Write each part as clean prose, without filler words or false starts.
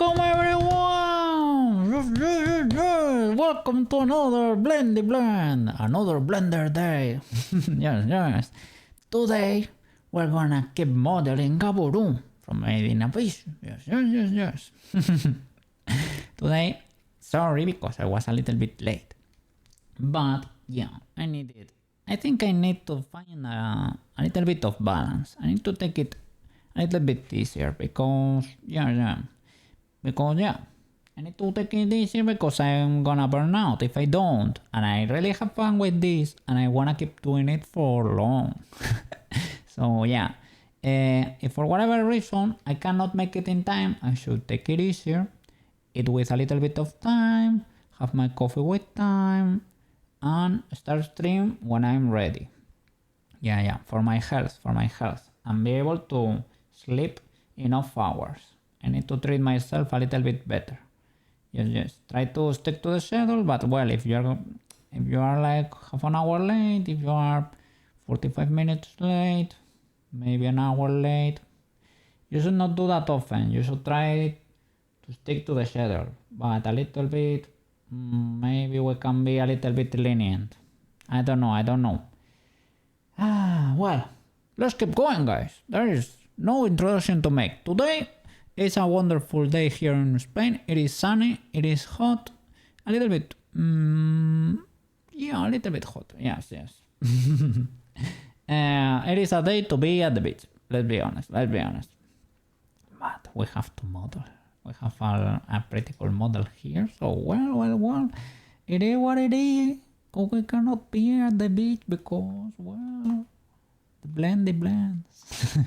Welcome everyone! Welcome to another Blendy Blend, another Blender day. Yes. Today we're gonna keep modeling GABUROON from Made in Abyss. Yes. Today, sorry because I was a little bit late. But yeah, I think I need to find a little bit of balance. I need to take it a little bit easier because I need to take it easier because I'm gonna burn out if I don't, and I really have fun with this and I wanna keep doing it for long. So yeah, if for whatever reason I cannot make it in time, I should take it easier, eat with a little bit of time, have my coffee with time, and start stream when I'm ready. Yeah, for my health, and be able to sleep enough hours. I need to treat myself a little bit better. Yes. Try to stick to the schedule, but well, if you are like half an hour late, if you are 45 minutes late, maybe an hour late, you should not do that often. You should try to stick to the schedule, but a little bit, maybe we can be a little bit lenient. I don't know. Well, let's keep going, guys. There is no introduction to make. Today is a wonderful day here in Spain. It is sunny, it is hot, a little bit, a little bit hot. Yes. It is a day to be at the beach. Let's be honest. But we have to model. We have a pretty cool model here. So well, it is what it is. We cannot be at the beach because, well, the blends.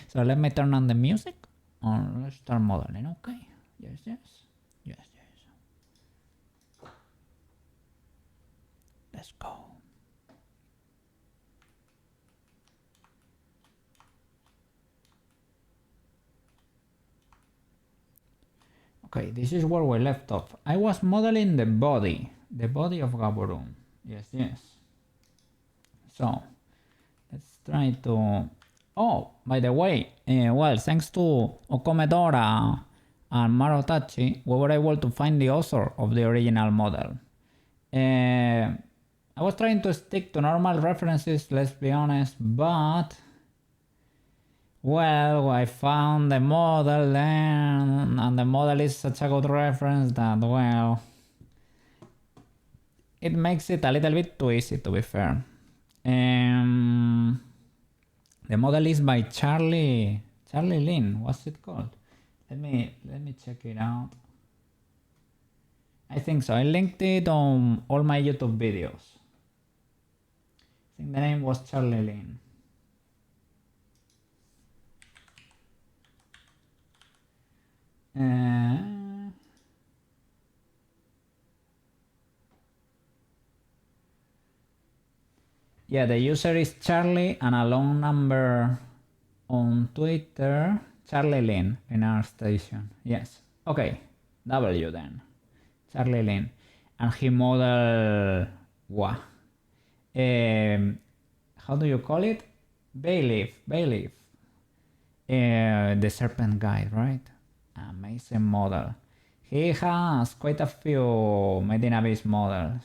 So let me turn on the music and let's start modeling, okay? Yes. Let's go. Okay, this is where we left off. I was modeling the body of GABUROON. Yes. So let's try to... Oh, by the way, well, thanks to Okomedora and Marotachi, we were able to find the author of the original model. I was trying to stick to normal references, let's be honest, but... Well, I found the model then, and the model is such a good reference that, well... It makes it a little bit too easy, to be fair. The model is by Charlie Lin. What's it called? Let me check it out. I think so. I linked it on all my YouTube videos. I think the name was Charlie Lin. Yeah, the user is Charlie and a long number on Twitter. Charlie Lin in our station. Yes. Okay. W then. Charlie Lin. And he modeled what? How do you call it? Bayleaf. The serpent guy, right? Amazing model. He has quite a few Made in Abyss models.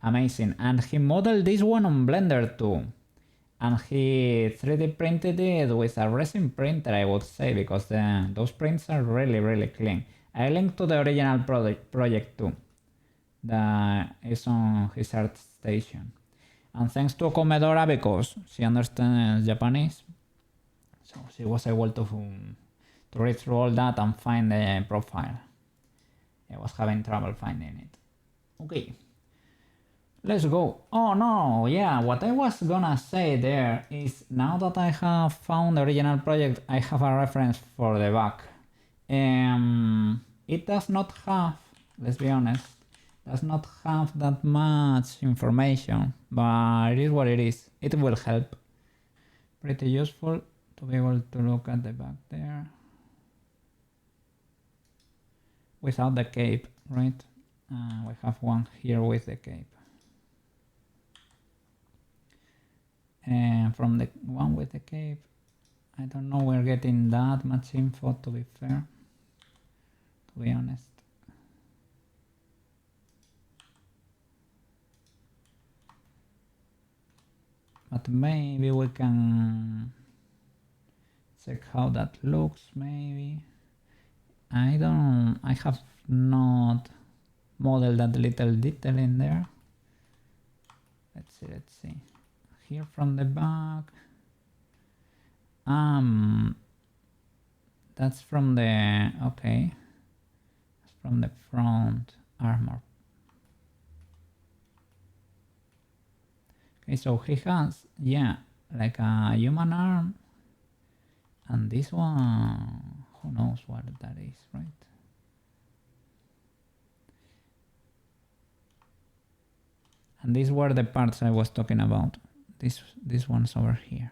Amazing. And he modeled this one on Blender too. And he 3D printed it with a resin printer, I would say, because those prints are really clean. I linked to the original project too. That is on his art station. And thanks to Okomedora because she understands Japanese. So she was able to read through all that and find the profile. I was having trouble finding it. Okay. Let's go. Oh no, yeah, what I was gonna say there is now that I have found the original project, I have a reference for the back. It does not have, let's be honest, does not have that much information, but it is what it is. It will help. Pretty useful to be able to look at the back there. Without the cape, right? We have one here with the cape. And from the one with the cape, I don't know we're getting that much info, to be fair. to be honest. But maybe we can check how that looks, maybe. I have not modeled that little detail in there. Let's see. Here from the back. That's from the, okay. That's from the front armor. Okay, so he has, yeah, like a human arm. And this one, who knows what that is, right? And these were the parts I was talking about. These ones over here.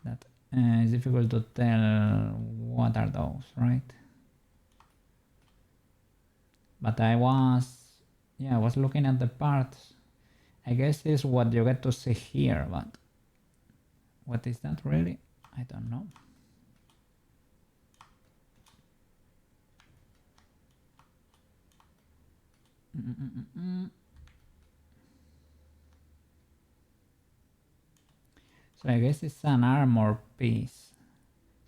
That it's difficult to tell what are those, right? But I was looking at the parts. I guess this is what you get to see here, but what is that really? I don't know. So I guess it's an armor piece.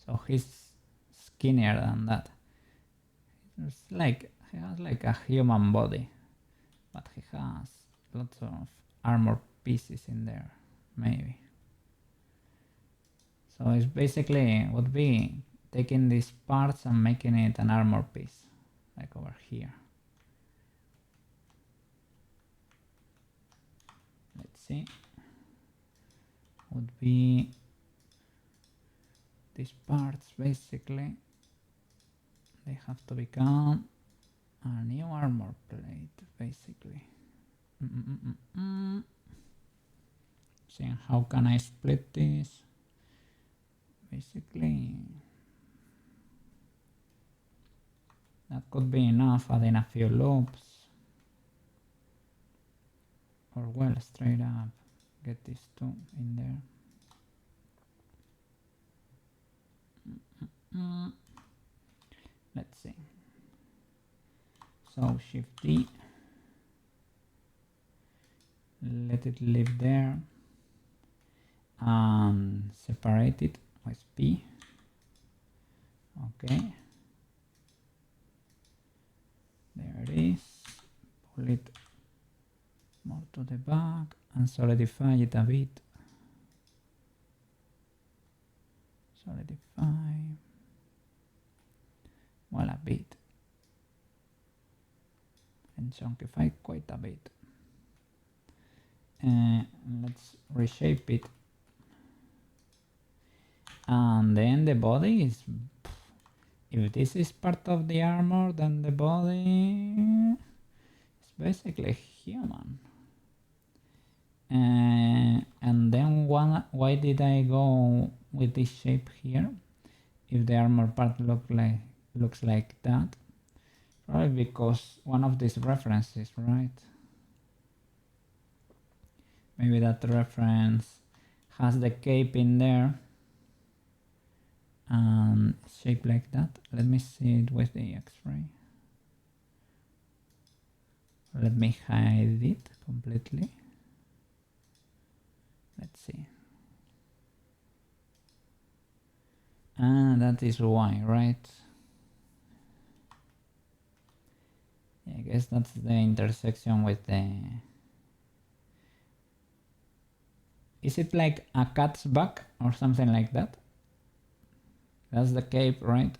So he's skinnier than that. It's like he has like a human body, but he has lots of armor pieces in there, maybe. So it's basically would be taking these parts and making it an armor piece, like over here. Let's see. Would be these parts basically. They have to become a new armor plate, basically. Seeing how can I split this? Basically, that could be enough, adding a few loops. Or well, straight up, get these two in there. Let's see. So Shift D, let it live there, and separate it with P. Okay, there it is. Pull it more to the back and solidify it a bit. Solidify, well, a bit, and chunkify quite a bit. Let's reshape it. And then the body is, if this is part of the armor, then the body is basically human. And then why did I go with this shape here? If the armor part looks like that, probably because one of these references, right? Maybe that reference has the cape in there and shaped like that. Let me see it with the X-ray. Let me hide it completely. Let's see. And that is why, right? Yeah, I guess that's the intersection with the... Is it like a cat's back or something like that? That's the cape, right?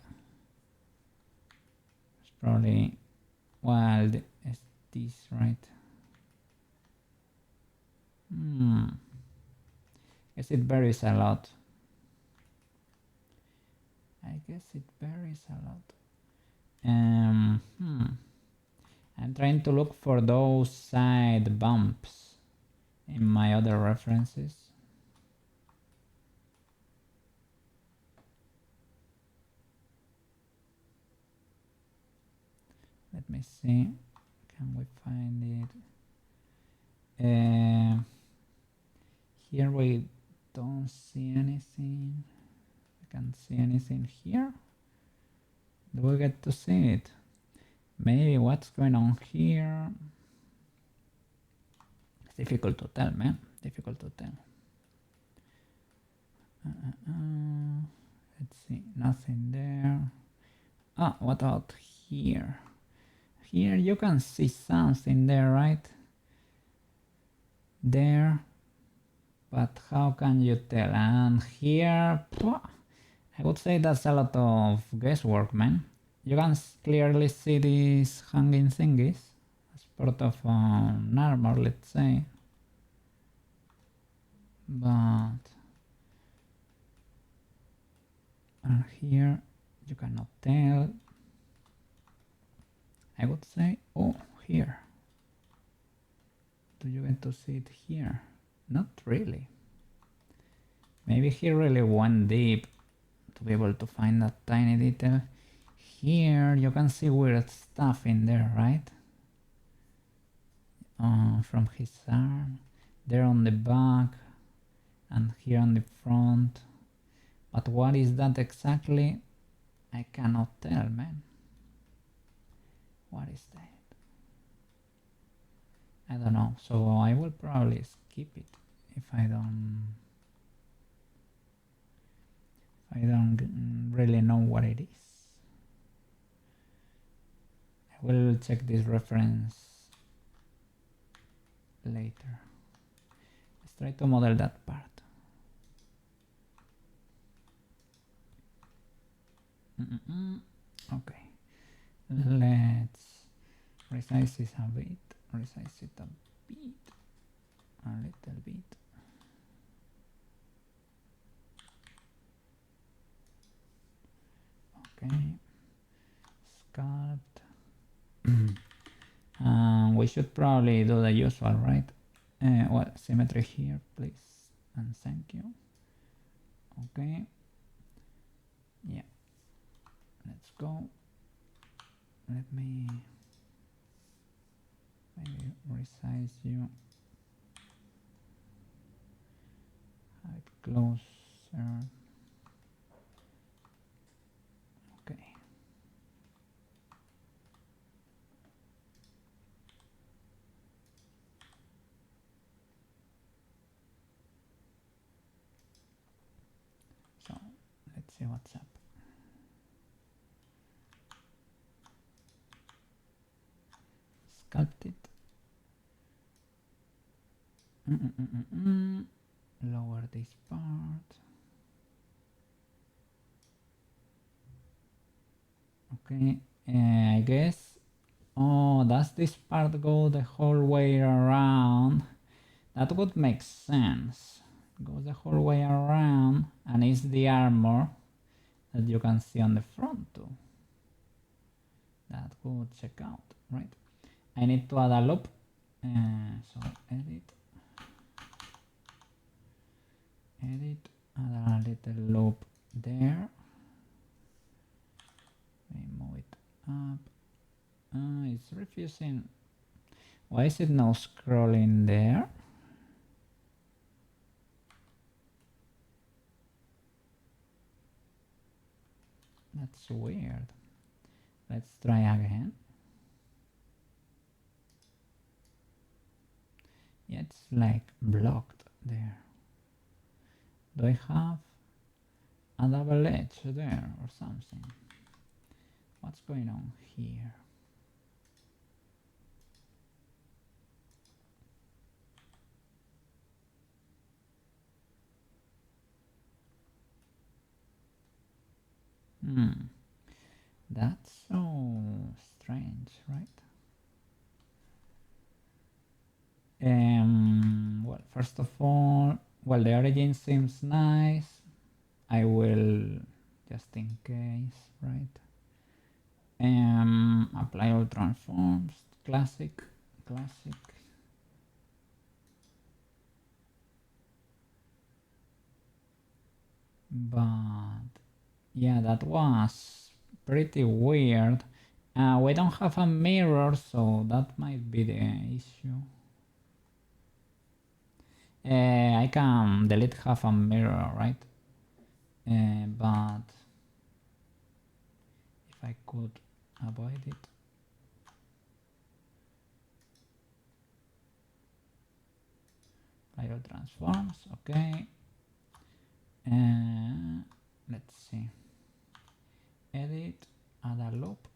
It's probably... Well, it's this, right? Guess it varies a lot. I guess it varies a lot. I'm trying to look for those side bumps in my other references. Let me see. Can we find it? Here we don't see anything. I can't see anything here. Do we get to see it? Maybe what's going on here? It's difficult to tell, man. Difficult to tell. Let's see, nothing there. Ah, what about here? Here you can see something there, right? There. But how can you tell? And here, I would say that's a lot of guesswork, man. You can clearly see these hanging thingies as part of an armor, let's say. But and here you cannot tell. I would say, oh, here. Do you get to see it here? Not really. Maybe he really went deep to be able to find that tiny detail. Here you can see weird stuff in there, right? From his arm, there on the back, and here on the front. But what is that exactly? I cannot tell, man. What is that? I don't know, so I will probably skip it if I don't really know what it is. I will check this reference later. Let's try to model that part. Okay, let's resize this a bit. Resize it a little bit. Okay, sculpt. We should probably do the usual, right? Well, symmetry here, please, and thank you. Okay, yeah, let's go. Let me maybe resize you a bit closer. Okay. So let's see what's up. Sculpt it. Lower this part. Okay, I guess. Oh, does this part go the whole way around? That would make sense. Goes the whole way around, and it's the armor that you can see on the front too. That would check out, right? I need to add a loop. So edit, add a little loop there. Move it up. It's refusing. Why is it now scrolling there? That's weird. Let's try again. Yeah, it's like blocked there. Do I have a double edge there or something? What's going on here? That's so strange, right? Well, first of all, well, the origin seems nice. I will, just in case, right? Apply all transforms, classic. But yeah, that was pretty weird. We don't have a mirror, so that might be the issue. I can delete half a mirror, right? But if I could avoid it. Zero transforms. Okay. Let's see. Edit. Add a loop.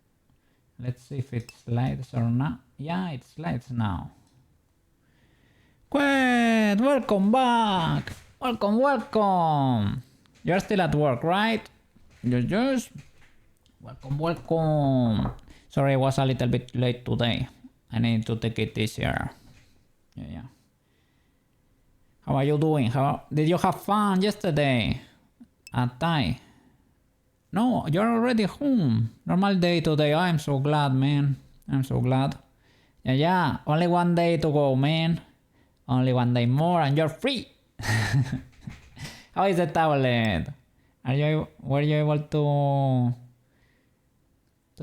Let's see if it slides or not. Yeah, it slides now. Quet! Welcome back! Welcome! You're still at work, right? Yes. Welcome. Sorry, I was a little bit late today. I need to take it easier. Yeah. How are you doing? Did you have fun yesterday? At Thai? No, you're already home. Normal day today. I'm so glad, man. I'm so glad. Yeah. Only one day to go, man. Only one day more and you're free. How is the tablet? Were you able to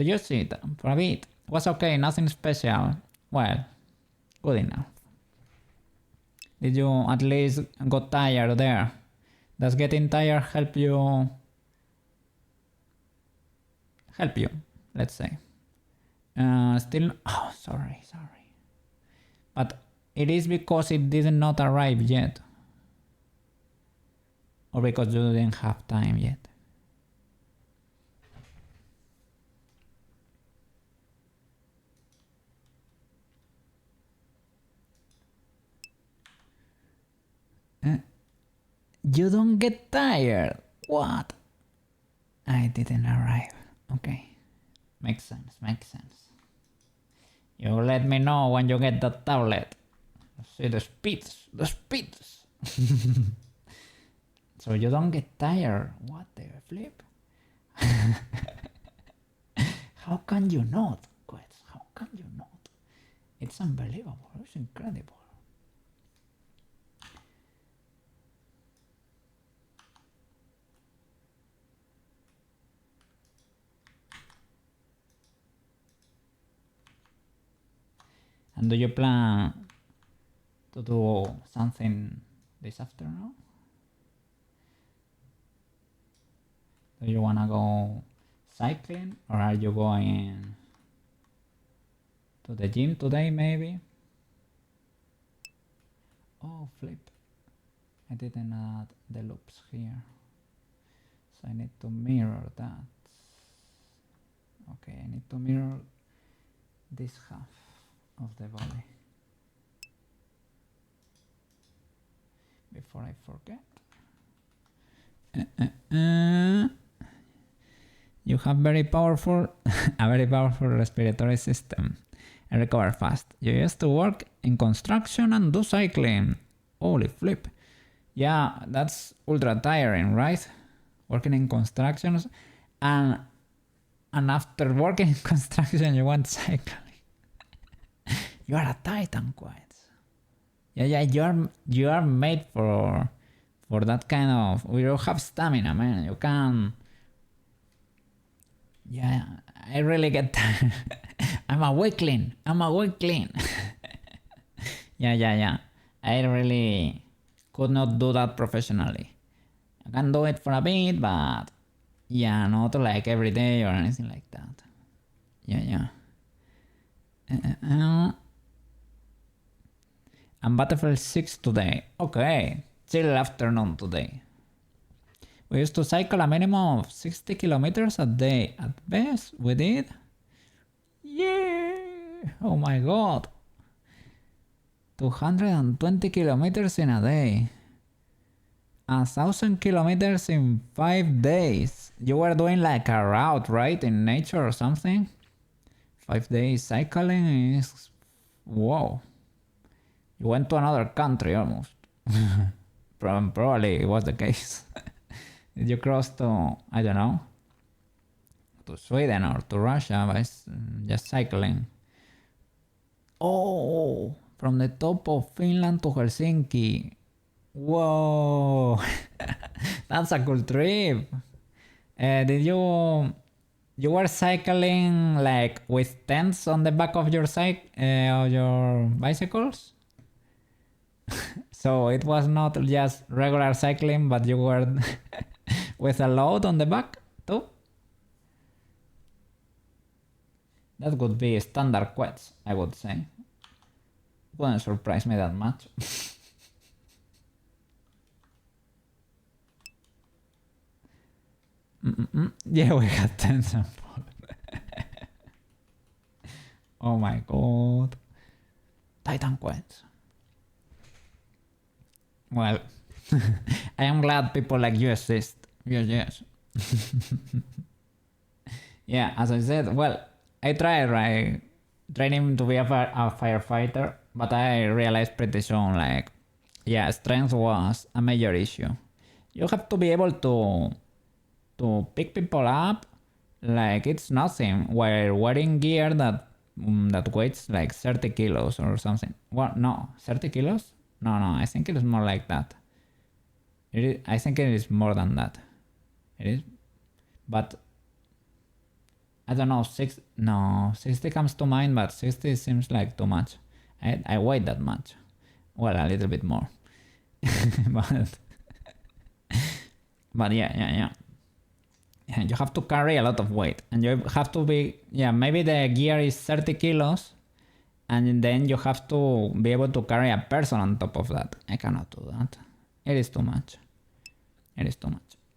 use it for a bit? Was okay, nothing special. Well, good enough. Did you at least got tired there? Does getting tired help you? Let's say. Still. Oh, sorry. But it is because it did not arrive yet. Or because you didn't have time yet. You don't get tired. What? I didn't arrive. Okay. Makes sense. You let me know when you get the tablet. See the speeds. So you don't get tired. What the flip? How can you not, Quets? How can you not? It's unbelievable. It's incredible. And do you plan to do something this afternoon? Do you wanna go cycling or are you going to the gym today maybe? Oh flip. I didn't add the loops here. So I need to mirror that. Okay, I need to mirror this half of the body before I forget. You have a very powerful respiratory system. I recover fast. You used to work in construction and do cycling. Holy flip. Yeah, that's ultra tiring, right? Working in construction and after working in construction you went cycling. You are a titan, quite. Yeah, you are made for that kind of. You have stamina, man. You can. Yeah, I really get tired. I'm a weakling. Yeah. I really could not do that professionally. I can do it for a bit, but yeah, not like every day or anything like that. Yeah. I'm Battlefield 6 today. Okay, chill afternoon today. We used to cycle a minimum of 60 kilometers a day. At best, we did. Yeah! Oh my god. 220 kilometers in a day. 1,000 kilometers in 5 days. You were doing like a route, right? In nature or something? 5 days cycling is... Whoa. You went to another country almost. Probably it was the case. Did you cross to, I don't know, to Sweden or to Russia by just cycling? Oh, from the top of Finland to Helsinki. Whoa, that's a cool trip. Did you were cycling like with tents on the back of your bicycles? So it was not just regular cycling, but you were with a load on the back too? That would be standard quets, I would say. Wouldn't surprise me that much. Yeah, we got 10 samples. Oh my god. Titan Quest. Well, I am glad people like you exist. Yes. Yeah, as I said, well, I tried training to be a firefighter, but I realized pretty soon, like, yeah, strength was a major issue. You have to be able to pick people up like it's nothing while wearing gear that weighs like 30 kilos or something. What? No, 30 kilos? No, I think it is more like that. I think it is more than that. It is, but I don't know. 60 comes to mind, but 60 seems like too much. I weigh that much. Well, a little bit more. but yeah. You have to carry a lot of weight, and you have to be, maybe the gear is 30 kilos, and then you have to be able to carry a person on top of that. I cannot do that. It is too much.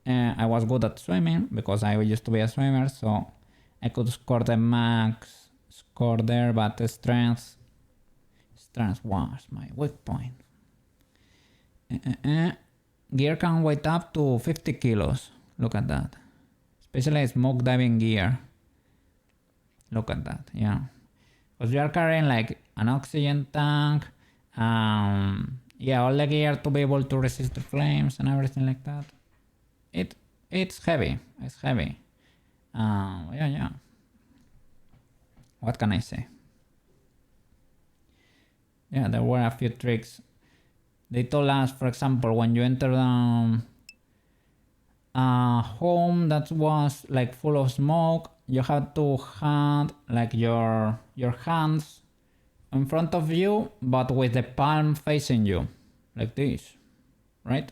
I was good at swimming because I used to be a swimmer, so I could score the max score there, but strength was my weak point. Gear can weight up to 50 kilos. Look at that. Especially smoke diving gear. Look at that, yeah. Because you are carrying like an oxygen tank, all the gear to be able to resist the flames and everything like that. It's heavy. Yeah. What can I say? Yeah, there were a few tricks. They told us, for example, when you enter a home that was like full of smoke, you had to have like your hands in front of you, but with the palm facing you, like this, right?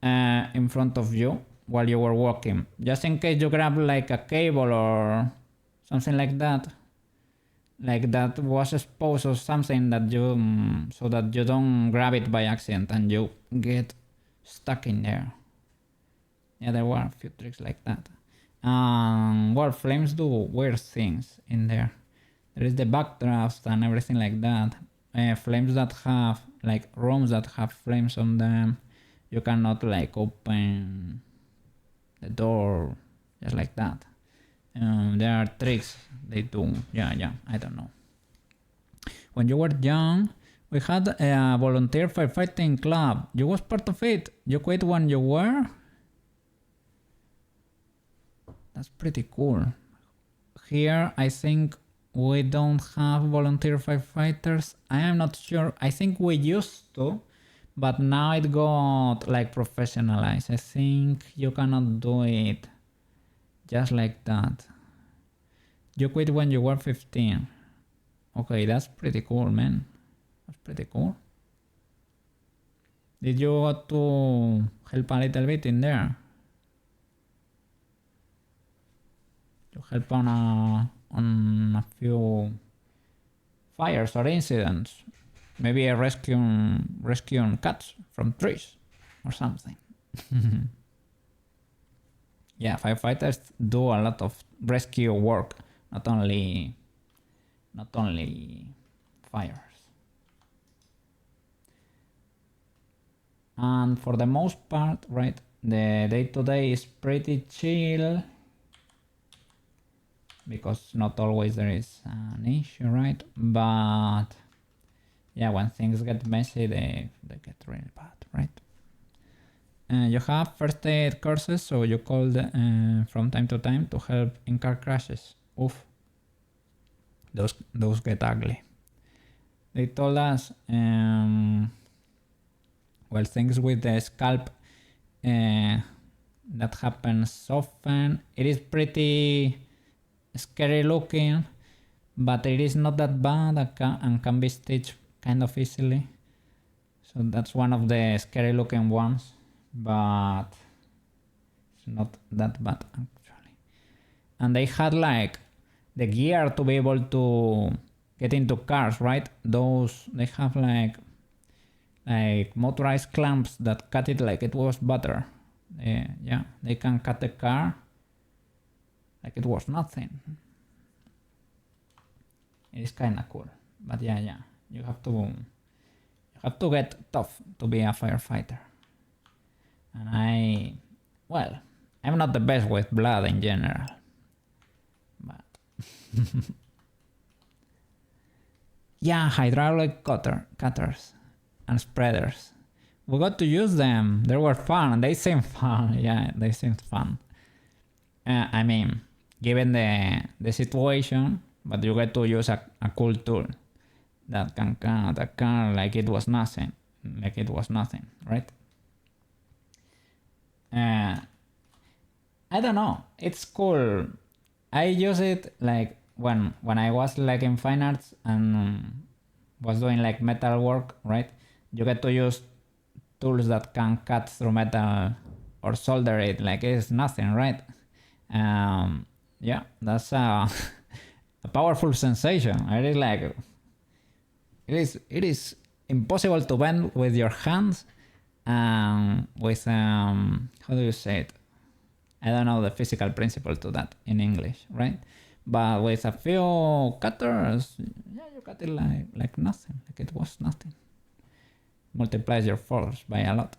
In front of you while you were walking, just in case you grab like a cable or something like that was exposed or something that you so that you don't grab it by accident and you get stuck in there. Yeah, there were a few tricks like that. Well, flames do weird things in there. There is the backdraft and everything like that. Flames that have like rooms that have flames on them. You cannot like open the door just like that. There are tricks they do. Yeah, I don't know. When you were young, we had a volunteer firefighting club. You was part of it. You quit when you were? That's pretty cool. Here, I think we don't have volunteer firefighters. I am not sure. I think we used to, but now it got like professionalized. I think you cannot do it just like that. You quit when you were 15. Okay, that's pretty cool, man. That's pretty cool. Did you go to help a little bit in there? You help on a few fires or incidents. Maybe rescuing cats from trees or something. Yeah, firefighters do a lot of rescue work, not only fires. And for the most part, right, the day-to-day is pretty chill because not always there is an issue, right? But yeah, when things get messy, they get really bad, right? You have first aid courses, so you call from time to time to help in car crashes. Oof, those get ugly. They told us, well, things with the sculpt that happens often. It is pretty scary looking, but it is not that bad and can be stitched kind of easily. So that's one of the scary looking ones, but it's not that bad actually. And they had like the gear to be able to get into cars, right? They have like motorized clamps that cut it like it was butter. Yeah, they can cut the car like it was nothing. It is kind of cool, but yeah, you have to get tough to be a firefighter. And I'm not the best with blood in general, but yeah, hydraulic cutters and spreaders. We got to use them. They were fun. They seemed fun. Yeah, they seemed fun. I mean, given the situation, but you get to use a cool tool that can cut a car like it was nothing. Like it was nothing, right? I don't know. It's cool. I use it like when I was like in fine arts and was doing like metal work, right? You get to use tools that can cut through metal or solder it like it's nothing, right? Yeah, that's a powerful sensation. It is impossible to bend with your hands with how do you say it? I don't know the physical principle to that in English, right? But with a few cutters, yeah, you cut it like nothing, like it was nothing. Multiplies your force by a lot.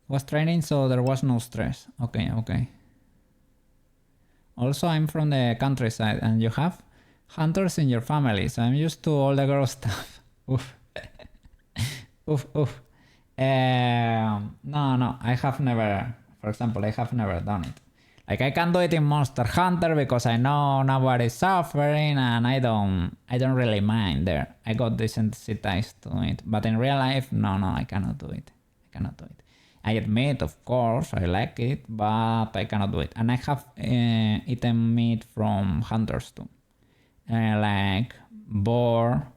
Was training, so there was no stress. Okay. Also, I'm from the countryside, and you have hunters in your family, so I'm used to all the gross stuff. Oof. Oof. No, I have never, for example, I have never done it. Like I can do it in Monster Hunter because I know nobody's suffering and I don't really mind there. I got desensitized to it. But in real life, no, I cannot do it. I admit, of course, I like it, but I cannot do it. And I have eaten meat from hunters too. Like boar.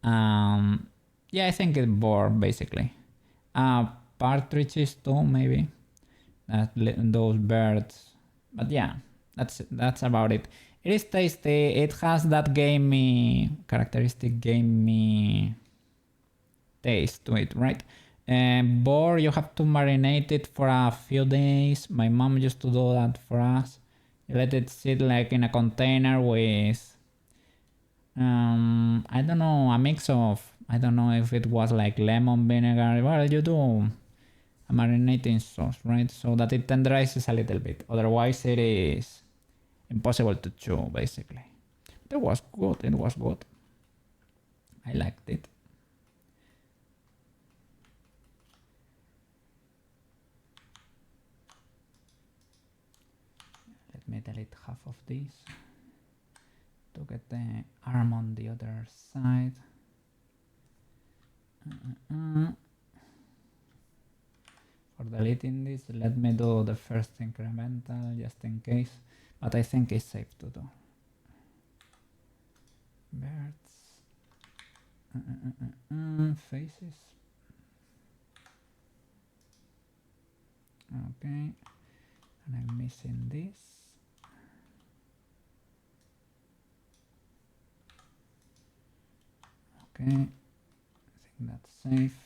Yeah, I think it's boar basically. Partridges too, maybe. Those birds. But yeah, that's about it. It is tasty. It has that characteristic gamey taste to it, right? Boar, you have to marinate it for a few days. My mom used to do that for us. You let it sit like in a container with, I don't know, a mix of, I don't know if it was like lemon vinegar. Well, you do a marinating sauce, right? So that it tenderizes a little bit. Otherwise, it is impossible to chew, basically. But it was good. I liked it. Let me delete half of this to get the arm on the other side. For deleting this, let me do the first incremental just in case, but I think it's safe to do. Birds. Faces. Okay, and I'm missing this. Okay, I think that's safe.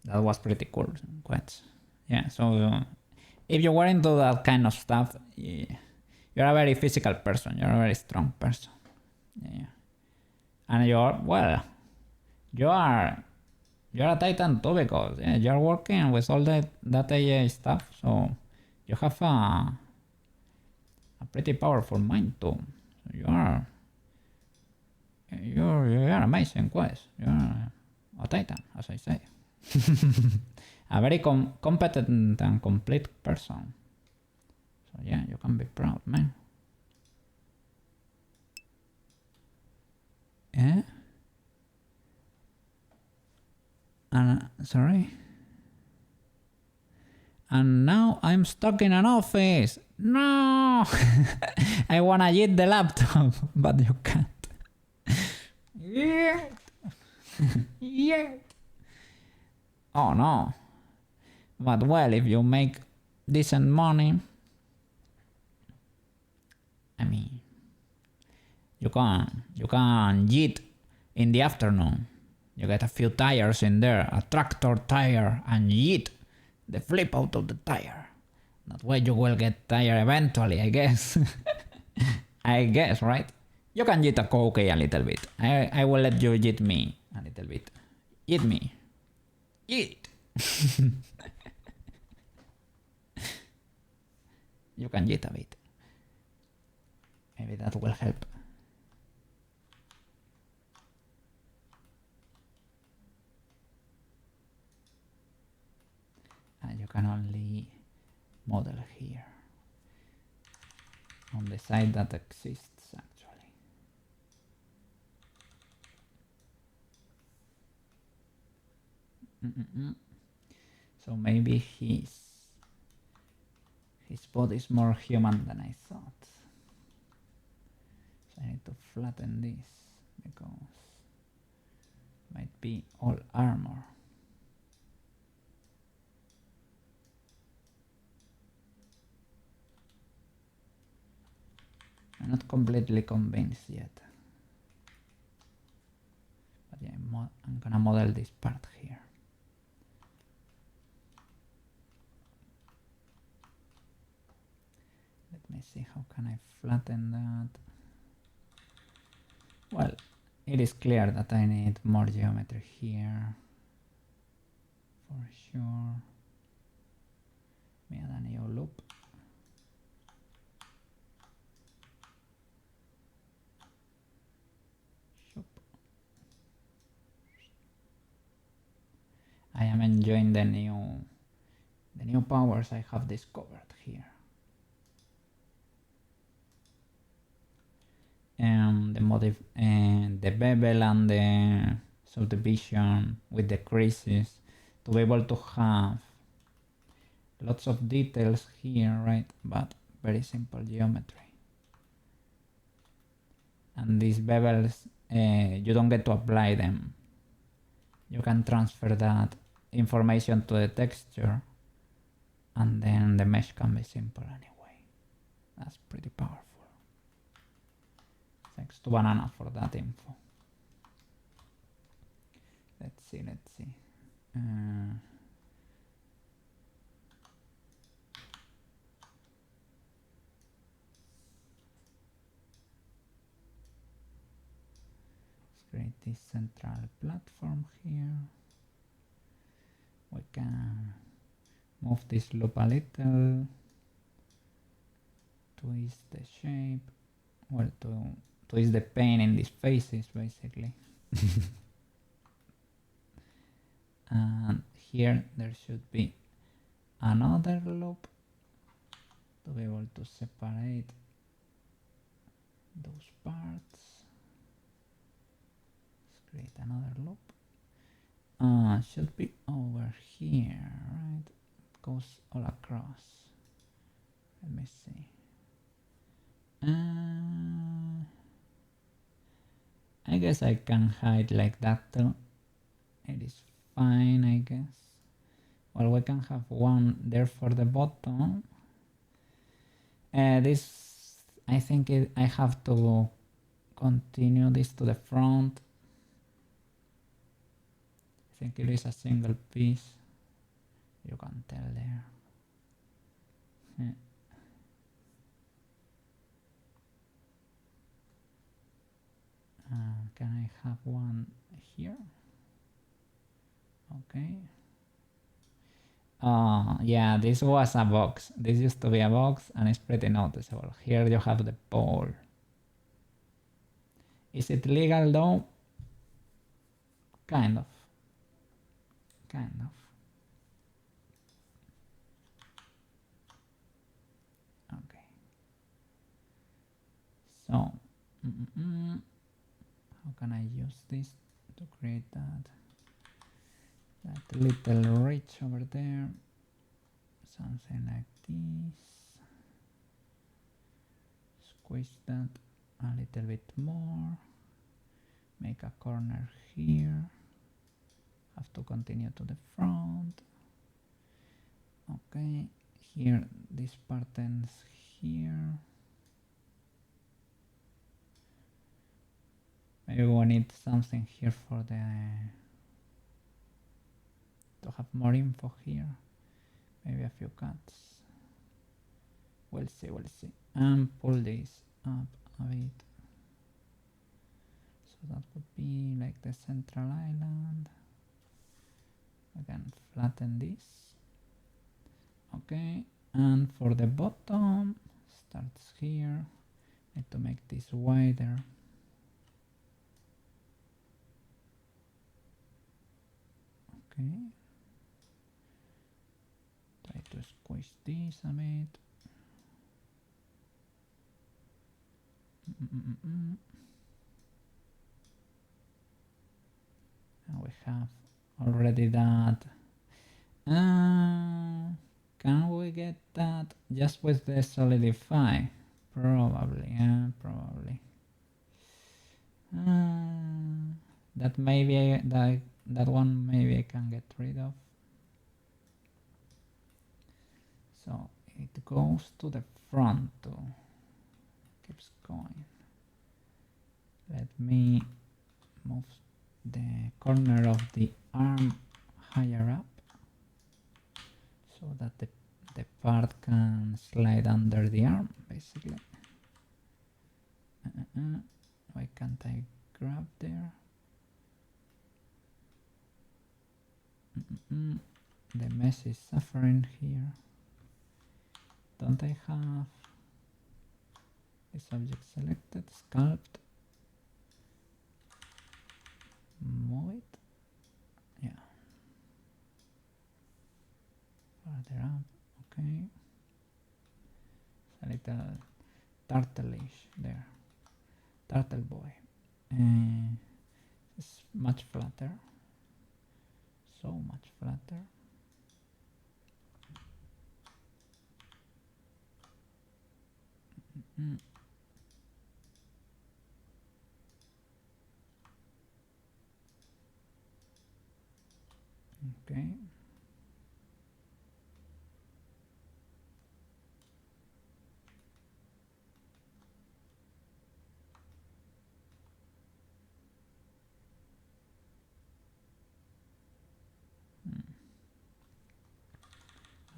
That was pretty cool, quite. Yeah, so if you were into that kind of stuff, you're a very physical person, you're a very strong person. Yeah. And you're a titan too because you're working with all that AI stuff, so you have a pretty powerful mind too. So you're amazing, Quest. You're a titan, as I say. A very competent and complete person. So yeah, you can be proud, man. Yeah. And sorry. And now I'm stuck in an office. No. I wanna eat the laptop, but you can't. Yeah. Yeah. Oh no. But well, if you make decent money, I mean, You can yeet in the afternoon. You get a few tires in there, a tractor tire, and yeet the flip out of the tire. That way you will get tired eventually, I guess. I guess, right? You can yeet a coke a little bit. I will let you yeet me a little bit. Yeet me. Yeet. You can yeet a bit. Maybe that will help. And you can only model here on the side that exists actually. So maybe his body is more human than I thought. So I need to flatten this because it might be all armor. I'm not completely convinced yet. But yeah, I'm gonna model this part here. Let me see, how can I flatten that? Well, it is clear that I need more geometry here. For sure. Me add a new loop. I am enjoying the new powers I have discovered here. The bevel and the subdivision with the creases to be able to have lots of details here, right? But very simple geometry. And these bevels, you don't get to apply them. You can transfer that information to the texture and then the mesh can be simple anyway. That's pretty powerful. Thanks to Banana for that info. Let's see. Let's create this central platform here. We can move this loop a little, twist the shape, well, to twist the paint in these faces basically. And here there should be another loop to be able to separate those parts. Let's create another loop. Should be over here, right? It goes all across. Let me see. I guess I can hide like that too. It is fine, I guess. Well, we can have one there for the bottom. This, I think I have to continue this to the front. I think it is a single piece. You can tell there. Yeah. Can I have one here? Okay. Yeah, this was a box. This used to be a box and it's pretty noticeable. Here you have the pole. Is it legal though? Kind of. Okay. So, how can I use this to create that little ridge over there? Something like this. Squeeze that a little bit more. Make a corner here. Have to continue to the front. Okay, here this part ends here. Maybe we need something here for the to have more info here. Maybe a few cuts. We'll see, we'll see. And pull this up a bit. So that would be like the central island. We can flatten this. Okay, and for the bottom, starts here. Need to make this wider. Okay. Try to squish this a bit. And we have already that. Can we get that just with the solidify? Probably, probably. That maybe that one maybe I can get rid of. So it goes to the front too. Keeps going. Let me move the corner of the arm higher up so that the part can slide under the arm, basically. Why can't I grab there? The mess is suffering here. Don't I have this object selected? Sculpt. Move it. Yeah. Further up. Okay. It's a little turtle-ish there. Turtle boy. It's much flatter. So much flatter. Okay.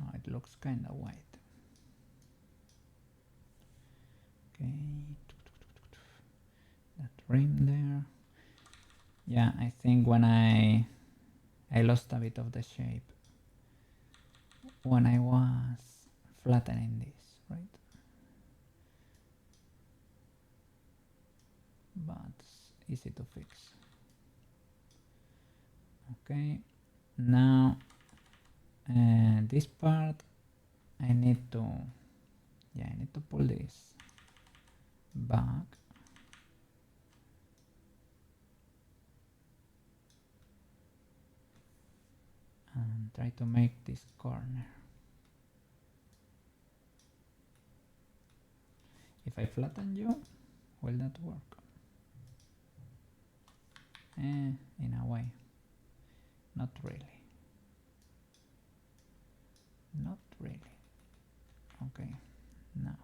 Oh, it looks kind of white. Okay. That rim there. Yeah, I think when I lost a bit of the shape when I was flattening this, right? But it's easy to fix. Okay, now this part I need to pull this back. And try to make this corner. If I flatten you, will that work? In a way. Not really. Not really. Okay, now.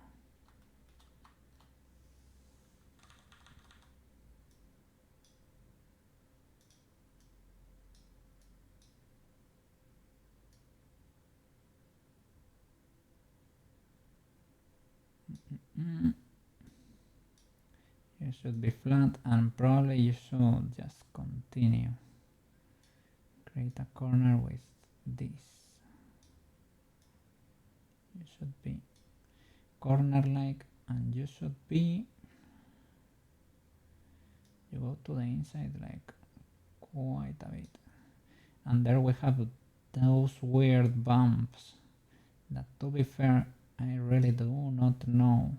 You should be flat, and probably you should just continue. Create a corner with this. You should be corner-like, and you should be. You go to the inside like quite a bit, and there we have those weird bumps that, to be fair, I really do not know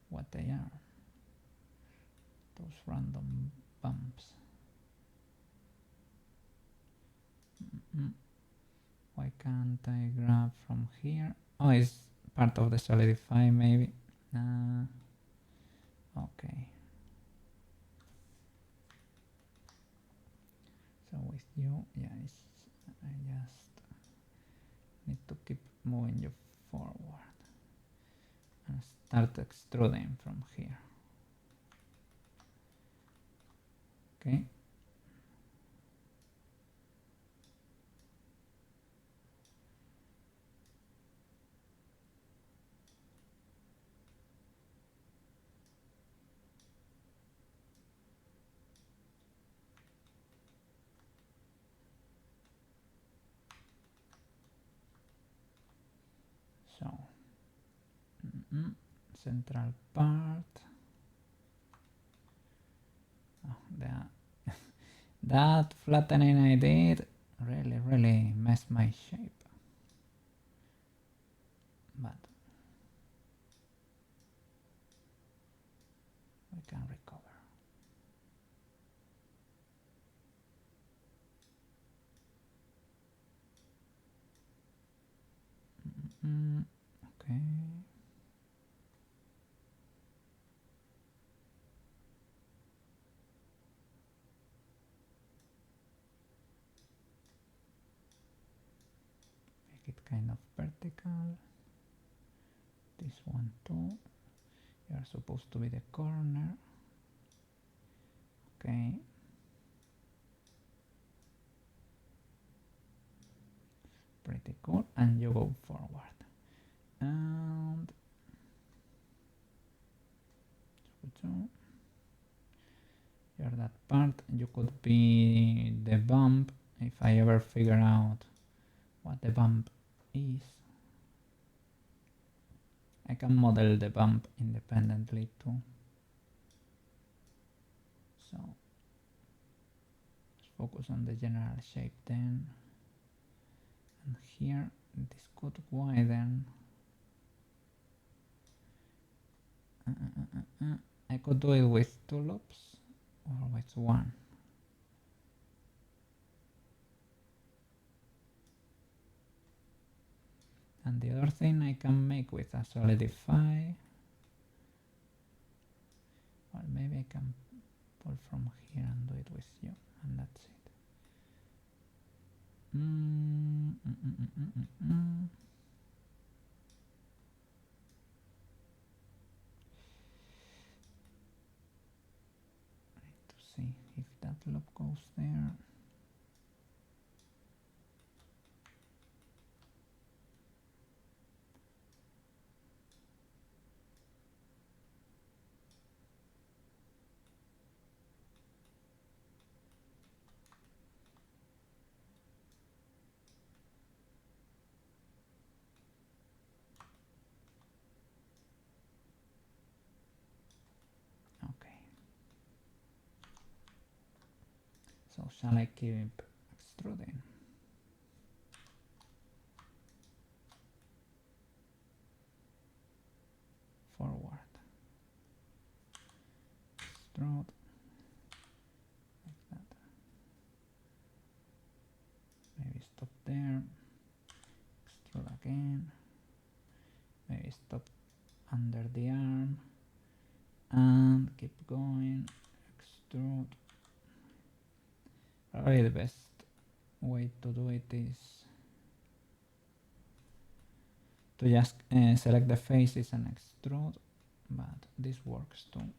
what they are. Those random bumps. Why can't I grab from here? Oh, it's part of the solidify maybe. Okay. So with you, yeah, I just need to keep moving you forward and start extruding from here. Okay. So, central part. Oh, that flattening I did really messed my shape. But we can recover. Okay. Make it kind of vertical. This one too. You are supposed to be the corner. Okay. Pretty cool. And you go forward. And here that part, you could be the bump if I ever figure out what the bump is. I can model the bump independently too. So let's focus on the general shape then. And here this could widen. I could do it with 2 loops or with 1. And the other thing I can make with a solidify, or maybe I can pull from here and do it with you, and that's it. I need to see if that loop goes there. Okay. So shall I keep extruding? Forward. Extrude. Like that. Maybe stop there. Extrude again. Maybe stop under the arm. And keep going. Extrude. Probably the best way to do it is to just select the faces and extrude, but this works too.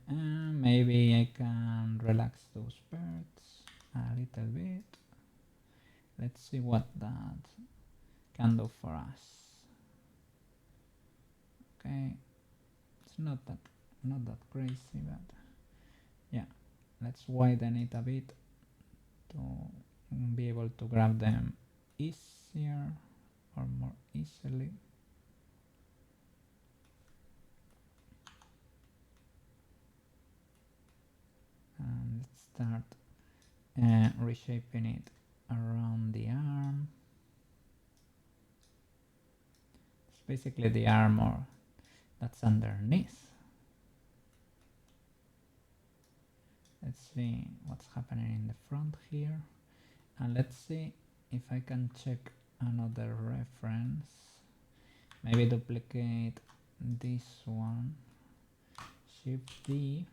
Maybe I can relax those birds a little bit. Let's see what that can do for us. Okay, it's not that crazy, but yeah, let's widen it a bit to be able to grab them easier or more easily. And let's start reshaping it around the arm. It's basically the armor that's underneath. Let's see what's happening in the front here, and let's see if I can check another reference. Maybe duplicate this one, Shift D,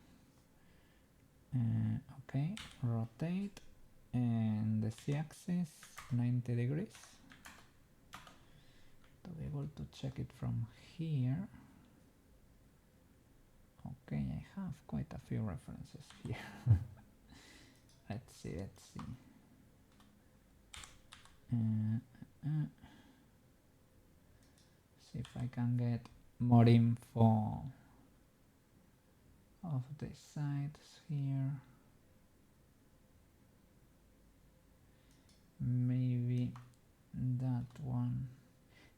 okay, rotate, and the Z-axis 90 degrees to be able to check it from here. Okay, I have quite a few references here. Let's see. See if I can get more info of the sides here. Maybe that one.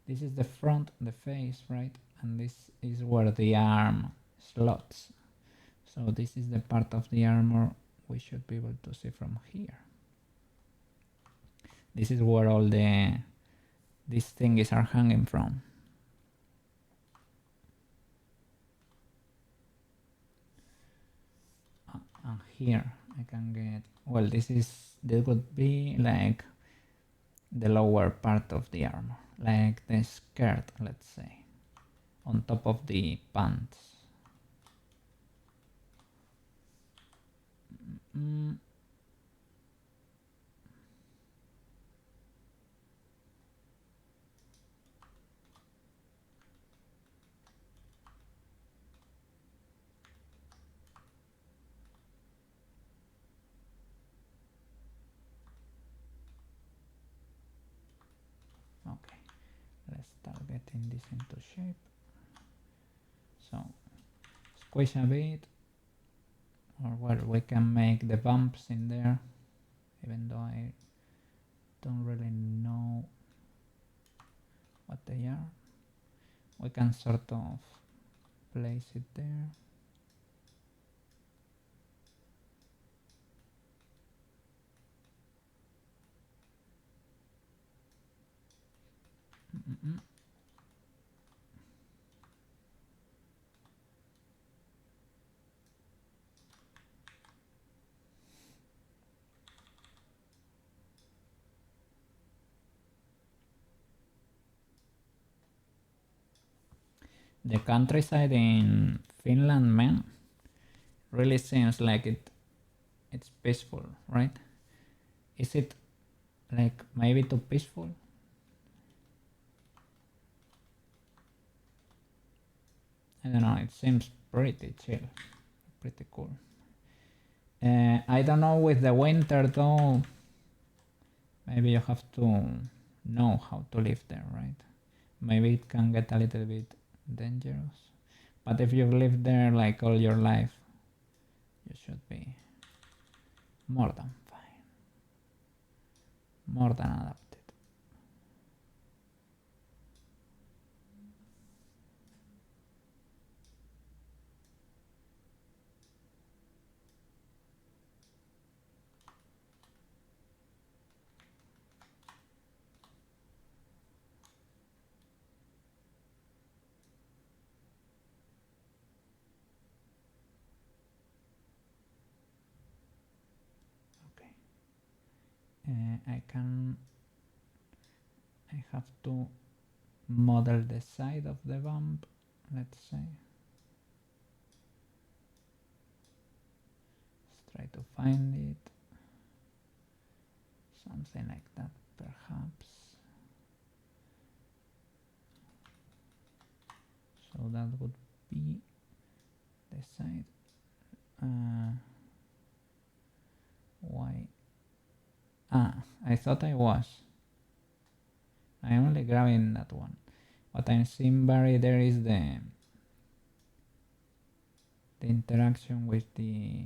This is the front, the face, right? And this is where the arm slots. So this is the part of the armor we should be able to see from here. This is where all these things are hanging from. And here I can get, well, this would be like the lower part of the armor, like the skirt, let's say, on top of the pants. Okay, let's start getting this into shape. So squish a bit, or well, we can make the bumps in there, even though I don't really know what they are. We can sort of place it there. The countryside in Finland, man, really seems like it's peaceful, right? Is it like maybe too peaceful? I don't know, it seems pretty chill, pretty cool. I don't know with the winter though, maybe you have to know how to live there, right? Maybe it can get a little bit dangerous, but if you've lived there like all your life, you should be more than fine, more than adapted. I have to model the side of the bump, let's say. Let's try to find it. Something like that, perhaps. So that would be the side. Why? I thought I was. I'm only grabbing that one. What I'm seeing buried there is the interaction with the,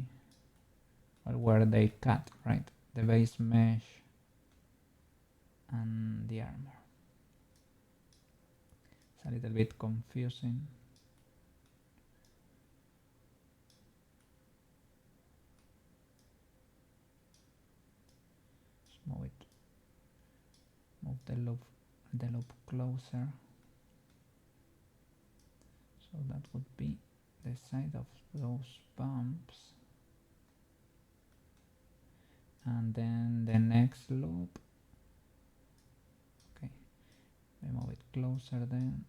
well, where they cut, right? The base mesh and the armor. It's a little bit confusing. Let's move it. Move the loop closer. So that would be the side of those bumps. And then the next loop. Okay, we move it closer then.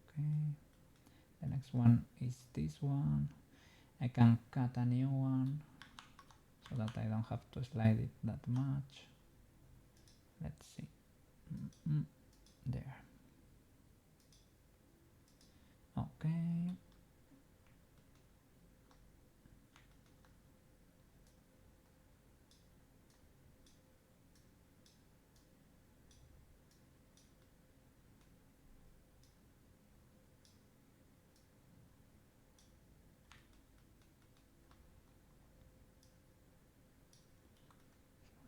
Okay, the next one is this one. I can cut a new one so that I don't have to slide it that much. Let's see. There. Okay.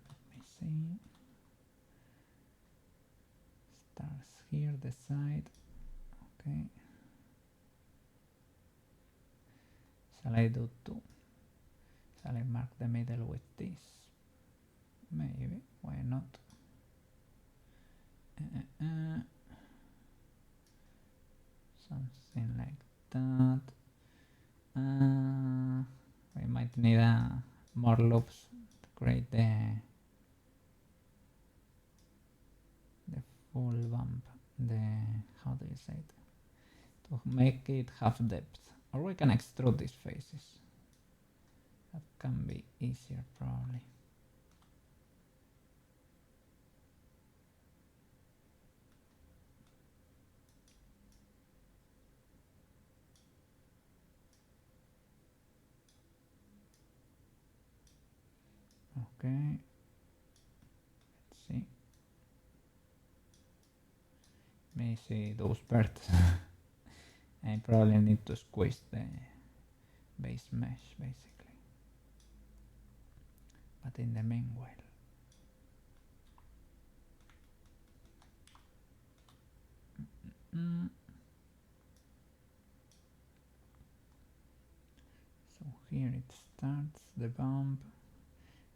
Let me see. Starts here, the side. Okay. Shall I do two? Shall I mark the middle with this? Maybe. Why not? Something like that. We might need more loops to create the full bump. How do you say it? To make it have depth. Or we can extrude these faces. That can be easier probably. Okay. Let's see. Let me see those birds. I probably need to squeeze the base mesh basically. But in the meanwhile. So here it starts the bump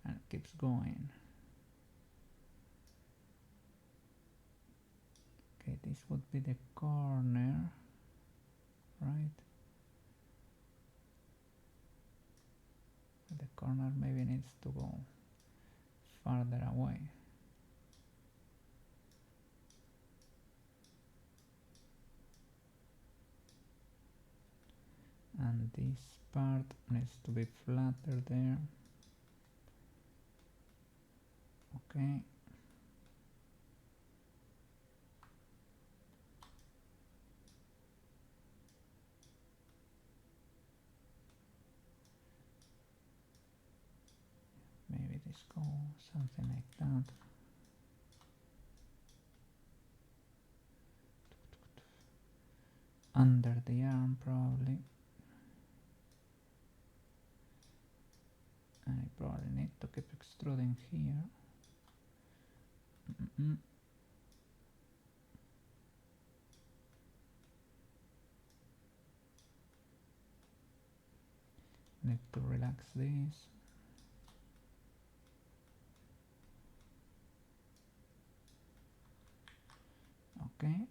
and keeps going. Okay, this would be the corner, right? The corner maybe needs to go farther away. And this part needs to be flatter there. Okay. Maybe this goes something like that. Under the arm probably. And I probably need to keep extruding here. Need to relax this. Okay.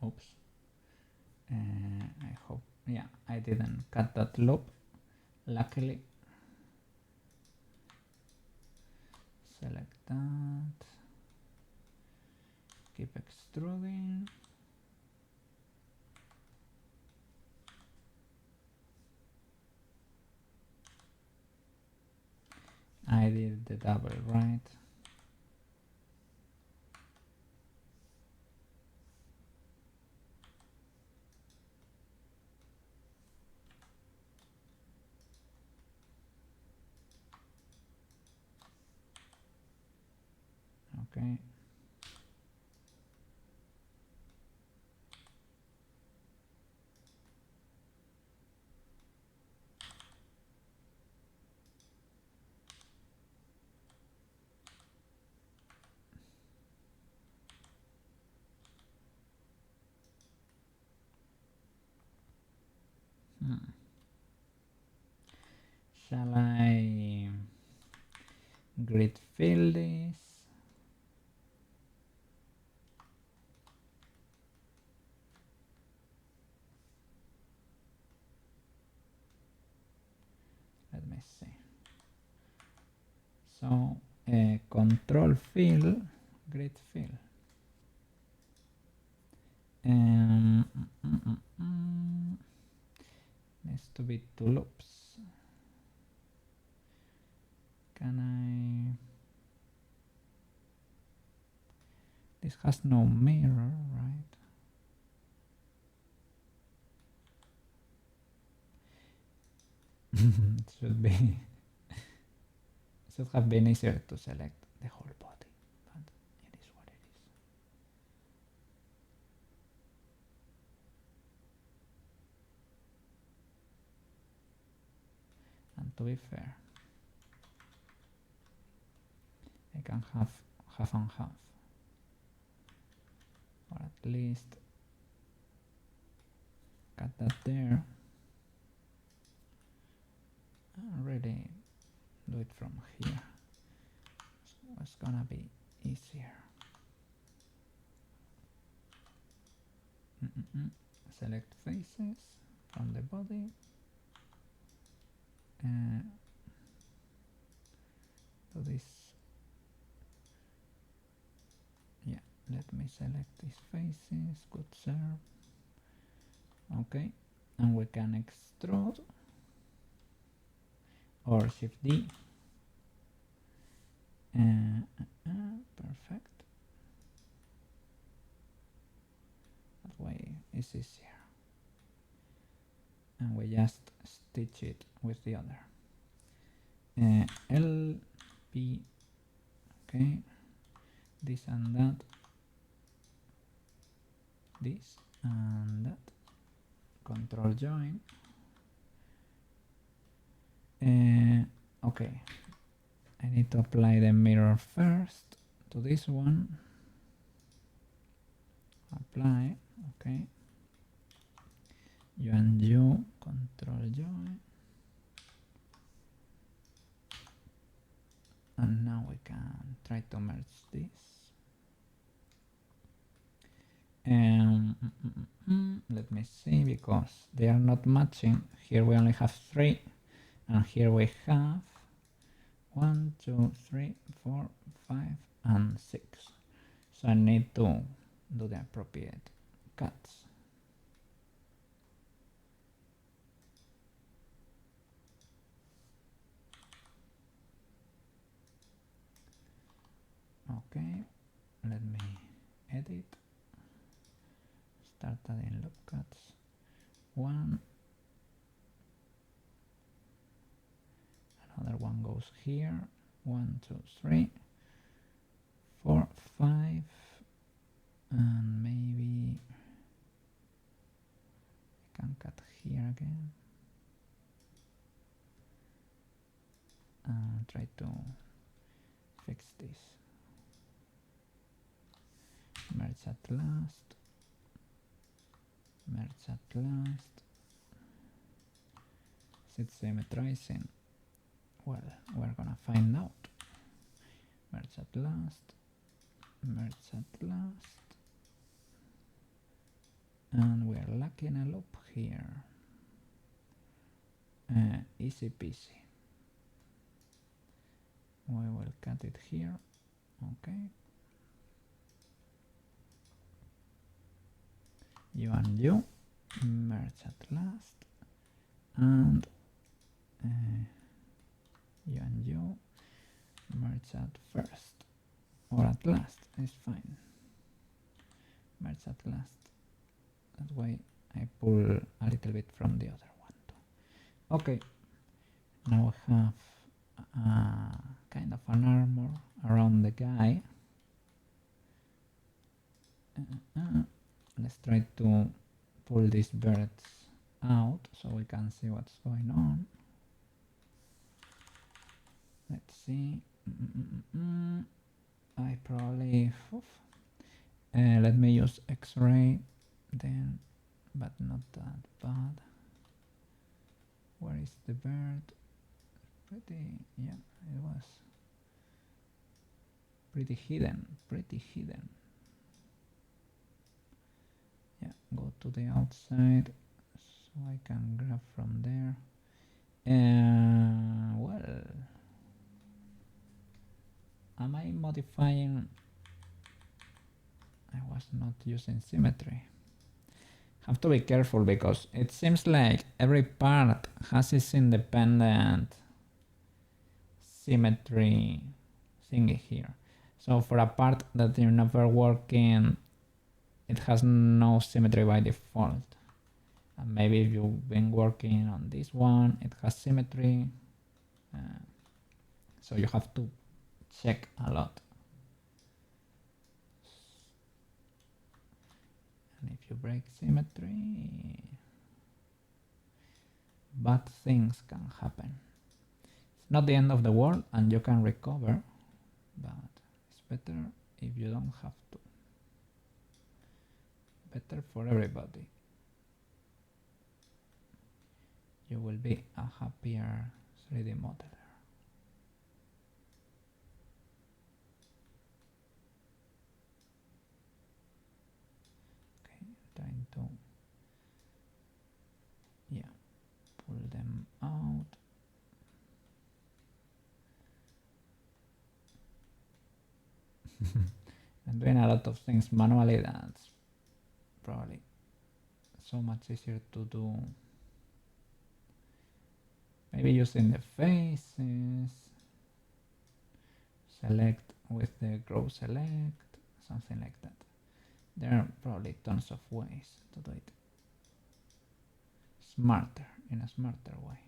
Oops. I hope, yeah, I didn't cut that loop, luckily. Select that. Keep extruding. I did the double, right? Okay. Shall I grid fill this? Let me see. So control fill, grid fill. Needs to be two loops. Can I This has no mirror, right? It should have been easier to select the whole body, but it is what it is. And to be fair, I can have half and half, or at least cut that there and really do it from here. It's gonna be easier. Select faces from the body. Do this. Yeah, let me select these faces. Good serve. Okay, and we can extrude or Shift D. Perfect. That way it's easier. And we just stitch it with the other. L, P, okay, this and that, this and that, control join. Okay, I need to apply the mirror first to this one. Apply, okay. U and U, control join. And now we can try to merge this. Let me see, because they are not matching. Here we only have 3, and here we have 1, 2, 3, 4, 5, and 6. So I need to do the appropriate cuts. Okay, let me edit. Start adding loop cuts. 1. Another one goes here. 1, 2, 3, 4, 5, and maybe I can cut here again and try to fix this. Merge at last. Merge at last. Is it symmetrizing? Well, we're gonna find out. Merge at last. Merge at last. And we're lacking a loop here. Easy peasy. We will cut it here. Okay. U and U, merge at last, and U and U, merge at first, or at last, is fine. Merge at last. That way I pull a little bit from the other one too. Okay, now we have kind of an armor around the guy. Let's try to pull these birds out so we can see what's going on. Let's see. I probably let me use X-ray then, but not that bad. Where is the bird? Pretty, yeah, it was pretty hidden, Yeah, go to the outside so I can grab from there. Well, am I modifying? I was not using symmetry. Have to be careful because it seems like every part has its independent symmetry thingy here. So for a part that you're never working, it has no symmetry by default. And maybe if you've been working on this one, it has symmetry. So you have to check a lot. And if you break symmetry, bad things can happen. It's not the end of the world and you can recover, but it's better if you don't have to. Better for everybody. You will be a happier 3D modeler. Okay, trying to, pull them out. I'm doing a lot of things manually. That's probably so much easier to do. Maybe using the faces, select with the grow select, something like that. There are probably tons of ways to do it smarter, in a smarter way.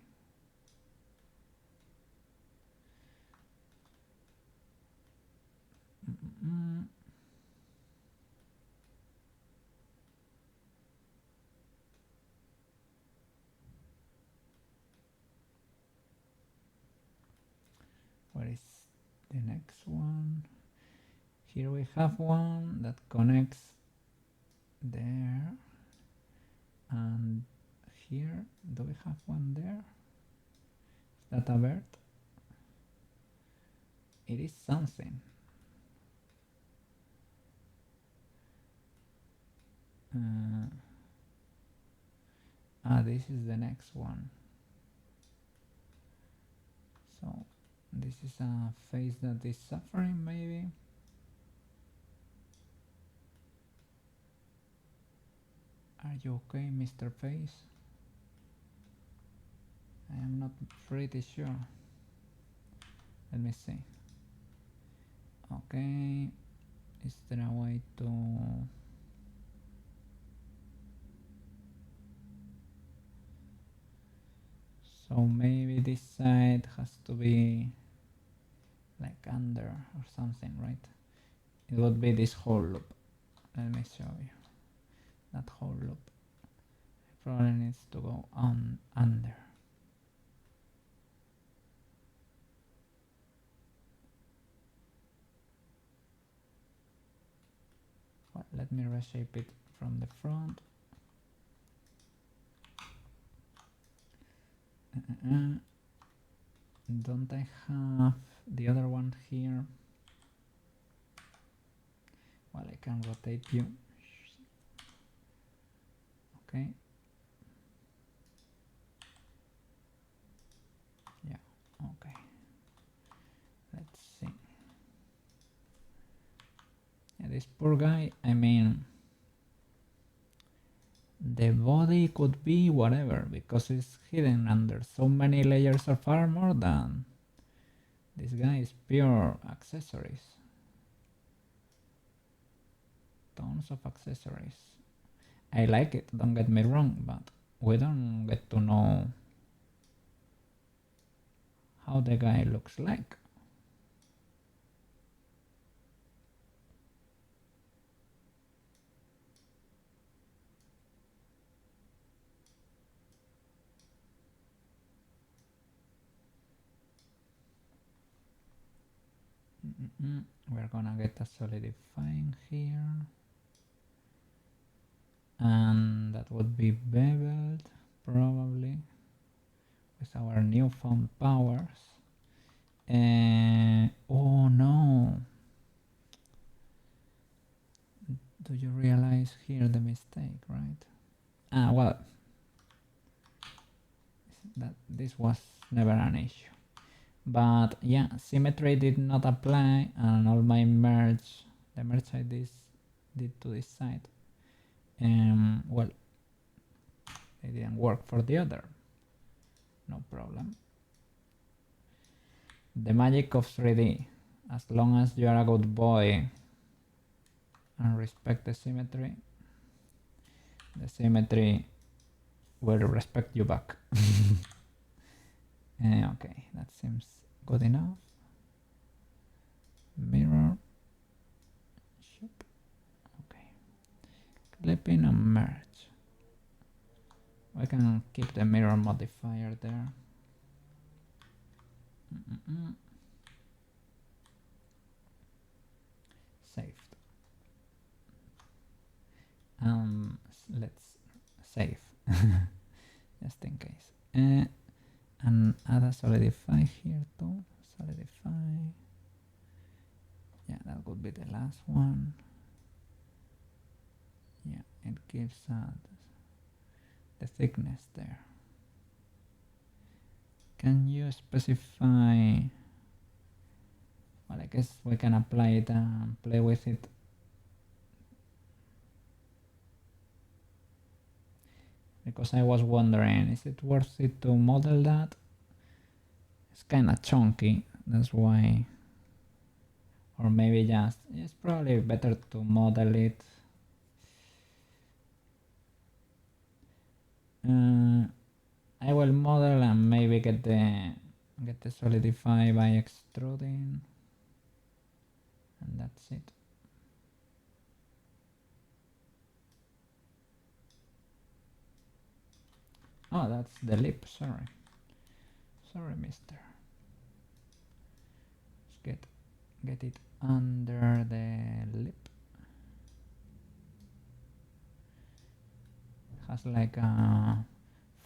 Where is the next one? Here we have one that connects there, and here, do we have one there? Is that a bird? It is something. This is the next one. So this is a face that is suffering, maybe. Are you okay, Mr. Face? I am not pretty sure. Let me see. Okay, is there a way to... So maybe this side has to be like under or something, right? It would be this whole loop. Let me show you. That whole loop. It probably needs to go on under. Well, let me reshape it from the front. Don't I have the other one here? Well, I can rotate you. Okay. Yeah, okay. Let's see. Yeah, this poor guy, I mean, the body could be whatever because it's hidden under so many layers of armor that this guy is pure accessories. Tons of accessories. I like it, don't get me wrong, but we don't get to know how the guy looks like. We're gonna get a solidifying here, and that would be beveled probably with our newfound powers. Oh no, do you realize here the mistake, right? Well, that this was never an issue. But yeah, symmetry did not apply, and all my merge, the merge I did to this side, well, they didn't work for the other. No problem. The magic of 3D. As long as you are a good boy and respect the symmetry will respect you back. Okay, that seems good enough. Mirror. Okay. Clipping and merge. We can keep the mirror modifier there. Saved. Let's save just in case. And add a solidify here too. Solidify. Yeah, that would be the last one. Yeah, it gives the thickness there. Can you specify? Well, I guess we can apply it and play with it. Because I was wondering, is it worth it to model that? It's kind of chunky, that's why. Or maybe just, it's probably better to model it. I will model and maybe get the solidify by extruding, and that's it. Oh, that's the lip. Sorry, mister. Let's get it under the lip. Has like a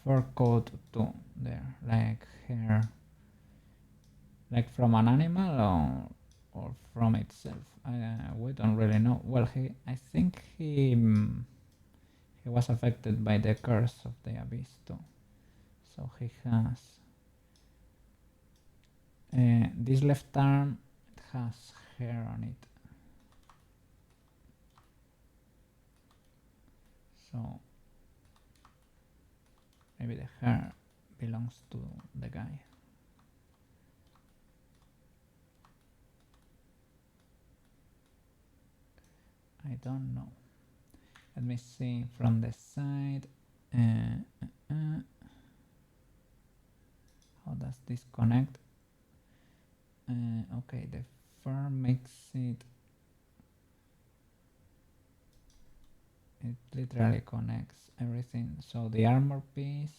fur coat too there, like hair, like from an animal or from itself. We don't really know. Well, I think he was affected by the curse of the abyss too, so he has this left arm. It has hair on it, so maybe the hair belongs to the guy. I don't know. Let me see from the side. How does this connect? Okay, the fur makes it. It literally connects everything. So the armor piece.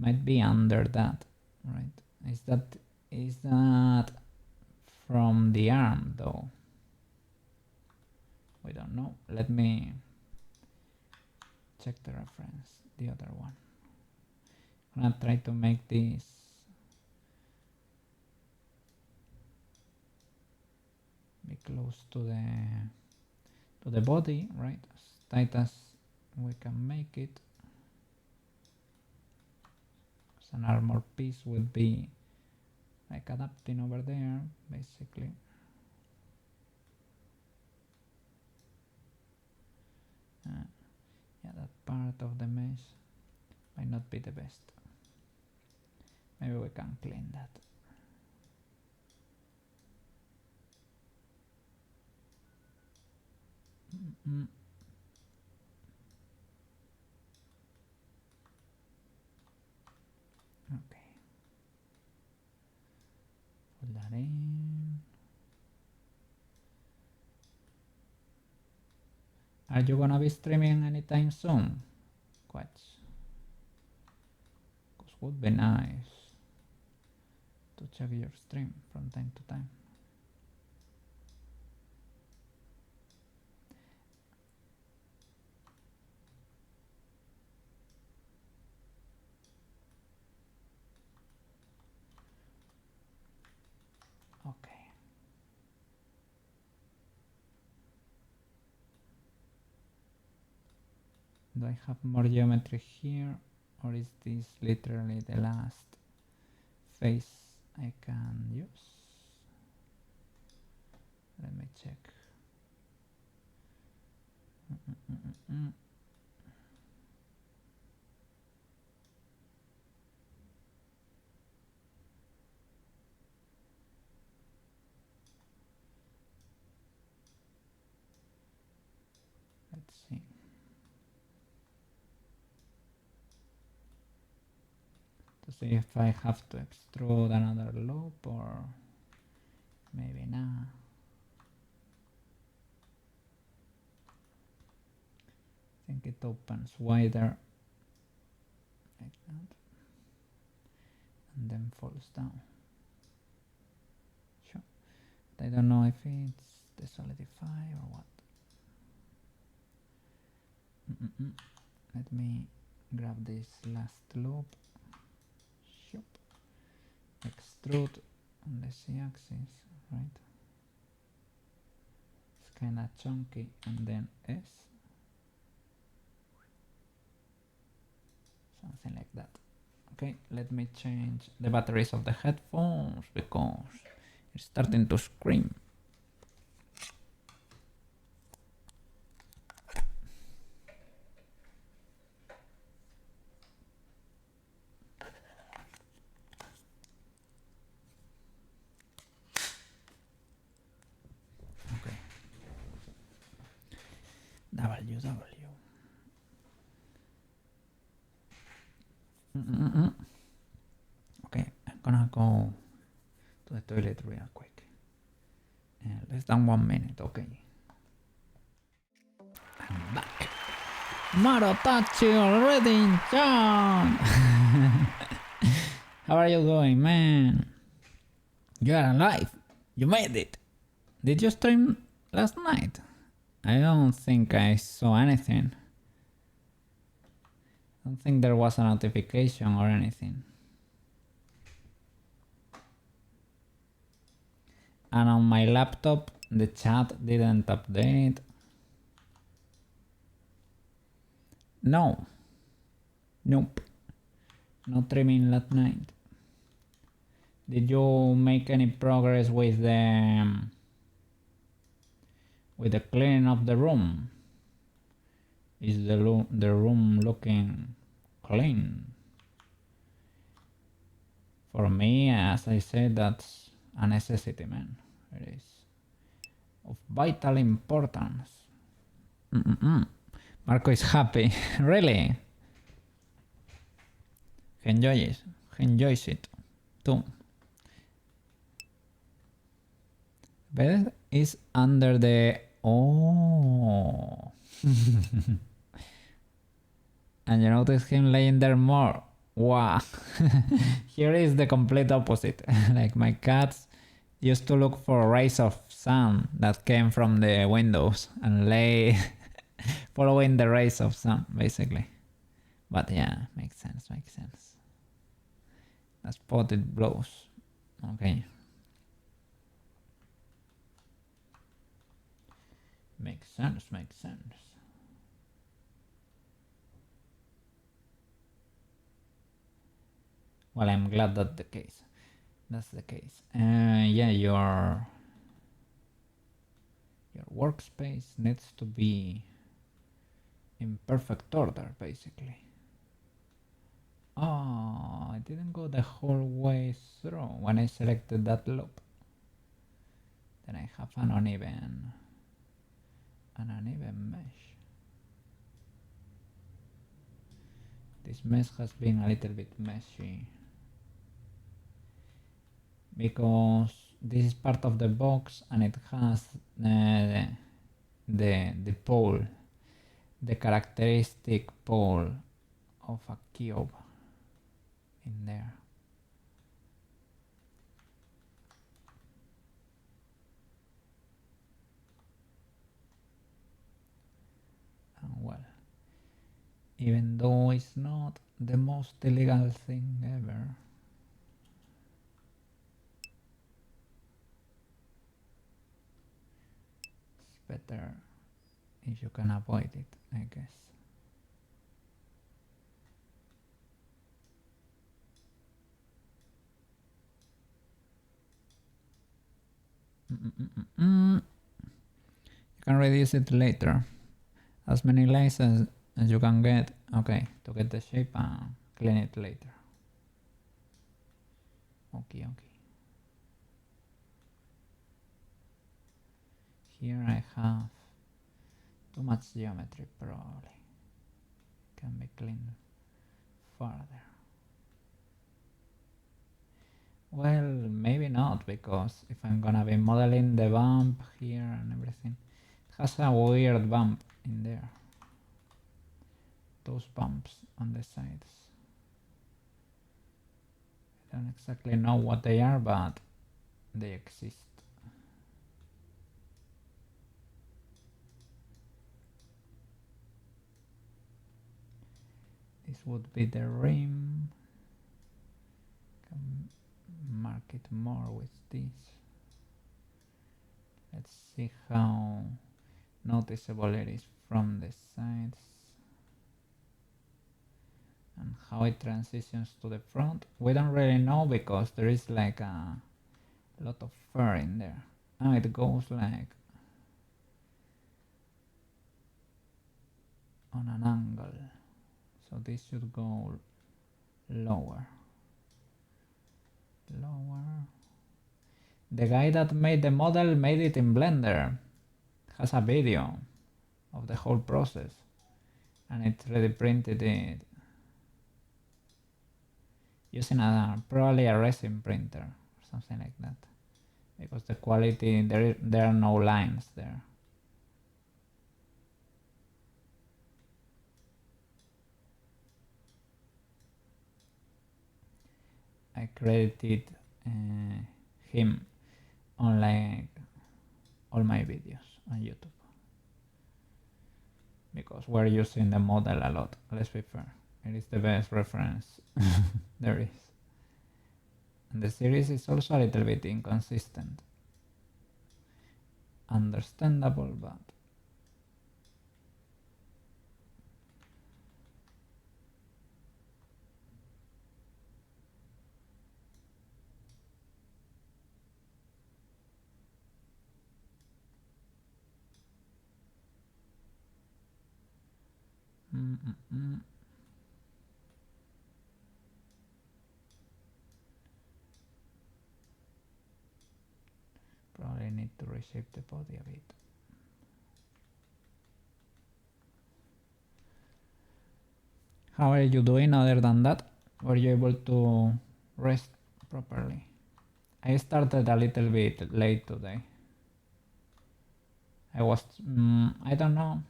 Might be under that, right? Is that from the arm though? We don't know. Let me check the reference, the other one. I'm gonna try to make this be close to the body, right? As tight as we can make it. So an armor piece would be like adapting over there, basically. Yeah, that part of the mesh might not be the best. Maybe we can clean that. Okay. Pull that in. Are you gonna be streaming anytime soon? Quite. Because would be nice to check your stream from time to time. Okay. Do I have more geometry here, or is this literally the last face I can use? Let me check. to see if I have to extrude another loop or maybe not. I think it opens wider like that and then falls down. Sure. But I don't know if it's the solidify or what. Let me grab this last loop. Shoop. Extrude on the z-axis, right? It's kind of chunky, and then S. Something like that. Okay, let me change the batteries of the headphones because it's starting to scream. Okay. W. Okay, I'm gonna go to the toilet real quick. Less than 1 minute, okay. I'm back. Marotachi already in town! How are you going, man? You are alive! You made it! Did you stream last night? I don't think I saw anything. I don't think there was a notification or anything. And on my laptop, the chat didn't update. No. Nope. No trimming last night. Did you make any progress with the cleaning of the room? Is the room looking clean? For me, as I said, that's a necessity, man. It is of vital importance. Marco is happy. Really? He enjoys it too. Bed is under the... Oh. And you notice him laying there more. Wow. Here is the complete opposite. Like my cats used to look for rays of sun that came from the windows and lay following the rays of sun, basically. But yeah, makes sense. The spotted blows. Okay. Makes sense. Well, I'm glad that's the case. Yeah, your workspace needs to be in perfect order, basically. Oh, I didn't go the whole way through when I selected that loop. Then I have an uneven mesh. This mesh has been a little bit messy because this is part of the box and it has the pole, the characteristic pole of a cube in there. And well, even though it's not the most illegal thing ever, it's better if you can avoid it, I guess. You can reduce it later. As many layers as you can get, okay, to get the shape and clean it later. Okay. Here I have too much geometry, probably. Can be cleaned further. because if I'm gonna be modeling the bump here and everything, it has a weird bump in there. Those bumps on the sides. I don't exactly know what they are, but they exist. This would be the rim. Can mark it more with this. Let's see how noticeable it is from the sides and how it transitions to the front. We don't really know because there is like a lot of fur in there. And it goes like on an angle. So this should go lower. The guy that made the model made it in Blender. Has a video of the whole process and it 3D printed it using probably a resin printer or something like that, because the quality, there are no lines there. I credited him on like all my videos on YouTube because we're using the model a lot. Let's be fair, it is the best reference there is. And the series is also a little bit inconsistent. Understandable, but probably need to reshape the body a bit. How are you doing other than that? Were you able to rest properly? I started a little bit late today. I was, I don't know.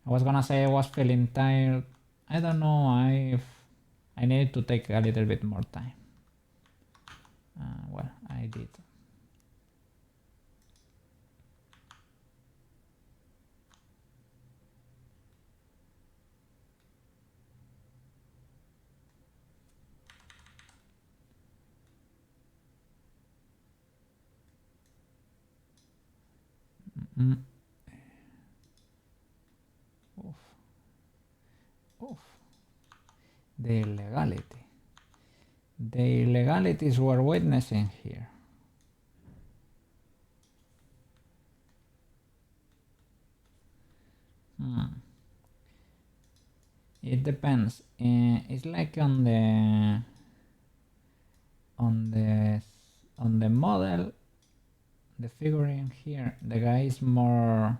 I was gonna say I was feeling tired. I don't know, I needed to take a little bit more time. Well, I did. Oof. The illegality. The illegalities we're witnessing here. It depends. It's like on the model, the figurine here, the guy is more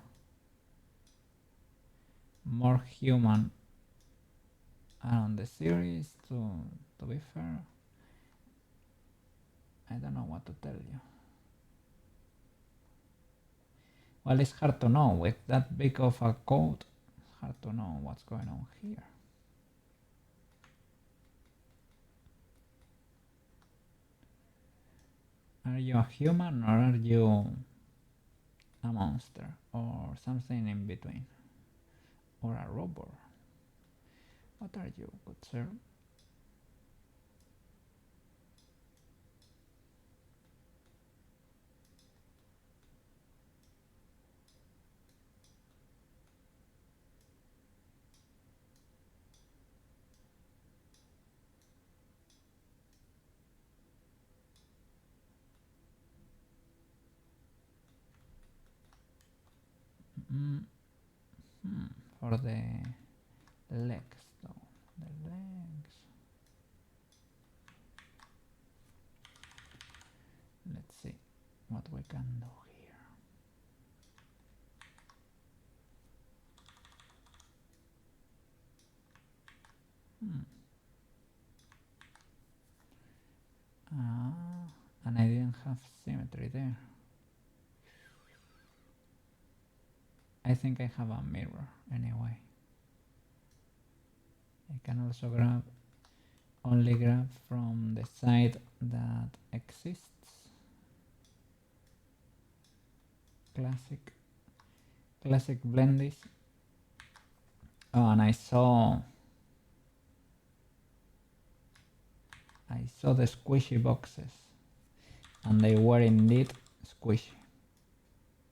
human. And on the series, to be fair, I don't know what to tell you. Well, it's hard to know with that big of a coat. It's hard to know what's going on here. Are you a human or are you a monster or something in between? Or a robot? What are you, good sir? For the legs though, the legs. Let's see what we can do here. have symmetry there. I think I have a mirror anyway. I can also only grab from the side that exists. Classic blendies. Oh, and I saw the squishy boxes, and they were indeed squishy.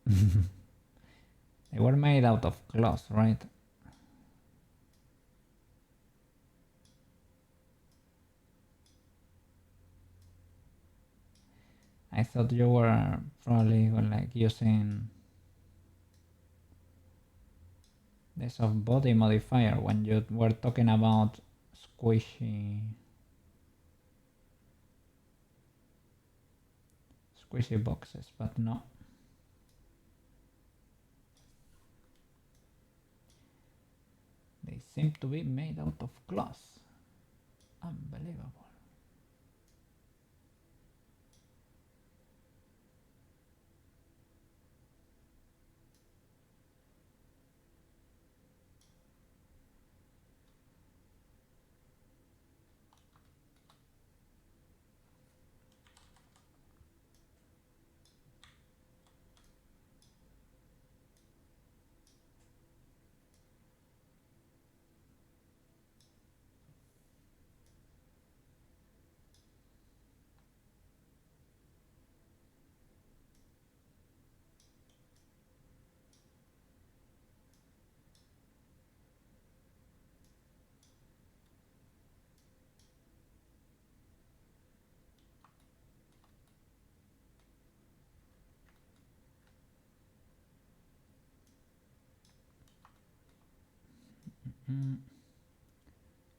They were made out of cloth, right? I thought you were probably like using the soft body modifier when you were talking about squishy boxes, but no. They seem to be made out of cloth. Unbelievable.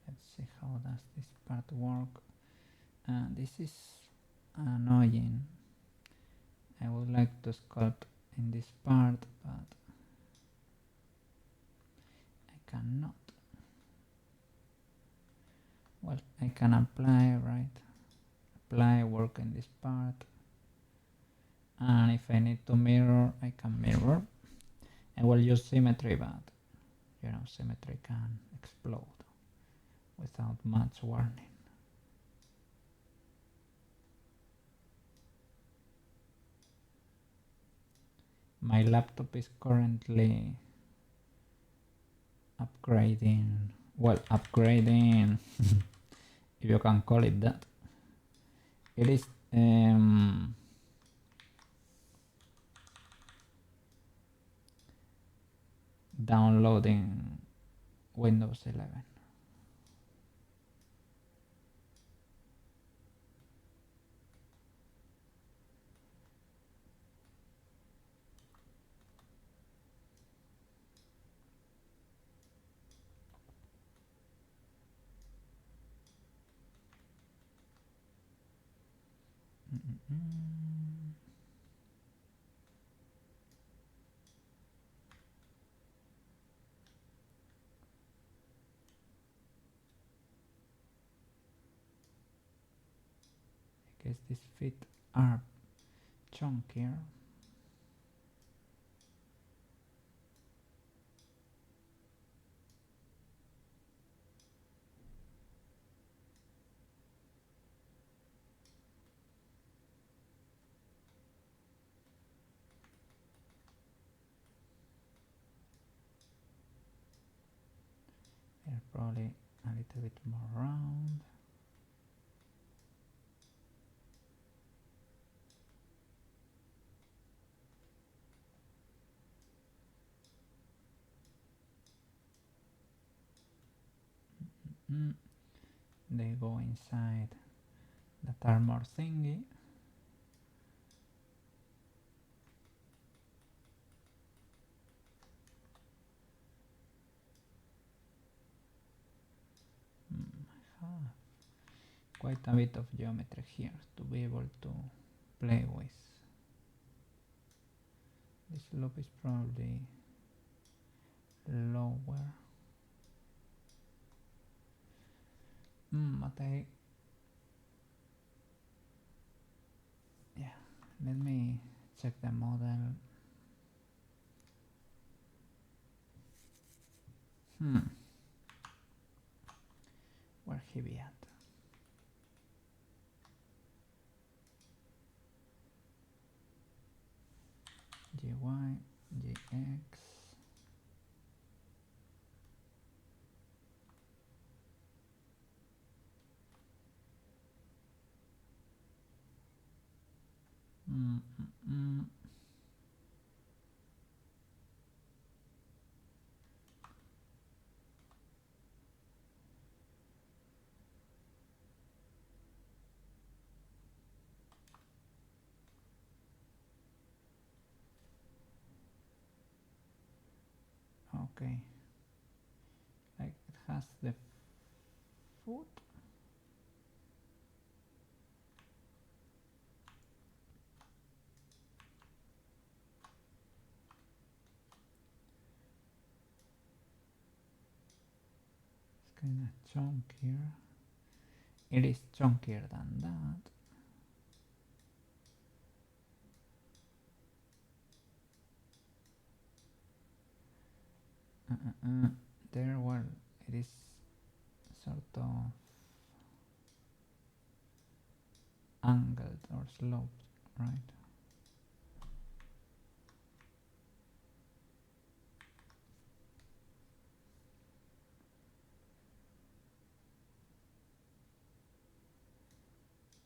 Let's see how does this part work. This is annoying. I would like to sculpt in this part, but I cannot. Well, I can apply, right? Apply, work in this part. And if I need to mirror, I can mirror. I will use symmetry, but you know, symmetry can explode without much warning. My laptop is currently upgrading, well, upgrading, if you can call it that. It is downloading Windows 11. I guess these feet are chunkier. They're probably a little bit more round. They go inside that armor thingy. I have quite a bit of geometry here to be able to play with. This loop is probably lower. But yeah, Let me check the model. Where he be at? GY, GX. Okay, like it has the foot. It's kind of chunkier. It is chunkier than that. There, well, it is sort of angled or sloped, right?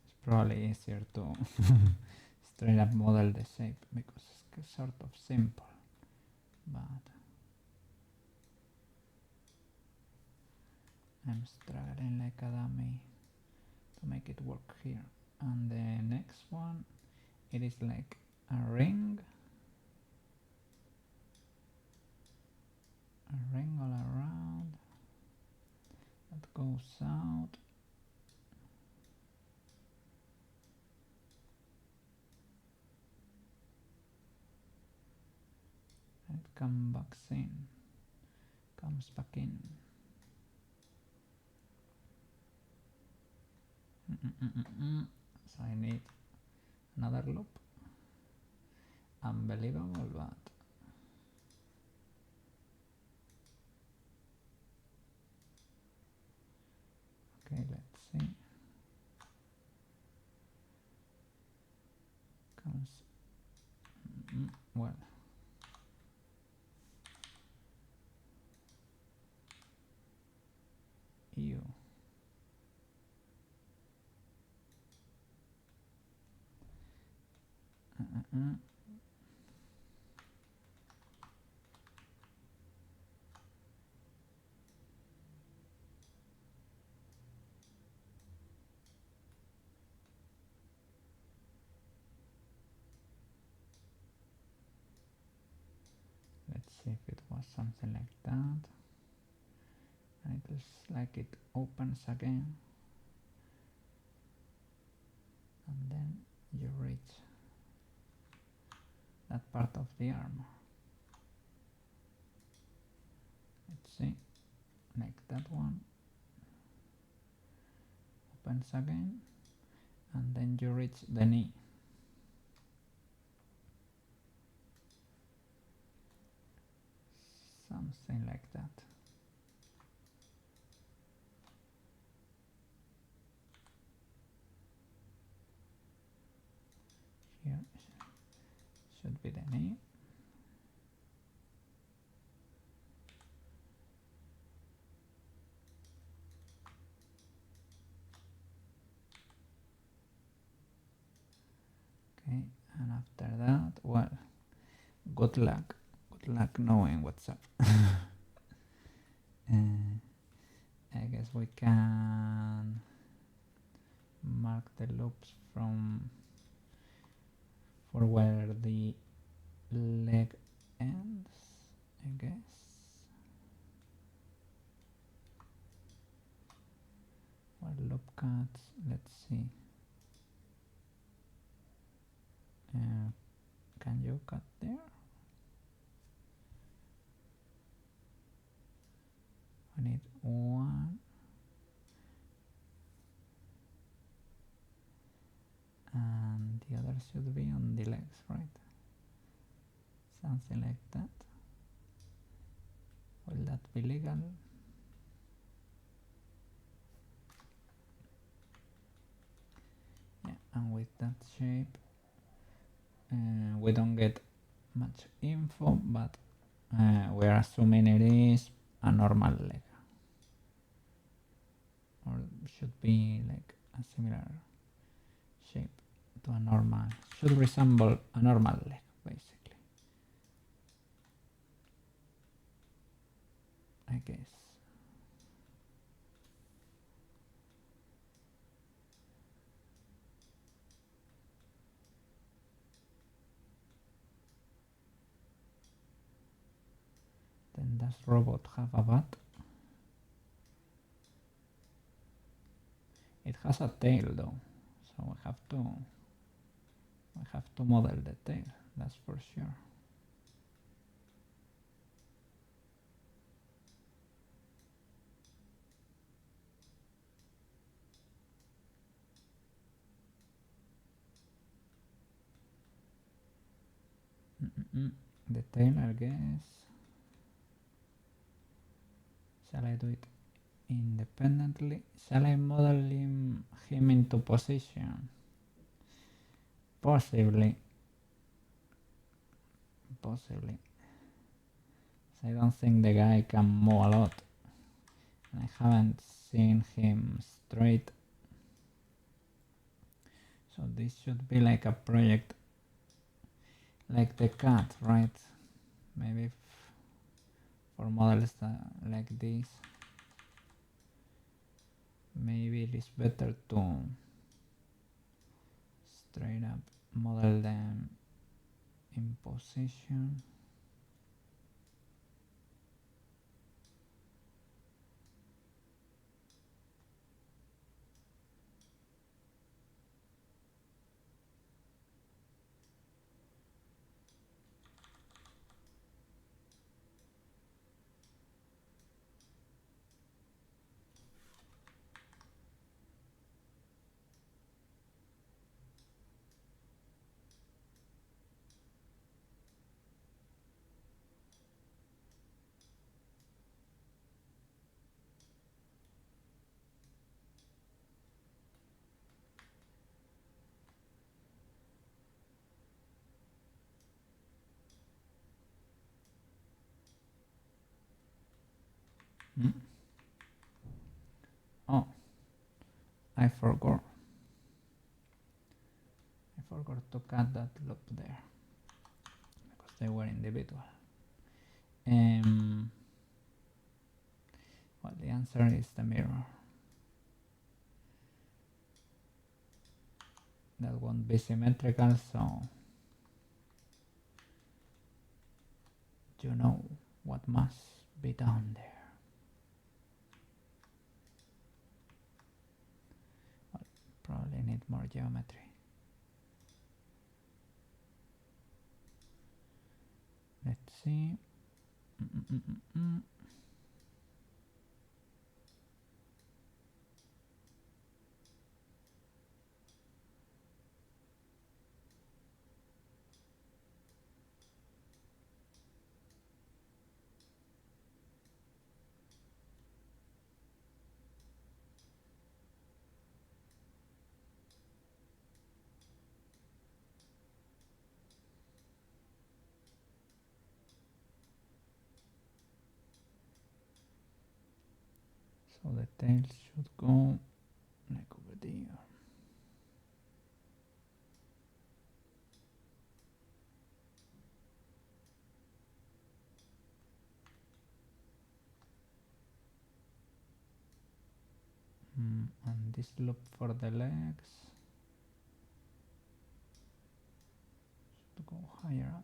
It's probably easier to straight up model the shape because it's sort of simple, but I'm struggling like a dummy to make it work here. And the next one, it is like a ring all around that goes out. And it comes back in. So I need another loop. Unbelievable, but okay, let's see. Comes well. Ew. Let's see if it was something like that. And it looks like it opens again. And then you reach that part of the armor. Let's see, like that one. Opens again. And then you reach the knee. Something like that. Here should be the knee. Okay, and after that, well, good luck knowing what's up. I guess we can mark the loops for where the leg ends, I guess. Or loop cuts, let's see. Can you cut there? I need one. And the other should be on something like that. Will that be legal? Yeah, and with that shape, we don't get much info, but we're assuming it is a normal leg, or should be like a similar shape to a normal, should resemble a normal leg basically, I guess. Then does robot have a butt? It has a tail though, so we have to model the tail, that's for sure. The tail, I guess. Shall I do it independently? Shall I model him into position? Possibly. Possibly. So I don't think the guy can move a lot. And I haven't seen him straight. So this should be like a project like the cat, right? Maybe for models like this, maybe it is better to straight up model them in position. Oh, I forgot to cut that loop there because they were individual. Well, the answer is the mirror. That won't be symmetrical, so you know what must be done there. Well, probably need more geometry. Let's see. So the tail should go like over there. And this loop for the legs should go higher up.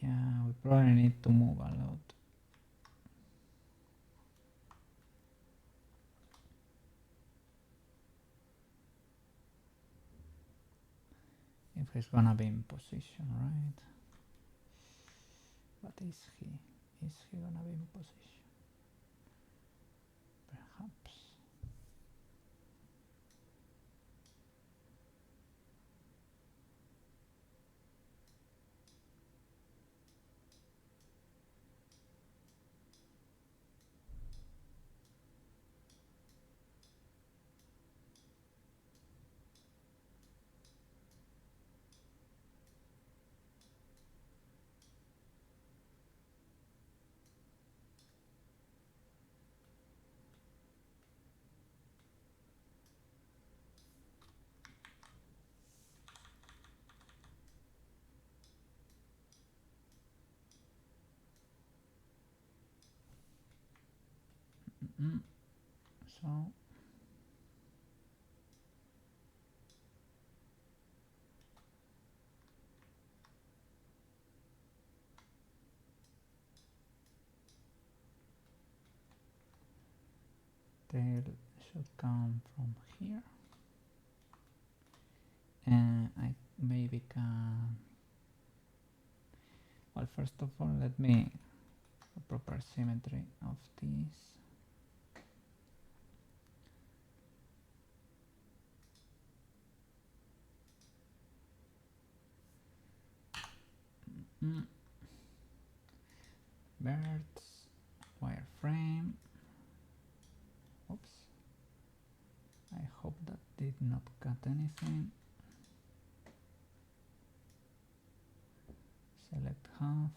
Yeah, we probably need to move a lot. If he's gonna be in position, right? But is he gonna be in position? Perhaps. So tail should come from here, and I maybe can, well, first of all let me a proper symmetry of this. Birds, wireframe. Oops. I hope that did not cut anything. Select half.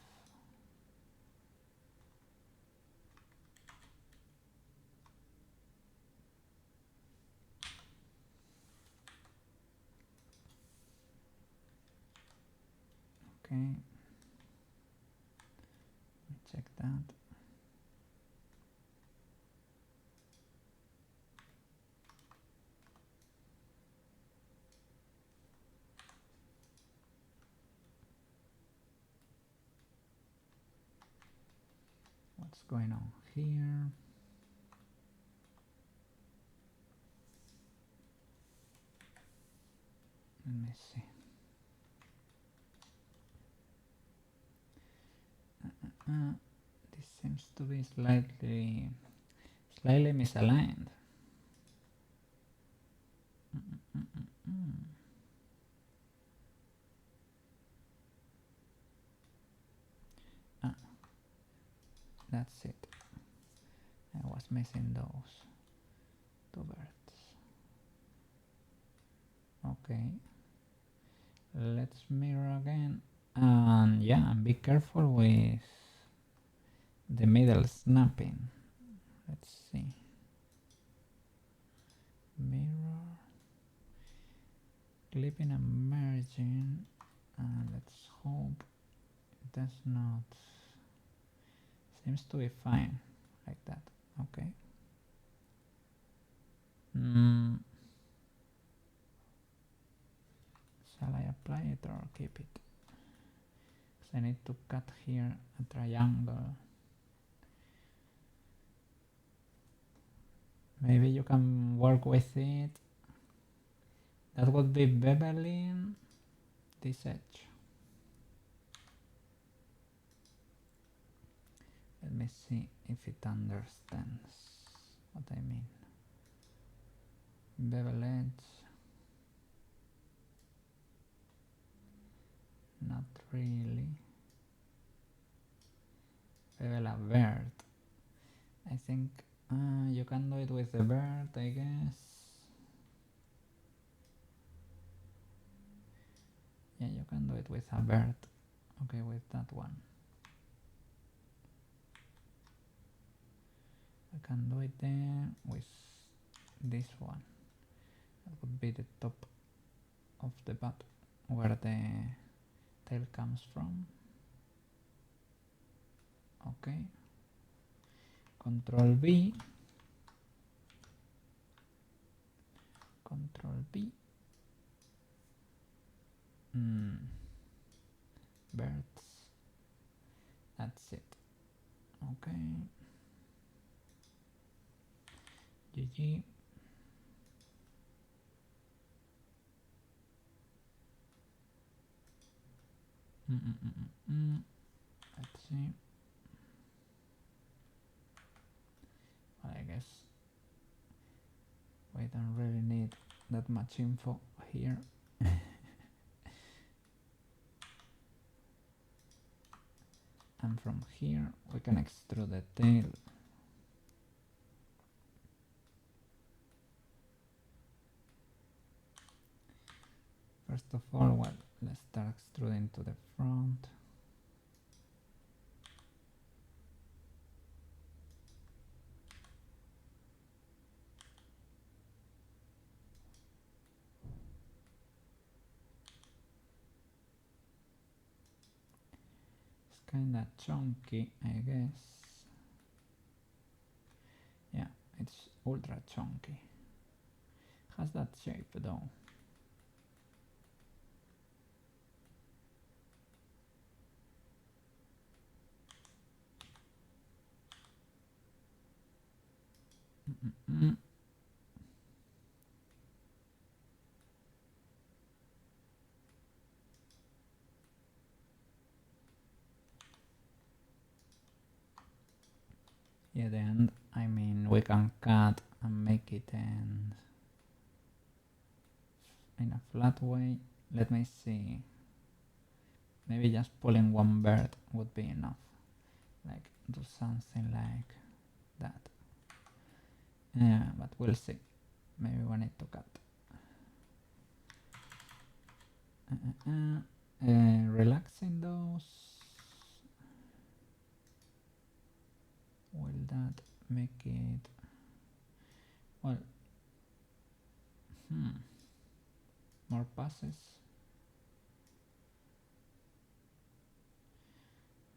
Okay. Let me check that. What's going on here? Let me see. This seems to be slightly misaligned. That's it. I was missing those two birds. Okay. Let's mirror again. And yeah, be careful with the middle snapping. Let's see. Mirror. Clipping and merging. And let's hope it does not. Seems to be fine like that. Okay. Shall I apply it or keep it? Because I need to cut here a triangle. Maybe you can work with it. That would be beveling this edge. Let me see if it understands what I mean. Bevel edge. Not really. Bevel a bird. I think you can do it with the bird, I guess. Yeah, you can do it with a bird. Okay, with that one. I can do it there with this one. That would be the top of the butt where the tail comes from. Okay. Control B. Control B. Birds. That's it. Okay. GG. Let's see. Well, I guess we don't really need that much info here. And from here we can extrude the tail. First of all, well, let's start extruding to the front. It's kinda chunky, I guess. Yeah, ultra chunky. Has that shape though. Yeah, then I mean we can cut and make it in a flat way. Let me see. Maybe just pulling one bird would be enough. Like do something like that. Yeah, but we'll see. Maybe we need to cut. Relaxing those. Will that make it? Well, more passes.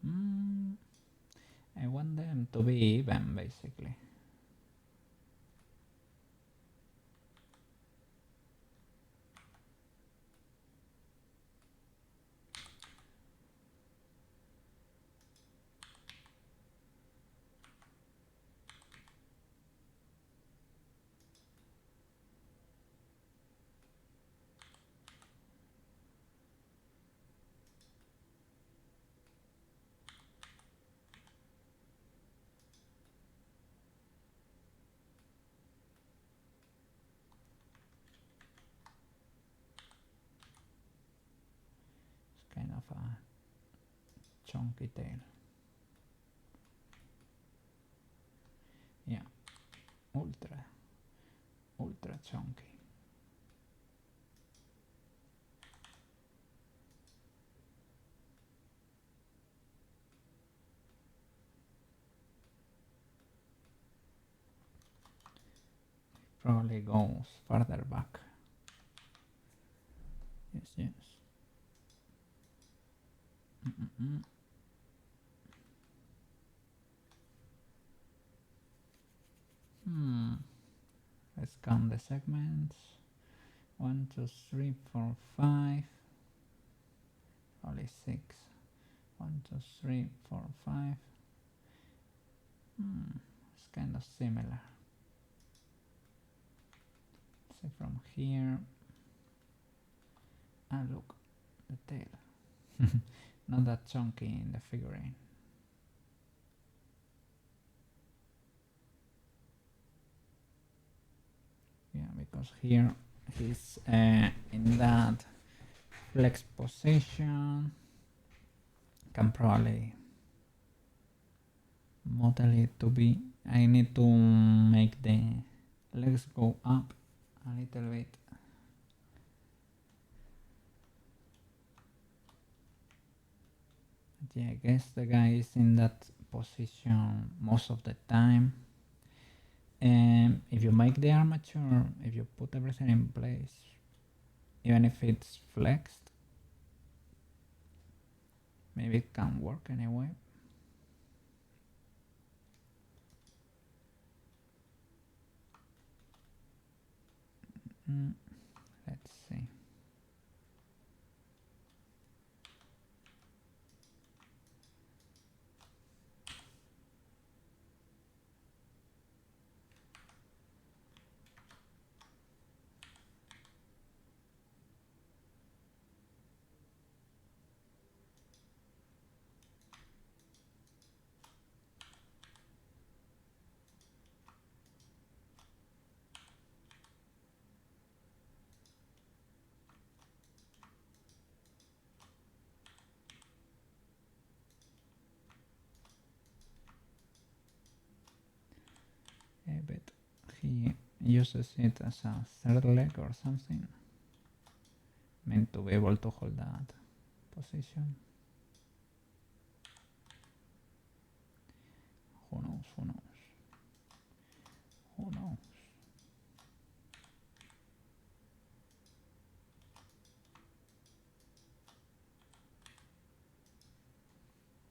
I want them to be even, basically. Kind of a chunky tail. Yeah, ultra chunky. Probably goes further back. Yes. Let's count the segments. 1, 2, 3, 4, 5. Probably 6. 1, 2, 3, 4, 5. It's kind of similar. See from here. Ah, look, the tail. Not that chunky in the figurine. Yeah, because here he's in that flex position. Can probably model it to be. I need to make the legs go up a little bit. Yeah, I guess the guy is in that position most of the time. And if you make the armature, if you put everything in place, even if it's flexed, maybe it can work anyway. Let's see. But he uses it as a third leg or something, meant to be able to hold that position. Who knows?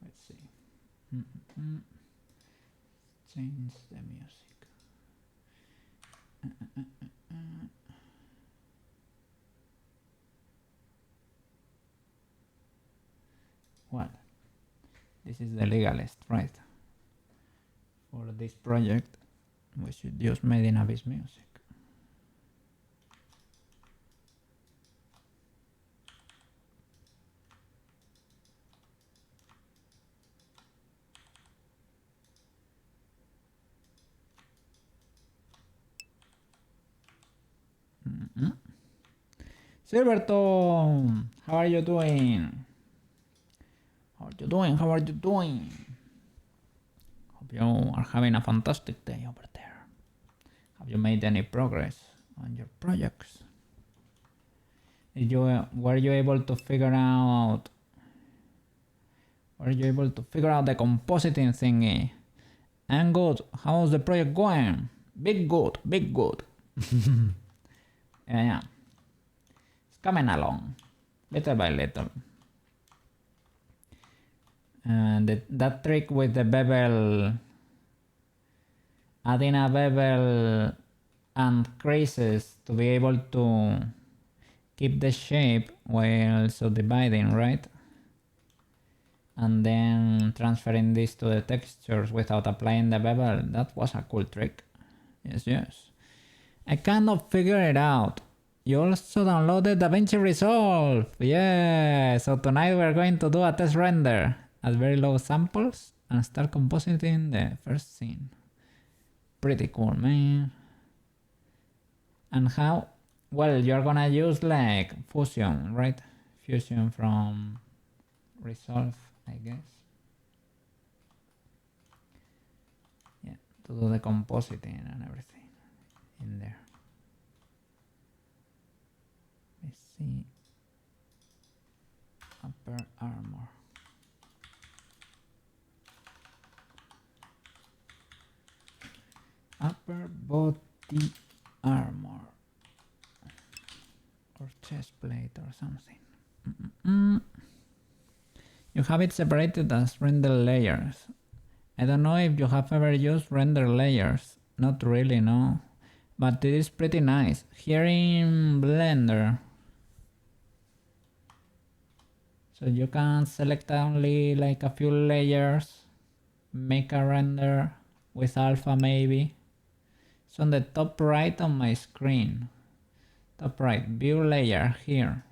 Let's see. Change the music. Well, this is the legalist, right? For this project, we should use Made in Abyss music. Silvertone, how are you doing? How are you doing? How are you doing? Hope you are having a fantastic day over there. Have you made any progress on your projects? Were you able to figure out the compositing thingy? And good. How's the project going? Big good, big good. Yeah. It's coming along, little by little. And that trick with the bevel, adding a bevel and creases to be able to keep the shape while also dividing, right? And then transferring this to the textures without applying the bevel. That was a cool trick. Yes. I cannot figure it out. You also downloaded DaVinci Resolve. Yeah. So tonight we're going to do a test render at very low samples and start compositing the first scene. Pretty cool, man. And how? Well, you're gonna use like Fusion, right? Fusion from Resolve, I guess. Yeah, to do the compositing and everything in there. Let's see. Upper armor. Upper body armor. Or chest plate or something. You have it separated as render layers. I don't know if you have ever used render layers. Not really, no. But it is pretty nice. Here in Blender, so you can select only like a few layers, make a render with alpha maybe. It's on the top right on my screen. Top right, view layer here.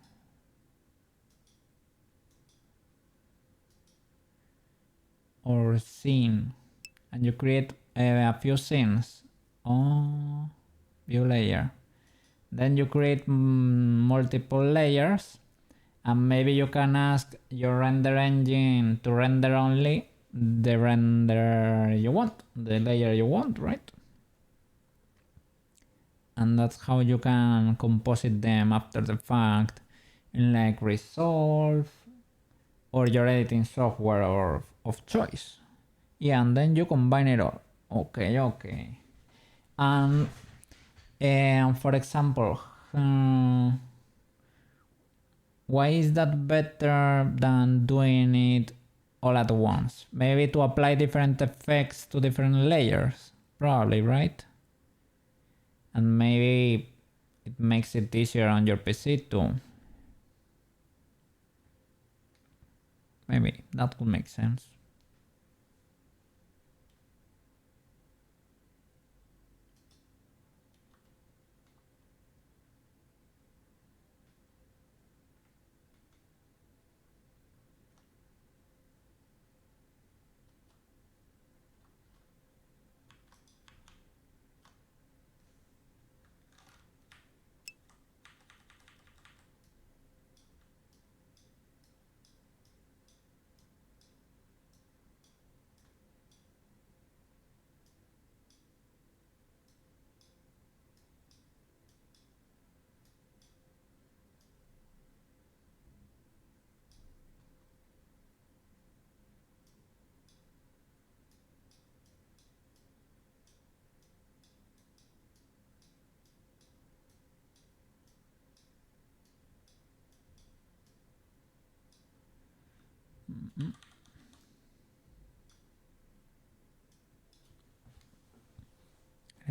Or scene. And you create a few scenes. Oh, view layer. Then you create multiple layers. And maybe you can ask your render engine to render only the render you want, the layer you want, right? And that's how you can composite them after the fact in like Resolve or your editing software or of choice. Yeah, and then you combine it all. Okay. And for example, why is that better than doing it all at once? Maybe to apply different effects to different layers, probably, right? And maybe it makes it easier on your PC too. Maybe that could make sense.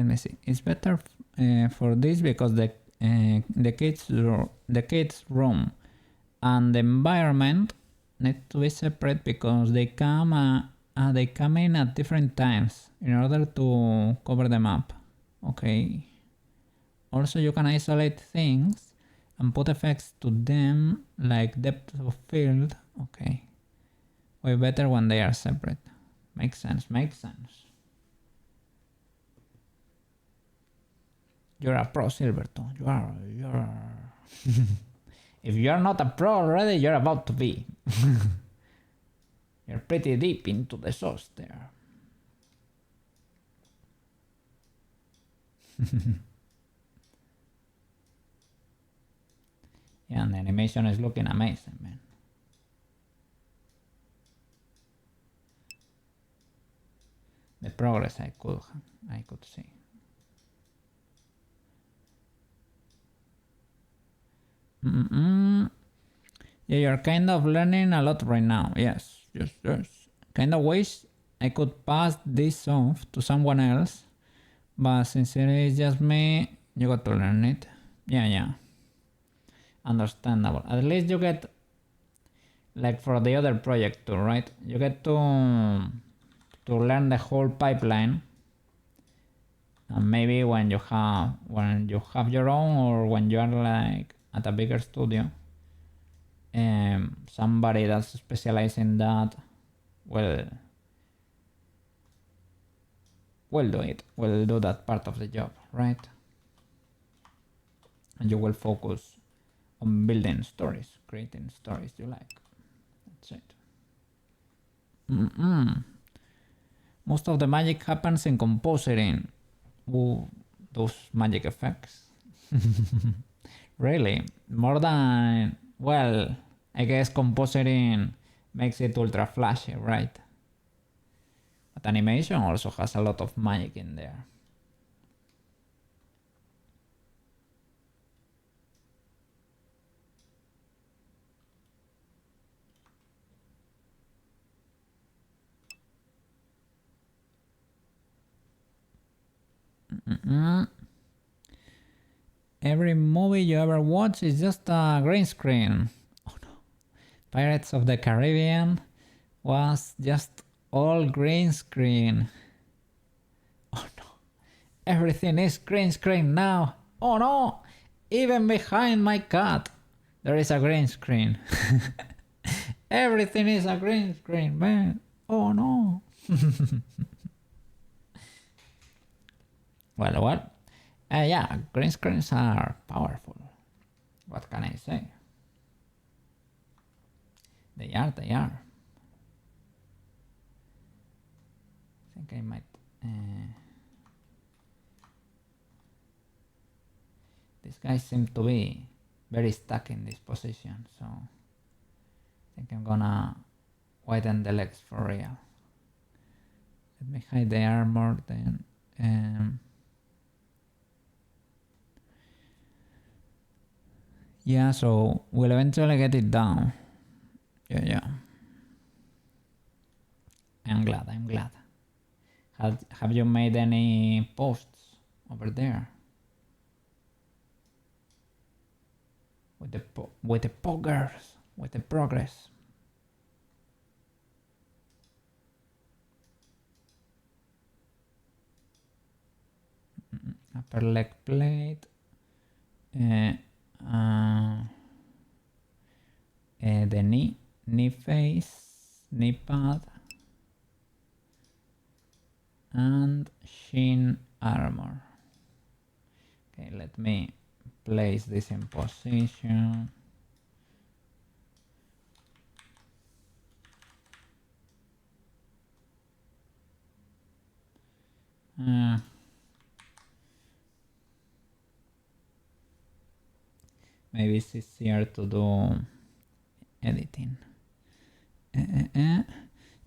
let me see. It's better for this because the kids room and the environment need to be separate because they come in at different times in order to cover the map. Okay. Also, you can isolate things and put effects to them like depth of field. Okay. Way better when they are separate. Makes sense. You're a pro, Silverton. You are. If you're not a pro already, you're about to be. You're pretty deep into the sauce there. Yeah, and the animation is looking amazing, man. The progress I could see. Yeah, you're kind of learning a lot right now. Yes. Kind of wish I could pass this off to someone else, but since it is just me, you got to learn it. Yeah. Understandable. At least you get, like for the other project too, right? You get to learn the whole pipeline. And maybe when you have your own, or when you are like at a bigger studio, somebody that's specialized in that will do that part of the job, right? And you will focus on building stories, creating stories you like. That's it. Most of the magic happens in compositing. Ooh, those magic effects. Really? More than... Well, I guess compositing makes it ultra flashy, right? But animation also has a lot of magic in there. Every movie you ever watch is just a green screen. Oh no. Pirates of the Caribbean was just all green screen. Oh no. Everything is green screen now. Oh no. Even behind my cat there is a green screen. Everything is a green screen, man. Oh no. Well, yeah, green screens are powerful. What can I say? They are. I think I might... These guys seem to be very stuck in this position, so I think I'm gonna widen the legs for real. Let me hide the armor then. Yeah, so we'll eventually get it down. Yeah. I'm glad. Have you made any posts over there? With the progress. Upper leg plate. The knee face, knee pad, and shin armor. Okay, let me place this in position. Maybe it's easier to do editing. You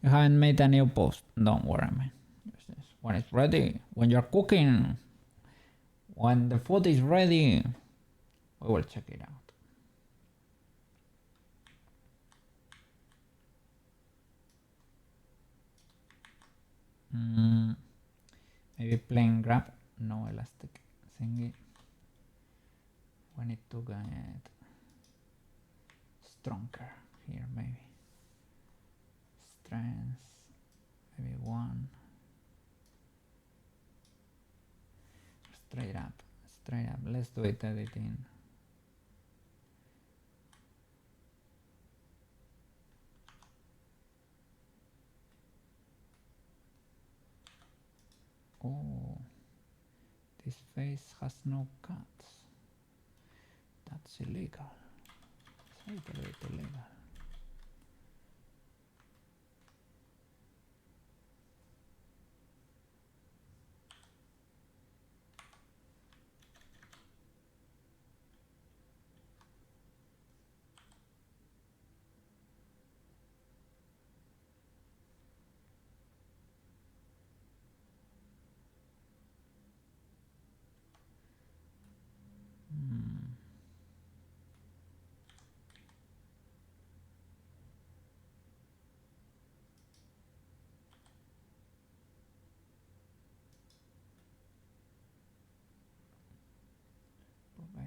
haven't made a new post. Don't worry, man. When it's ready, when you're cooking, when the food is ready, we will check it out. Maybe plain grab no elastic thingy. We need to get stronger here, maybe. Strength, maybe 1. Straight up. Let's do it editing. Oh, this face has no cuts. That's illegal. It's a little bit illegal.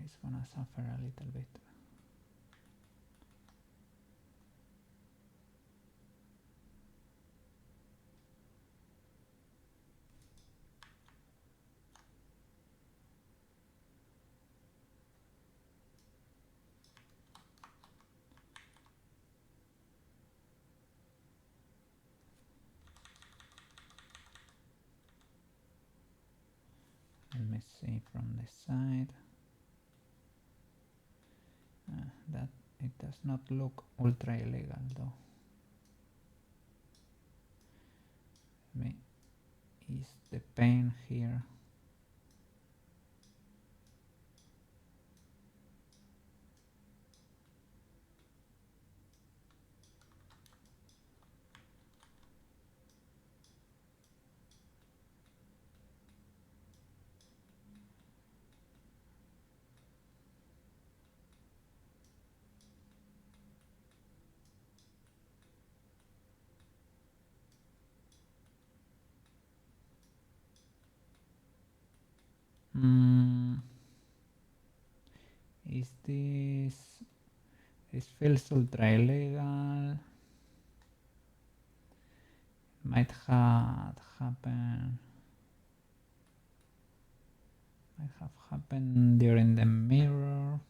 It's gonna suffer a little bit. Let me see from the side. That it does not look ultra illegal though. Let me ease the pain here. Is this feels ultra illegal? Might have happened. Might have happened during the mirror.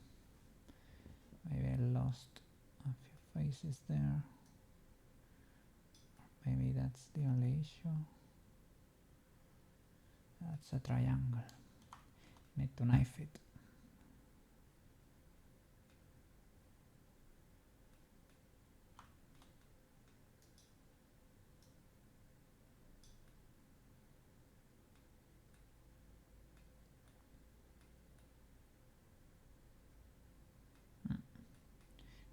Maybe I lost a few faces there. Maybe that's the only issue. That's a triangle. Need to knife it.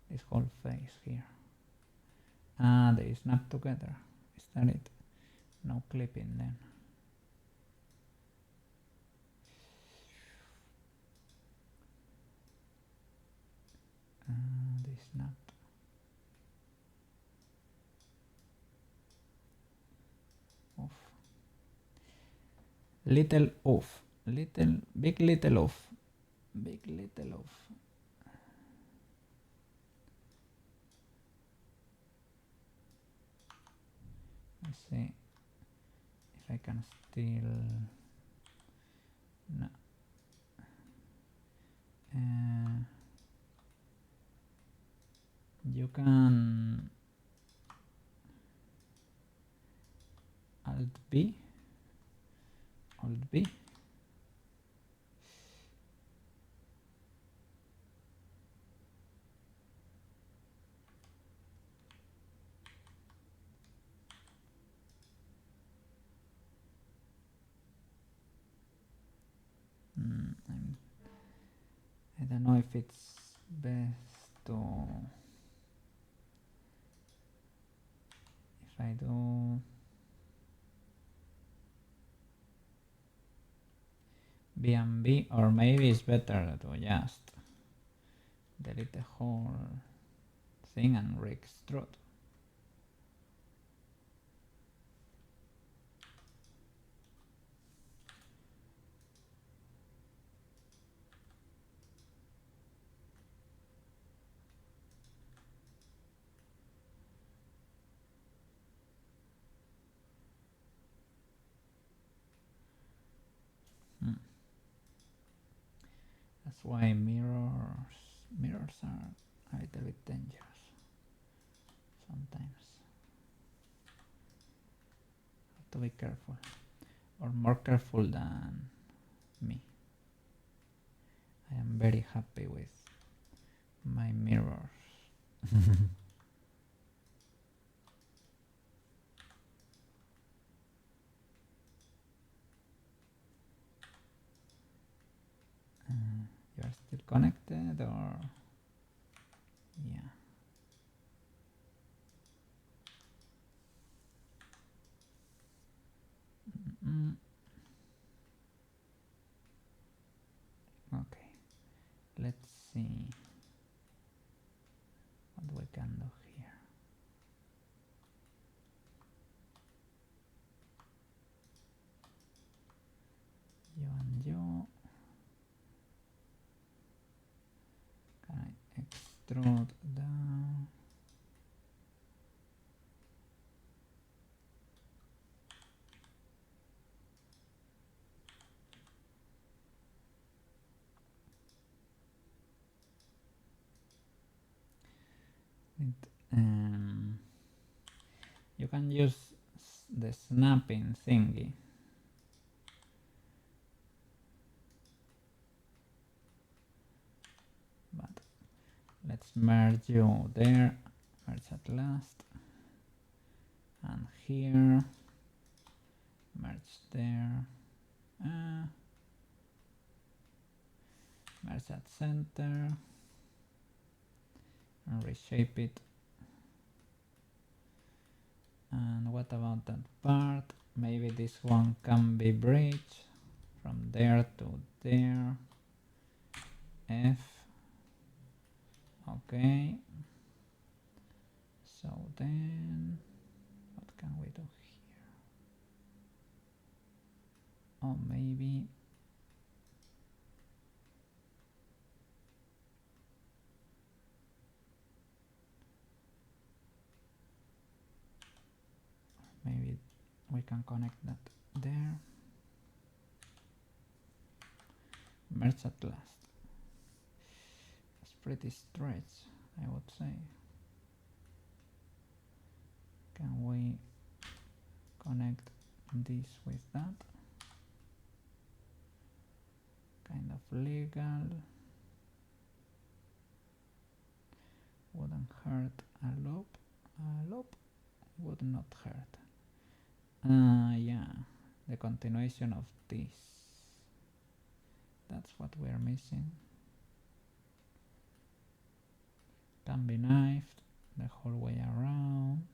This whole face here. They snap together. Is that it? No clipping then. They snap. Off. Little off. Big little off. Big little off. Let's see if I can still. No. You can Alt B. I don't know if it's best to, if I do B and B, or maybe it's better to just delete the whole thing and re-extrude. That's why mirrors are a little bit dangerous sometimes. Have to be careful, or more careful than me. I am very happy with my mirrors. You are still connected, or yeah. Okay, let's see what we can do here. You and you. Can I extrude down? You can use the snapping thingy. But let's merge you there, merge at last, and here, merge there, merge at center, and reshape it. And what about that part? Maybe this one can be bridged from there to there. F. Okay. So then, what can we do here? Oh, maybe. Maybe we can connect that there. Merge at last. It's pretty stretched, I would say. Can we connect this with that? Kind of legal. Wouldn't hurt a loop. A loop would not hurt. Yeah, the continuation of this. That's what we're missing. Can be knifed the whole way around.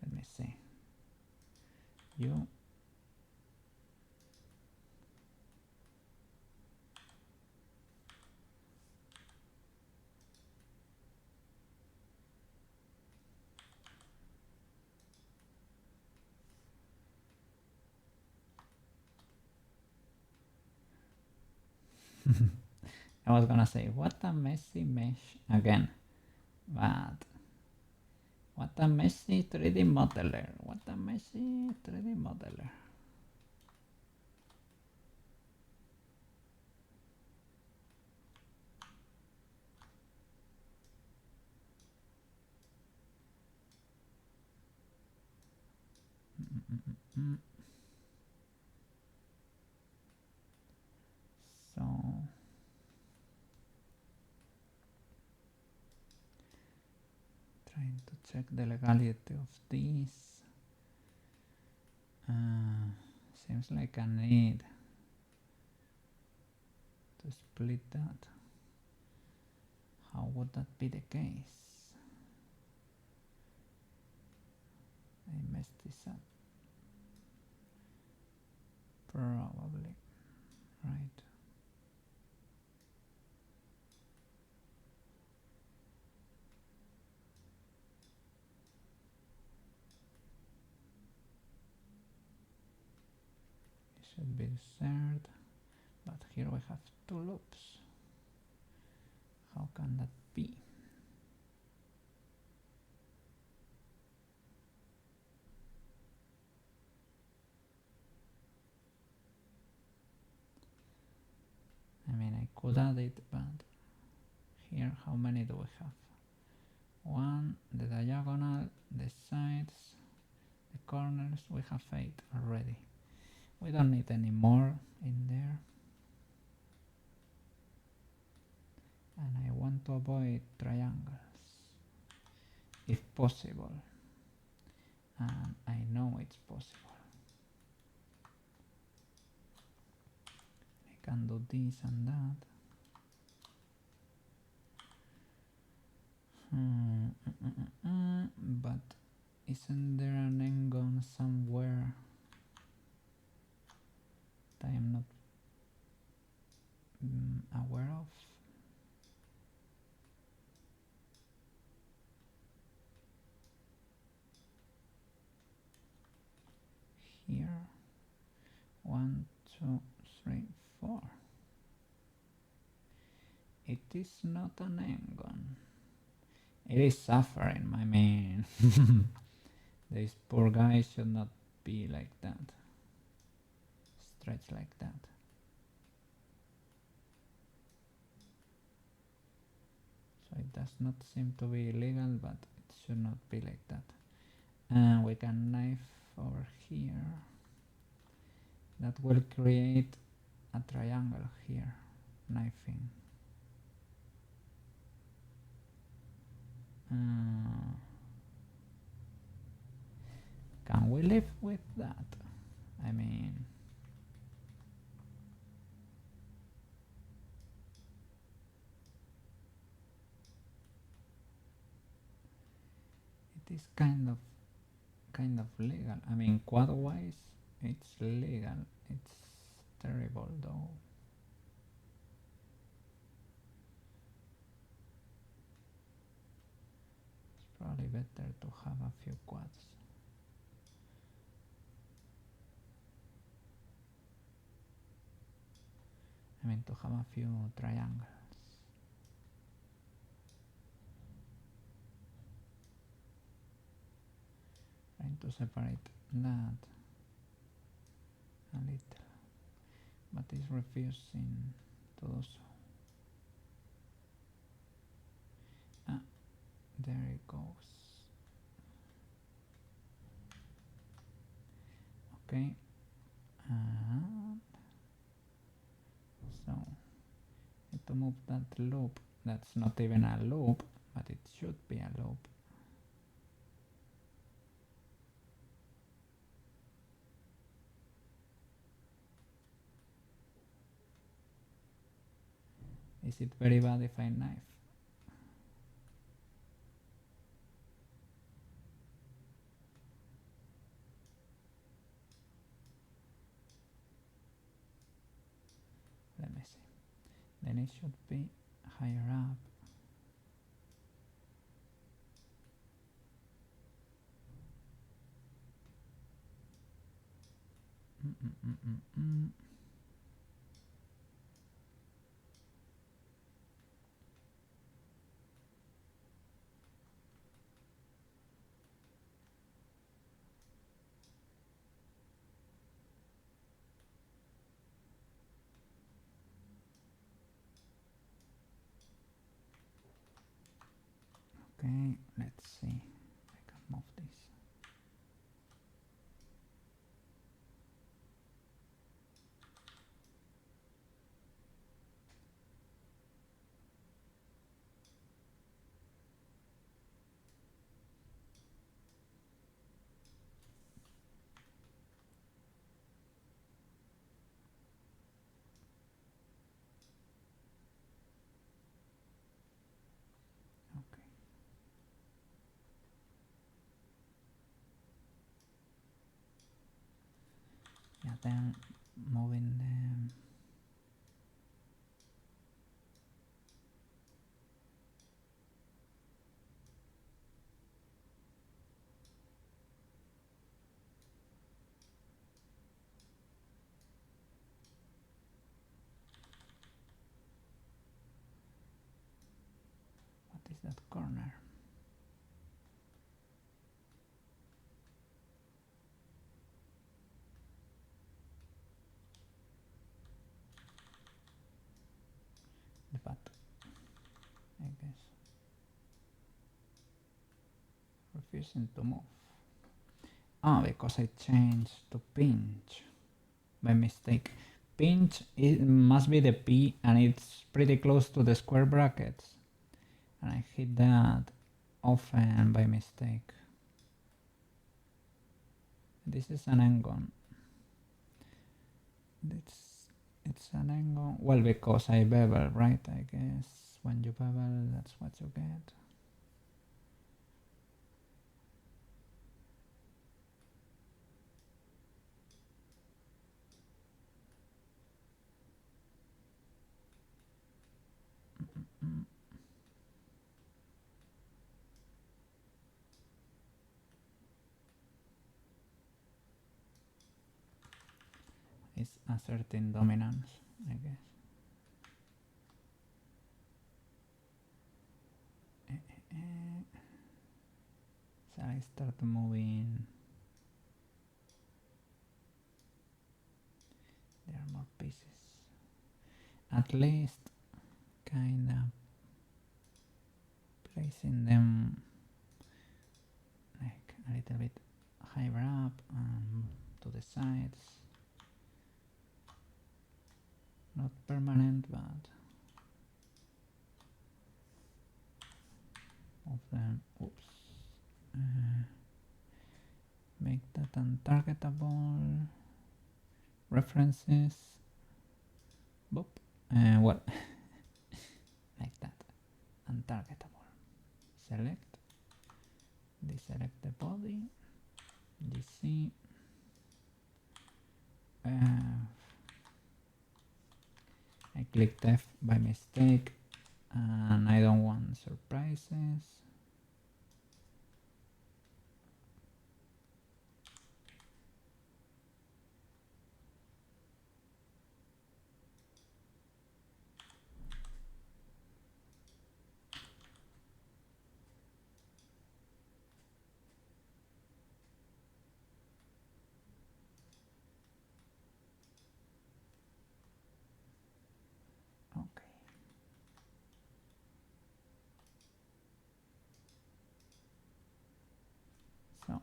Let me see. You. I was gonna say, what a messy mesh again, but what a messy 3D modeler. What a messy 3D modeler. So trying to check the legality of this. Seems like I need to split that. How would that be the case? I messed this up. Probably, right? should be the third, but here we have two loops. How can that be? I mean, I could add it, but here, how many do we have? One, the diagonal, the sides, the corners, we have 8 already. We don't need any more in there. And I want to avoid triangles, if possible. And I know it's possible. I can do this and that. But isn't there an n-gon somewhere that I am not aware of? Here, 1, 2, 3, 4. It is not an n-gon. It is suffering, I mean. This poor guy should not be like that. Stretch like that. So it does not seem to be illegal, but it should not be like that. And we can knife over here. That will create a triangle here. Knifing. Can we live with that? I mean, it is kind of legal. I mean, quad-wise, it's legal. It's terrible though. It's probably better to have a few quads. I mean, to have a few triangles. Trying to separate that a little, but it's refusing to do so. Ah, there it goes. Okay, and so I need to move that loop. That's not even a loop, but it should be a loop. Is it very bad if I knife? Let me see. Then it should be higher up. Okay, let's see. I can move this. Okay. Yeah, then moving them. that corner? The butt, I guess. Refusing to move. Ah, because I changed to pinch by mistake. Pinch, it must be the P, and it's pretty close to the square brackets. And I hit that often by mistake. This is an angon. It's an angon. Well, because I bevel, right? I guess when you bevel, that's what you get. It's asserting dominance, I guess. So I start moving. There are more pieces. At least kinda placing them like a little bit higher up and to the sides. Not permanent, but of them. Oops. Make that untargetable. References. Boop. Well, like that. Untargetable. Select. Deselect the body. DC. I clicked F by mistake, and I don't want surprises. Okay. So.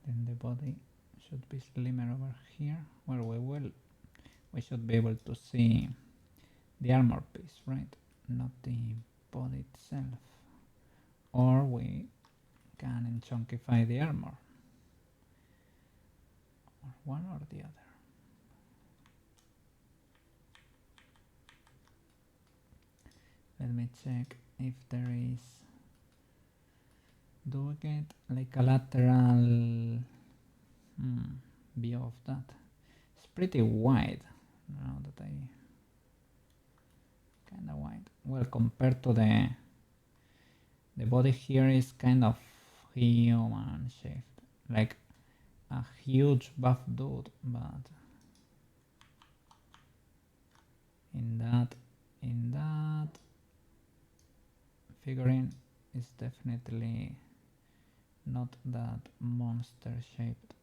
Then the body should be slimmer over here, where we should be able to see the armor piece, right? Not the body itself. Or we can chunkify the armor. Or one or the other. Let me check if there is. Do we get like a lateral view of that? It's pretty wide now that I kinda wide. Well, compared to the body here is kind of human shaped, like a huge buff dude, but in that figurine is definitely not that monster shaped.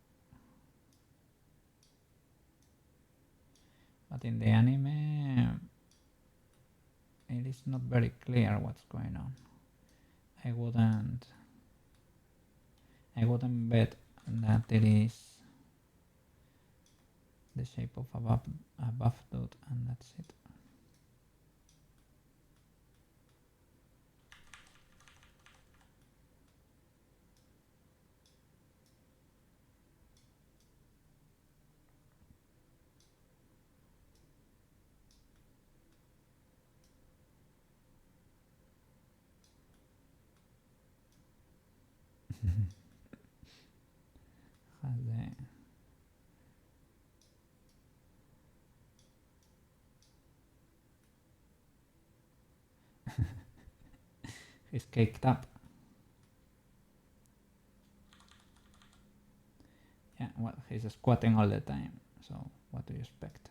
But in the anime it is not very clear what's going on. I wouldn't bet that it is the shape of a buff dude and that's it. He's caked up. Yeah, well, he's squatting all the time, so what do you expect?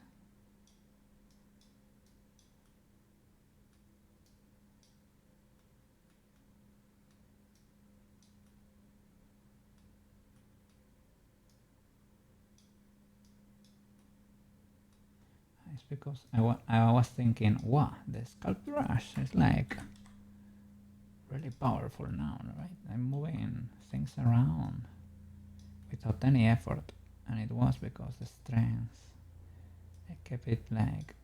It's because I was thinking, wow, the sculpt brush is like really powerful now, right? I'm moving things around without any effort, and it was because the strength, I kept it like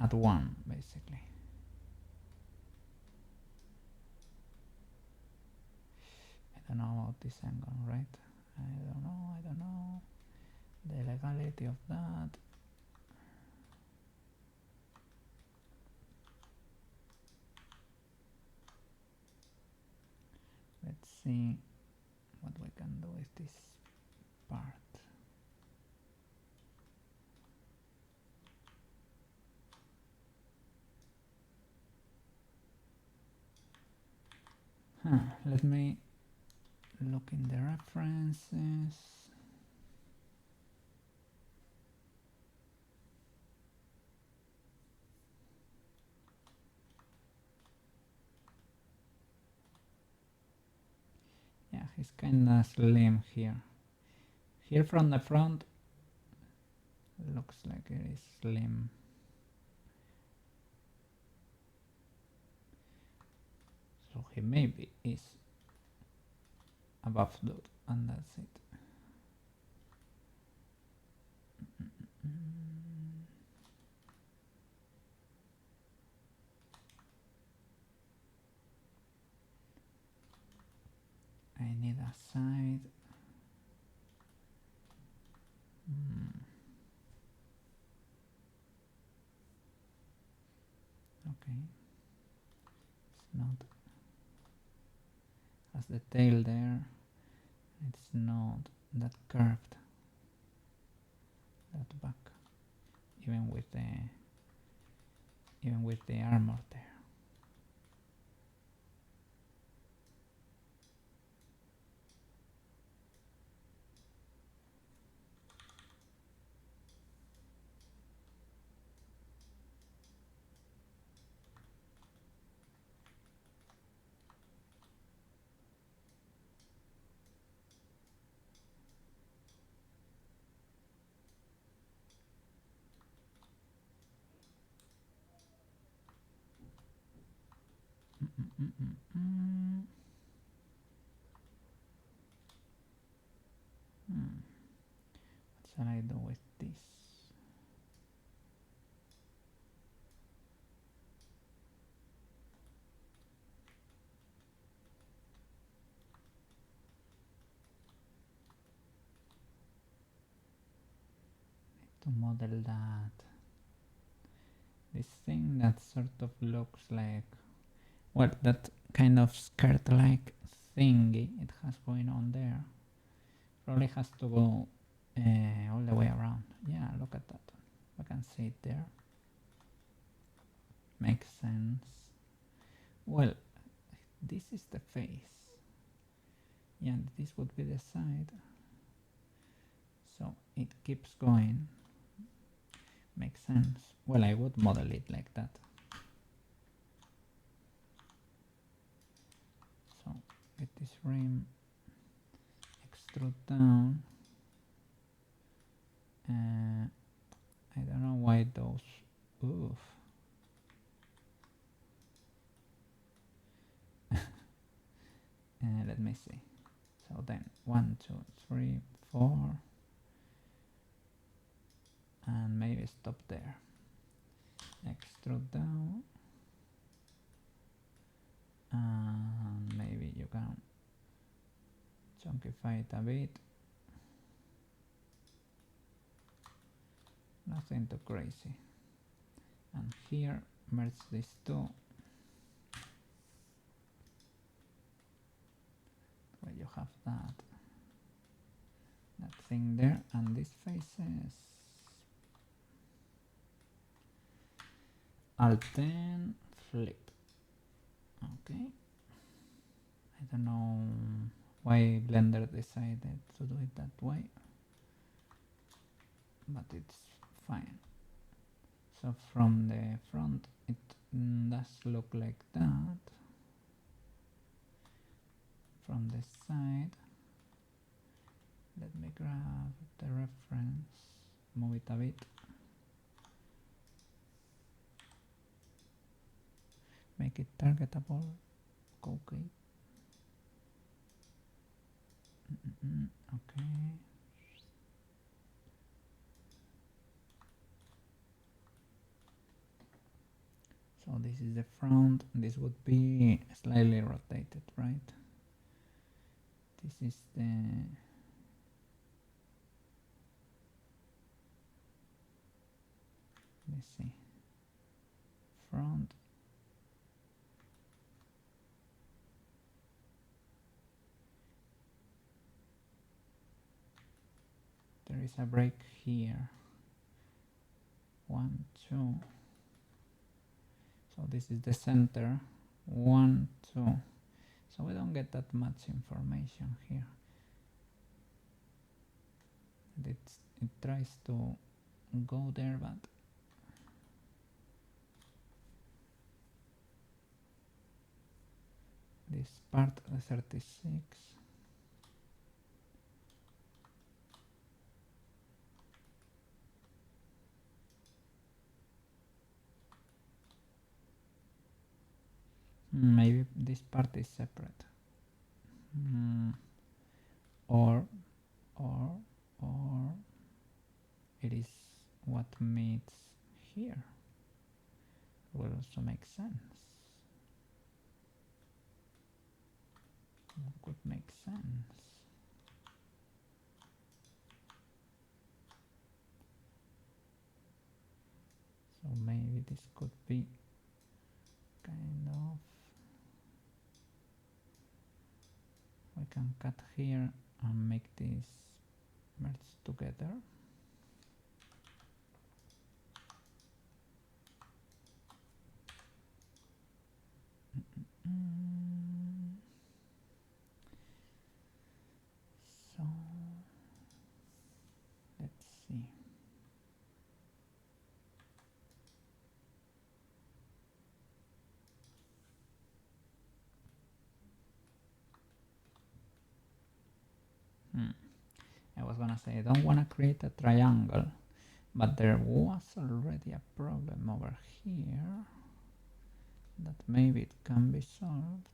at 1 basically. I don't know about this angle, right? I don't know the legality of that. Let's see what we can do with this part. Let me look in the references. Yeah, he's kinda slim here. Here from the front, looks like it is slim. So he maybe is above that, and that's it. I need a side. Okay. It's not. Has the tail there. It's not that curved. That back. Even with the armor there. What shall I do with this? To model that. This thing that sort of looks like, well, that kind of skirt-like thingy it has going on there probably has to go all the way around. Yeah, look at that. I can see it there. Makes sense. Well, this is the face. Yeah, this would be the side. So it keeps going. Makes sense. Well, I would model it like that. So get this rim, extrude down. I don't know why those. Oof. Let me see. So then 1, 2, 3, 4, and maybe stop there. Extrude down, and maybe you can chunkify it a bit. Nothing too crazy. And here merge these two. Where you have that thing there, and these faces. Alt 10, flip. Okay, I don't know why Blender decided to do it that way, but it's fine. So from the front it does look like that. From the side, let me grab the reference, move it a bit. Make it targetable. Okay. Okay. So this is the front. This would be slightly rotated, right? This is the let's see, front. There is a break here. 1, 2. So this is the center. 1, 2. So we don't get that much information here. It tries to go there, but this part 36. Maybe this part is separate. Or it is what meets here. Will also make sense. Could make sense. So maybe this could be kind of, we can cut here and make this merge together. So let's see. I was gonna say I don't wanna create a triangle, but there was already a problem over here that maybe it can be solved.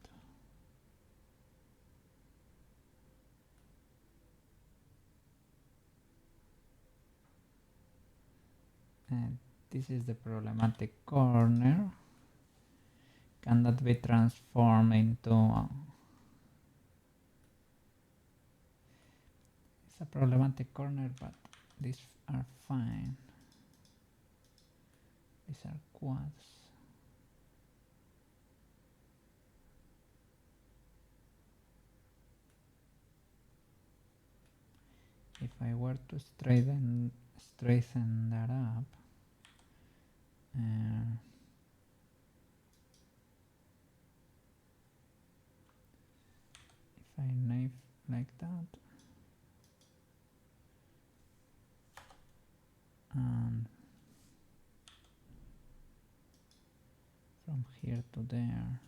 And this is the problematic corner. Can that be transformed into it's a problematic corner, but these are fine. These are quads. If I were to straighten that up, if I knife like that, and from here to there,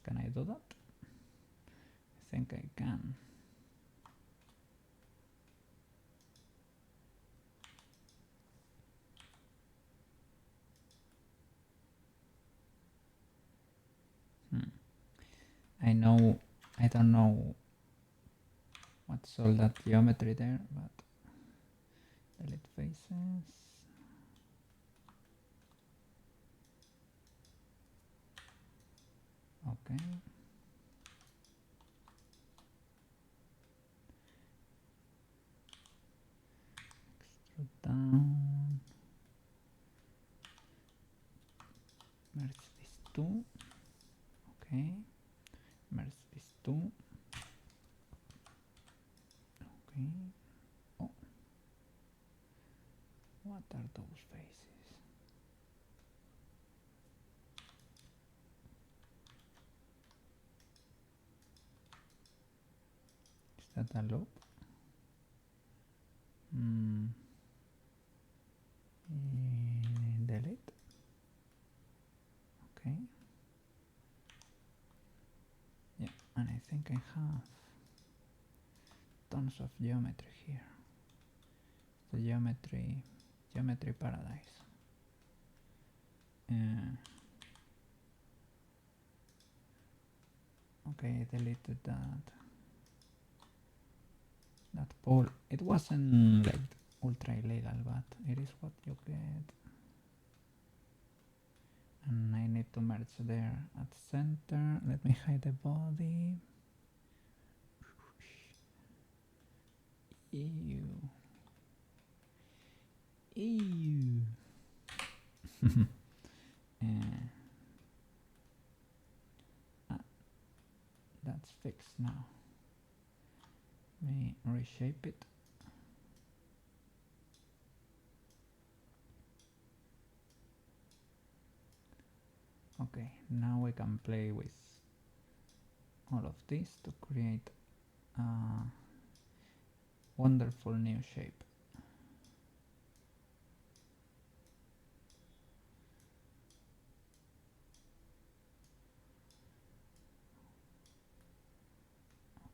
can I do that? I think I can. I don't know what's all that geometry there, but delete faces. Okay. Extrude down. Merge these two. Okay. Merge these two. What are those faces? Is that a loop? Delete. Okay. Yeah, and I think I have tons of geometry here. The geometry paradise. Okay, I deleted that pole. It wasn't like ultra illegal, but it is what you get. And I need to merge there at center. Let me hide the body. Ew. Ew. That's fixed now. Let me reshape it. Okay, now we can play with all of this to create a wonderful new shape.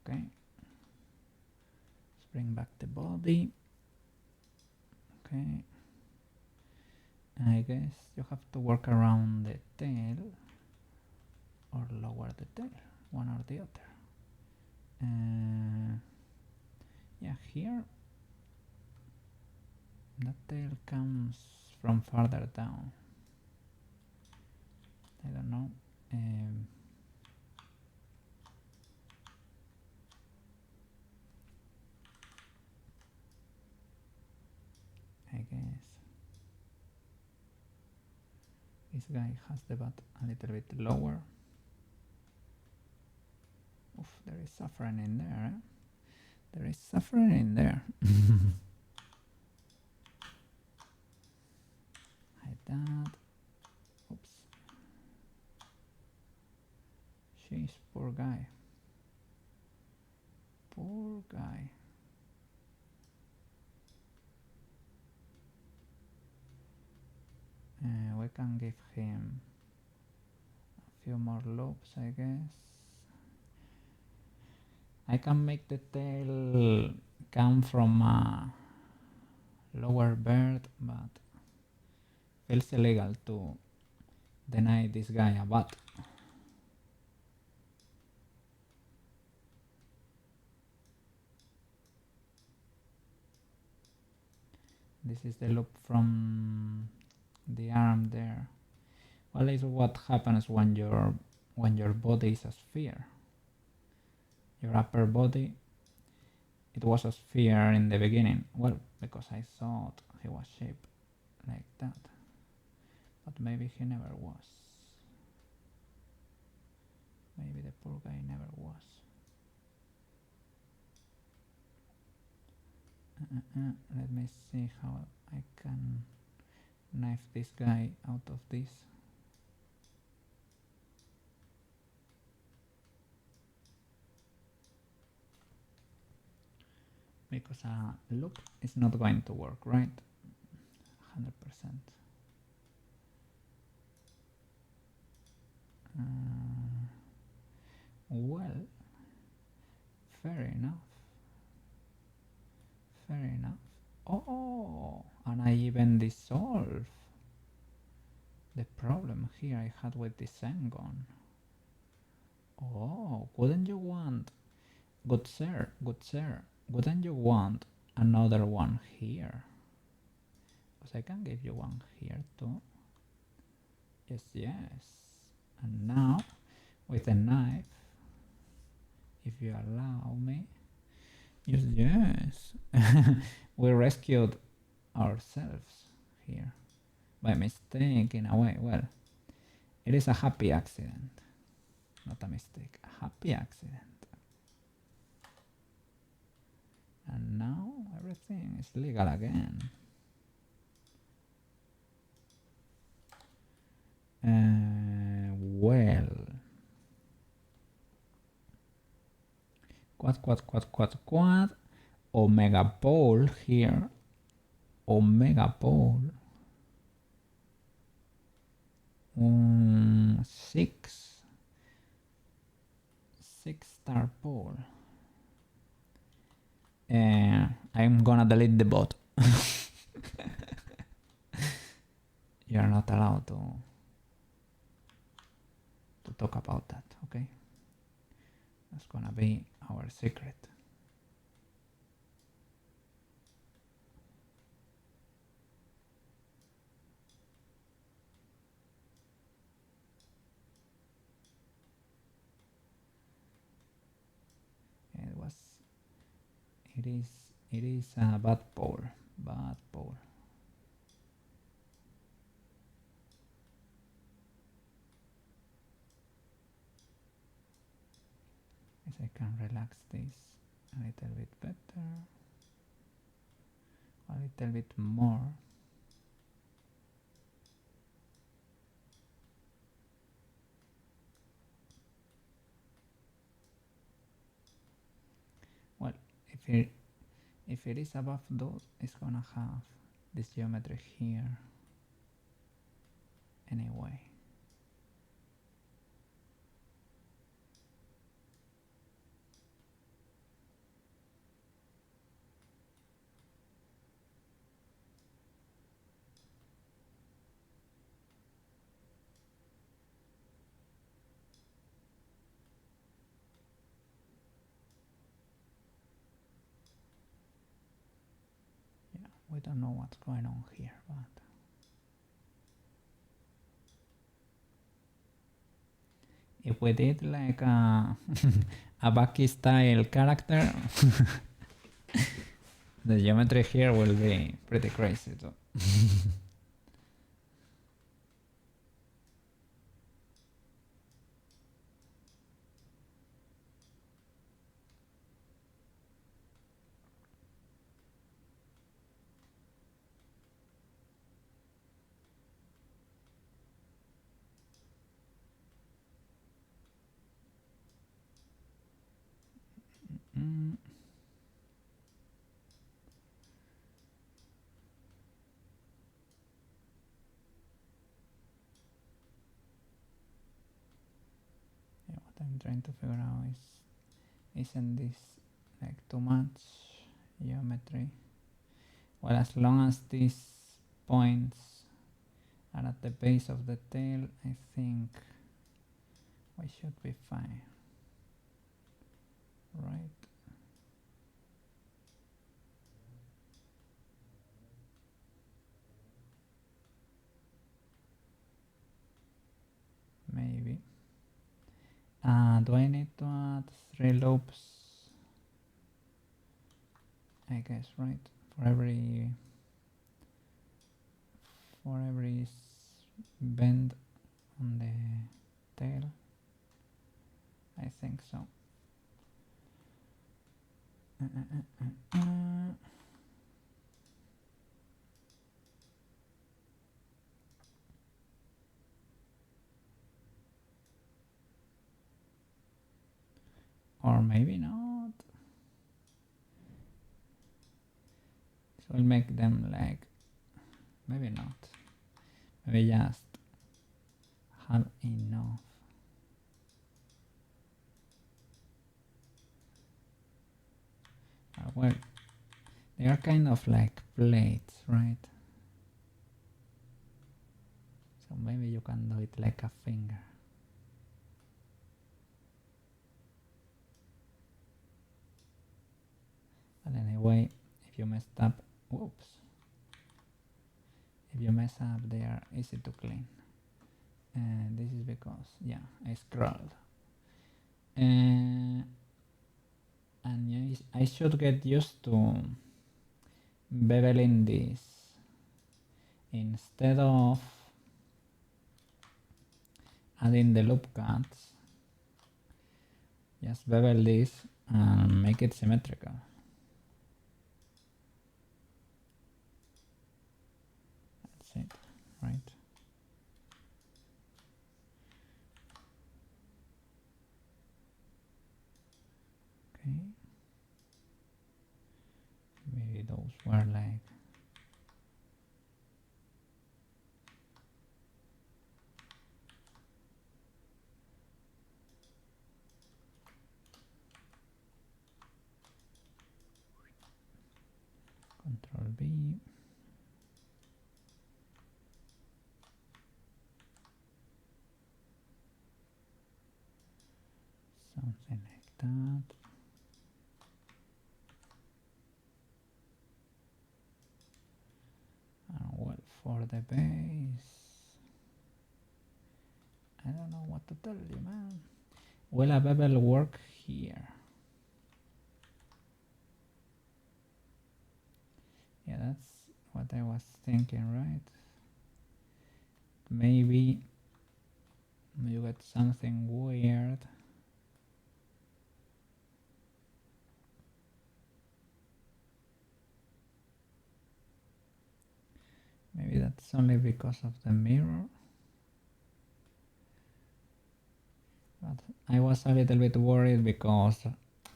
Okay, let's bring back the body. Okay, I guess you have to work around the tail or lower the tail, one or the other. Yeah, here the tail comes from farther down. I don't know. I guess this guy has the butt a little bit lower. Oof, there is suffering in there. There is suffering in there. Hide that. Oops. Jeez, poor guy. Poor guy. We can give him a few more loops, I guess. I can make the tail come from a lower bird, but feels illegal to deny this guy a butt. This is the loop from the arm there. Well, it's what happens when your body is a sphere. Your upper body, it was a sphere in the beginning. Well, because I thought he was shaped like that, but maybe he never was. Maybe the poor guy never was. Let me see how I can knife this guy out of this. Because a loop is not going to work, right? 100%. Well, fair enough. Fair enough. Oh, and I even dissolve the problem here I had with the Sengon. Oh, wouldn't you want, good sir, wouldn't you want another one here? Because I can give you one here too. Yes, yes. And now, with a knife, if you allow me, yes, yes. We rescued ourselves here by mistake in a way. Well, it is a happy accident, not a mistake, a happy accident. And now everything is legal again. quad, omega pole here, omega pole, 6 star pole. I'm gonna delete the bot. You're not allowed to talk about that, okay? That's gonna be our secret. It is a bad pole. Yes, I can relax this a little bit better, a little bit more. Well, if it is above those, it's gonna have this geometry here anyway. We don't know what's going on here, but if we did like a Baki style character, the geometry here will be pretty crazy too. What I'm trying to figure out is, isn't this like too much geometry? Well, as long as these points are at the base of the tail, I think we should be fine, right? Maybe. Do I need to add 3 loops? I guess, right? For every bend on the tail. I think so. Or maybe not. So we'll make them like, maybe not. Maybe just have enough. Well, they are kind of like plates, right? So maybe you can do it like a finger. But anyway, if you messed up, whoops. If you mess up, they are easy to clean. And this is because, yeah, I scrolled. And I should get used to beveling this. Instead of adding the loop cuts, just bevel this and make it symmetrical. That's it, right? Okay. Maybe those were like Control B. Something like that. And well, for the base, I don't know what to tell you, man. Will a bevel work here? Yeah, that's what I was thinking, right? Maybe you get something weird. Maybe that's only because of the mirror. But I was a little bit worried because,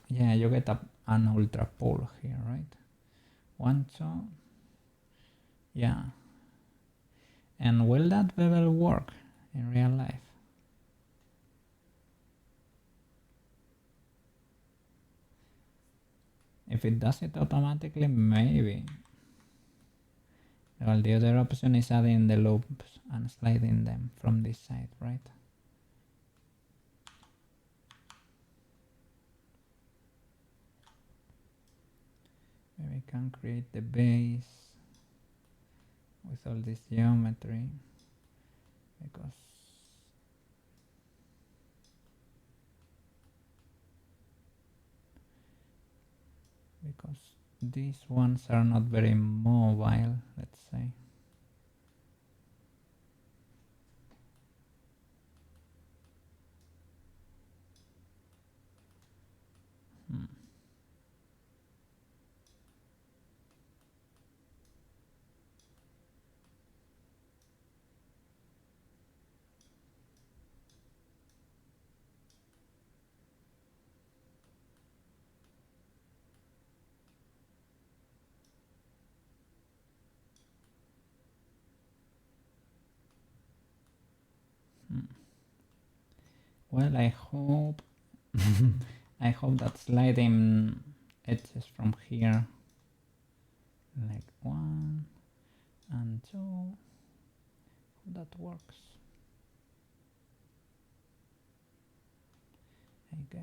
yeah, you get an ultra pole here, right? 1, 2. Yeah. And will that bevel work in real life? If it does it automatically, maybe. Well, the other option is adding the loops and sliding them from this side, right? Maybe we can create the base with all this geometry because these ones are not very mobile, let's say. Well, I hope I hope that sliding edges from here, like 1 and 2, that works. I guess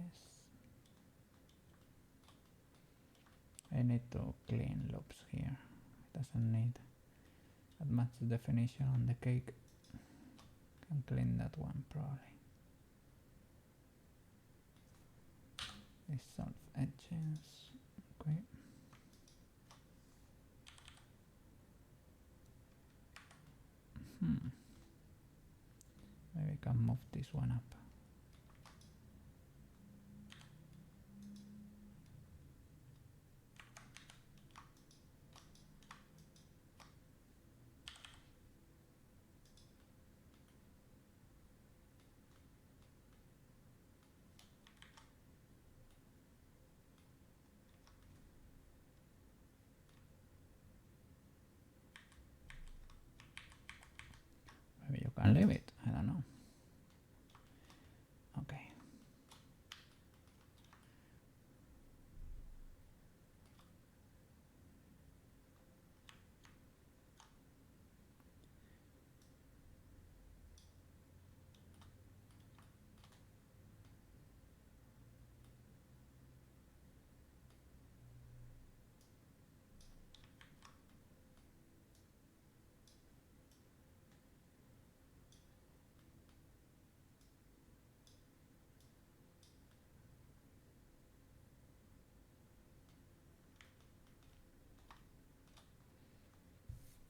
I need to clean loops here. It doesn't need that much definition on the cake. Can clean that one probably. Dissolve edges. Okay. Maybe I can move this one up. Maybe you can leave it. I don't know. Okay.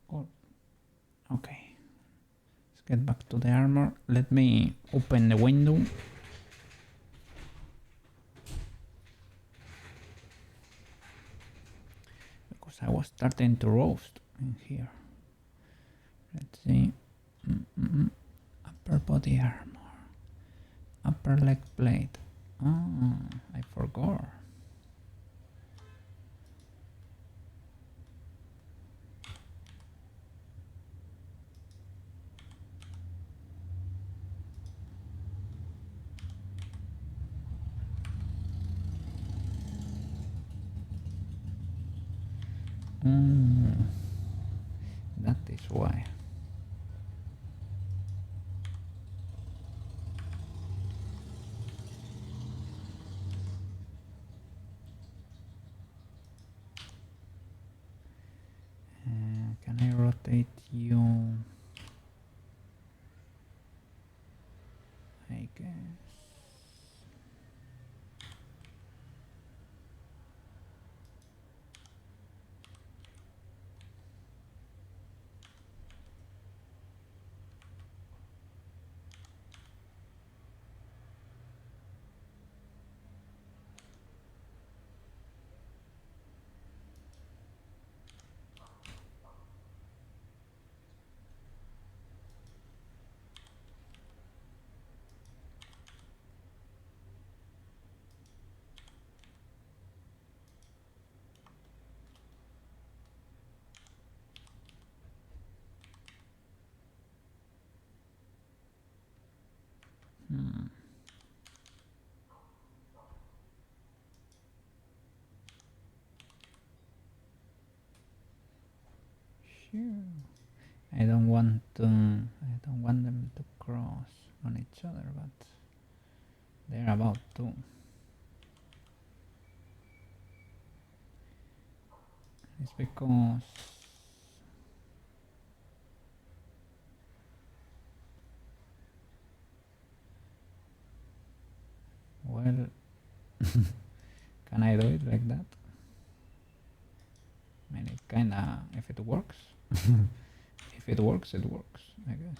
Cool. Okay. Let's get back to the armor. Let me open the window. Because I was starting to roast in here. Let's see. Upper body armor. Upper leg plate. Oh, I forgot. That is why. Can I rotate you? I guess. Sure. I don't want them to cross on each other, but they're about to. It's because well, can I do it like that? I mean, it kinda, if it works, if it works, it works, I guess.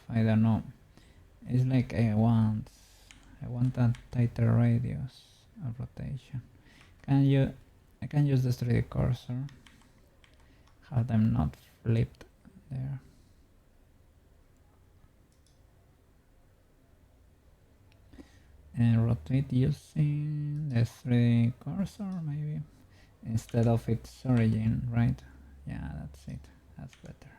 I don't know. It's like I want a tighter radius of rotation. I can use the 3D cursor, have them not flipped there. And rotate using the 3D cursor maybe, instead of its origin, right? Yeah, that's it, that's better.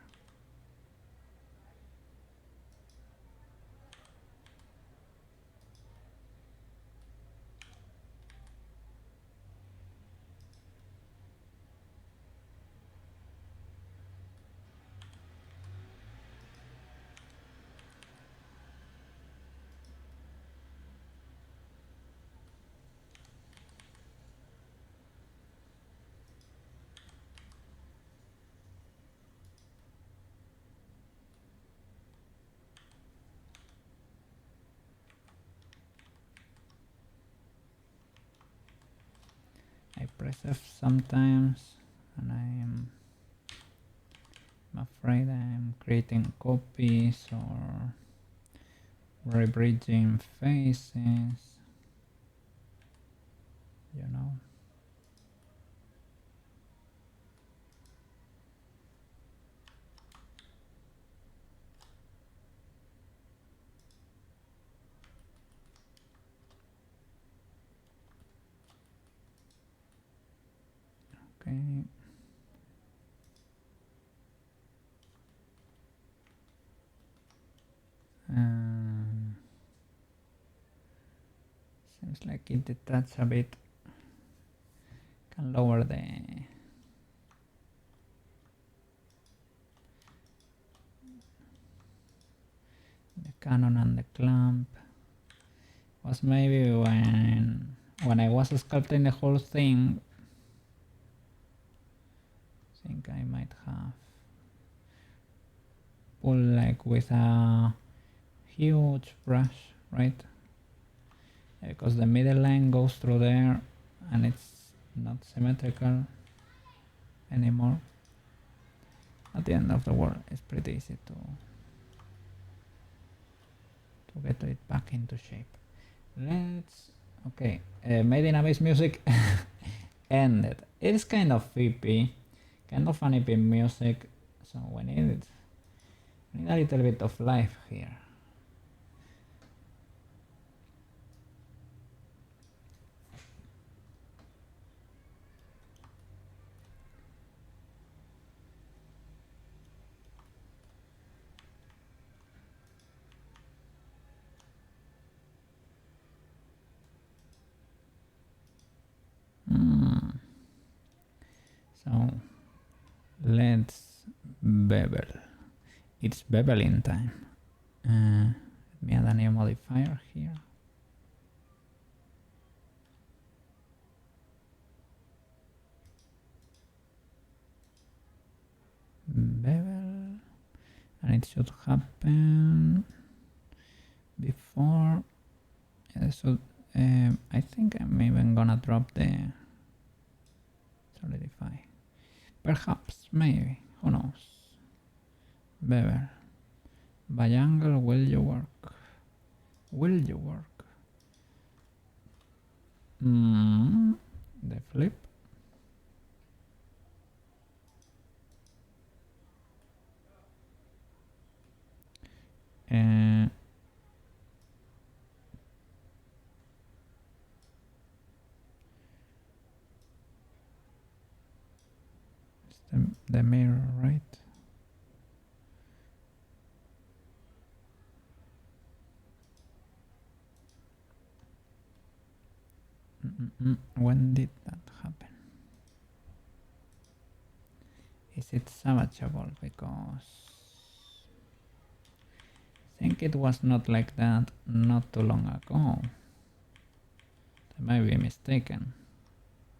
I press F sometimes and I'm afraid I'm creating copies or rebridging faces, you know. Okay. Seems like it detached a bit. Can lower the cannon and the clamp. Was maybe when I was sculpting the whole thing. I think I might have pulled like with a huge brush, right? Because the middle line goes through there and it's not symmetrical anymore. At the end of the world, it's pretty easy to get it back into shape. Let's, okay, Made in Abyss music ended. It is kind of EP, kind of an EP music, so we need a little bit of life here. So let's bevel. It's beveling time. Let me add a new modifier here. Bevel, and it should happen before. So I think I'm even gonna drop the solidify. Perhaps, maybe, who knows? Bevel. By angle, will you work? Will you work? The flip. The mirror, right? When did that happen? Is it savageable? Because I think it was not like that not too long ago. I might be mistaken.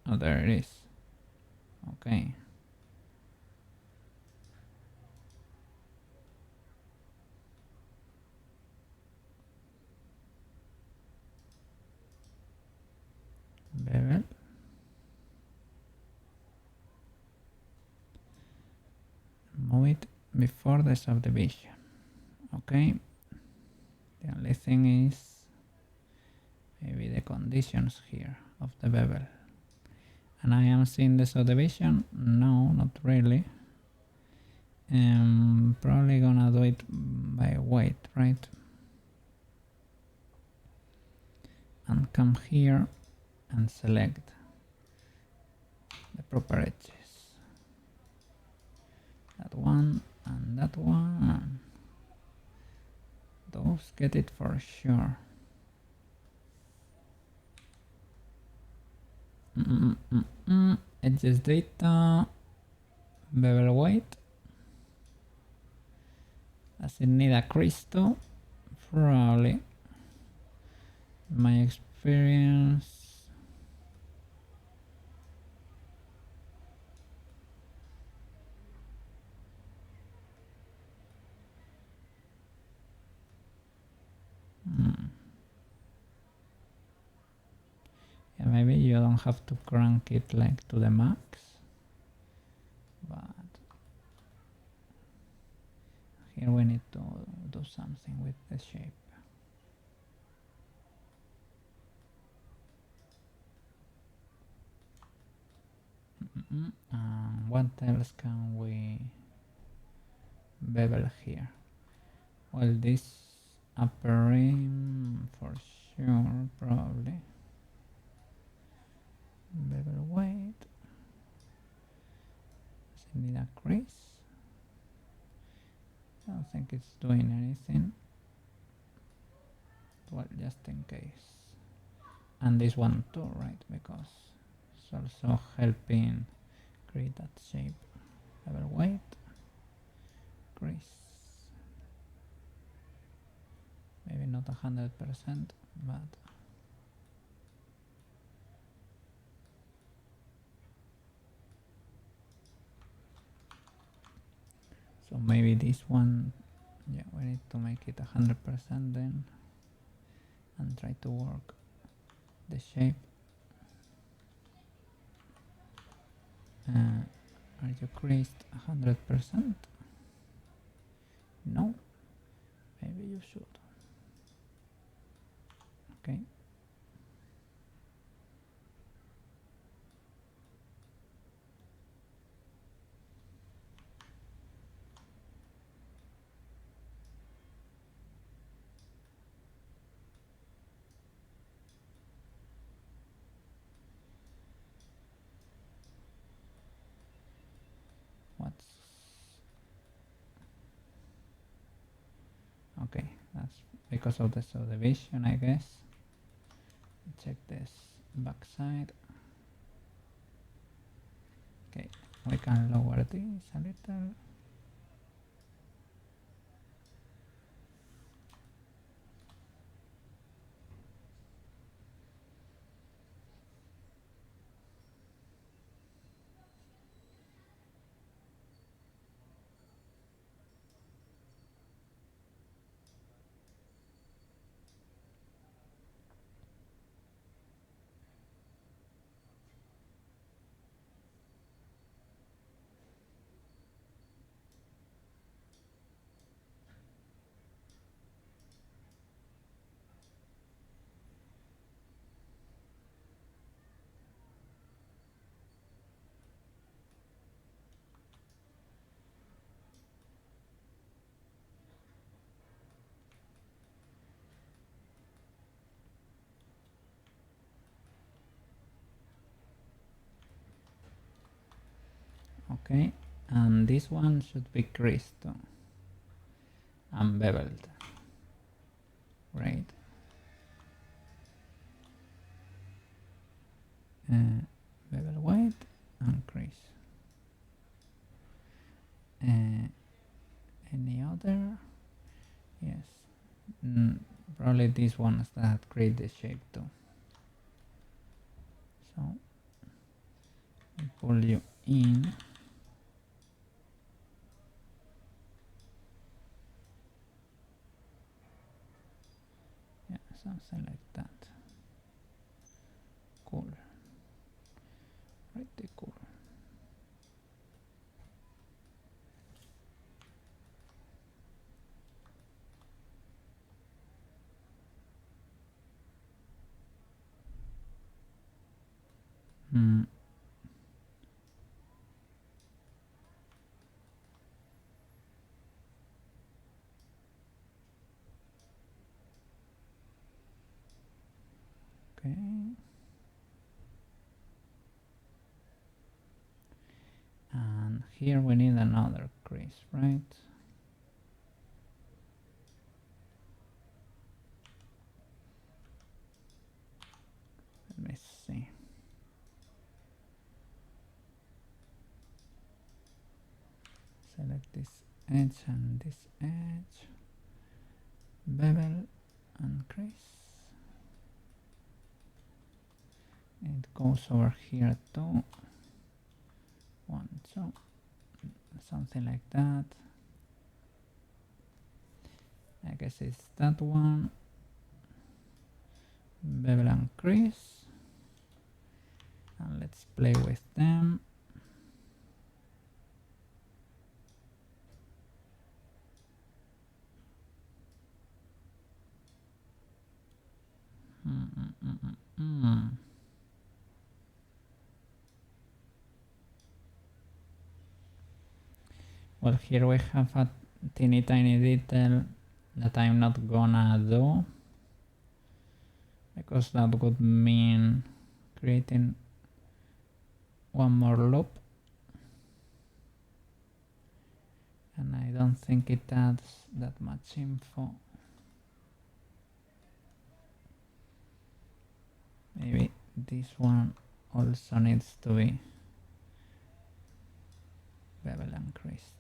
Oh, there it is. Okay. Bevel. Move it before the subdivision. Okay. The only thing is maybe the conditions here of the bevel. And I am seeing the subdivision? No, not really. Probably gonna do it by weight, right? And come here and select the proper edges. That one and that one. Those get it for sure. Edges data, bevel weight. Does it need a crystal? Probably. My experience. Yeah, maybe you don't have to crank it like to the max, but here we need to do something with the shape. What else can we bevel here? Well, this upper rim for sure, probably. Bevel weight. Does it need a crease? I don't think it's doing anything. Well, just in case. And this one too, right? Because it's also helping create that shape. Bevel weight. Crease. Maybe not 100%, but so maybe this one, yeah, we need to make it 100% then and try to work the shape. Are you creased 100%? No, maybe you should. Okay. Okay, that's because of the subdivision, I guess. Check this backside. Okay, We can lower this a little. Okay, and this one should be creased too, and beveled. Great. Bevel white and crease. Any other? Yes. Probably these ones that create the shape too. So I pull you in. Yeah, something like that. Cool. Pretty cool. Okay. And here we need another crease, right? Let me see. Select this edge and this edge. Bevel and crease. It goes over here too. 1, 2, something like that. I guess it's that one. Bevel and crease. And let's play with them. Well, here we have a teeny tiny detail that I'm not gonna do, because that would mean creating one more loop, and I don't think it adds that much info. Maybe this one also needs to be bevel and crease.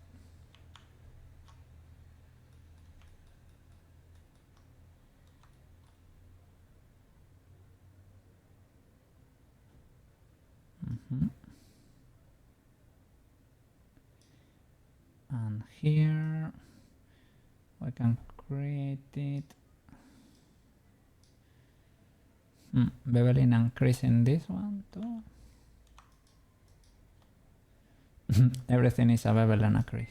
And here we can create it. Beveling and creasing this one too. Everything is a bevel and a crease.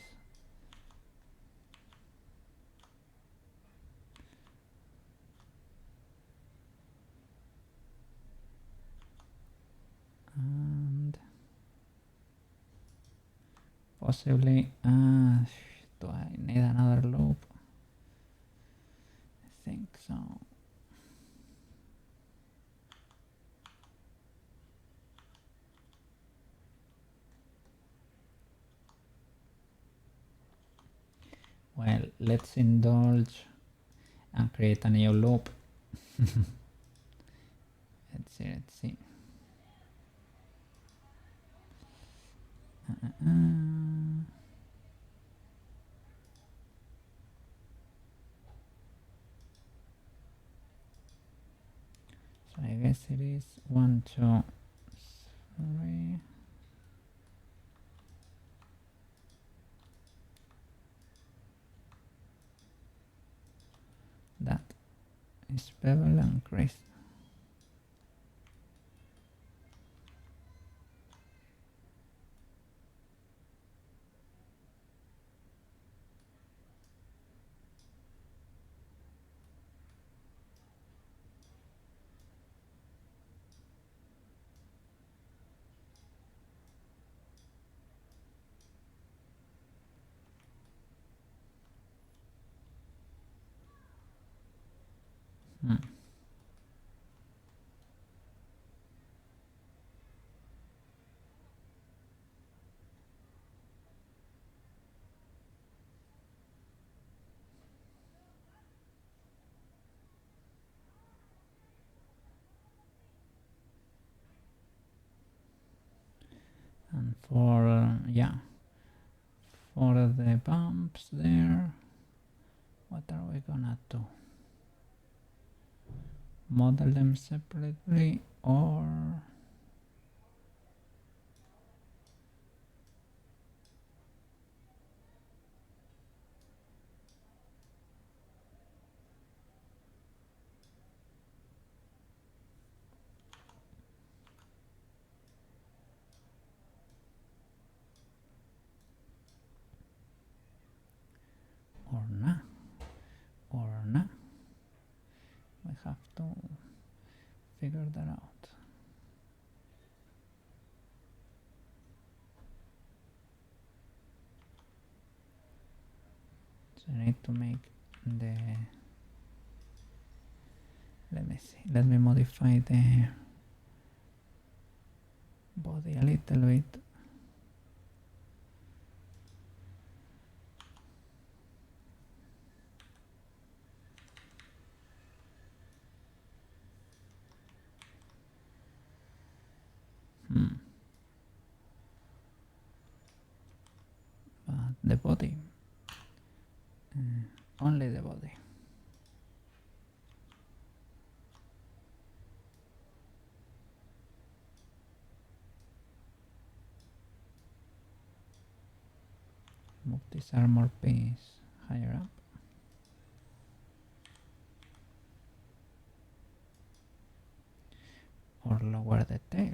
And possibly, do I need another loop? I think so. Well, let's indulge and create a new loop. Let's see. So I guess it is 1, 2, 3. That is bevel and crease. And for for the bumps there, what are we gonna do? Model them separately or not? We have to figure that out. So I need to make the, let me see, let me modify the body a little bit. But the body, only the body. Move this armor piece higher up. Or lower the tail.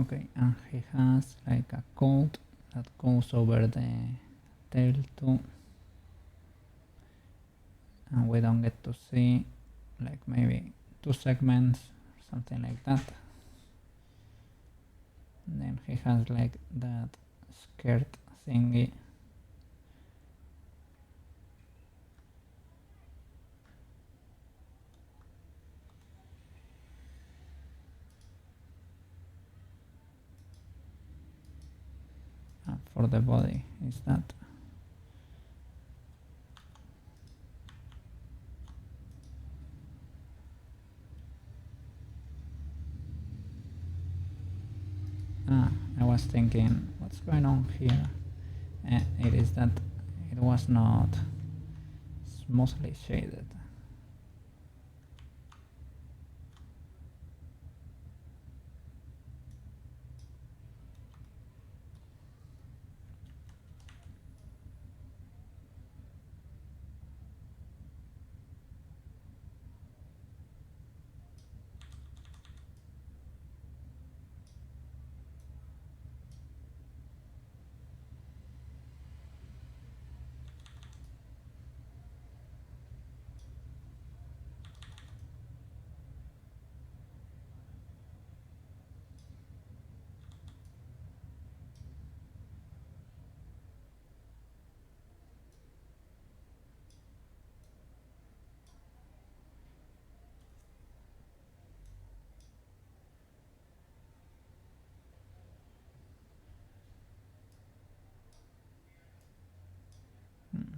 Okay, and he has like a coat that goes over the tail too, and we don't get to see like maybe 2 segments, something like that. And then he has like that skirt thingy. And for the body is that. I was thinking, what's going on here? It is that it was not smoothly shaded.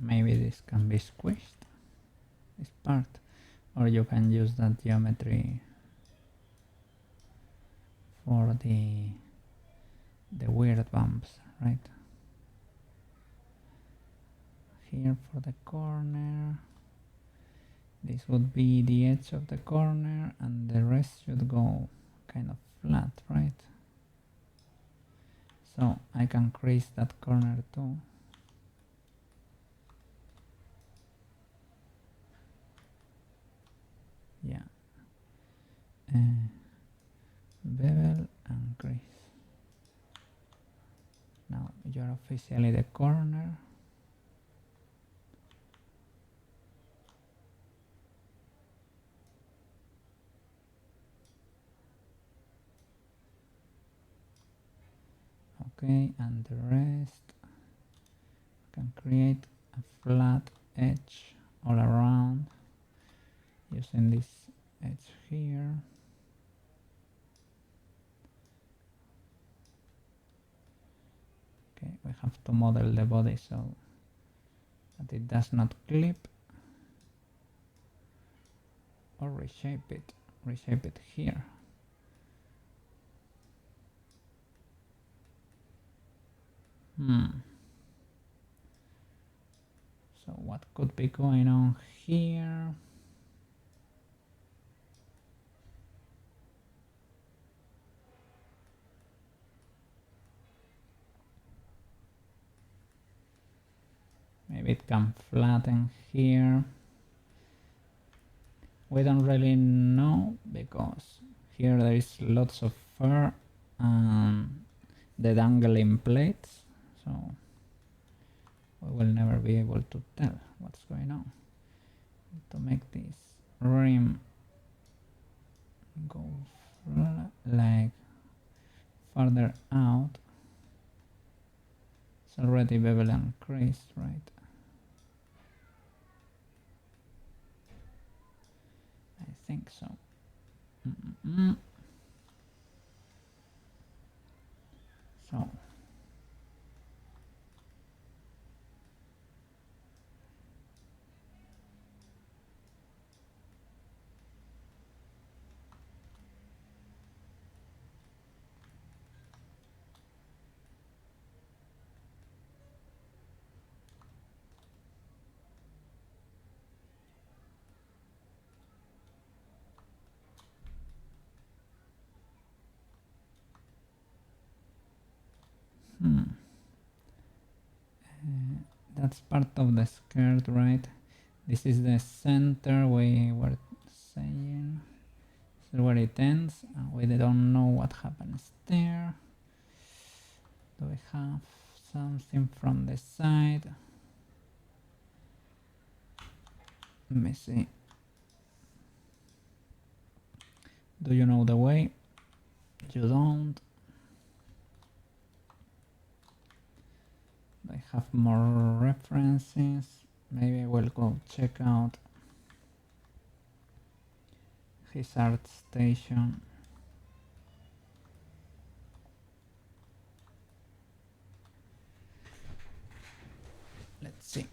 Maybe this can be squished, this part, or you can use that geometry for the weird bumps, right? Here for the corner, this would be the edge of the corner and the rest should go kind of flat, right? So I can crease that corner too. Yeah. Bevel and crease. Now you're officially the corner. Okay, and the rest can create a flat edge all around using this edge here. Okay, we have to model the body so that it does not clip, or reshape it here. So what could be going on here? Maybe it can flatten here. We don't really know because here there is lots of fur and the dangling plates, so we will never be able to tell what's going on. To make this rim go like further out, it's already bevel and creased, right? I think so. So that's part of the skirt, right? This is the center we were saying. This is where it ends, and we don't know what happens there. Do we have something from the side? Let me see. Do you know the way? You don't. I have more references. Maybe I will go check out his art station. Let's see.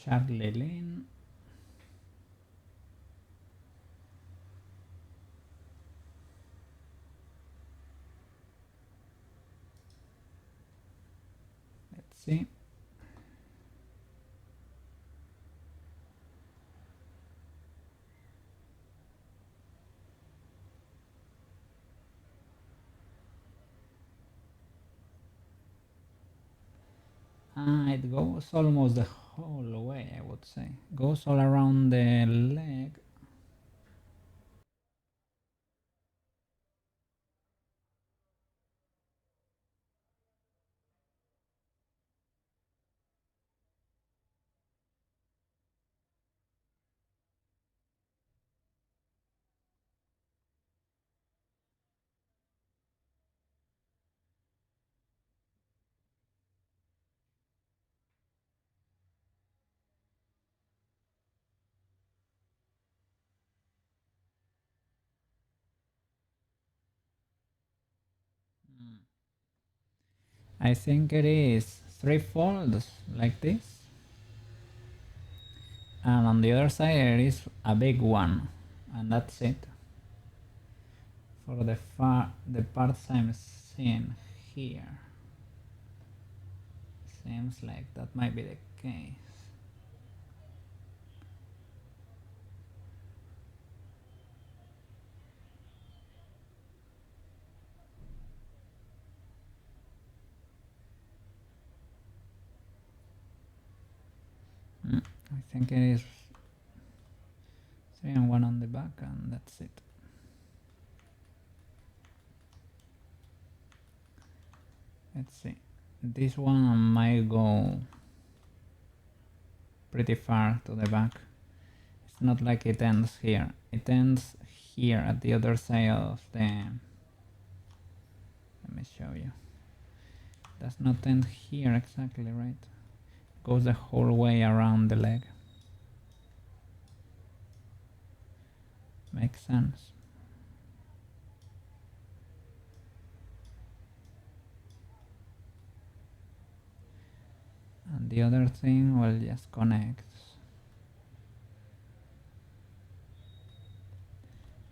Charlie Lin. Let's see. It goes almost the whole way, I would say. Goes all around the leg. I think it is 3 folds like this, and on the other side there is a big one, and that's it. For the parts I'm seeing here, seems like that might be the case. I think it is 3 and 1 on the back, and that's it. Let's see. This one might go pretty far to the back. It's not like it ends here. It ends here at the other side of the... Let me show you. It does not end here exactly, right? It goes the whole way around the leg. Makes sense. And the other thing will just connect.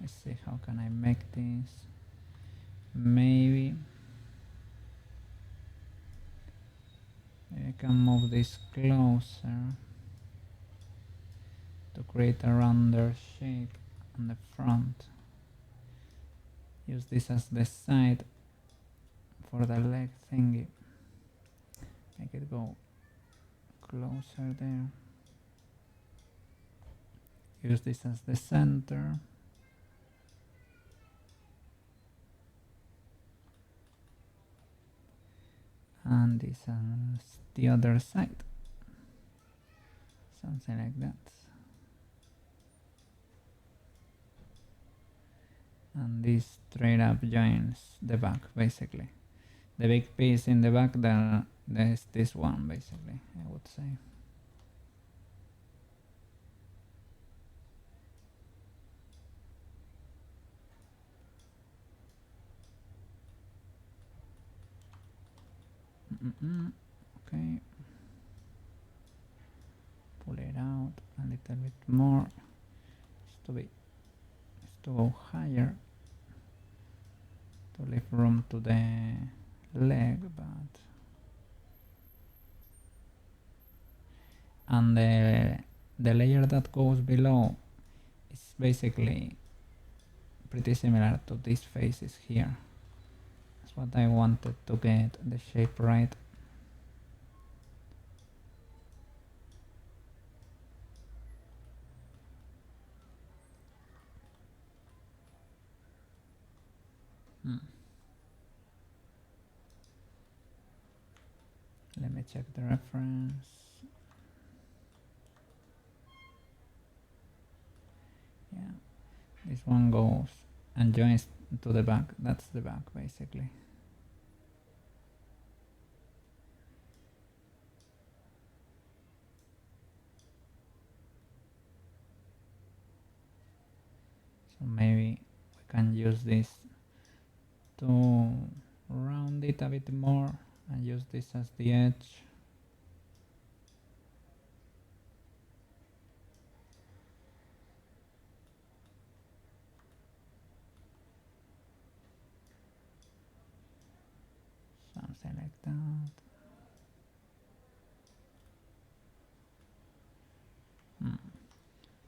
Let's see, how can I make this? Maybe I can move this closer to create a rounder shape on the front. Use this as the side for the leg thingy. Make it go closer there. Use this as the center. And this as the other side. Something like that. And this straight up joins the back, basically. The big piece in the back, there's this one, basically, I would say. Okay. Pull it out a little bit more. It's to go higher, to leave room to the leg, but and the layer that goes below is basically pretty similar to these faces here. That's what I wanted to get the shape right. Let me check the reference. Yeah, this one goes and joins to the back. That's the back, basically. So maybe we can use this to round it a bit more and use this as the edge. like that.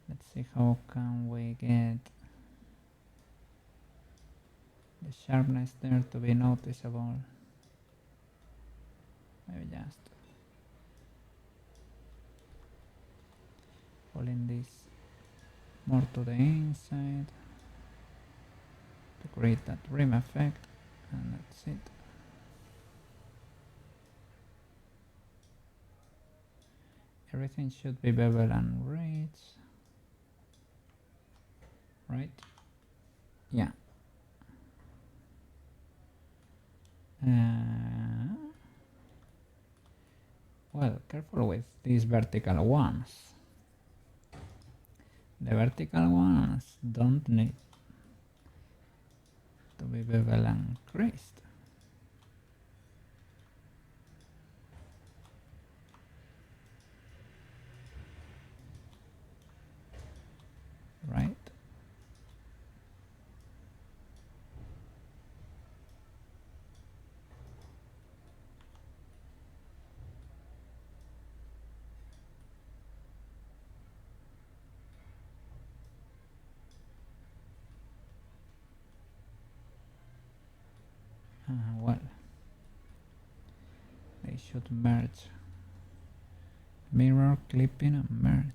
Let's see how can we get the sharpness there to be noticeable. Maybe just pulling this more to the inside to create that rim effect, and that's it. Everything should be bevel and rich, right? Yeah. Well, careful with these vertical ones. The vertical ones don't need to be bevel and creased. Right? Well, they should merge. Mirror, clipping, and merge.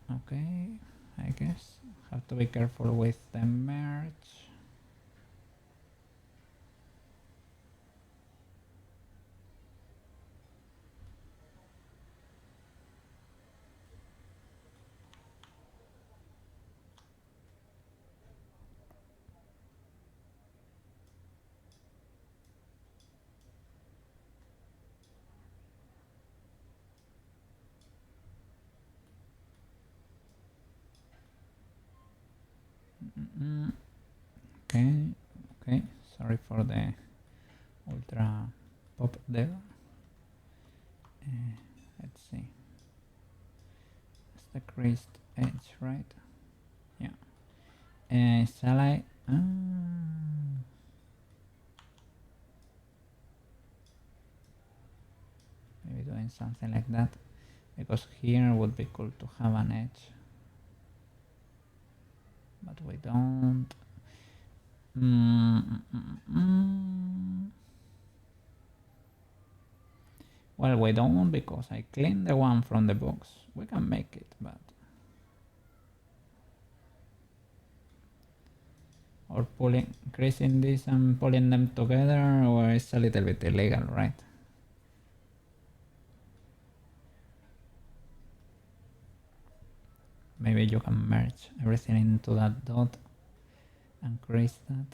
Okay, I guess have to be careful with the merge. Okay, sorry for the ultra pop there. Let's see. It's the creased edge, right? Yeah. Shall I? Maybe doing something like that, because here would be cool to have an edge, but we don't. Well, we don't, because I cleaned the one from the box. We can make it, but or pulling, creasing this and pulling them together, or it's a little bit illegal, right? Maybe you can merge everything into that dot and crease that.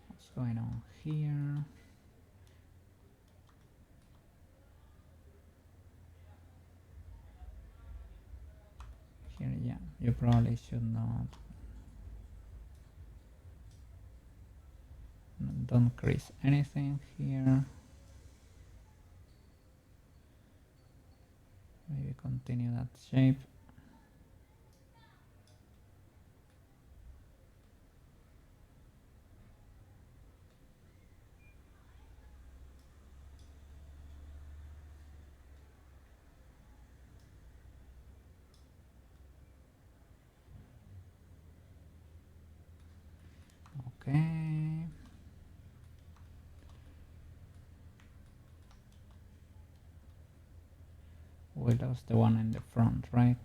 What's going on here? Here, yeah, you probably should not. Don't crease anything here. Maybe continue that shape. Okay. We lost the one in the front, right?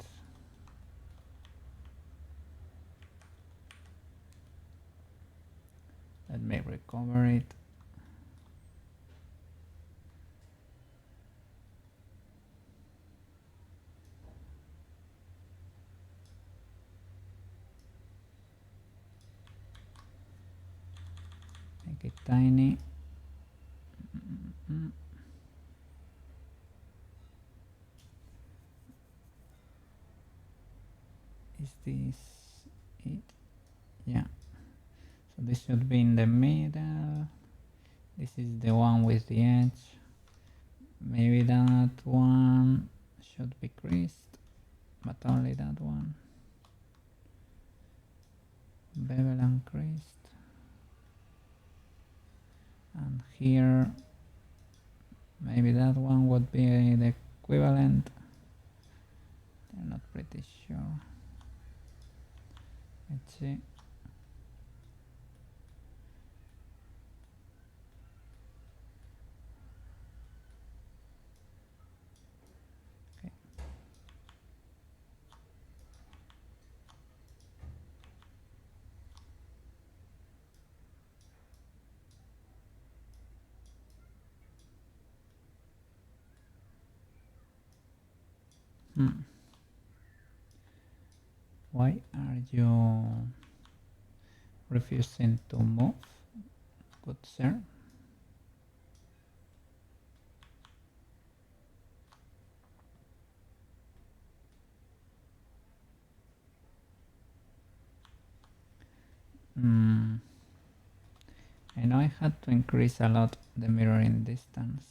Let me recover it. Make it tiny. Is this it? Yeah. this should be in the middle. This is the one with the edge. Maybe that one should be creased, but only that one. Bevel and creased. And here, maybe that one would be the equivalent. I'm not pretty sure. Let's see. Okay. Why are you refusing to move, good sir? I know I had to increase a lot the mirroring distance.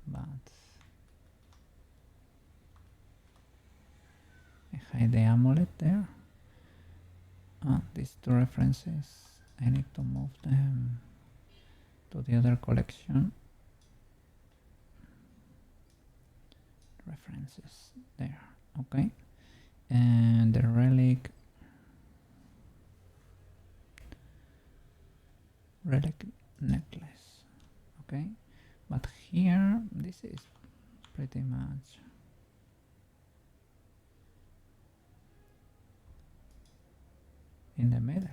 But I hide the amulet there. These two references, I need to move them to the other collection. References there, okay. And the relic necklace, okay. But here, this is pretty much in the middle.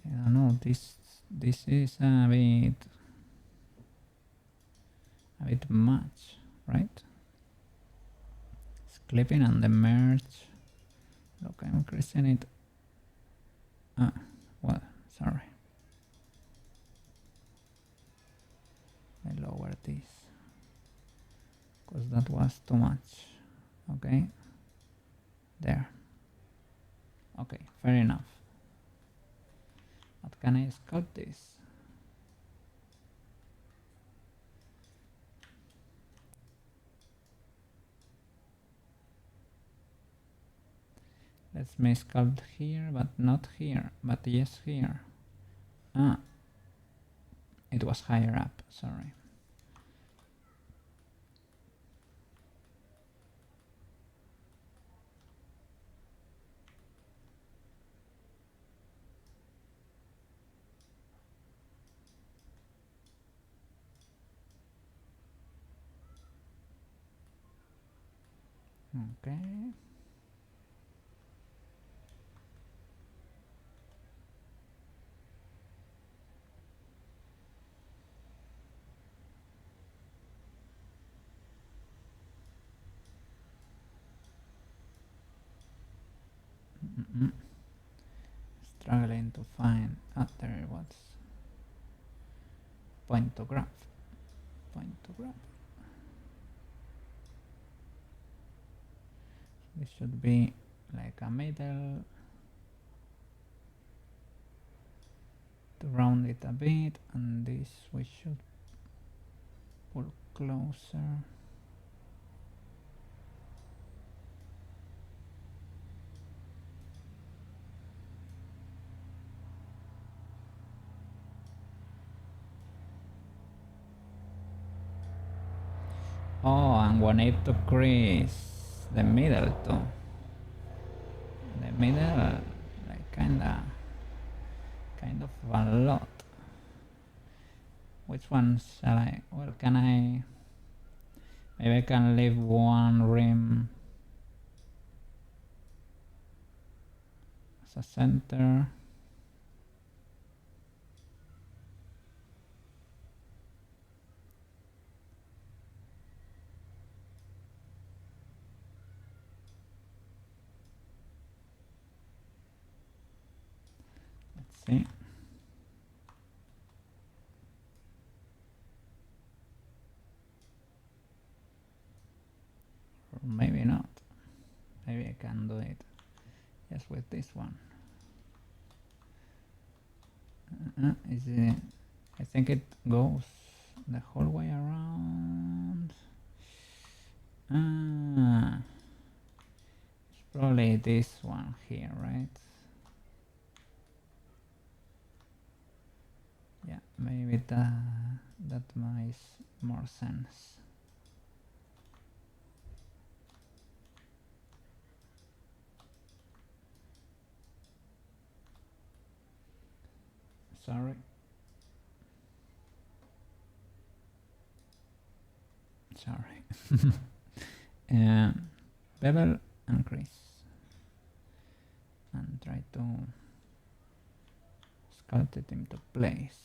I don't know, this is a bit much, right? It's clipping on the merge. Look, I'm increasing it. Well, sorry. I lower this because that was too much. Okay, there. Okay, fair enough. But can I sculpt this? Let's me sculpt here, but not here, but yes here. It was higher up, sorry. Okay. Struggling to find. There it was. Point to grab. This should be like a middle. To round it a bit, and this we should pull closer. Oh, and we need to crease the middle too. The middle, like kind of a lot. Which one shall I? Well, can I? Maybe I can leave one rim as a center. see. Or maybe not. Maybe I can do it just with this one. Is it? I think it goes the whole way around. It's probably this one here, right? Yeah, maybe that makes more sense. Sorry. Bevel and crease, and try to sculpt it into place.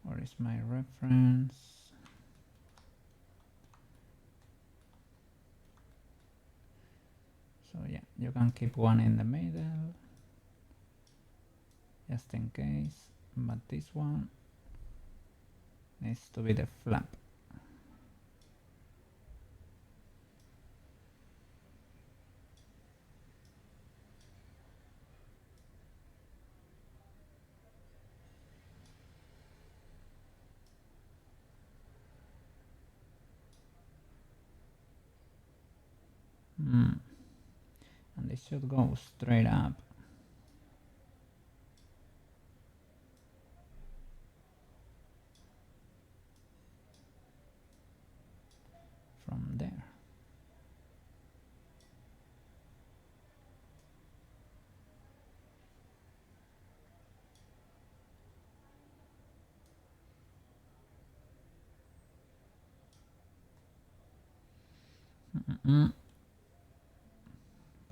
Where is my reference? So yeah, you can keep one in the middle, just in case, but this one needs to be the flap. And this should go straight up. From there.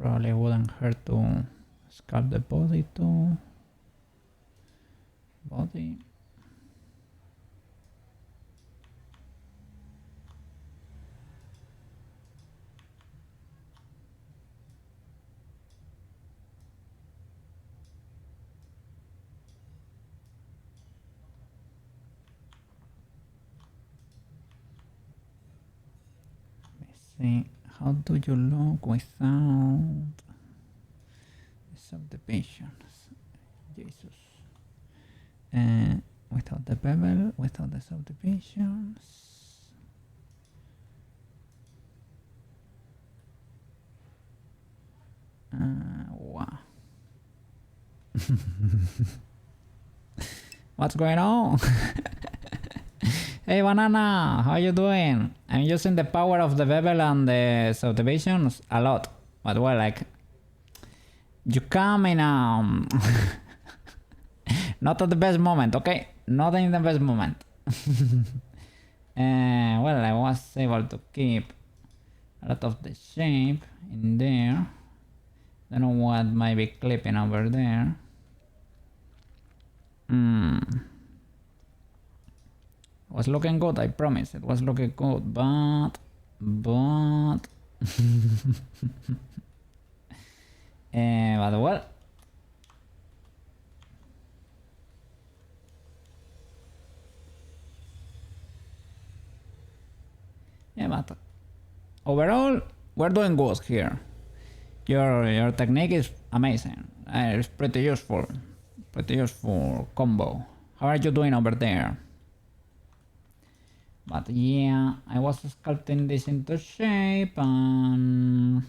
Probably wouldn't hurt to sculpt the body too. Body. Let me see. How do you look without the subdivisions? Jesus. Without the bevel, without the subdivisions. Wow. What's going on? Hey Banana, how you doing? I'm using the power of the bevel and the subdivisions a lot, but well, like, you come in not at the best moment, okay? Not in the best moment. Well, I was able to keep a lot of the shape in there. Don't know what might be clipping over there. Was looking good, I promise. It was looking good, but but well, yeah, but overall we're doing good here. Your technique is amazing. It's pretty useful combo. How are you doing over there? But yeah, I was sculpting this into shape and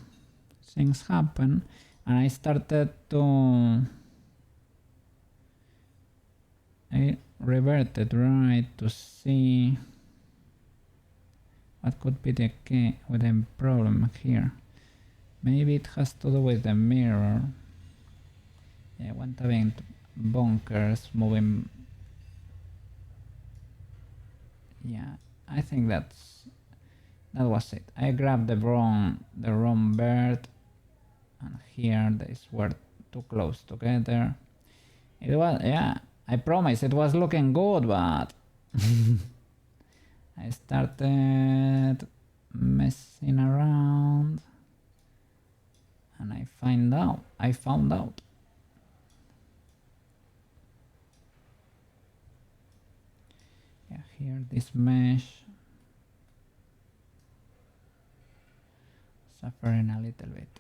things happen, and I started to reverted right to see what could be the key with the problem here. Maybe it has to do with the mirror. Yeah, I went having bonkers moving. Yeah, I think that was it. I grabbed the wrong bird, and here these were too close together. It was, yeah, I promise it was looking good, but I started messing around and I found out. Yeah, here this mesh suffering a little bit.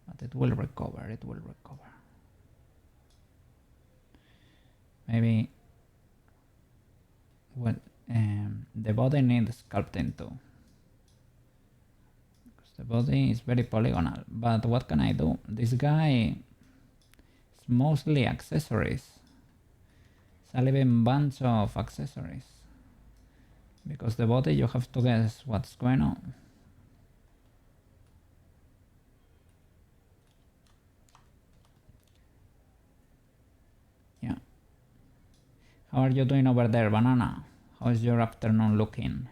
But it will recover, Maybe well, the body needs sculpting too. Because the body is very polygonal. But what can I do? This guy is mostly accessories. It's a living bunch of accessories. Because the body, you have to guess what's going on. Yeah. How are you doing over there, Banana? How is your afternoon looking?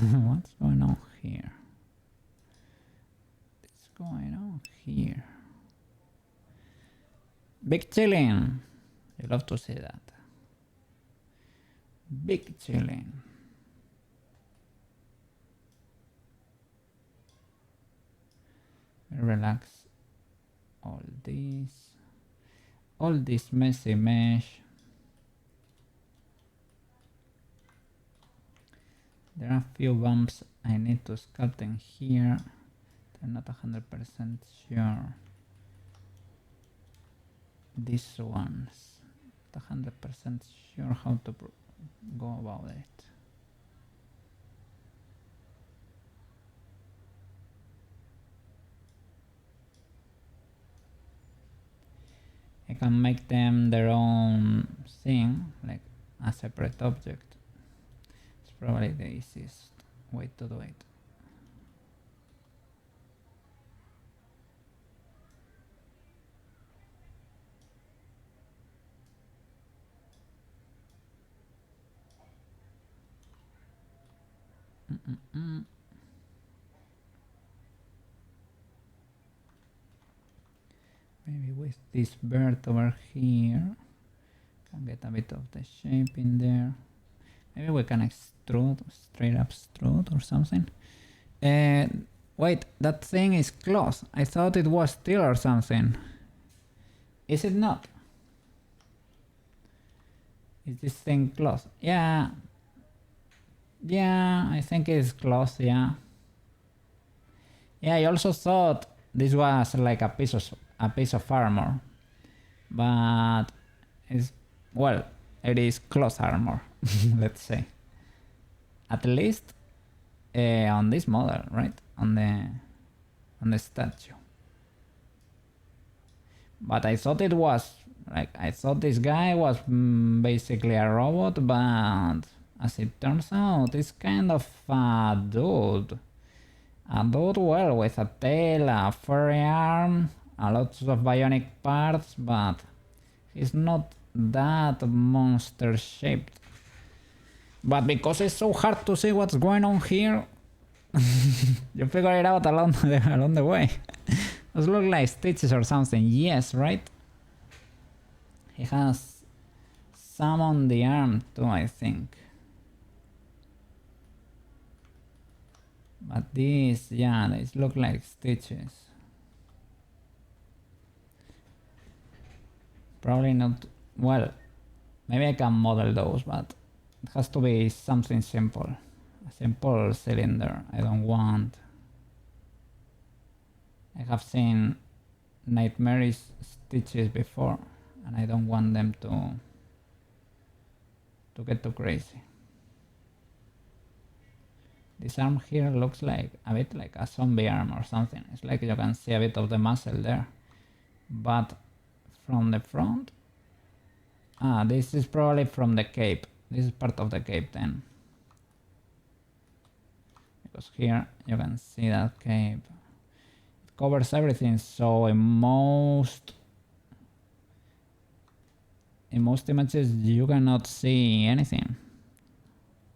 What's going on here? What's going on here? Big chilling. You love to see that. Big chilling. Relax. All this messy mesh. There are a few bumps I need to sculpt in here. I'm not 100% sure. These ones. Not 100% sure how to go about it. I can make them their own thing, like a separate object. Probably the easiest way to do it. Maybe with this bird over here, can get a bit of the shape in there. Maybe we can extrude, straight up extrude or something. Wait, that thing is closed. I thought it was steel or something. Is it not? Is this thing closed? Yeah. Yeah, I think it's closed, yeah. Yeah, I also thought this was like a piece of armor. But it's, well, it is closed armor. Let's say, at least on this model, right? On the statue. But I thought it was like, I thought this guy was basically a robot, but as it turns out, it's kind of a dude. A dude, well, with a tail, a furry arm, a lot of bionic parts, but he's not that monster shaped. But because it's so hard to see what's going on here, you figure it out along the way. Those look like stitches or something. Yes, right? He has some on the arm too, I think. But these, yeah, these look like stitches. Probably not, well, maybe I can model those, but it has to be something simple. A simple cylinder. I don't want... I have seen nightmarish stitches before, and I don't want them to get too crazy. This arm here looks like a bit like a zombie arm or something. It's like you can see a bit of the muscle there. But from the front... Ah, this is probably from the cape. This is part of the cape then. because here you can see that cape. It covers everything, so in most images you cannot see anything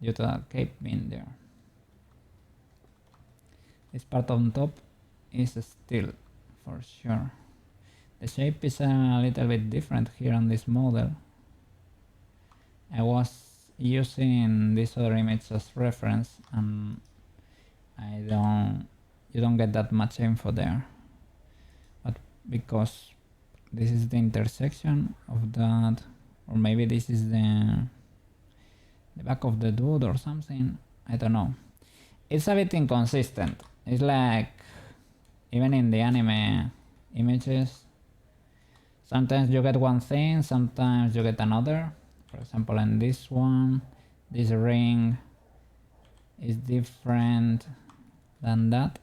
due to that cape being there. This part on top is still for sure. The shape is a little bit different here on this model. I was using this other image as reference and you don't get that much info there, but because this is the intersection of that, or maybe this is the back of the dude or something, I don't know. It's a bit inconsistent. It's like even in the anime images, sometimes you get one thing, sometimes you get another. For example, in this one, this ring is different than that.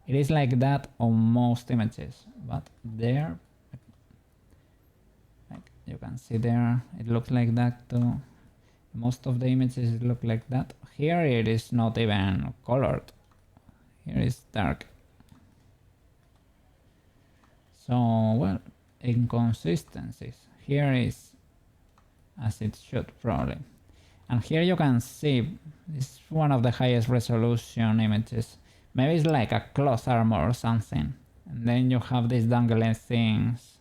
It is like that on most images, but there, like you can see there, it looks like that too. Most of the images look like that. Here it is not even colored. Here is dark. So, well, inconsistencies. Here is as it should probably. And here you can see this is one of the highest resolution images. Maybe it's like a cloth armor or something. And then you have these dangling things.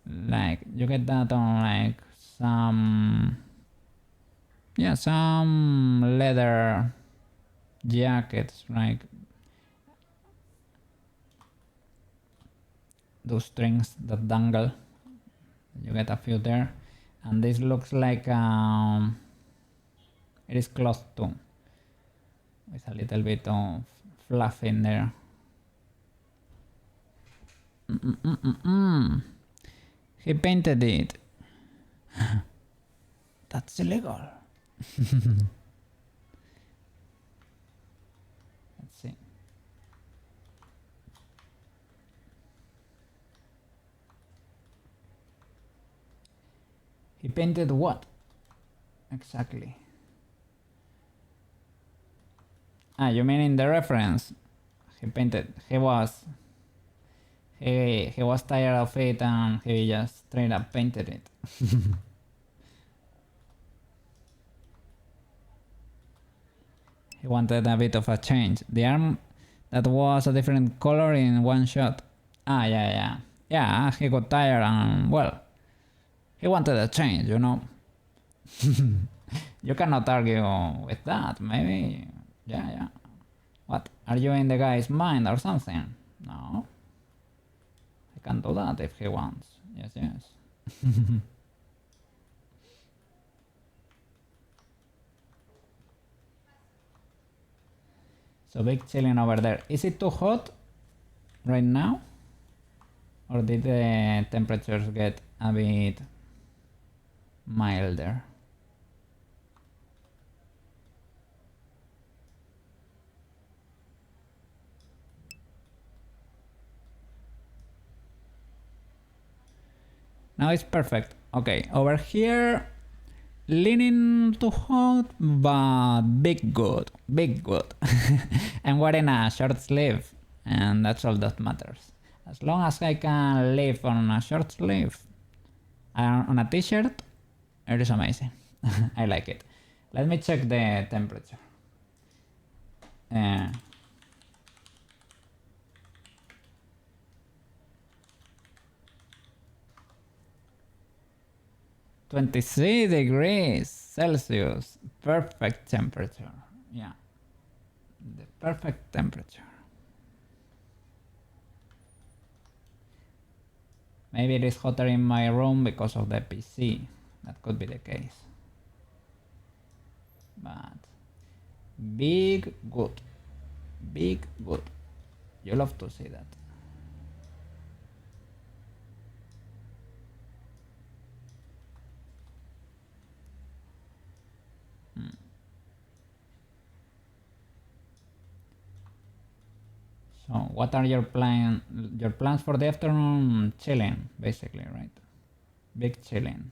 Like you get that on like some leather jackets, like those strings that dangle. You get a few there. And this looks like it is cloth too, with a little bit of fluff in there. He painted it. That's illegal. Let's see. He painted what? Exactly. Ah, you mean in the reference? He painted. He was tired of it and he just straight up painted it. He wanted a bit of a change. The arm that was a different color in one shot. Ah, yeah. Yeah, he got tired and, well, he wanted a change, you know. You cannot argue with that, maybe. Yeah. What? Are you in the guy's mind or something? No. He can do that if he wants. Yes. So big chilling over there. Is it too hot right now? Or did the temperatures get a bit milder? Now it's perfect. Okay, over here, leaning too hot, but big good. I'm wearing a short sleeve, and that's all that matters. As long as I can live on a short sleeve, on a t-shirt, it is amazing. I like it. Let me check the temperature. 23 degrees Celsius, perfect temperature. Yeah, the perfect temperature. Maybe it is hotter in my room because of the PC. That could be the case. But big good. You love to see that. So what are your plans for the afternoon? Chilling, basically, right? Big chilling.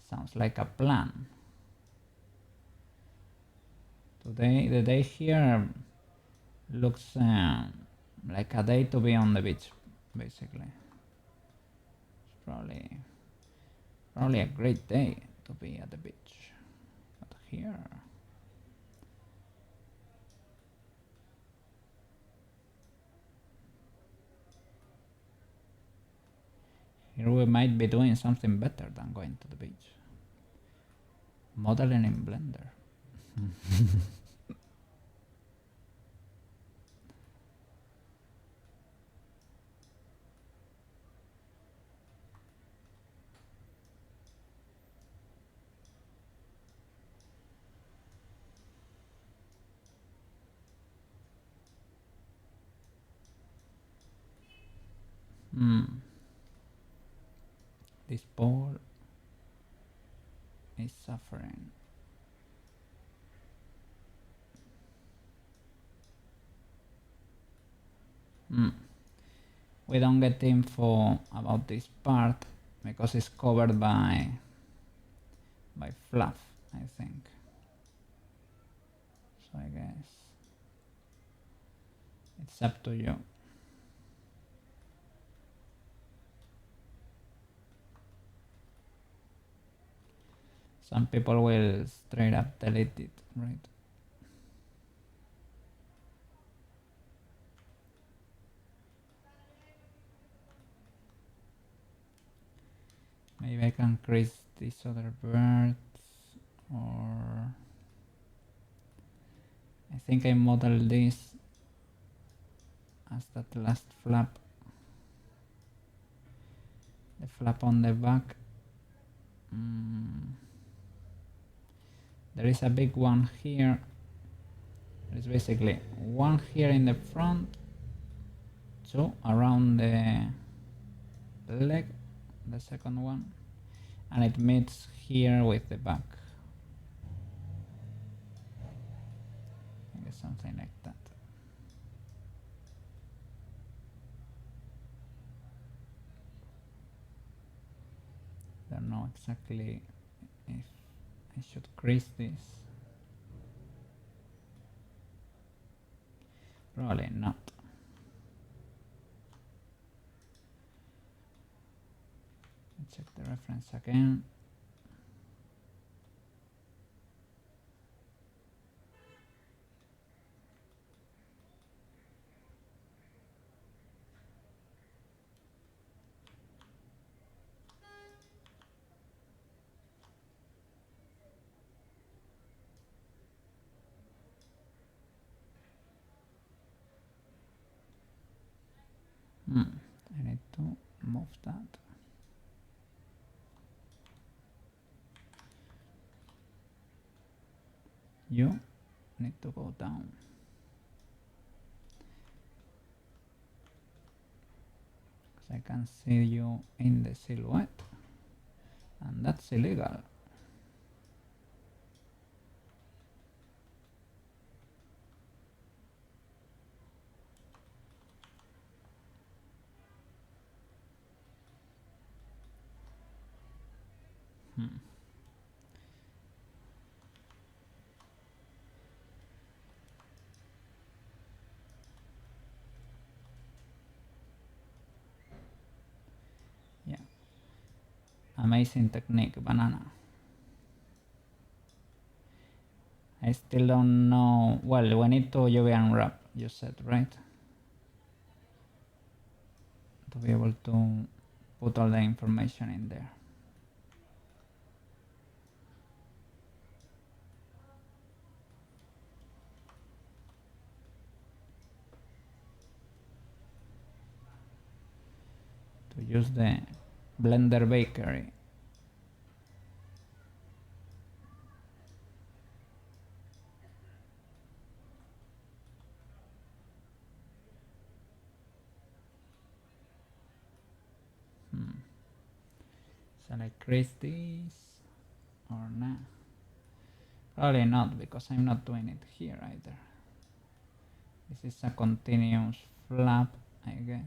Sounds like a plan. Today, the day here looks like a day to be on the beach, basically. It's probably a great day to be at the beach. But here we might be doing something better than going to the beach. Modeling in Blender. This ball is suffering. We don't get info about this part because it's covered by fluff, I think. So I guess it's up to you. Some people will straight up delete it, right? Maybe I can crease these other birds, or I think I modeled this as that last flap, the flap on the back. There is a big one here. There is basically one here in the front, two around the leg, the second one, and it meets here with the back. I guess something like that. Don't know exactly if I should crease this. Probably not. Check the reference again. I need to move that. You need to go down. Because I can see you in the silhouette, and that's illegal. Yeah, amazing technique, banana. I still don't know. Well, we need to UV unwrap, you said, right? To be able to put all the information in there. To use the Blender Bakery. Shall I crease this or not? Probably not, because I'm not doing it here either. This is a continuous flap, I guess.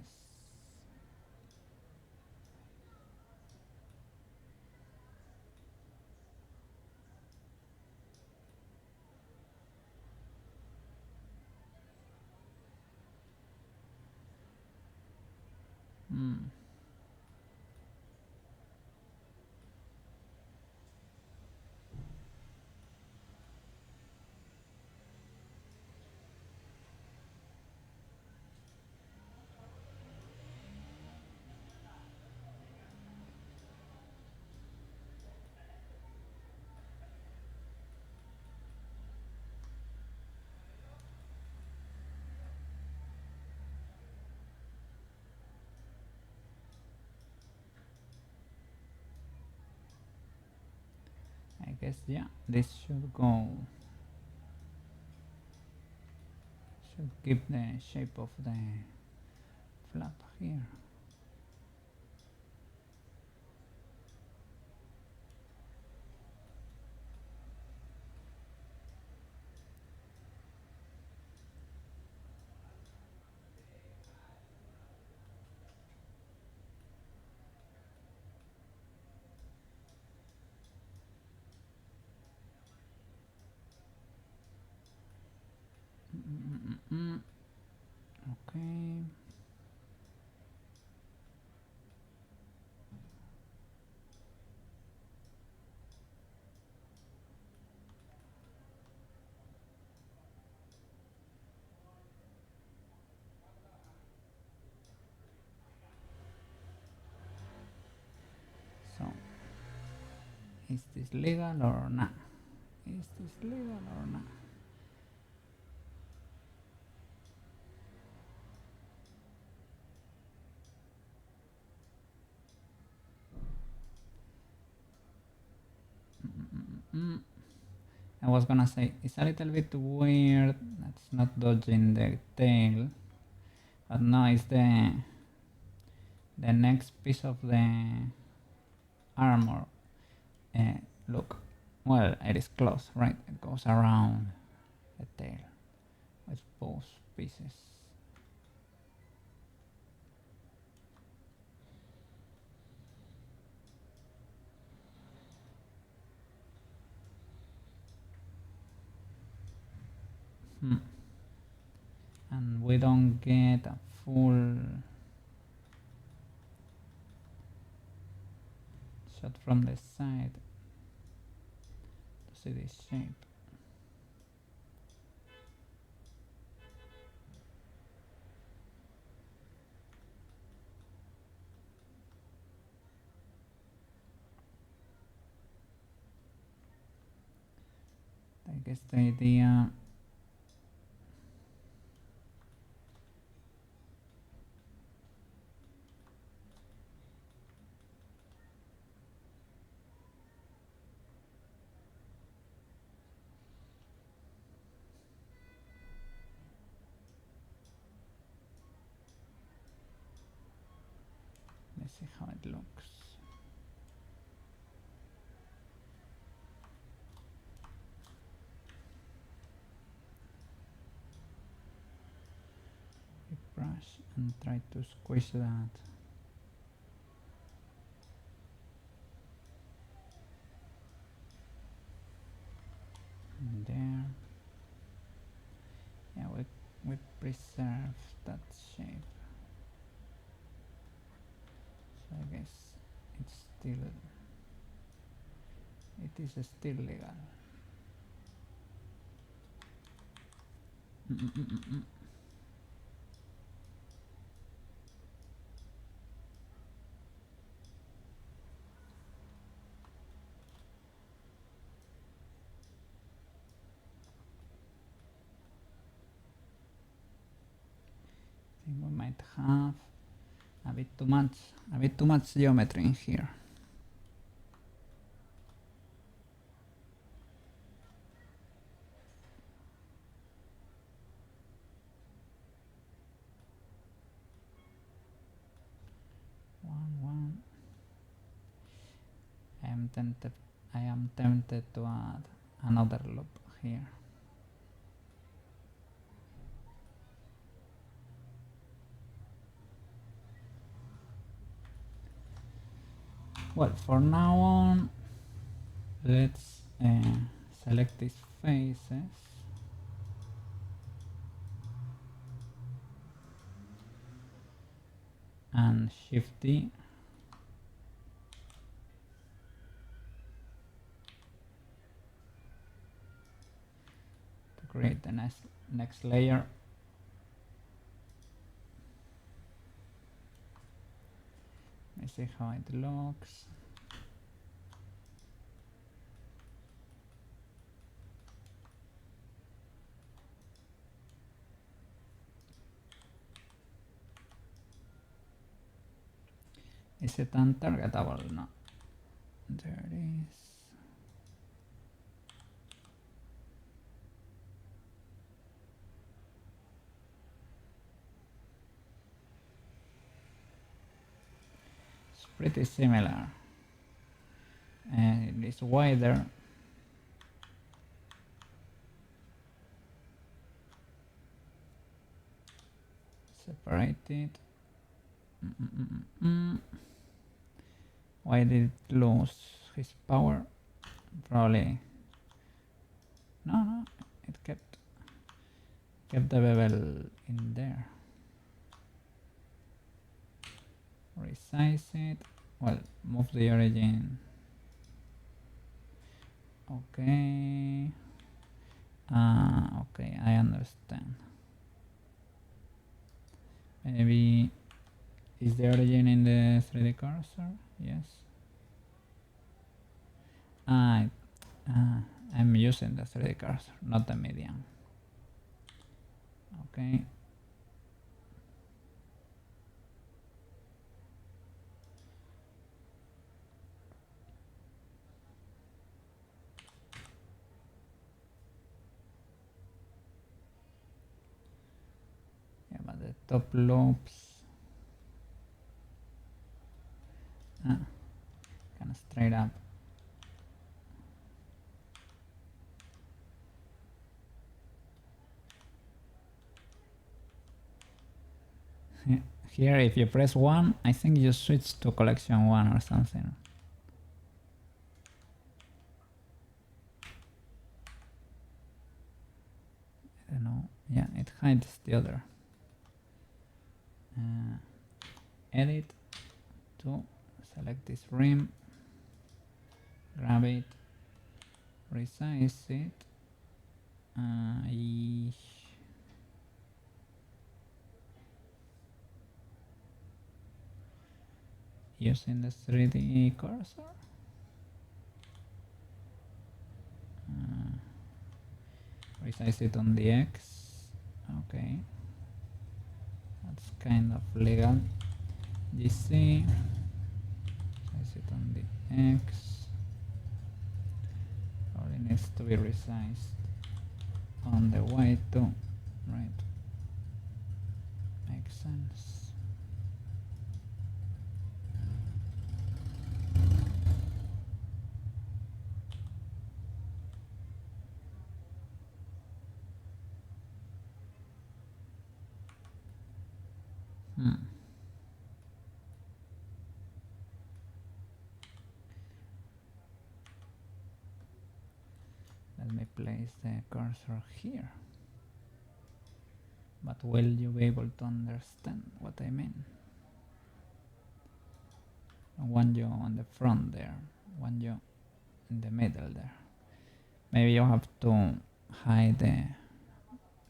I guess, yeah, this should go. Should keep the shape of the flap here. Okay. So, is this legal or not? Is this legal or not? I was gonna say it's a little bit weird. That's not dodging the tail, but no, it's the next piece of the armor. Look, well, it is close, right? It goes around the tail with both pieces. And we don't get a full shot from the side to see this shape. I guess the idea let's see how it looks. Brush and try to squish that. And there. Yeah, we preserve that shape. So I guess it's still, it is still legal. I think we might have a bit too much geometry in here. One. I am tempted to add another loop here. Well, for now on, let's select these faces. and Shift D. To create the next layer. Let me see how it looks. Is it untargetable? No. There it is. It's pretty similar. And it is wider. Separate it. Why did it lose his power? Probably. No, it kept the bevel in there. Resize it. Well, move the origin. Okay. Okay, I understand. Maybe is the origin in the 3D cursor? Yes. I'm using the 3D cursor, not the median. Okay. Yeah, but the top lobes kind of straight up. Here, if you press 1, I think you switch to collection 1 or something. I don't know. Yeah, it hides the other. Edit to select this rim, grab it, resize it. Using the 3D cursor. Resize it on the X. Okay. That's kind of legal. GC. Resize it on the X. Probably needs to be resized on the Y too. Right. Makes sense. Let me place the cursor here. But will you be able to understand what I mean? One jaw on the front there, one jaw in the middle there. Maybe you have to hide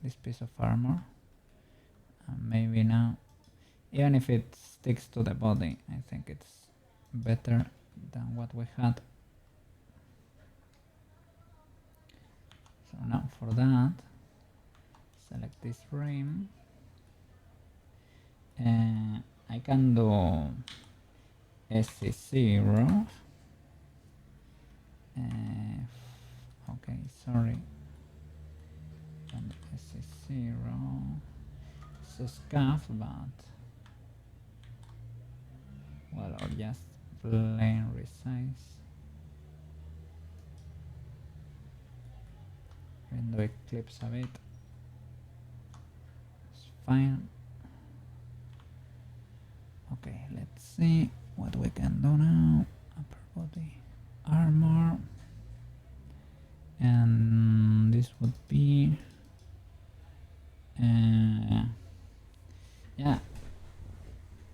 this piece of armor. Maybe now, even if it sticks to the body, I think it's better than what we had. So now for that, select this rim. I can do SC0. Okay, sorry. And SC0. It's a scuff, but well, or just plain resize. Even though it clips a bit, it's fine. Okay, let's see what we can do now. Upper body armor, and this would be yeah,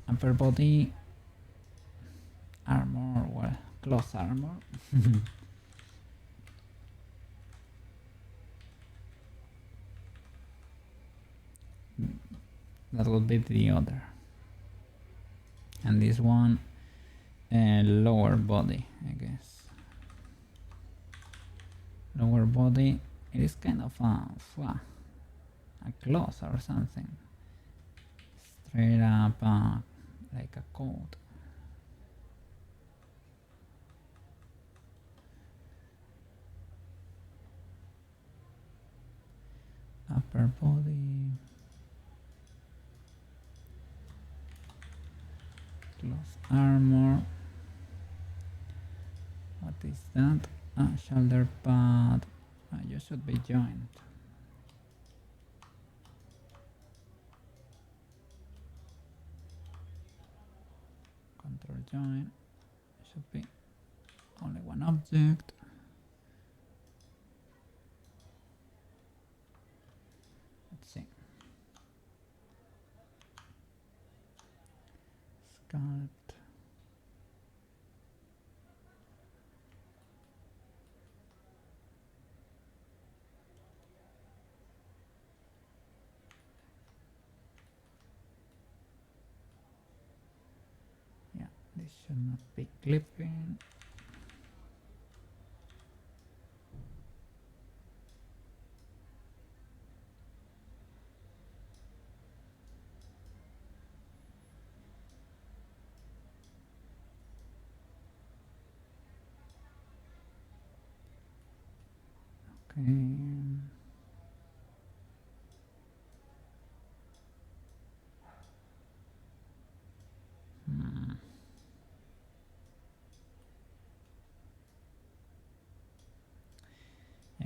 upper body armor, well, close armor. That would be the other. And this one, lower body, I guess. Lower body, it is kind of a cloth or something. Straight up, like a coat. Upper body. Cloth armor. What is that? Shoulder pad. You should be joined. Control join. Should be only one object. Let's see. Sculpt. This should not be clipping. Okay.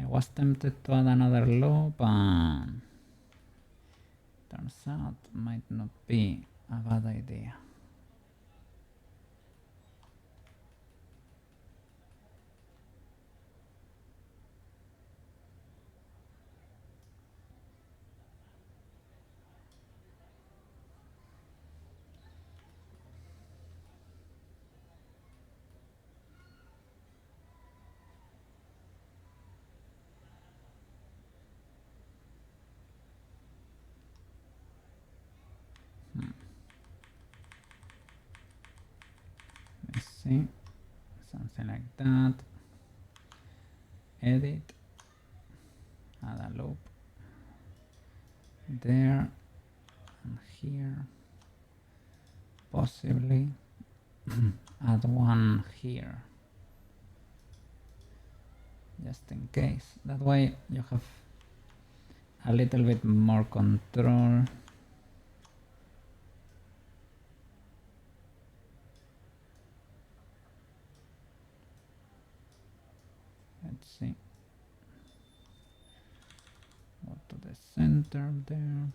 I was tempted to add another loop, and turns out might not be a bad idea. Let's see, something like that. Edit, add a loop there and here, possibly add one here, just in case. That way you have a little bit more control. Let's see. Go to the center there.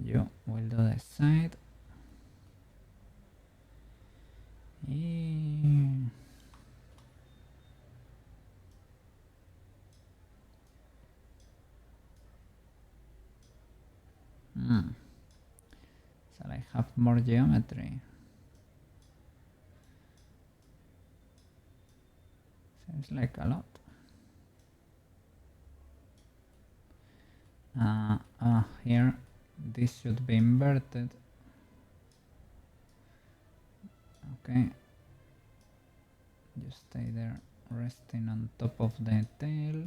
You will do the side. So I have more geometry. Seems like a lot. Here, this should be inverted. Okay. Just stay there, resting on top of the tail.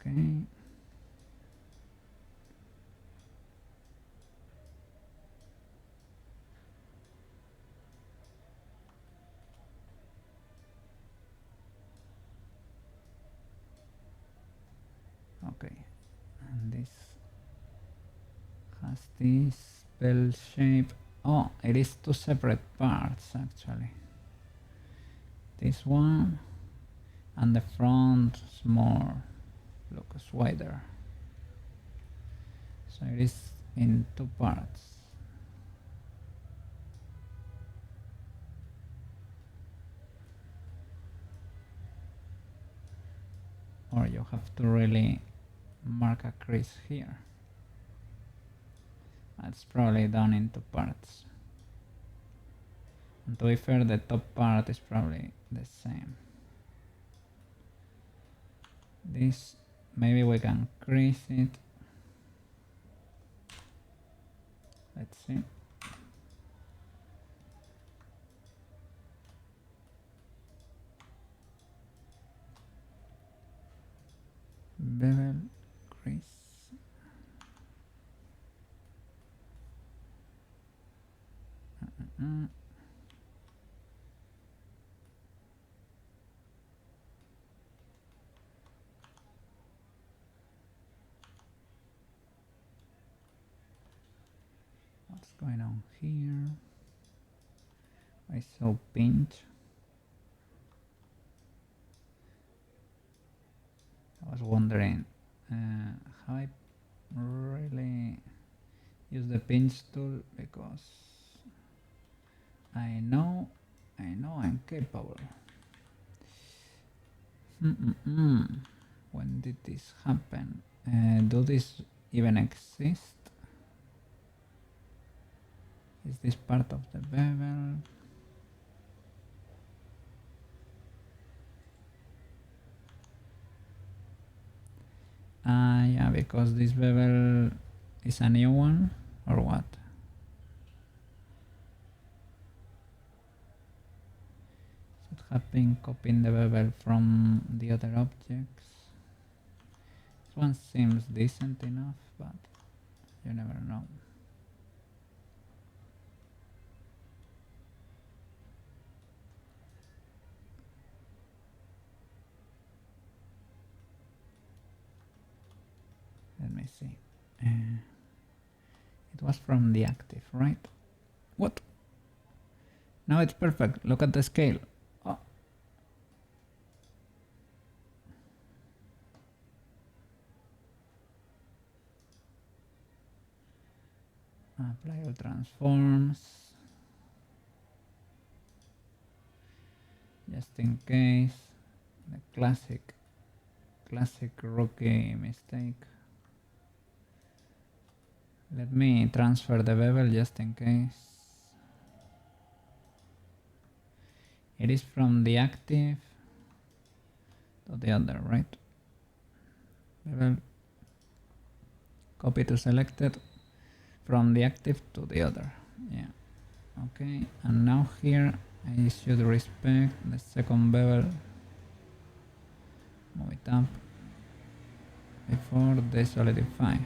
Okay. Okay, and this has this bell shape. Oh, it is two separate parts actually. this one, and the front is more, looks wider. So it is in two parts. Or you have to really mark a crease here. That's probably done in two parts. And to be fair, the top part is probably the same. This, maybe we can crease it. Let's see. Bevel crease. What's going on here? I saw pinch. I was wondering how I really use the pinch tool, because I know I'm capable. When did this happen? Do this even exist? Is this part of the bevel? Yeah, because this bevel is a new one, or what? Should have been copying the bevel from the other objects. This one seems decent enough, but you never know. Let me see. It was from the active, right? What? Now it's perfect. Look at the scale. Oh. Apply all transforms. Just in case. The classic rookie mistake. Let me transfer the bevel just in case. It is from the active to the other, right? Bevel. Copy to selected. From the active to the other. Yeah. Okay. And now here I should respect the second bevel. Move it up before they solidify.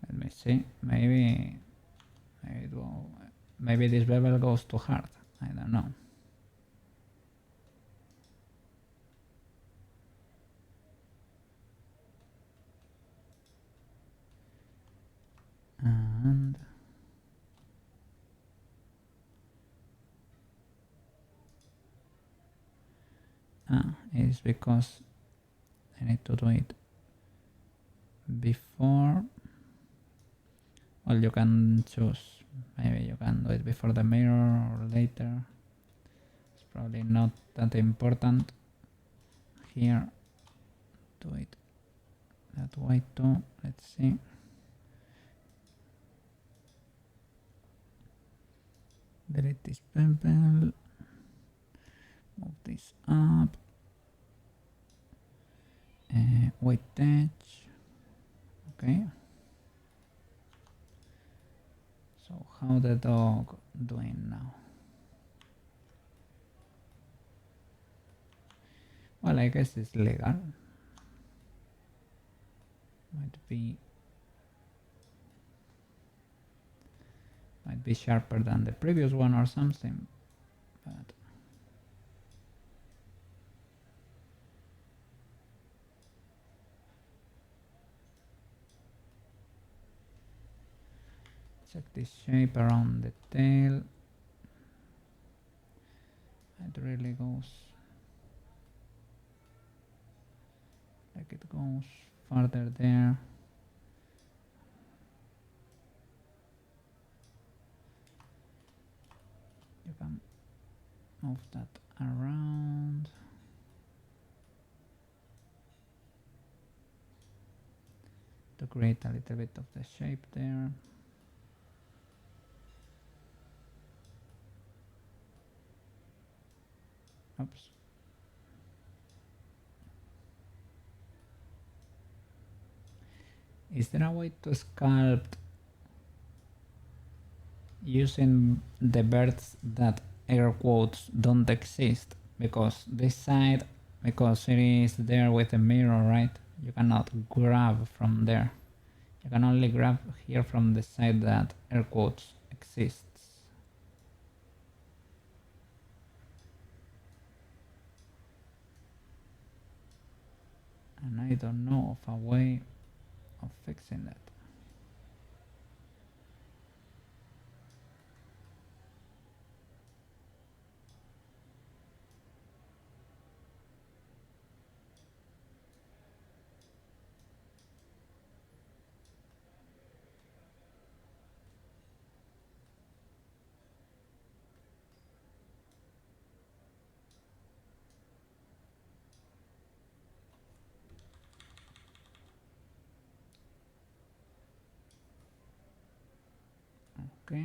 Let me see. Maybe this bevel goes too hard. I don't know. And it's because I need to do it before. Well, you can choose. Maybe you can do it before the mirror or later. It's probably not that important. Here, do it that way too. Let's see. Delete this bevel. Move this up. White edge. Okay. So how the dog doing now? Well, I guess it's legal. Might be sharper than the previous one or something, but check this shape around the tail. It really goes like it goes farther there. You can move that around. To create a little bit of the shape there. Oops. Is there a way to sculpt using the birds that air quotes don't exist? Because this side, because it is there with a mirror, right? You cannot grab from there. You can only grab here from the side that air quotes exists. And I don't know of a way of fixing that. Okay.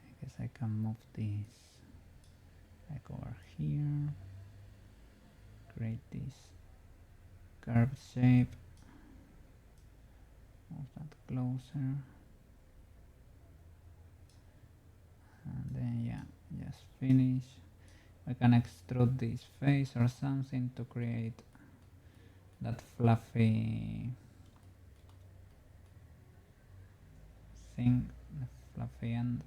I guess I can move this like over here. Create this curved shape. Move that closer. And then yeah, just finish. I can extrude this face or something to create that fluffy thing, the fluffy end.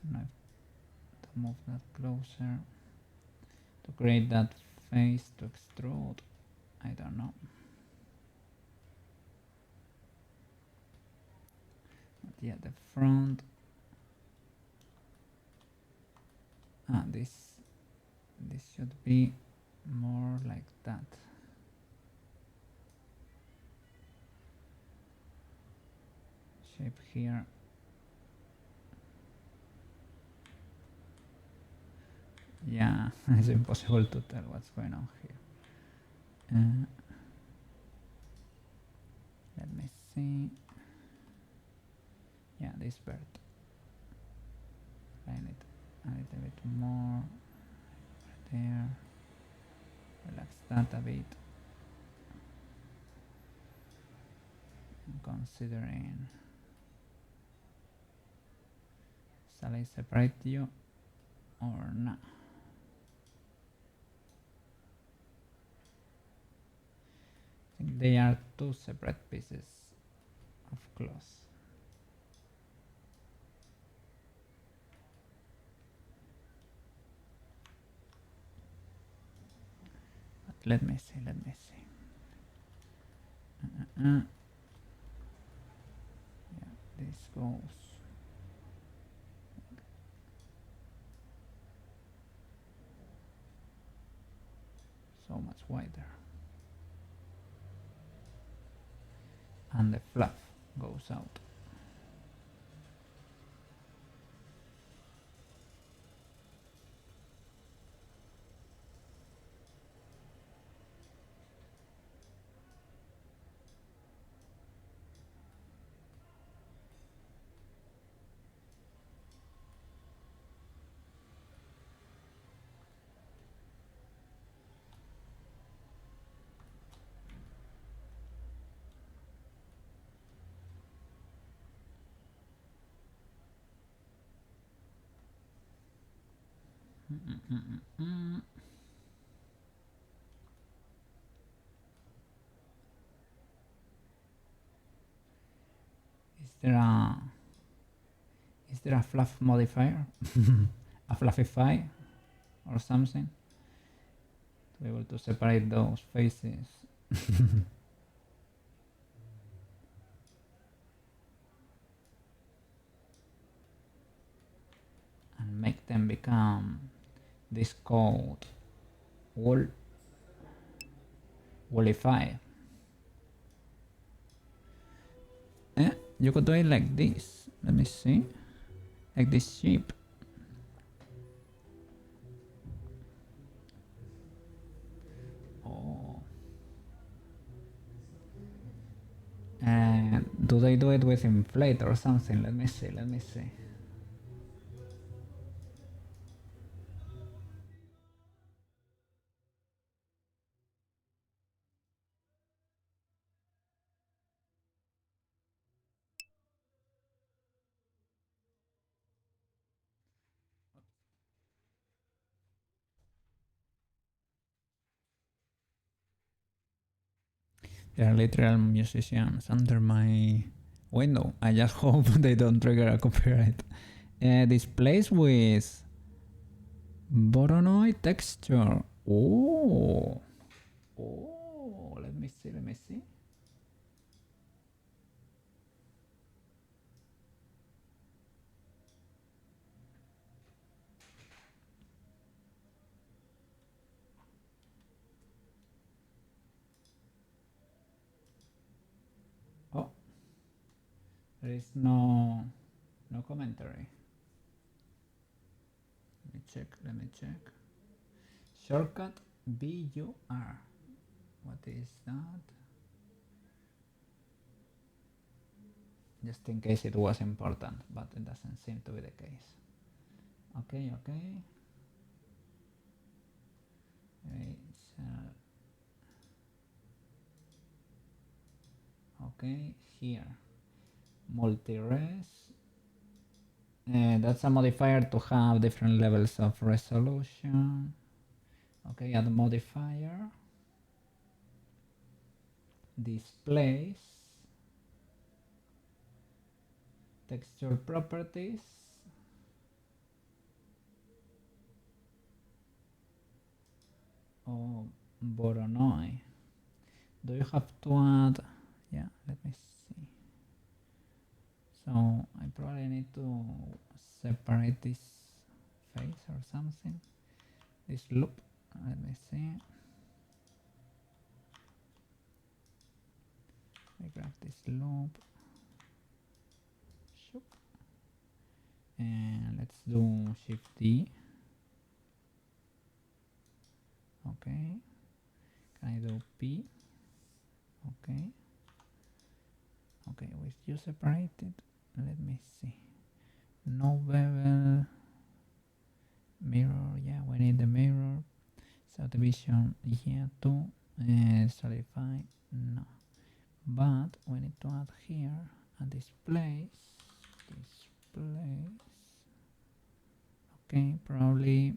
And I have to move that closer to create that face to extrude. I don't know. But yeah, the front. This should be more like that. Shape here. Yeah, it's impossible to tell what's going on here. Let me see. Yeah, this bird. Line it a little bit more there. Relax that a bit. I'm considering, shall I separate you or not? I think they are two separate pieces of cloth. But let me see. Yeah, this goes so much wider. And the fluff goes out. Is there a fluff modifier? A fluffify or something? To be able to separate those faces. And make them become this called woolify. You could do it like this. Let me see. Like this sheep. Oh. And do they do it with inflate or something? Let me see. There are literal musicians under my window. I just hope they don't trigger a copyright. Displace with Voronoi texture. Oh, let me see. Oh, there is no commentary. Let me check. Shortcut BUR. What is that? Just in case it was important, but it doesn't seem to be the case. Okay. Okay, here. Multi-res. That's a modifier to have different levels of resolution. Okay, add modifier. Displace. Texture properties. Oh, Voronoi. Do you have to add? Yeah, let me see. So I probably need to separate this face or something. This loop. Let me see. I grab this loop. Shoop. And let's do Shift D. Okay. Can I do P? Okay. Okay, with you separated. Let me see. No bevel. Mirror. Yeah, we need the mirror. Subdivision here too. Solidify. No. But we need to add here a displace. Okay, probably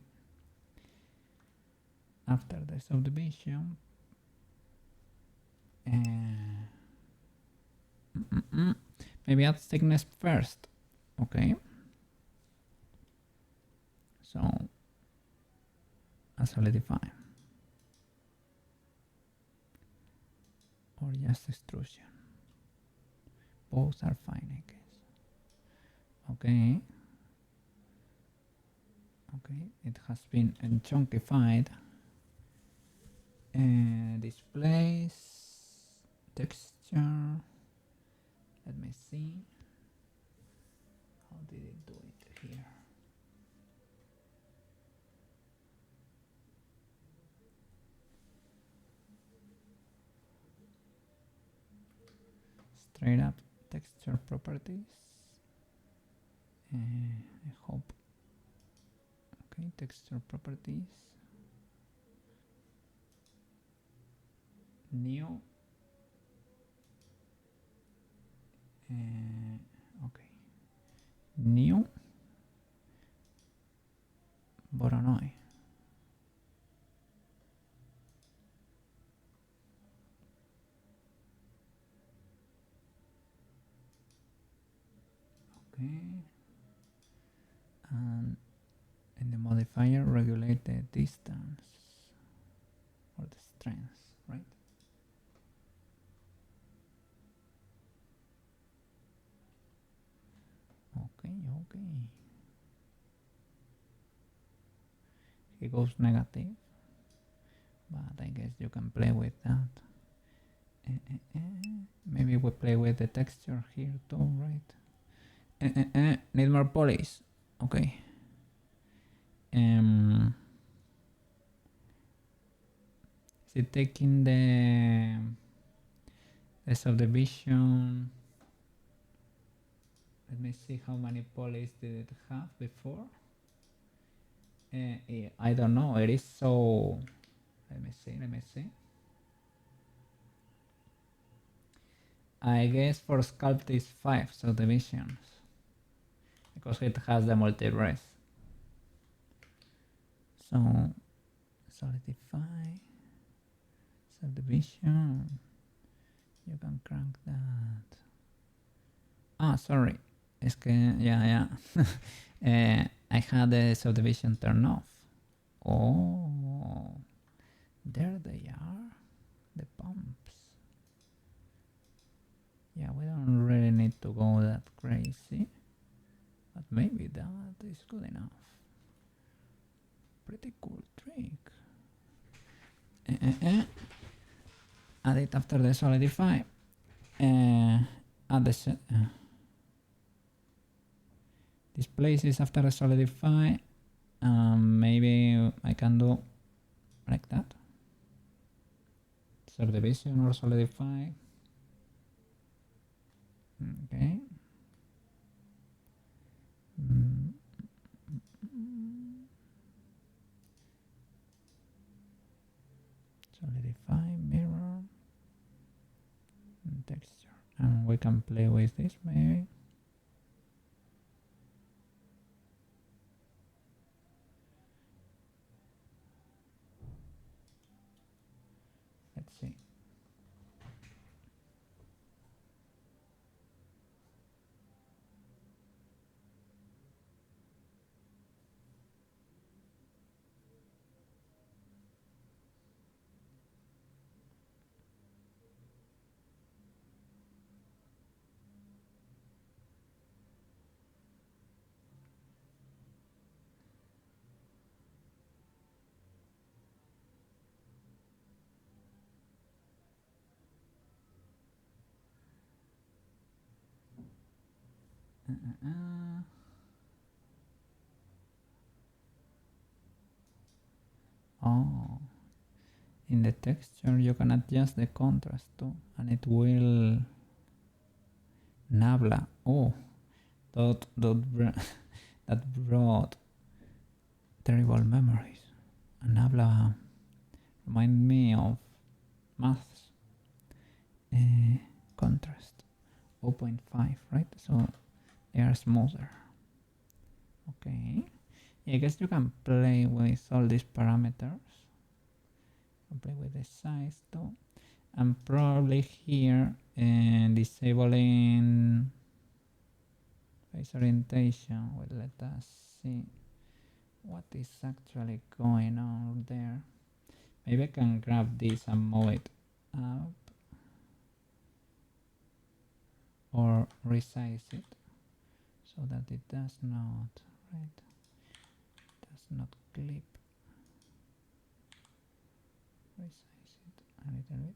after the subdivision. Maybe add thickness first. Okay. So a solidify. Or just extrusion. Both are fine, I guess. Okay. Okay, it has been chunkified. Displace texture. Let me see. How did it do it here? Straight up texture properties. I hope. Okay, texture properties. New. Okay. New. Voronoi. Okay. And in the modifier, regulate the distance or the strength, right? Okay, okay. He goes negative, but I guess you can play with that. Maybe we play with the texture here too, right? Need more polish. Okay. Is it taking the subdivision? Let me see how many polys did it have before. I don't know. It is so. Let me see. I guess for sculpt is 5 subdivisions because it has the multi-res. So solidify subdivision. You can crank that. Ah, sorry. Es que yeah. I had the subdivision turned off. Oh, there they are, the pumps. Yeah, we don't really need to go that crazy, but maybe that is good enough. Pretty cool trick. Add it after the solidify. Add the Displace is after the solidify. Maybe I can do like that. Subdivision or solidify. Okay. Solidify, mirror, and texture. And we can play with this maybe. Let's see. Oh, in the texture you can adjust the contrast too, and it will nabla. Oh, that brought terrible memories. And nabla remind me of maths. Contrast 0.5, right? So they are smoother. Okay. Yeah, I guess you can play with all these parameters. You can play with the size too. And probably here disabling face orientation will let us see what is actually going on there. Maybe I can grab this and move it up or resize it so that it does not, right? Does not clip. Resize it a little bit.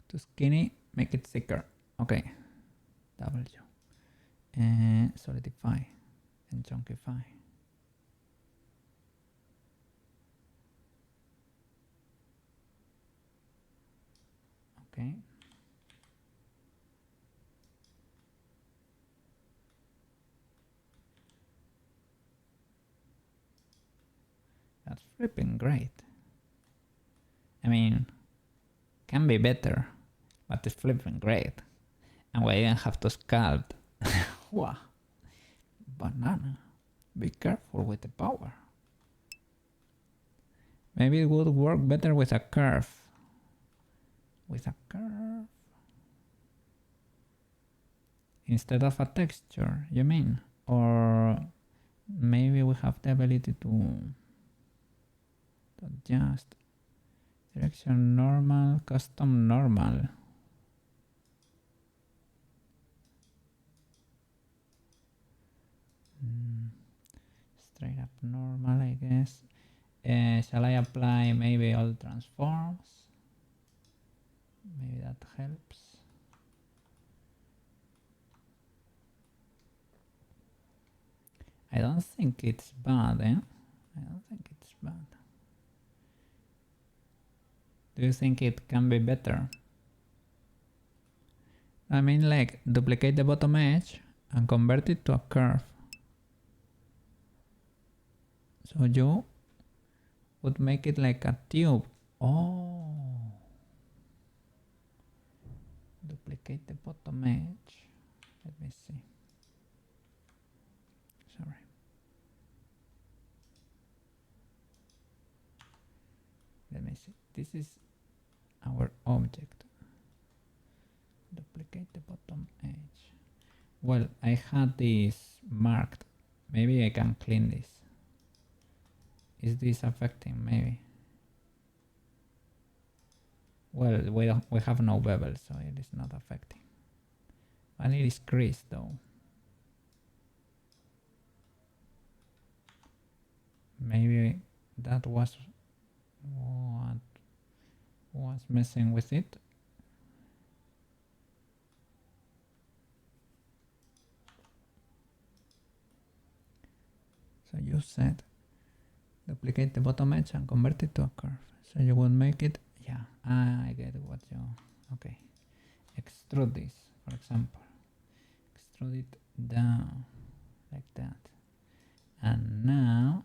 Too skinny, make it thicker. Okay. W. Solidify and chunkify. Okay. That's flipping great. I mean, can be better, but it's flipping great. And we didn't have to sculpt. Wow. Banana. Be careful with the power. Maybe it would work better with a curve. with a curve instead of a texture, you mean? Or maybe we have the ability to adjust direction normal, custom normal. Straight up normal, I guess. Shall I apply maybe all transforms? Maybe that helps. I don't think it's bad, eh? I don't think it's bad. Do you think it can be better? I mean, like, duplicate the bottom edge and convert it to a curve. So you would make it like a tube. Oh. Duplicate the bottom edge. Let me see. Sorry. Let me see. This is our object. Duplicate the bottom edge. Well, I had this marked. Maybe I can clean this. Is this affecting? Maybe. Well, we have no bevel, so it is not affecting. And it is creased though. Maybe that was what was messing with it. So you said duplicate the bottom edge and convert it to a curve. So you would make it, yeah, I get what you, okay. Extrude this, for example. Extrude it down, like that. And now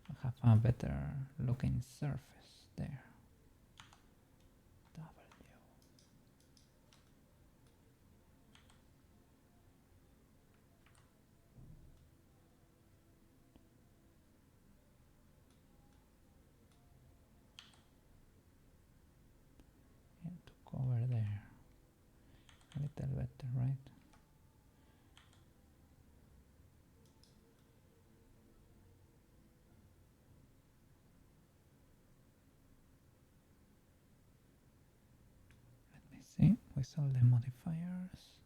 I have a better looking surface there. W. Over there a little better, right? Let me see with all the modifiers.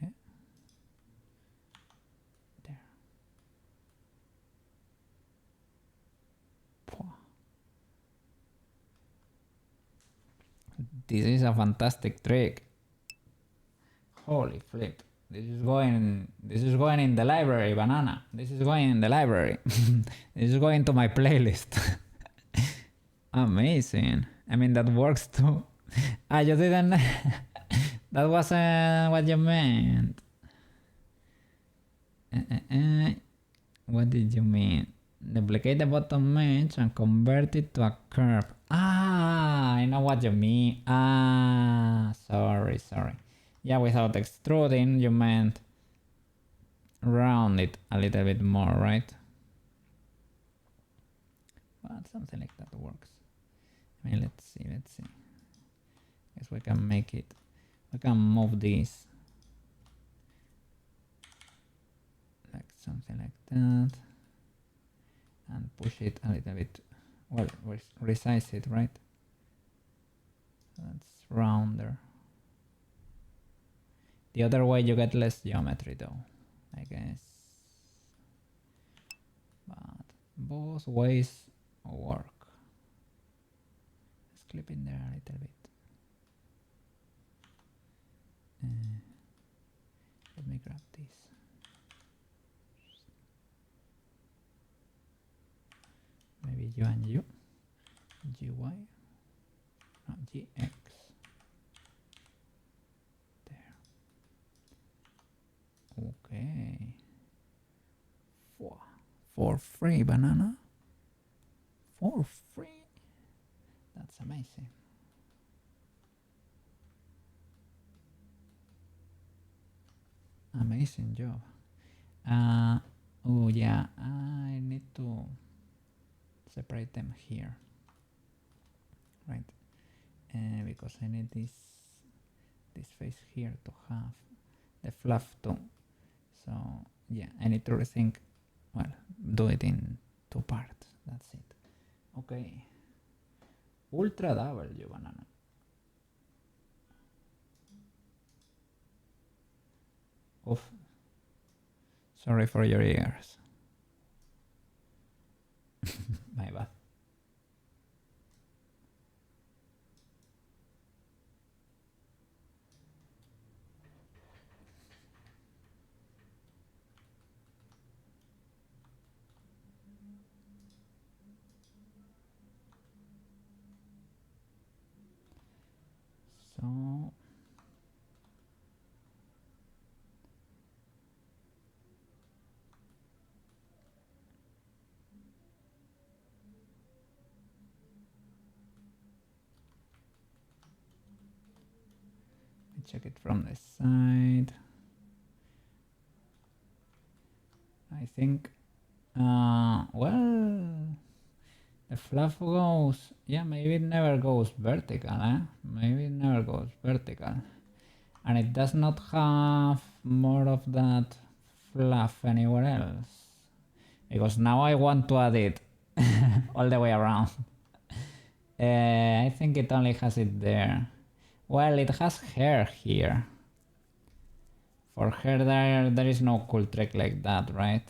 Yeah. There. This is a fantastic trick. Holy flip. This is going in the library, banana. This is going in the library. This is going to my playlist. Amazing. I mean, that works too. Ah, you didn't. That wasn't what you meant. What did you mean? Duplicate the bottom edge and convert it to a curve. Ah, I know what you mean. Ah, sorry. Yeah, without extruding, you meant round it a little bit more, right? But something like that works. I mean, let's see. Guess we can make it. We can move this like something like that. And push it a little bit, well, resize it, right? That's rounder. The other way you get less geometry though, I guess. But both ways work. Let's clip in there a little bit. Let me grab this. Maybe U and U, GY, no, GX, there, okay, for free, banana, for free, that's amazing. Amazing job. Oh yeah, I need to separate them here. right? Because I need this face here to have the fluff too. So yeah, I need to rethink. Well, do it in 2 parts. That's it. Okay. Ultra W banana. Oof. Sorry for your ears. My bad. So check it from the side. I think, well, the fluff goes, yeah, maybe it never goes vertical, eh? Maybe it never goes vertical. And it does not have more of that fluff anywhere else. Because now I want to add it all the way around. I think it only has it there. Well, it has hair here. For hair there is no cool trick like that, right?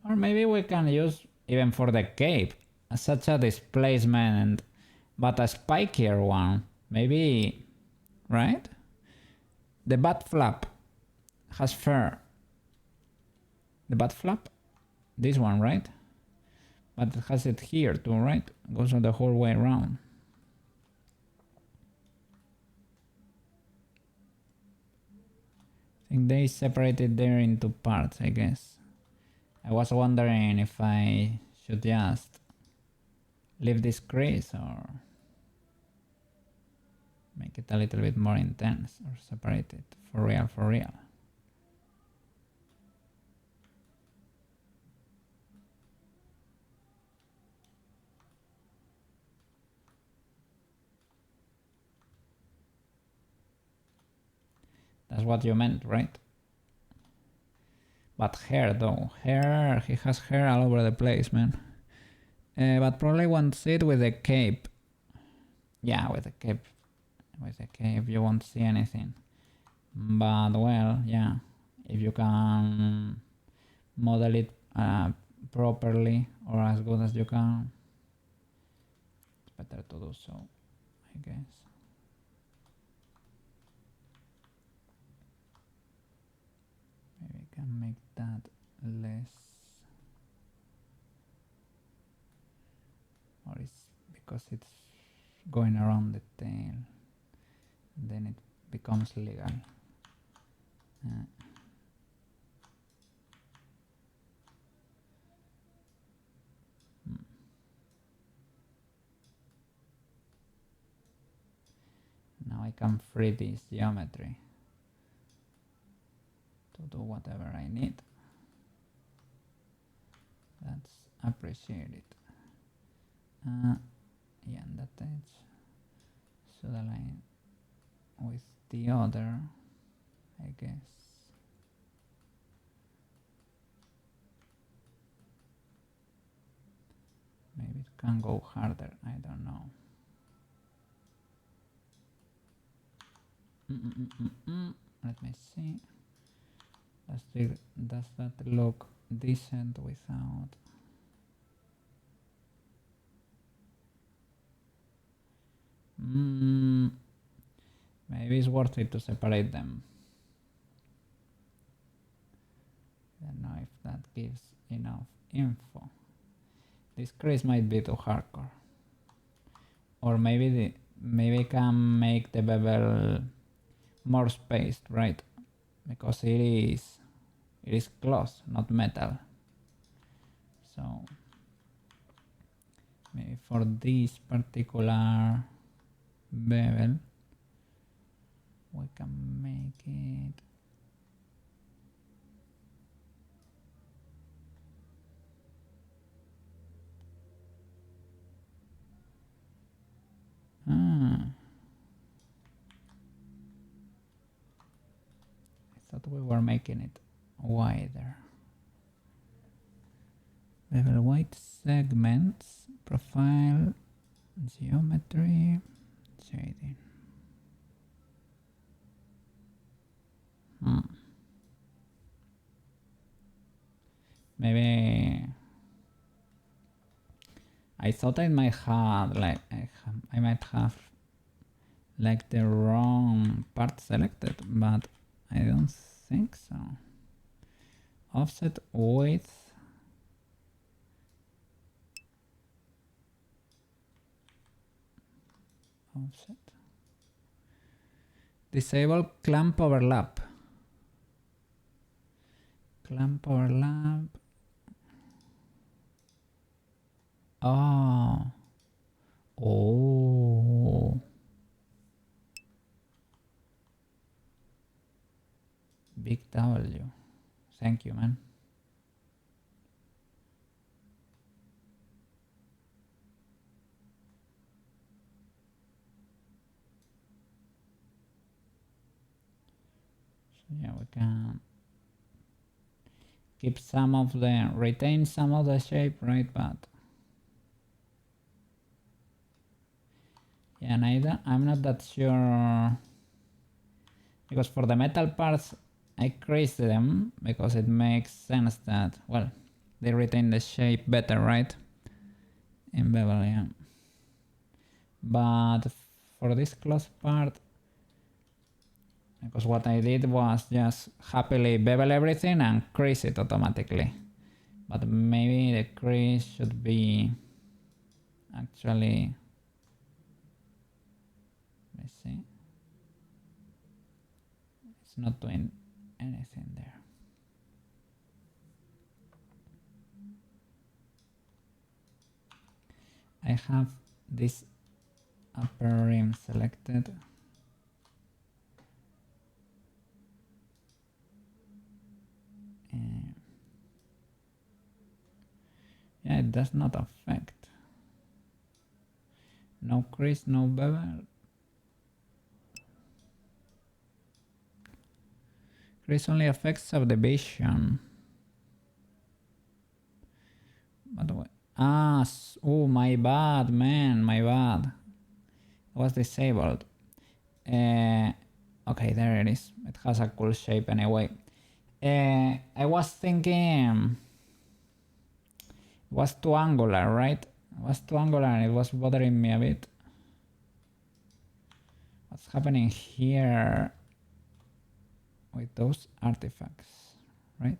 Or maybe we can use, even for the cape, such a displacement, but a spikier one. Maybe, right? The butt flap has fur. The butt flap? This one, right? But it has it here too, right? Goes on the whole way around. I think they separated there into parts, I guess. I was wondering if I should just leave this crease or make it a little bit more intense or separate it for real, for real. That's what you meant, right? But hair though, hair, he has hair all over the place, man. But probably won't see it with the cape. Yeah, with the cape. With the cape you won't see anything. But well, yeah, if you can model it properly or as good as you can, it's better to do so, I guess. Maybe I can make that less, or it's because it's going around the tail, then it becomes legal. Now I can free this geometry to do whatever I need. That's appreciated. Yeah, and that edge should align with the other, I guess. Maybe it can go harder, I don't know. Let me see. Does that look decent without? Maybe it's worth it to separate them. I don't know if that gives enough info. This crease might be too hardcore. Or maybe maybe I can make the bevel more spaced, right? Because it is cloth, not metal. So maybe for this particular bevel we can make it thought we were making it wider. Bevel white segments, profile, geometry, shading. Maybe I thought I might have I might have like the wrong part selected, but I don't think so. Offset width. Offset. Disable clamp overlap. Clamp overlap. Oh. Oh. Big W. Thank you, man. So yeah, we can keep some of the, retain some of the shape, right? But yeah, neither. I'm not that sure, because for the metal parts I creased them because it makes sense that, well, they retain the shape better, right? In bevel, yeah. But for this close part, because what I did was just happily bevel everything and crease it automatically. But maybe the crease should be actually, let's see, it's not doing anything there. I have this upper rim selected. Yeah, it does not affect. No crease, no bevel. Crease only affects subdivision. But what? Ah, oh, my bad, man, my bad. It was disabled. Okay, there it is. It has a cool shape anyway. I was thinking it was too angular, right? It was too angular and it was bothering me a bit. What's happening here with those artifacts, right?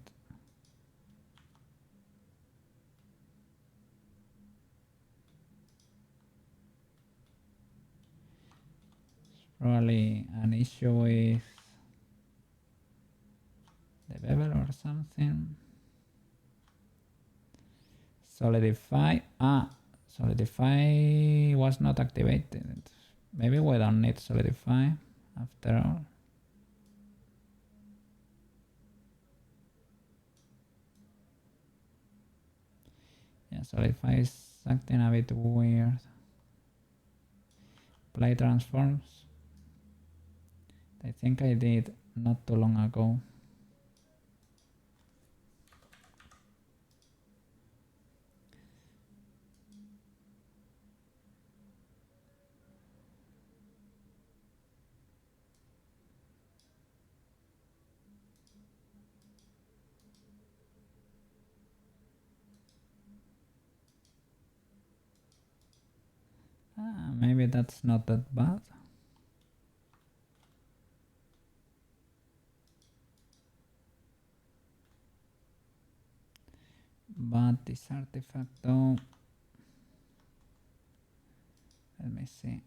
Probably an issue with the bevel or something. Solidify. Ah, solidify was not activated. Maybe we don't need solidify after all. Yeah, solidify is acting a bit weird. Apply transforms. I think I did not too long ago. Maybe that's not that bad. But this artifact though, let me see.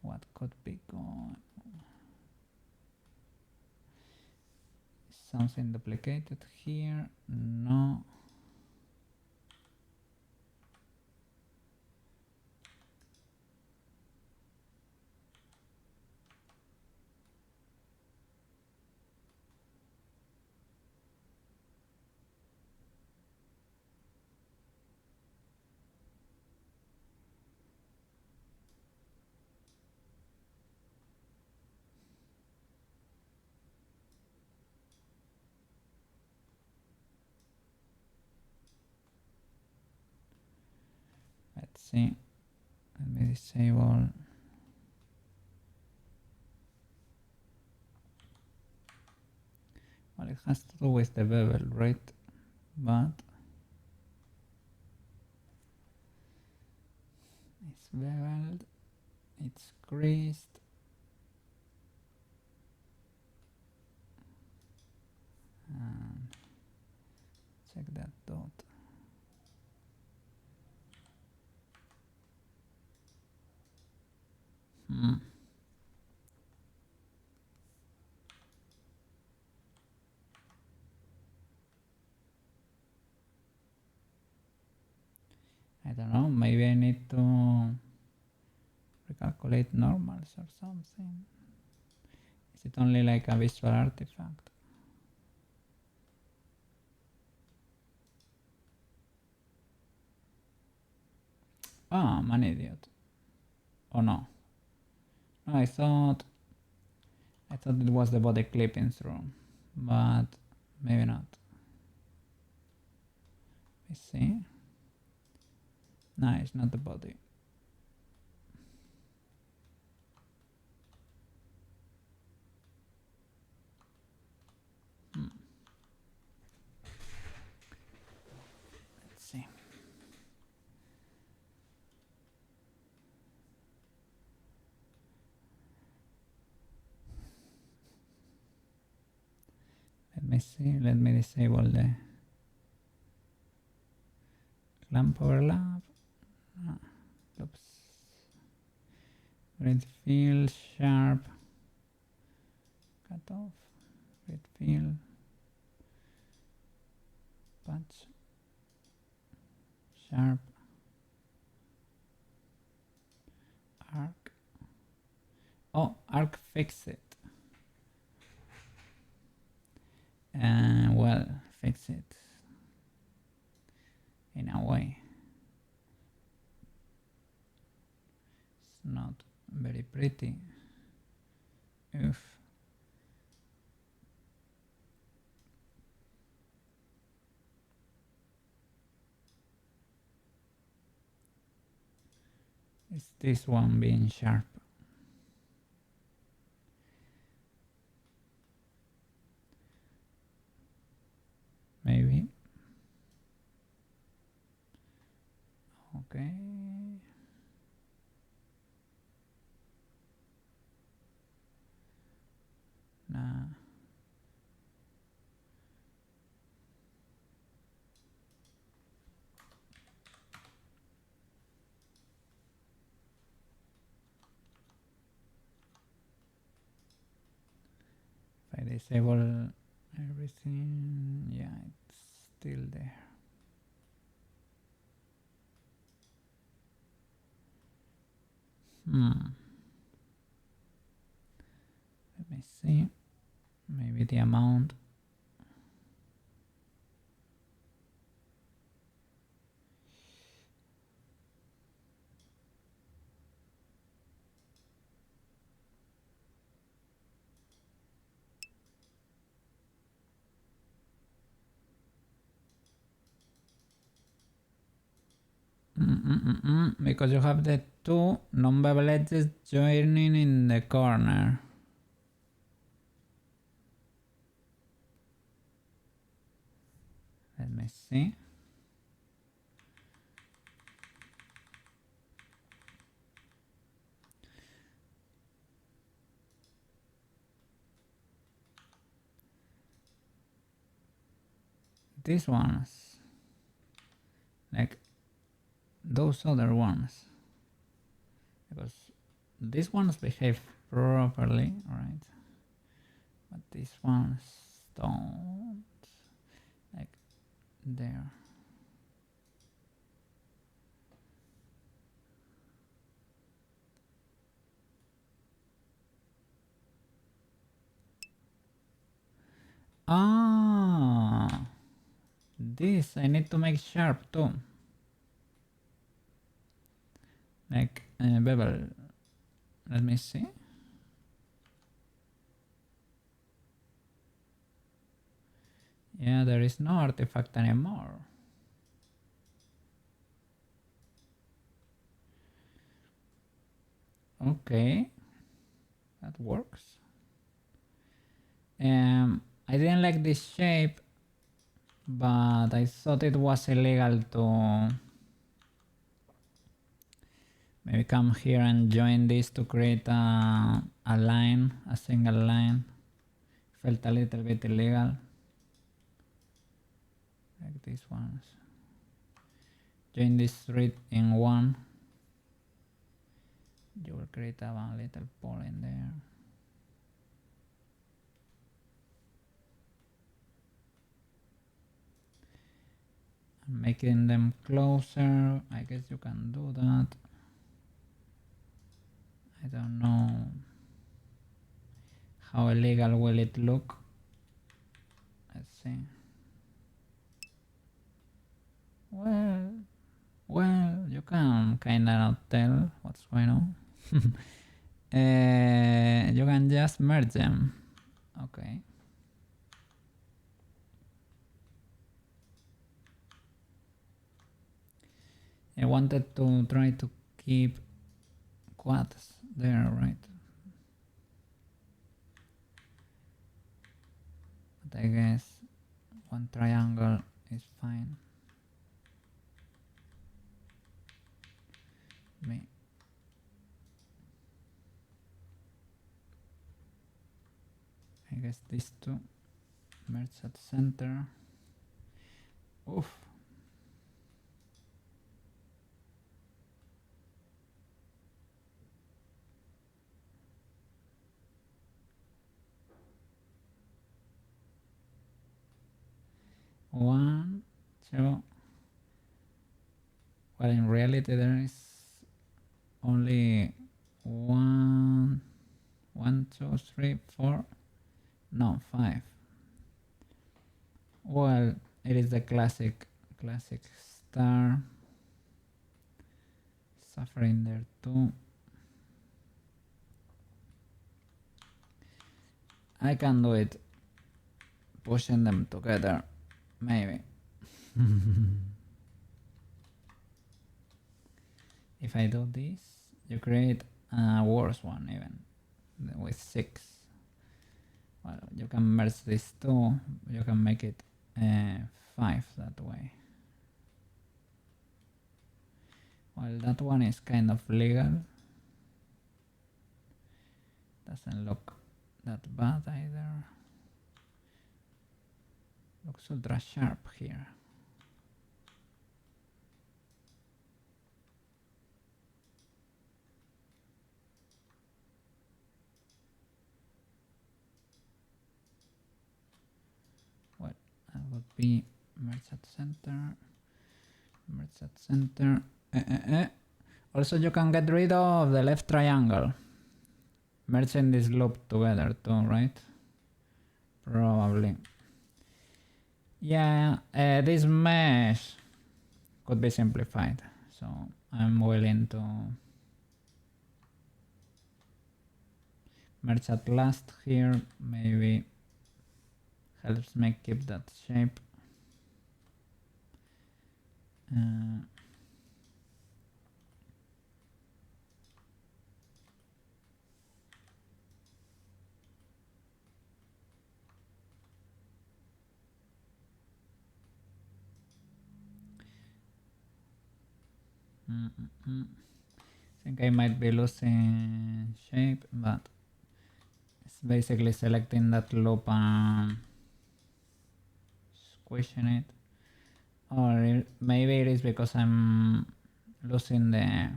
What could be going? Something duplicated here? No. see. Let me disable. Well, it has to do with the bevel, right? But it's beveled, it's creased. And check that dot. I don't know, maybe I need to recalculate normals or something. Is it only like a visual artifact? Ah, I'm an idiot. Oh no. No, I thought it was the body clipping through, but maybe not. Let's see. No, it's not the body. Let's see. Let me see. Let me disable the clamp overlap. Oops. Grid fill, sharp, cut off, grid fill, patch, sharp, arc. Oh, arc fix it. And well, fix it in a way. It's not very pretty. Oof. Is this one being sharp? Maybe. Okay. Nah. If I disable everything, yeah, it's still there. Let me see. Maybe the amount. Because you have the two non-bevel edges joining in the corner. Let me see. These ones, like those other ones, because these ones behave properly, right? But these ones don't, like there. Ah, this I need to make sharp too. Like bevel. Let me see. Yeah, there is no artifact anymore. Okay, that works. I didn't like this shape, but I thought it was illegal to maybe come here and join this to create a line, a single line. Felt a little bit illegal. Like these ones. Join this three in one. You will create a little pole in there. Making them closer. I guess you can do that. I don't know how illegal will it look. Let's see. Well, you can kinda not tell what's going on. You can just merge them. Okay. I wanted to try to keep quads there, right? But I guess one triangle is fine. Me. I guess these two merge at center. Oof. One, two. Well, in reality, there is only one, two, three, four. No, five. Well, it is the classic star. Suffering there too. I can do it. Pushing them together. Maybe. If I do this, you create a worse one even with 6. Well, you can merge these two. You can make it 5 that way. Well, that one is kind of legal. Doesn't look that bad either. Looks ultra sharp here. Well, that would be merge at center. Merge at center. Also, you can get rid of the left triangle. Merging this loop together too, right? Probably. Yeah, this mesh could be simplified, so I'm willing to merge at last here. Maybe helps me keep that shape. I think I might be losing shape, but it's basically selecting that loop and squishing it. Or maybe it is because I'm losing the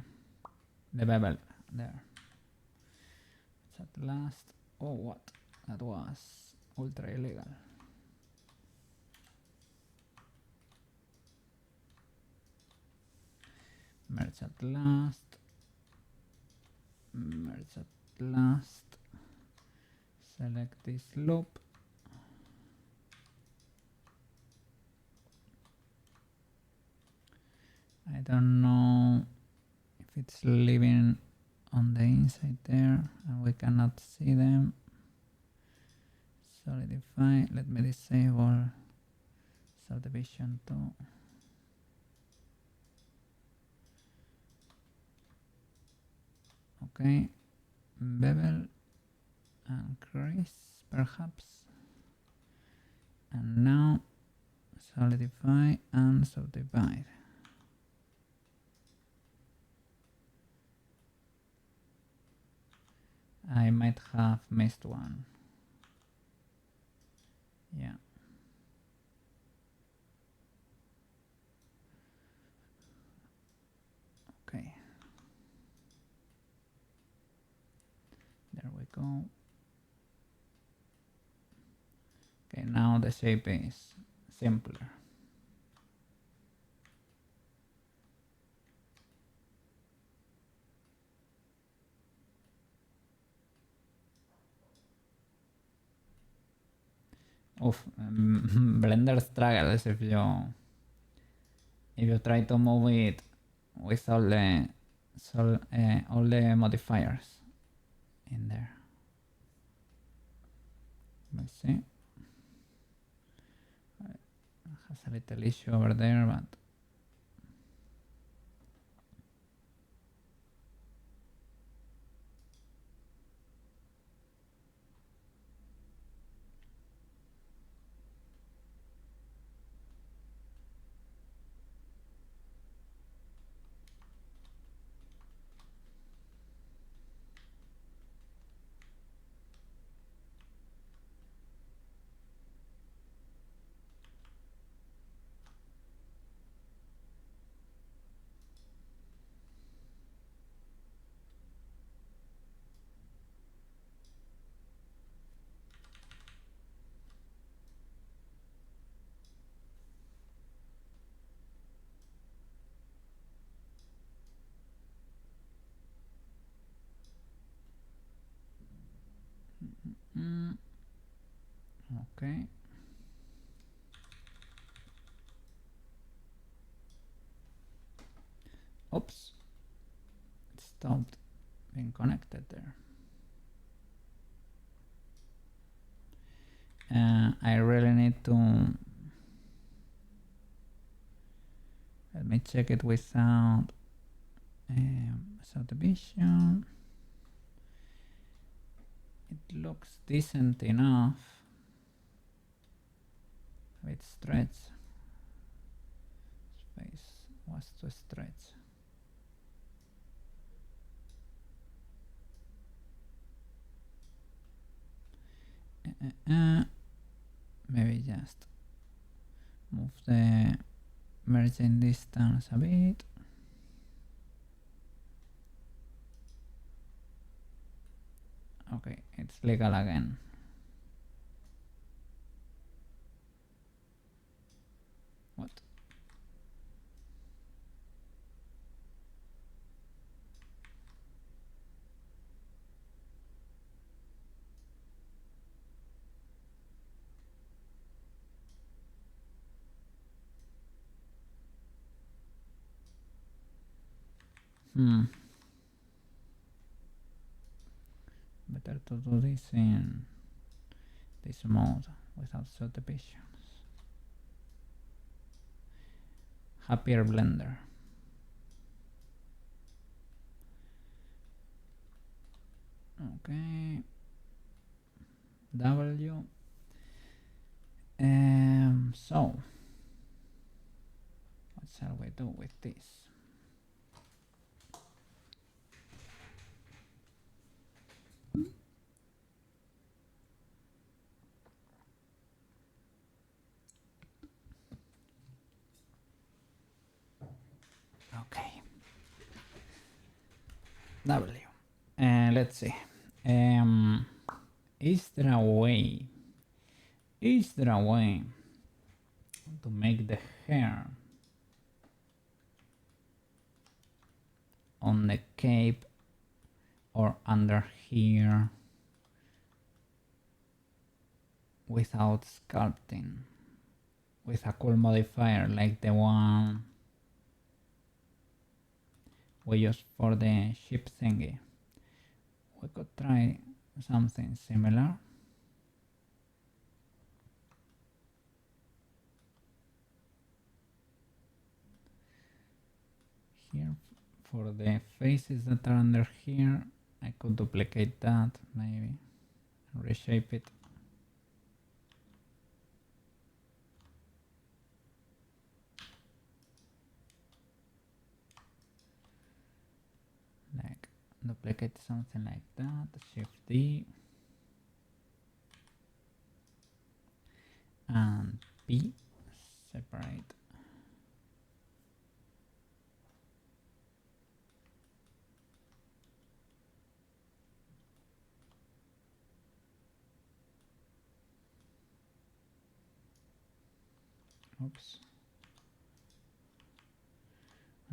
bevel there. It's at last. Oh, what? That was ultra illegal. Merge at last. Merge at last. Select this loop. I don't know if it's living on the inside there and we cannot see them. Solidify. Let me disable subdivision too. Okay, bevel and crease perhaps. And now solidify and subdivide. I might have missed one. Yeah. Okay. There we go. Okay, now the shape is simpler. Blender struggles if you try to move it with all the modifiers in there. Let's see. It has a little issue over there, but okay. Oops, it stopped being connected there. I really need to let me check it without subdivision. It looks decent enough. A bit stretch. Space was too stretch. Maybe just move the merging distance a bit. Okay, it's legal again. What? Better to do this in this mode without subdivisions. Happier Blender. Okay. W. So what shall we do with this? Okay. W. Let's see. Is there a way to make the hair on the cape or under here without sculpting with a cool modifier like the one we used for the ship thingy? We could try something similar. Here for the faces that are under here, I could duplicate that maybe, reshape it. Like duplicate something like that, Shift D and P, separate. Oops.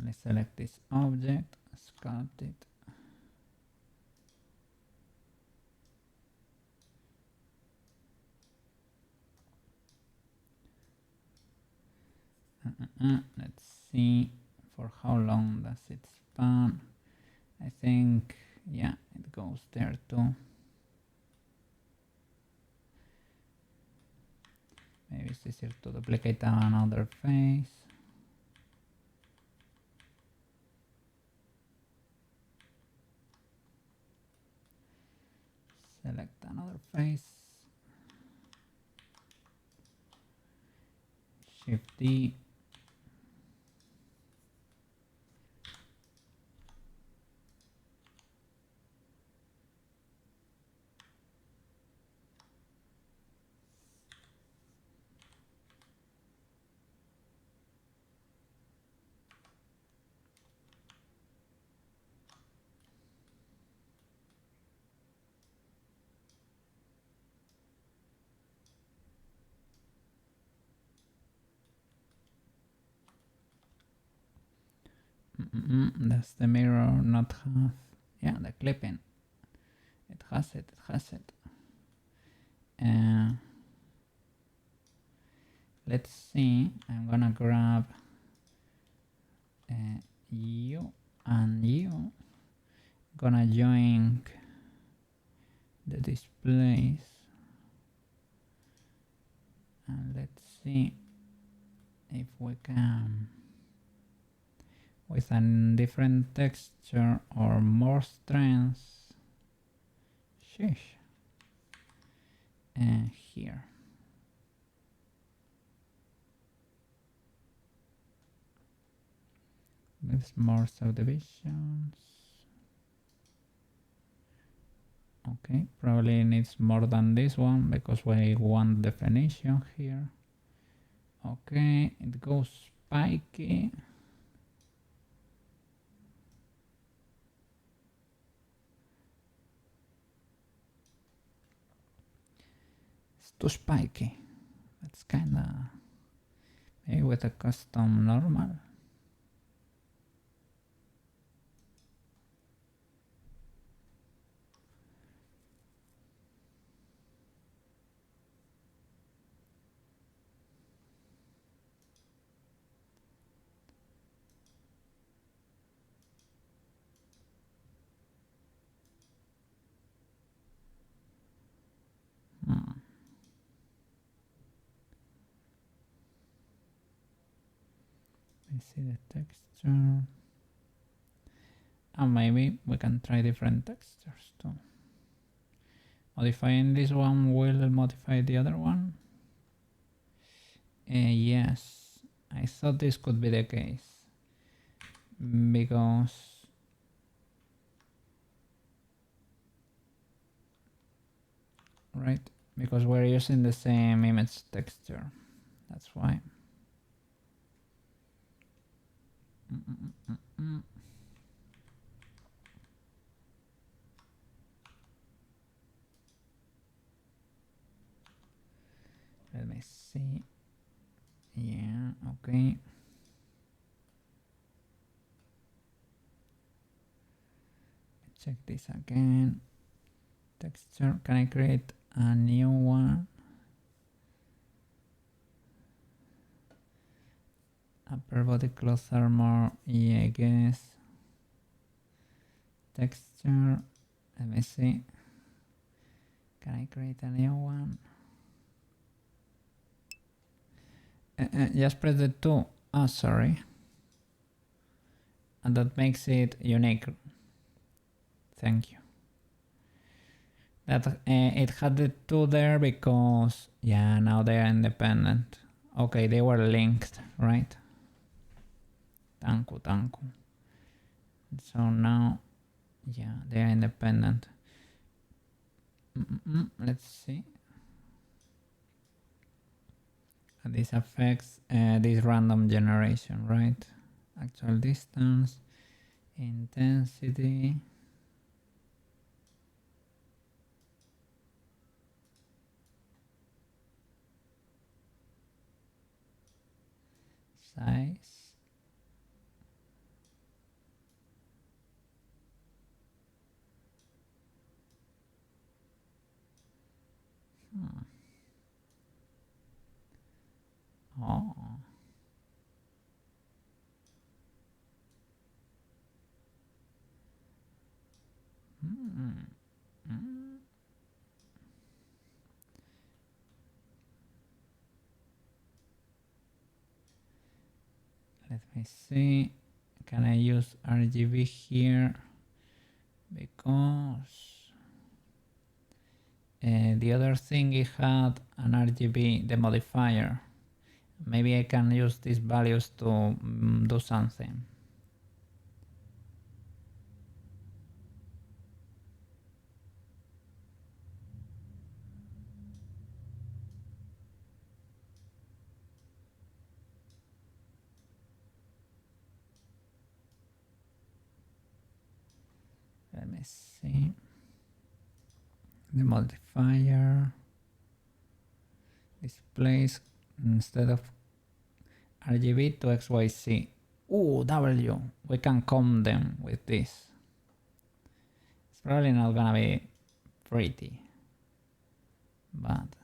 Let's select this object, sculpt it. Let's see for how long does it span. I think, yeah, it goes there too. Maybe it's easier to duplicate another face. Select another face. Shift D. Does the mirror not have, yeah, the clipping? It has it, let's see, I'm gonna grab you and you, gonna join the displace, and let's see if we can, with a different texture or more strength, sheesh, and here. With more subdivisions. Okay, probably needs more than this one because we want definition here. Okay, it goes spiky. It's too spiky. That's kinda, maybe with a custom normal. I see the texture. And maybe we can try different textures too. Modifying this one will modify the other one. Yes, I thought this could be the case because because we're using the same image texture, that's why. Let me see. Yeah, okay. Check this again. Texture, can I create a new one? Upper body cloth armor, yeah, I guess. Texture, let me see. Can I create a new one? Just press the 2. Oh, sorry. And that makes it unique. Thank you. that it had the two there because, yeah, now they are independent. Okay, they were linked, right? Tanku. So now, yeah, they are independent. Let's see. This affects this random generation, right? Actual distance, intensity. Size. Oh. Let me see. Can I use RGB here? Because the other thing it had an RGB, the modifier. Maybe I can use these values to do something. Let me see. The modifier. Displace instead of RGB to XYZ. Ooh, W. We can comb them with this. It's probably not gonna be pretty, but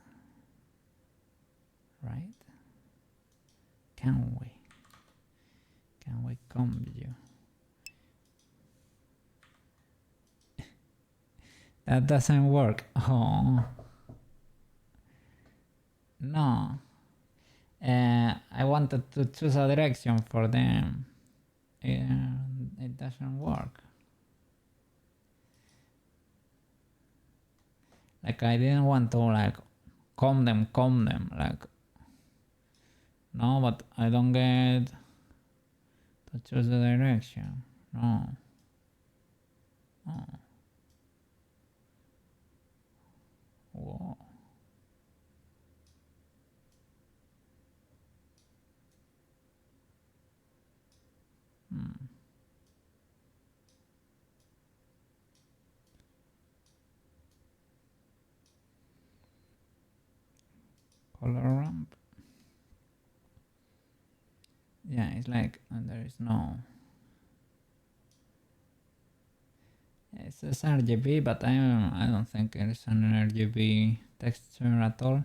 right? Can we? Can we comb you? That doesn't work. Oh. No. I wanted to choose a direction for them. It doesn't work. Like I didn't want to like comb them, like no, but I don't get to choose the direction. No. Oh. Whoa. Color ramp. Yeah, it's like there is no. It says RGB, but I don't think it is an RGB texture at all.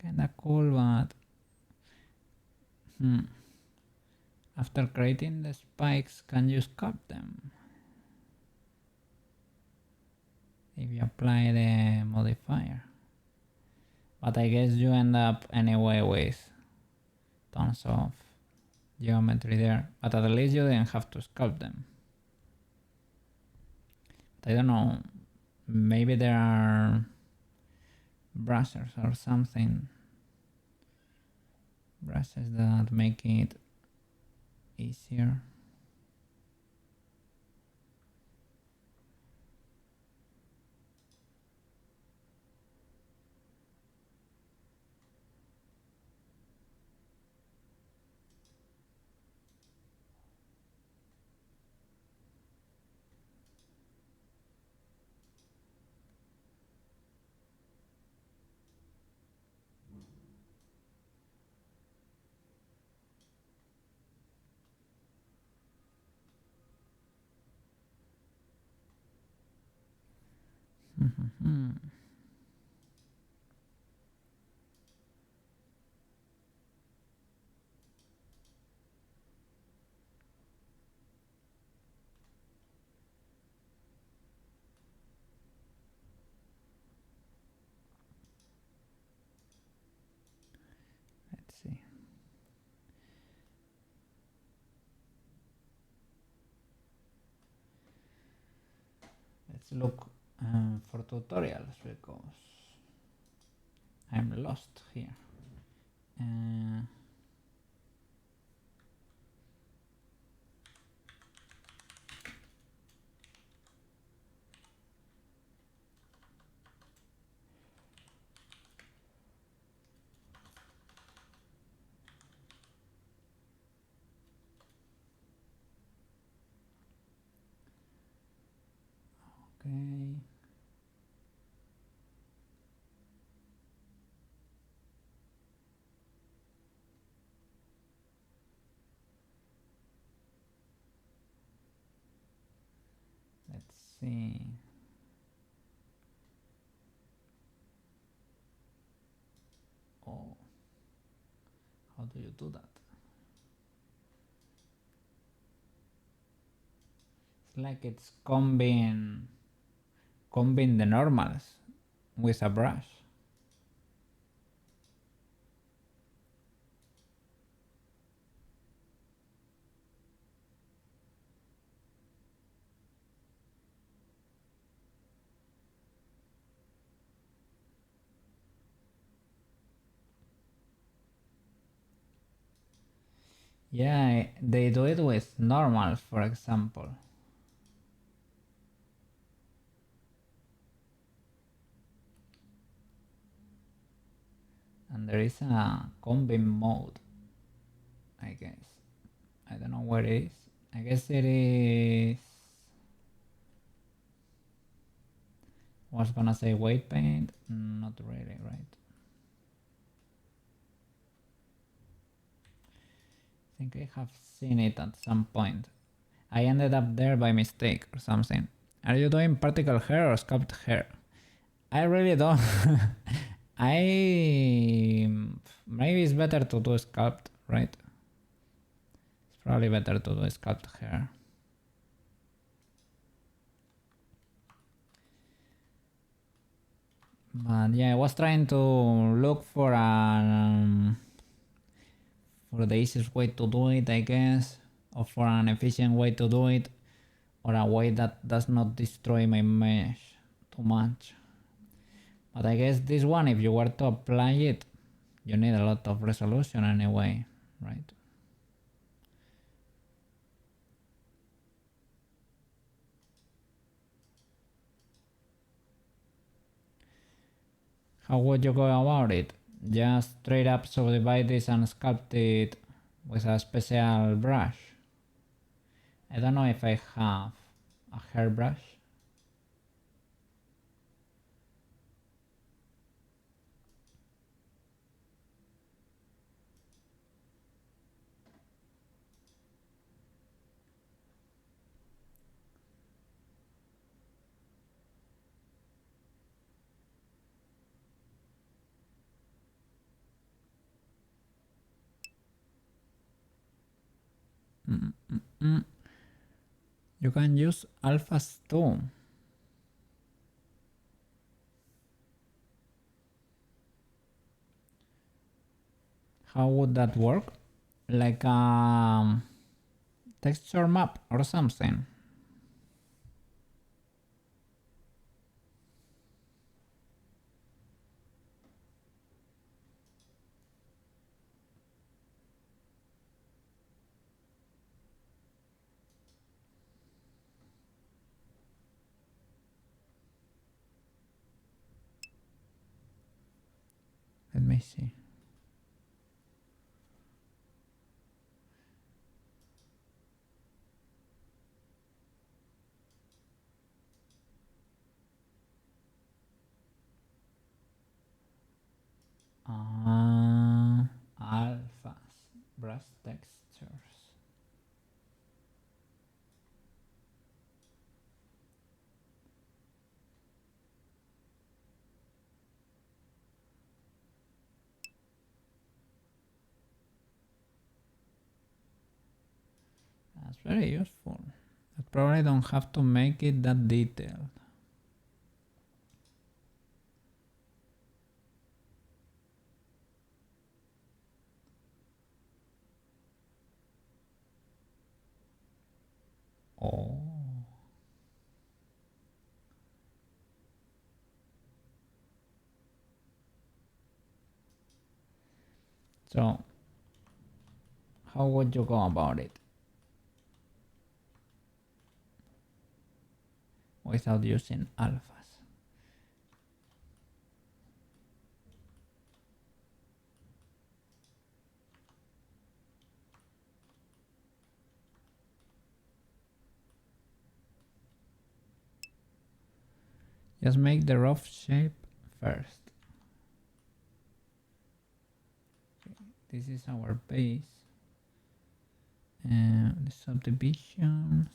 Kinda cool, but after creating the spikes, can you sculpt them? If you apply the modifier. But I guess you end up anyway with tons of geometry there. But at least you didn't have to sculpt them. But I don't know. Maybe there are brushes or something. Brushes that make it easier. Let's see. Let's look for tutorials because I'm lost here. Okay. Let's see. Oh, how do you do that? It's like it's combing the normals with a brush. Yeah, they do it with normals, for example. And there is a combine mode, I guess. I don't know where it is. I guess it is... was gonna say weight paint, not really, right? I think I have seen it at some point. I ended up there by mistake or something. Are you doing particle hair or sculpt hair? I really don't. Maybe it's better to do sculpt, right? It's probably better to do sculpt hair. But yeah, I was trying to look for for the easiest way to do it, I guess, or for an efficient way to do it, or a way that does not destroy my mesh too much. But I guess this one, if you were to apply it, you need a lot of resolution anyway, right? How would you go about it? Just straight up subdivide this and sculpt it with a special brush. I don't know if I have a hairbrush. You can use alphas too. How would that work? Like a texture map or something. Let me see. Alphas, brush textures. very useful. But probably don't have to make it that detailed. Oh. So, how would you go about it without using alphas? Just make the rough shape first. Okay, this is our base. And the subdivisions.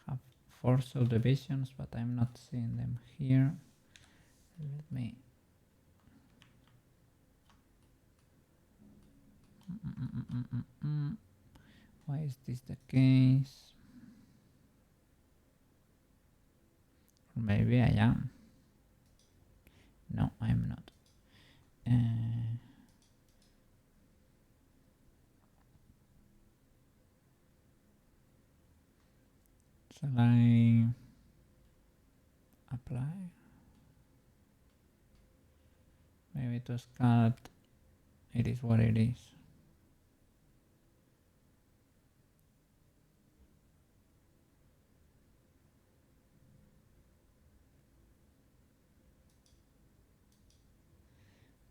Have 4 subdivisions, but I'm not seeing them here. Let me Why is this the case? Or maybe I am. No, I'm not. Shall I apply? Maybe to sculpt, it is what it is.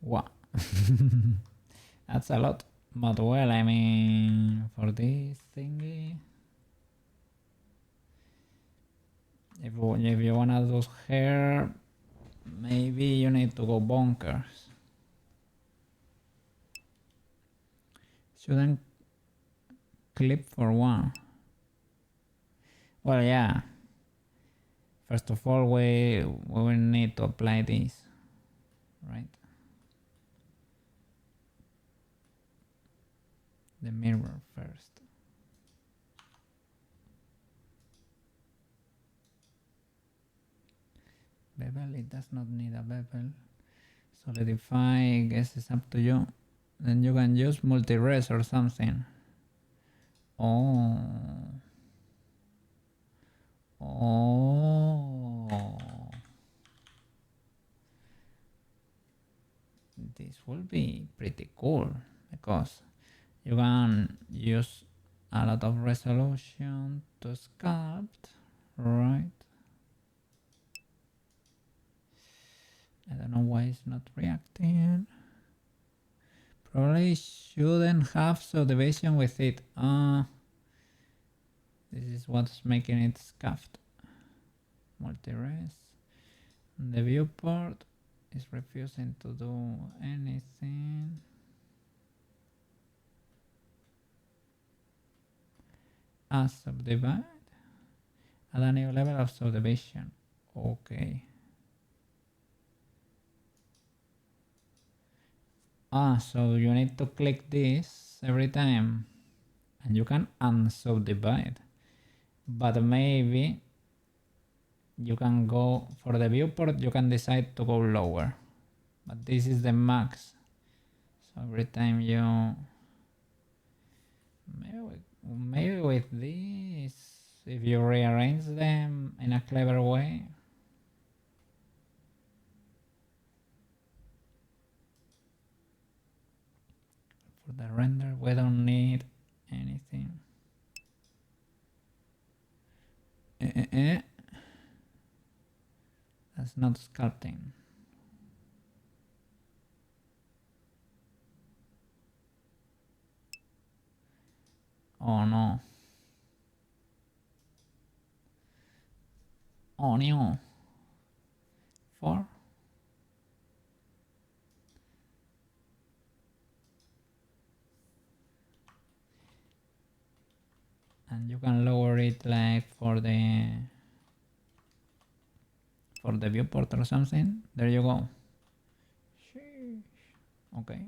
Wow. That's a lot. But well, I mean, for this thingy, if you wanna do hair, maybe you need to go bonkers. Shouldn't clip for one. Well, yeah. First of all, we will need to apply this, right? The mirror first. Bevel, it does not need a bevel. Solidify, I guess it's up to you. Then you can use multi-res or something. Oh. This will be pretty cool because you can use a lot of resolution to sculpt, right? I don't know why it's not reacting. Probably shouldn't have subdivision with it. This is what's making it scuffed. Multi-res. The viewport is refusing to do anything. Subdivide. Add a new level of subdivision. Okay. So you need to click this every time and you can unsubdivide, but maybe you can go for the viewport, you can decide to go lower, but this is the max. So every time you, maybe with this, if you rearrange them in a clever way, for the render we don't need anything. That's not sculpting. Oh no. Oh no. 4. And you can lower create like for the viewport or something. There you go. Okay.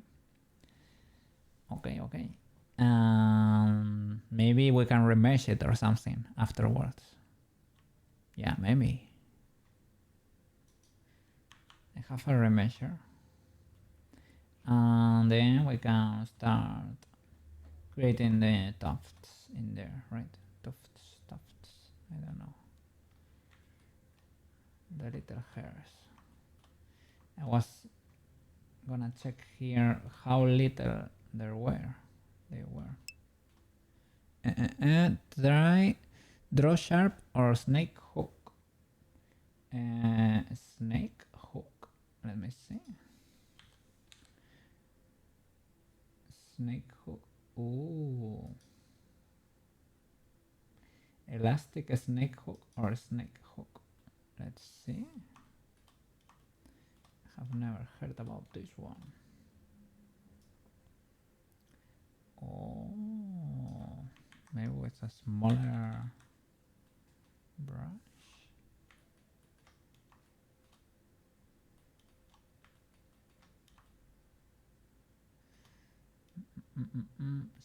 Okay. Maybe we can remesh it or something afterwards. Yeah, maybe. I have a remesher. And then we can start creating the tufts in there, right? Tufts. I don't know. The little hairs. I was gonna check here how little they were. Draw sharp or snake hook. Snake hook. Let me see. Snake hook. Ooh. Elastic snake hook or snake hook. Let's see. I've never heard about this one. Oh, maybe with a smaller brush.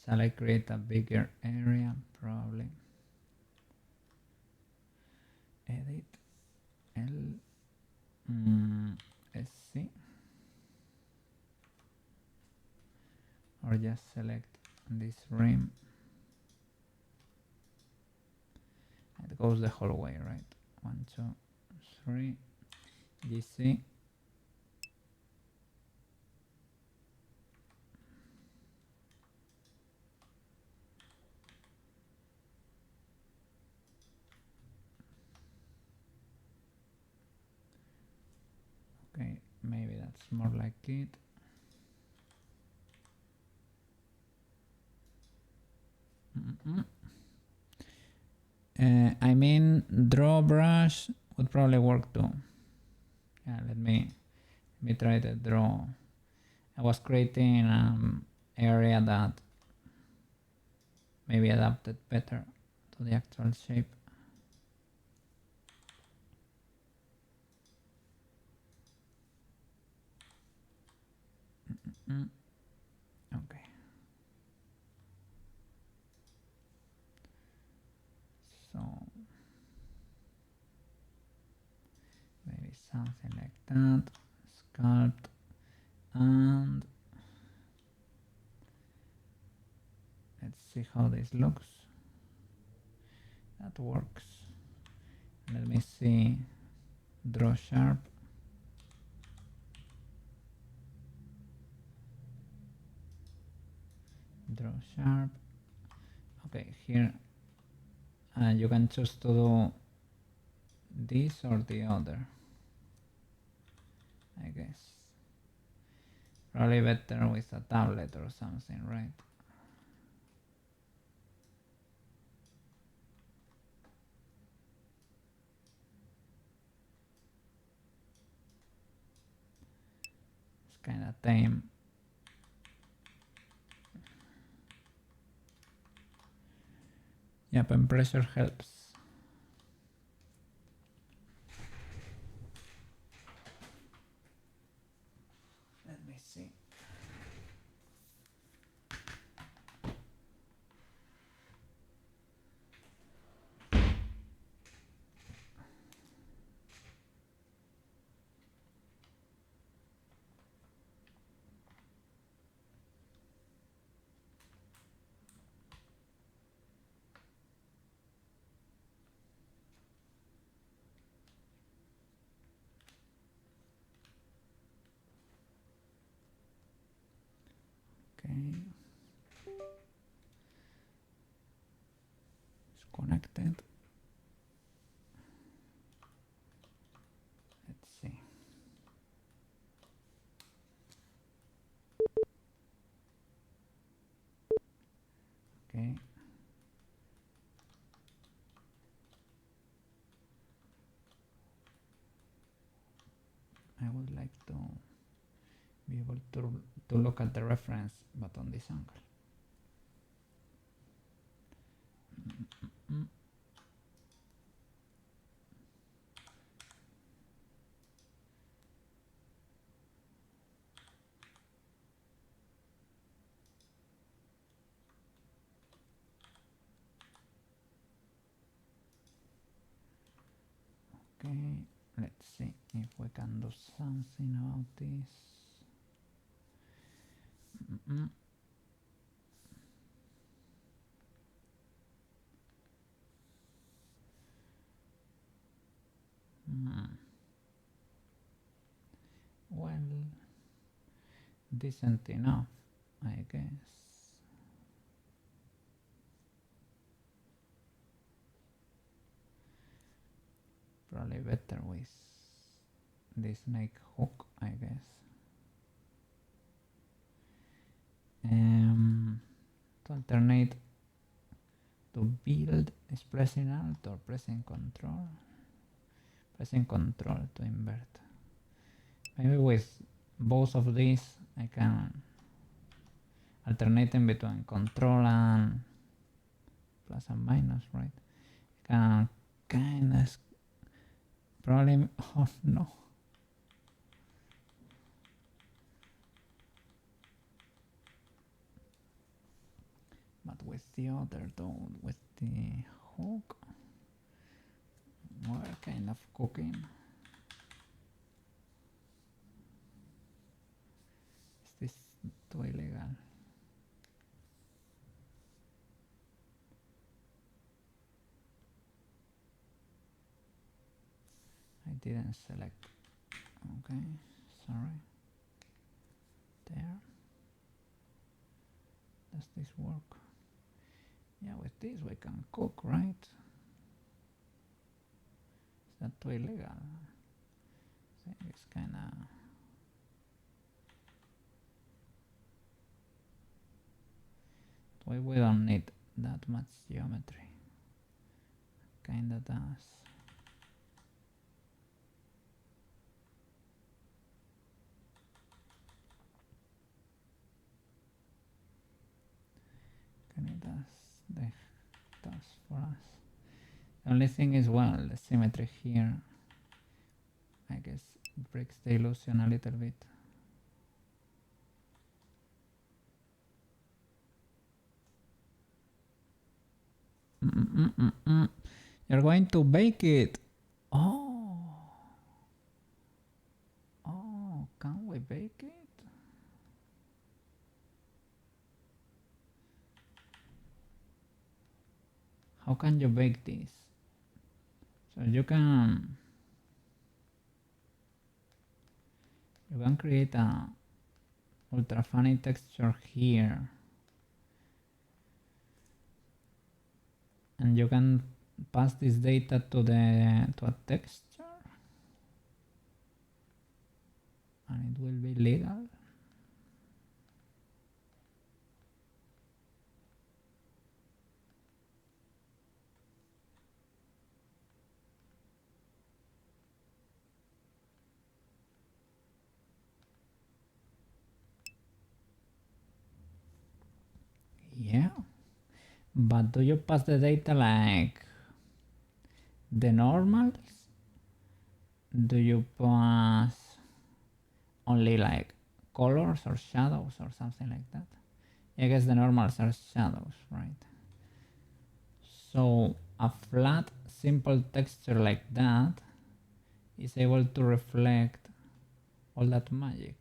Shall I create a bigger area? Probably. Edit SC, or just select this rim. It goes the whole way, right? 1, 2, 3. GC. Okay, maybe that's more like it. I mean, draw brush would probably work too. Yeah, let me try to draw. I was creating an area that maybe adapted better to the actual shape. Okay. So maybe something like that. Sculpt and let's see how this looks. That works. Let me see. Draw sharp. Draw sharp. Okay, here you can choose to do this or the other. I guess probably better with a tablet or something, right? It's kind of tame. Yep, and pressure helps. Let me see. Okay. It's connected. Let's see. Okay. I would like to be able to look at the reference, but on this angle. Okay, let's see if we can do something about this. Well, decent enough, I guess. Probably better with the snake hook, I guess. To alternate, to build is pressing Alt or pressing Control. Pressing Control to invert. Maybe with both of these I can alternate in between Control and plus and minus, right? I can kind of probably, oh no. But with the other though, with the hook, we're kind of cooking. Is this too illegal? I didn't select. Okay, sorry. There. Does this work? Yeah, with this we can cook, right? Is that too illegal? I think it's kinda... we don't need that much geometry. Kinda does. Kinda does for us. The only thing is, well, the symmetry here, I guess it breaks the illusion a little bit. You're going to bake it. Oh, can we bake it? How can you bake this? So you can create a ultra funny texture here, and you can pass this data to a texture, and it will be legal. Yeah, but do you pass the data like the normals? Do you pass only like colors or shadows or something like that? I guess the normals are shadows, right? So a flat, simple texture like that is able to reflect all that magic.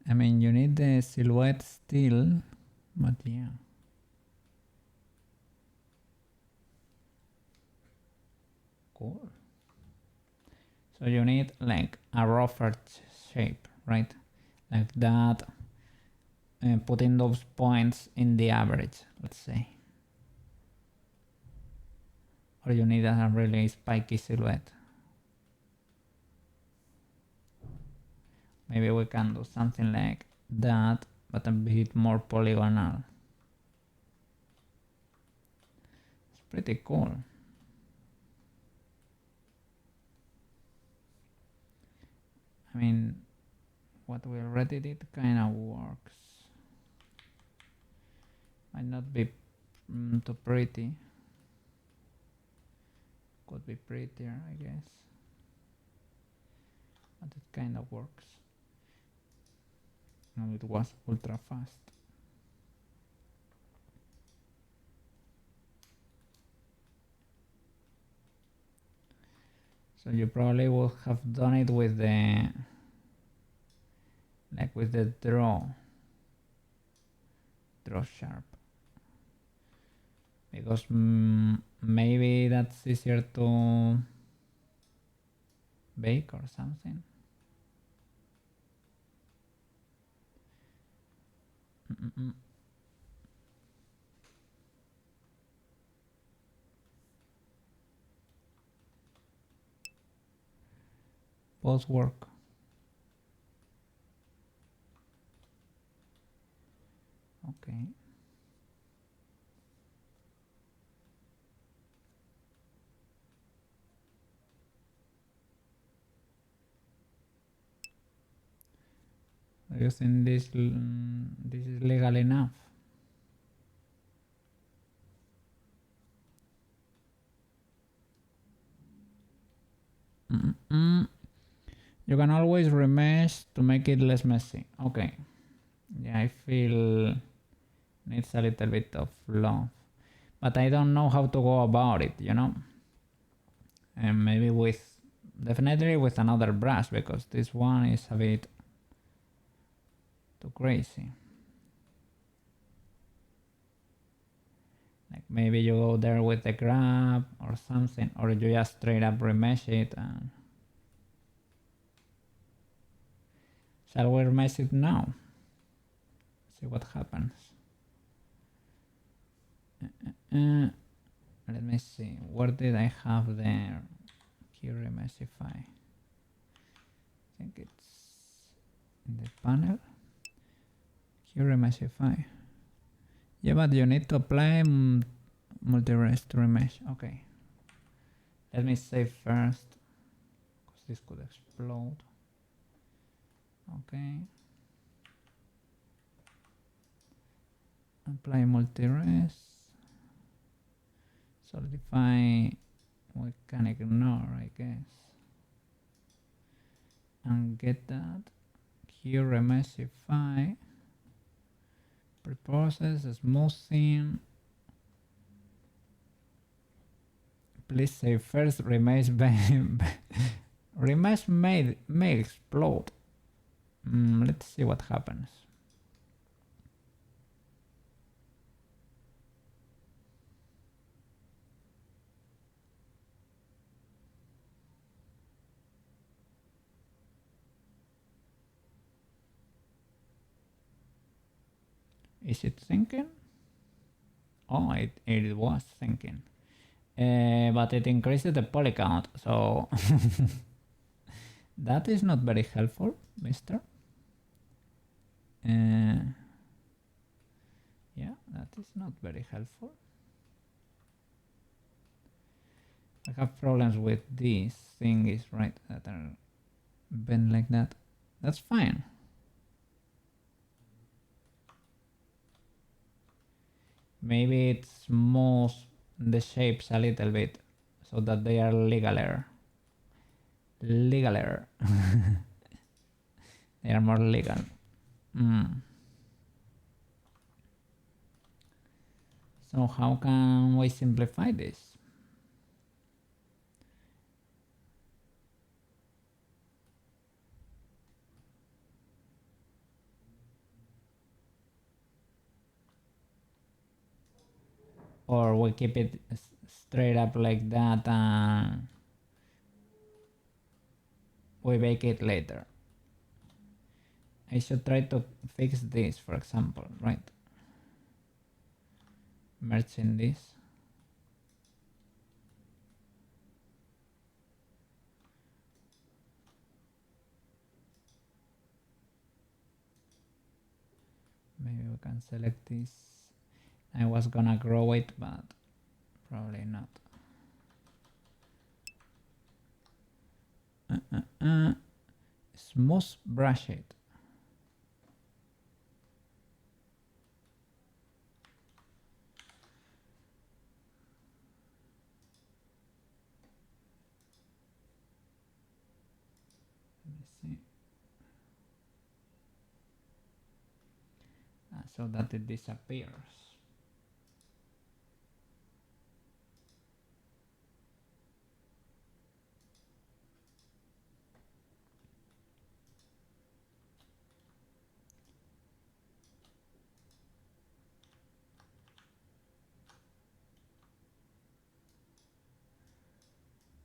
I mean, you need the silhouette still, but yeah. Cool. So you need like a rougher shape, right? Like that, putting those points in the average, let's say. Or you need a really spiky silhouette. Maybe we can do something like that, but a bit more polygonal. It's pretty cool. I mean, what we already did kind of works. Might not be too pretty. Could be prettier, I guess. But it kind of works. And it was ultra fast. So you probably would have done it with the, like with the draw sharp, because maybe that's easier to bake or something. Both work. Okay. Do you think this is legal enough? You can always remesh to make it less messy. Okay. Yeah, I feel needs a little bit of love, but I don't know how to go about it, you know? And maybe definitely with another brush, because this one is a bit too crazy. Like maybe you go there with the grab or something, or you just straight up remesh it. And shall we remesh it now? See what happens. Let me see, what did I have there? Here, remeshify. I think it's in the panel. Here, remeshify. Yeah, but you need to apply multi-rest to remesh. Okay. Let me save first, because this could explode. Okay. Apply multi-rest. Solidify, we can ignore, I guess. And get that. Here, remeshify. Pre-process, smoothing. Please say first remesh remesh may explode. Let's see what happens. Is it thinking? Oh, it was thinking. But it increases the poly count, so that is not very helpful, mister. Yeah, that is not very helpful. I have problems with these thingies, right, that are bent like that. That's fine. Maybe it moves the shapes a little bit so that they are legaler. They are more legal. So how can we simplify this? Or we keep it straight up like that and we bake it later. I should try to fix this, for example, right? Merging this. Maybe we can select this. I was gonna grow it, but probably not. Smooth brush it. see. So that it disappears.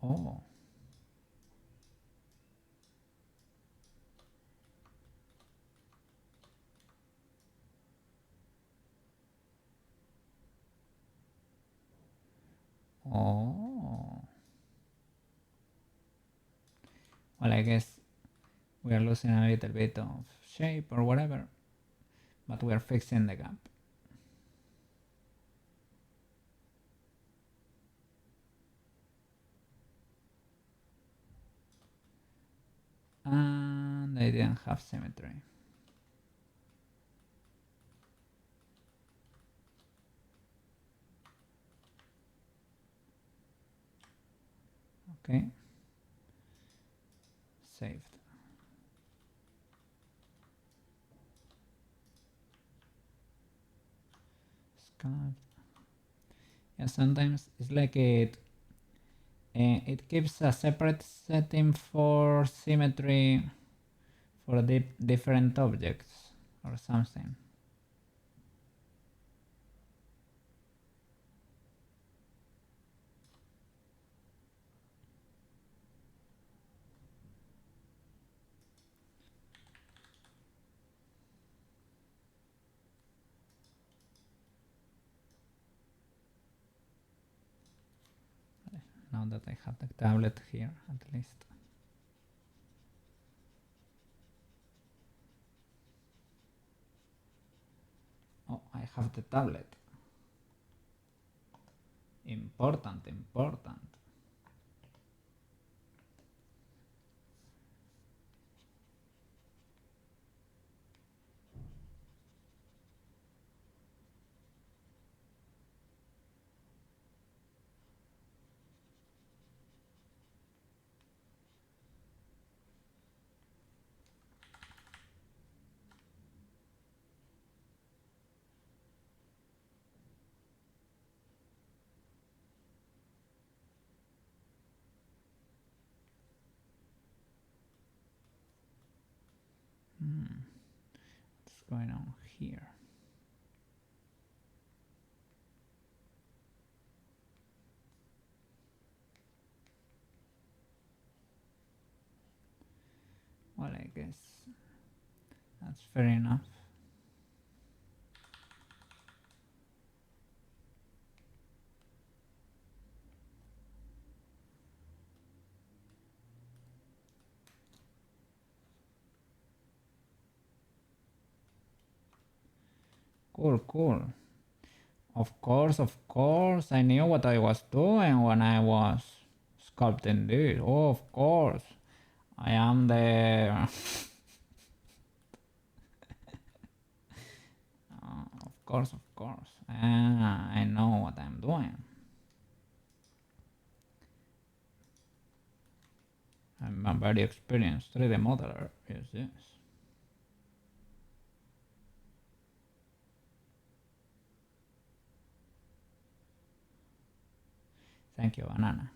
Oh. Oh. Well, I guess we are losing a little bit of shape or whatever, but we are fixing the gap. And they didn't have symmetry. Okay. Saved. Sculpt. Yeah, sometimes it's like it gives a separate setting for symmetry for different objects or something. Now that I have the tablet here, at least. Oh, I have the tablet. Important, important. What's going on here? Well, I guess that's fair enough. Cool, cool. Of course, I knew what I was doing when I was sculpting this. Oh, of course. I am the... Of course. I know what I'm doing. I'm a very experienced 3D modeler. Yes. Thank you, banana.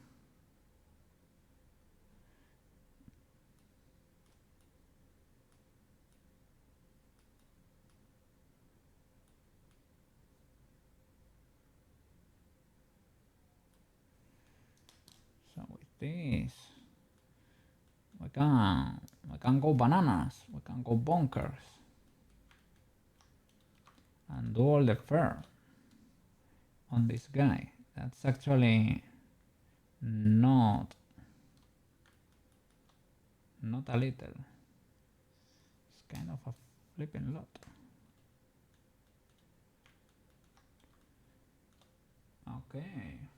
So with this, we can go bananas. We can go bonkers. And do all the fur on this guy. That's actually not a little. It's kind of a flipping lot. Okay.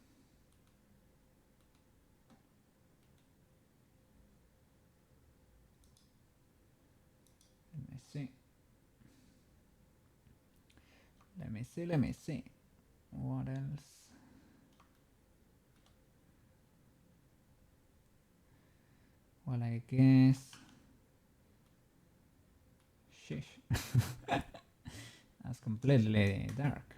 Let me see. What else? Well, I guess Sheesh. That's completely dark.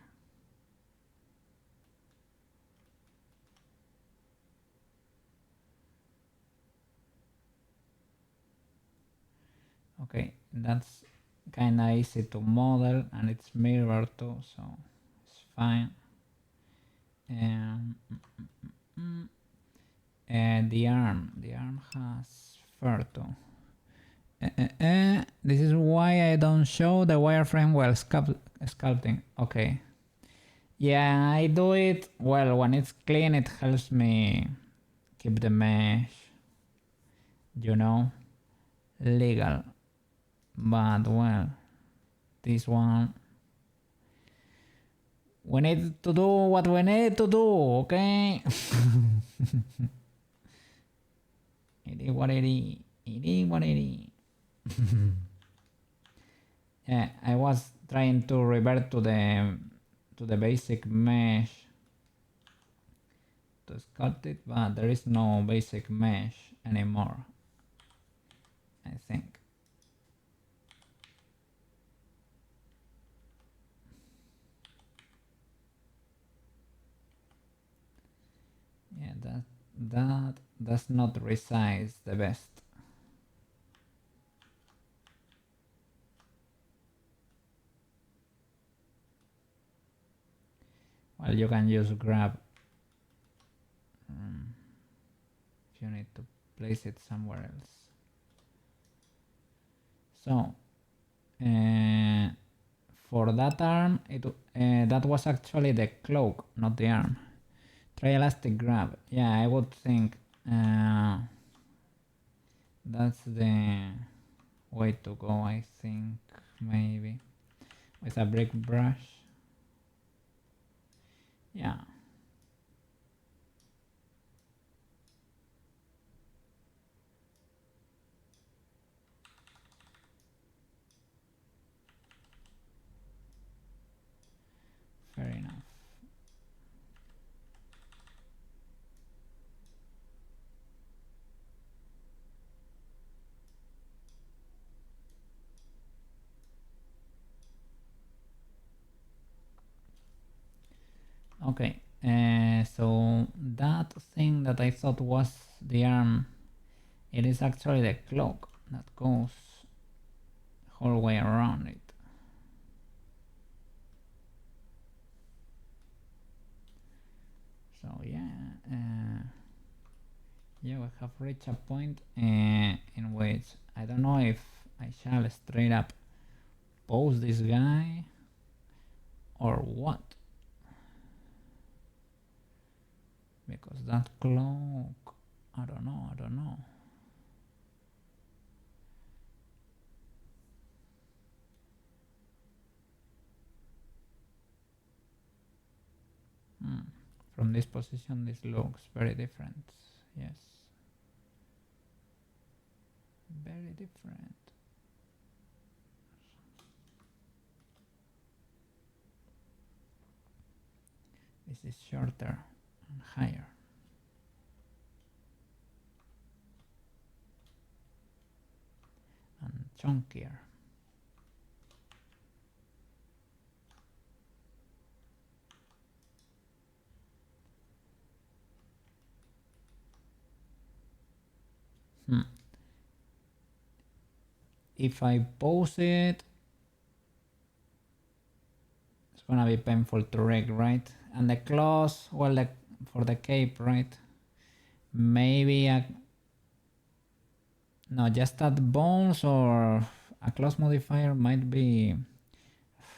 Okay, that's kinda easy to model and it's mirror too, so it's fine. And the arm has fur too. This is why I don't show the wireframe while sculpting. Okay. Yeah, I do it, well, when it's clean it helps me keep the mesh, you know, legal. But well, this one, we need to do what we need to do, okay? It is what it is. It is what it is. Yeah, I was trying to revert to the basic mesh to sculpt it, but there is no basic mesh anymore, I think. Yeah, that does not resize the best. Well, you can just grab if you need to place it somewhere else. So for that arm, that was actually the cloak, not the arm. Try elastic grab. Yeah, I would think that's the way to go, I think, maybe. With a brick brush. Yeah. Fair enough. Okay, so that thing that I thought was the arm, it is actually the cloak that goes the whole way around it. So yeah, yeah, we have reached a point in which I don't know if I shall straight up pose this guy or what. Because that cloak, I don't know. From this position, this looks very different. Yes. Very different. This is shorter and higher. And chunkier. If I pose it, it's gonna be painful to rig, right? And the claws, well, for the cape, right? Maybe no, just add bones or a claws modifier might be.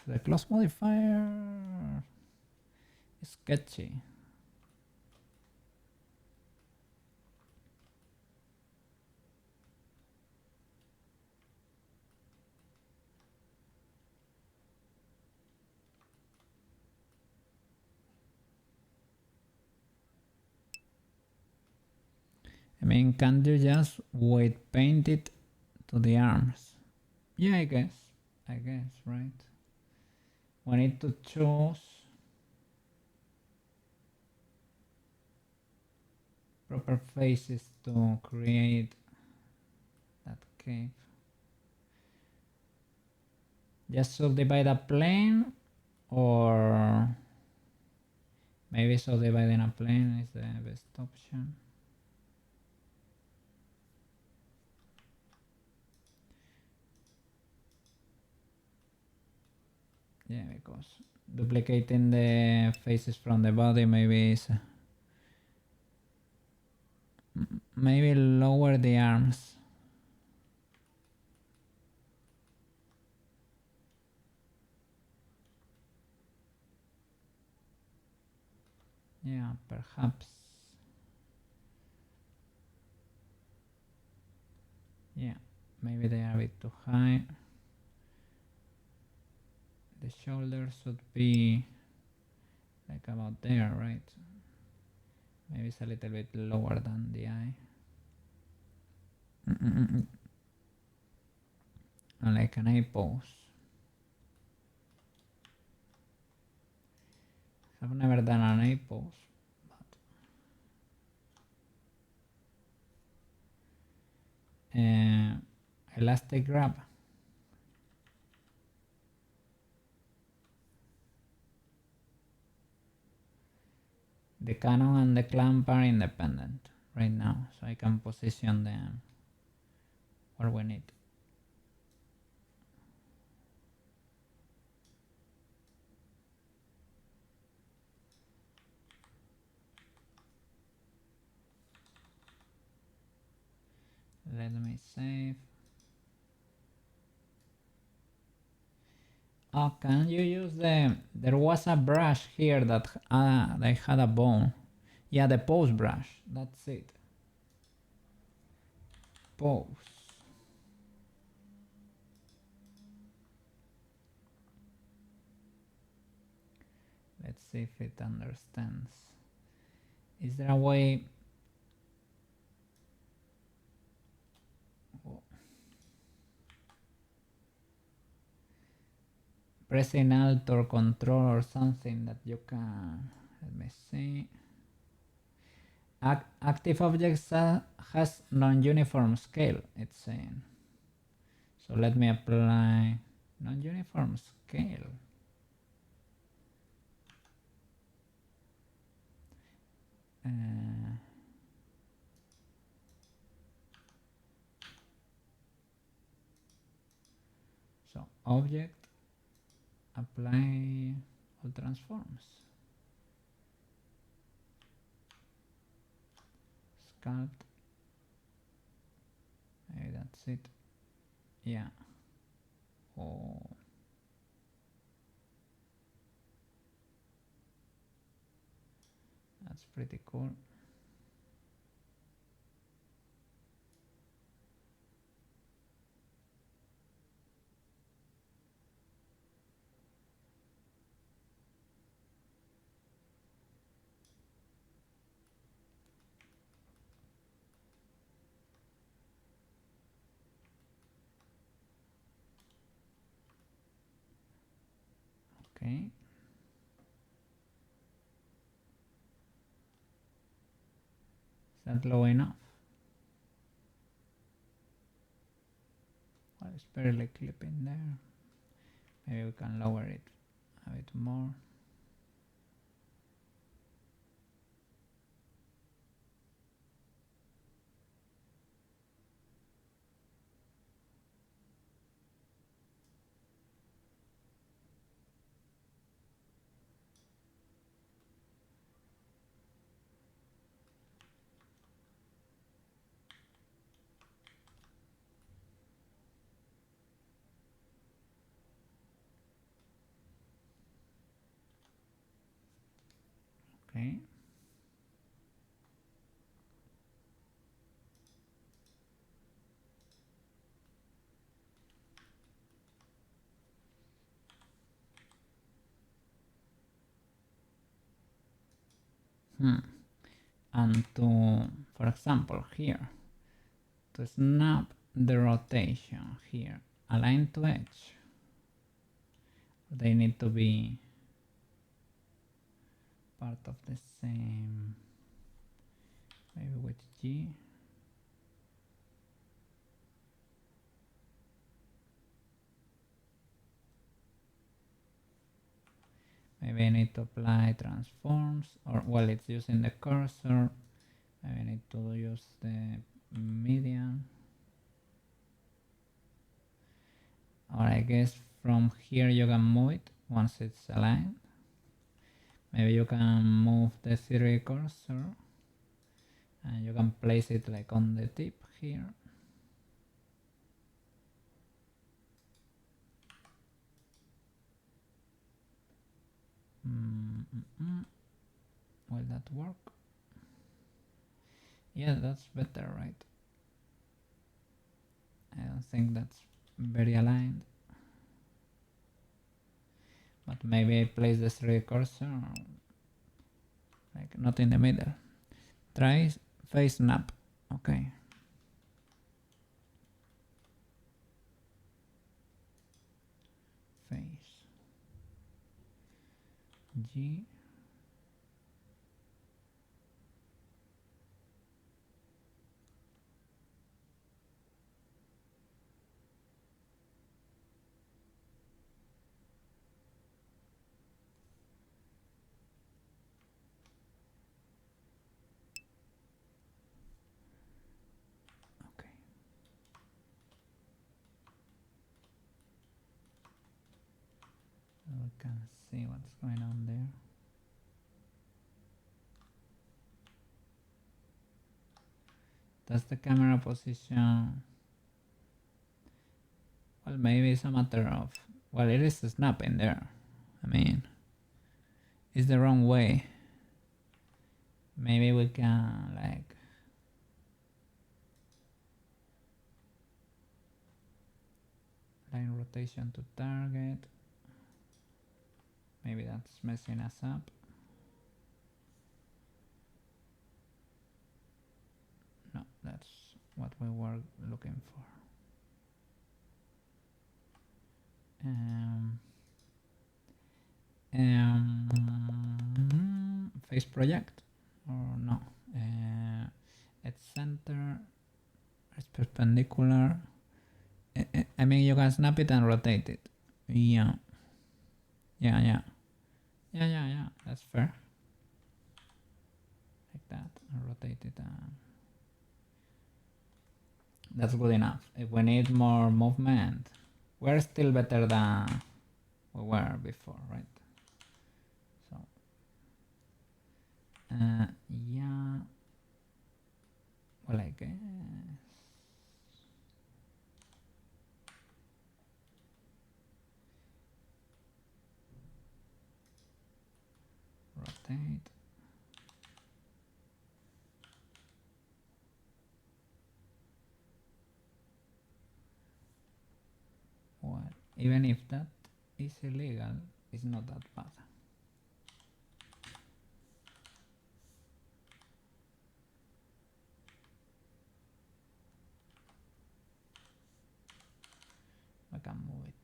The claws modifier is sketchy. I mean, can't you just weight paint it to the arms? Yeah, I guess, right? We need to choose proper faces to create that cave. Just subdivide a plane, or maybe subdividing a plane is the best option. Yeah, because duplicating the faces from the body maybe is maybe lower the arms. Yeah, perhaps. Yeah, maybe they are a bit too high. The shoulders should be like about there, right? Maybe it's a little bit lower than the eye. Like an eye pose. I've never done an eye pose. Elastic grab. The cannon and the clamp are independent right now, so I can position them where we need. Let me save. Oh, can you use there was a brush here that they had a bone. Yeah, the pose brush, that's it. Pose. Let's see if it understands. Is there a way? Pressing Alt or Control or something that you can, let me see. Active objects has non-uniform scale, it's saying. So let me apply non-uniform scale. So object, apply all transforms. Sculpt. Maybe that's it. Yeah. Oh. That's pretty cool. Okay. Is that low enough? Well, it's barely clipping there. Maybe we can lower it a bit more. Okay. And to, for example, here, to snap the rotation here, align to edge, they need to be part of the same, maybe with G. Maybe I need to apply transforms, or well, it's using the cursor. Maybe I need to use the median. Or I guess from here you can move it once it's aligned. Maybe you can move the 3D cursor and you can place it like on the tip here. Will that work? Yeah, that's better, right? I don't think that's very aligned. But maybe I place the 3D cursor like not in the middle. Try face snap. Okay. Face. G. We can see what's going on there. That's the camera position. Well, maybe it's a matter of, well, it is snapping there. I mean, it's the wrong way. Maybe we can like line rotation to target. Maybe that's messing us up. No, that's what we were looking for. Face project or no? It's center. It's perpendicular. I mean, you can snap it and rotate it. Yeah. That's fair. Like that, and rotate it. That's good enough. If we need more movement, we're still better than we were before, right? So, yeah. Well, I guess. Rotate. Well, even if that is illegal, it's not that bad. I can move it.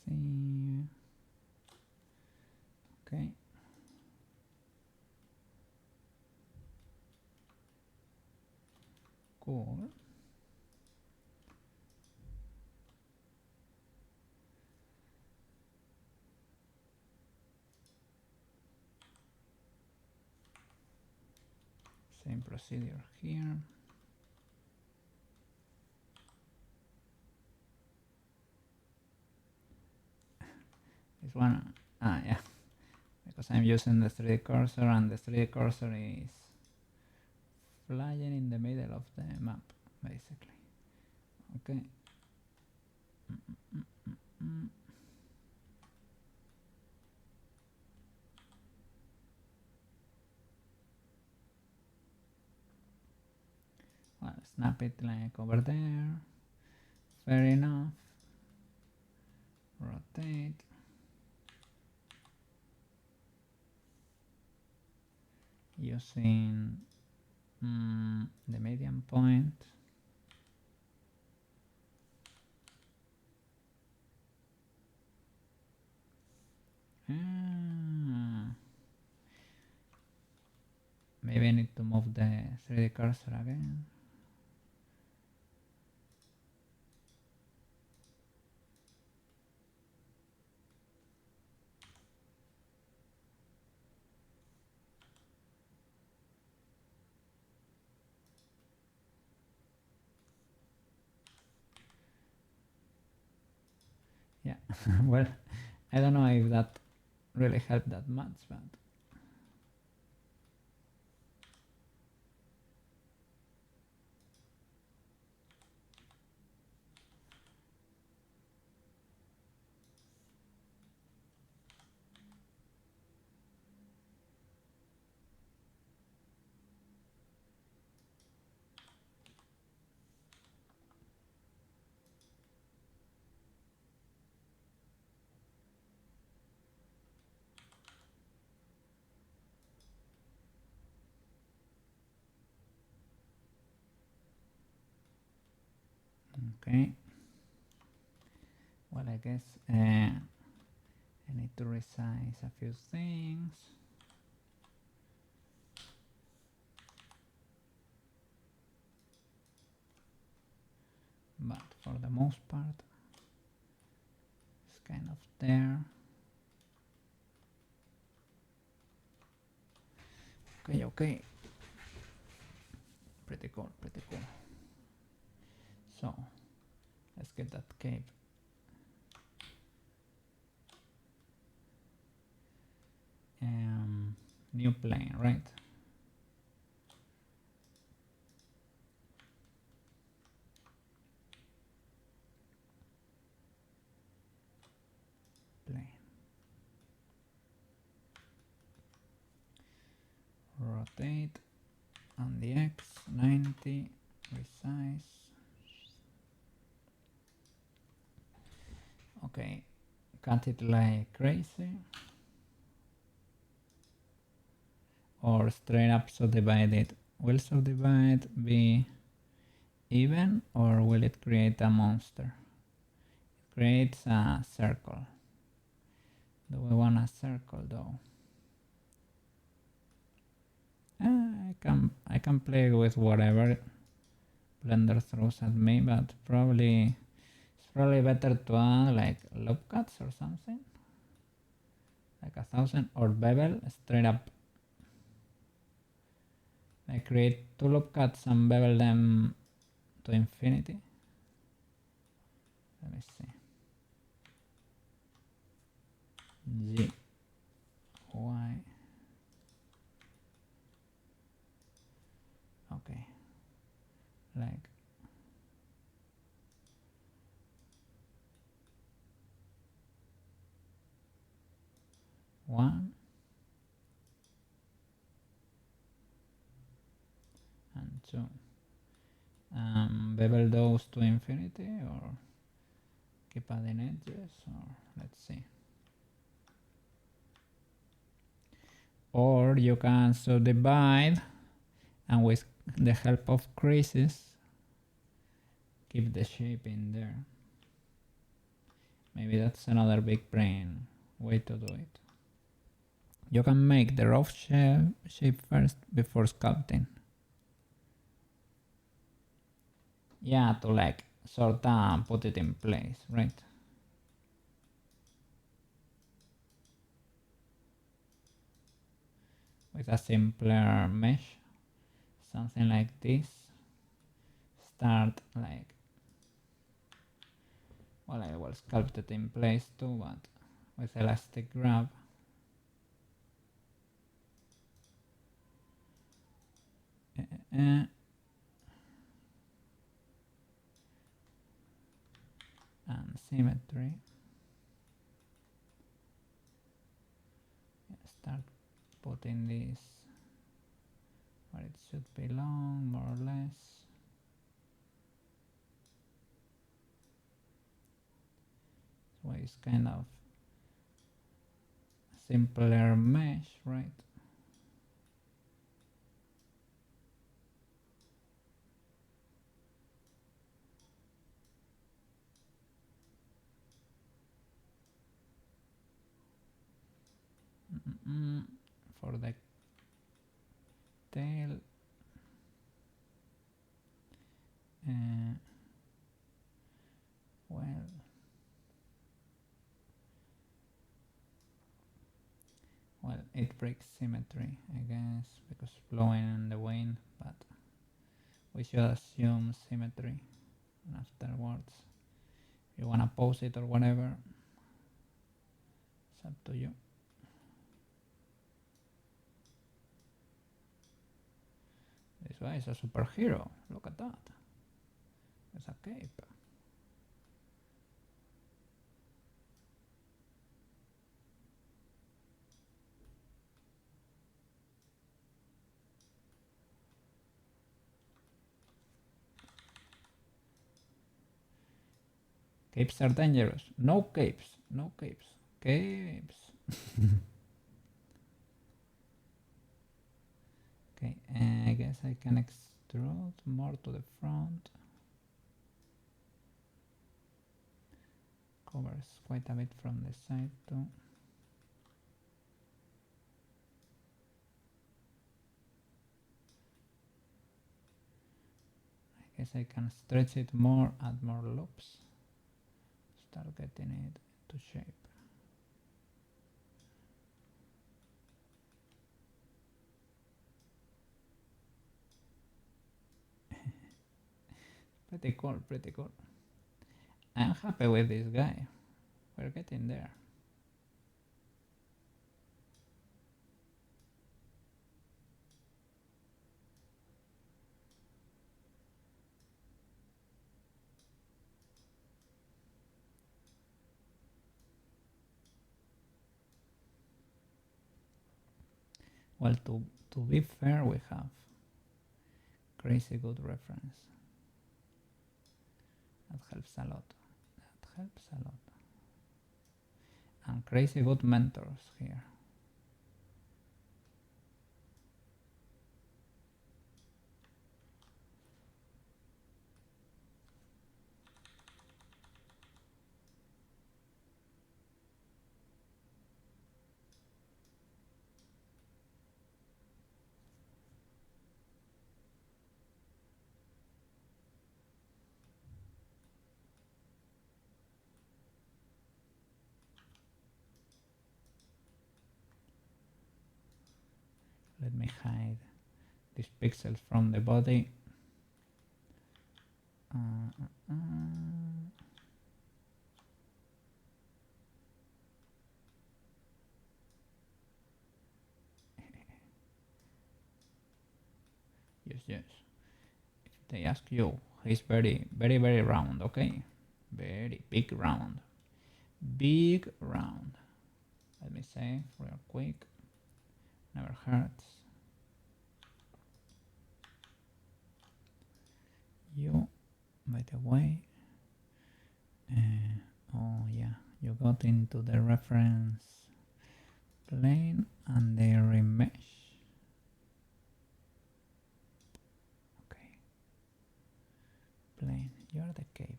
See. Okay. Cool. Same procedure here. This one, yeah, because I'm using the 3D cursor and the 3D cursor is flying in the middle of the map, basically. Okay. snap it like over there. Fair enough. Rotate. Using the median point. Maybe I need to move the 3D cursor again. Yeah, well, I don't know if that really helped that much, but okay. Well, I guess I need to resize a few things. But for the most part, it's kind of there. Okay, okay. Pretty cool, pretty cool. So, let's get that cape. New plane, right? Plane. Rotate on the X, 90, resize. Okay, cut it like crazy. Or straight up subdivide it. Will subdivide be even or will it create a monster? It creates a circle. Do we want a circle though? I can play with whatever Blender throws at me, but it's probably better to add like loop cuts or something, like 1000 or bevel straight up. I create two loop cuts and bevel them to infinity. Let me see. G Y. Okay, like one and two. Bevel those to infinity or keep adding edges, or let's see. Or you can subdivide and with the help of creases keep the shape in there. Maybe that's another big brain way to do it. You can make the rough shape first before sculpting. Yeah, to like sort of put it in place, right? With a simpler mesh, something like this. Start like, well, I will sculpt it in place too, but with elastic grab. And symmetry. Start putting this where it should belong, more or less. way it's kind of simpler mesh, right? For the tail, well, it breaks symmetry, I guess, because blowing in the wind, but we should assume symmetry, and afterwards, if you wanna pose it or whatever, it's up to you. This guy is a superhero. Look at that. There's a cape. Capes are dangerous. No capes. No capes. Capes. Okay, I guess I can extrude more to the front. Covers quite a bit from the side too. I guess I can stretch it more, add more loops, start getting it into shape. Pretty cool, pretty cool. I'm happy with this guy. We're getting there. Well, to be fair, we have crazy good reference. That helps a lot. That helps a lot. And crazy good mentors here. Let me hide these pixels from the body. Yes. If they ask you, he's very round, okay? Very big round. Big round. Let me say real quick. Never hurts. You, by the way, oh yeah, you got into the reference plane and the remesh. Okay, plane, you're the cape.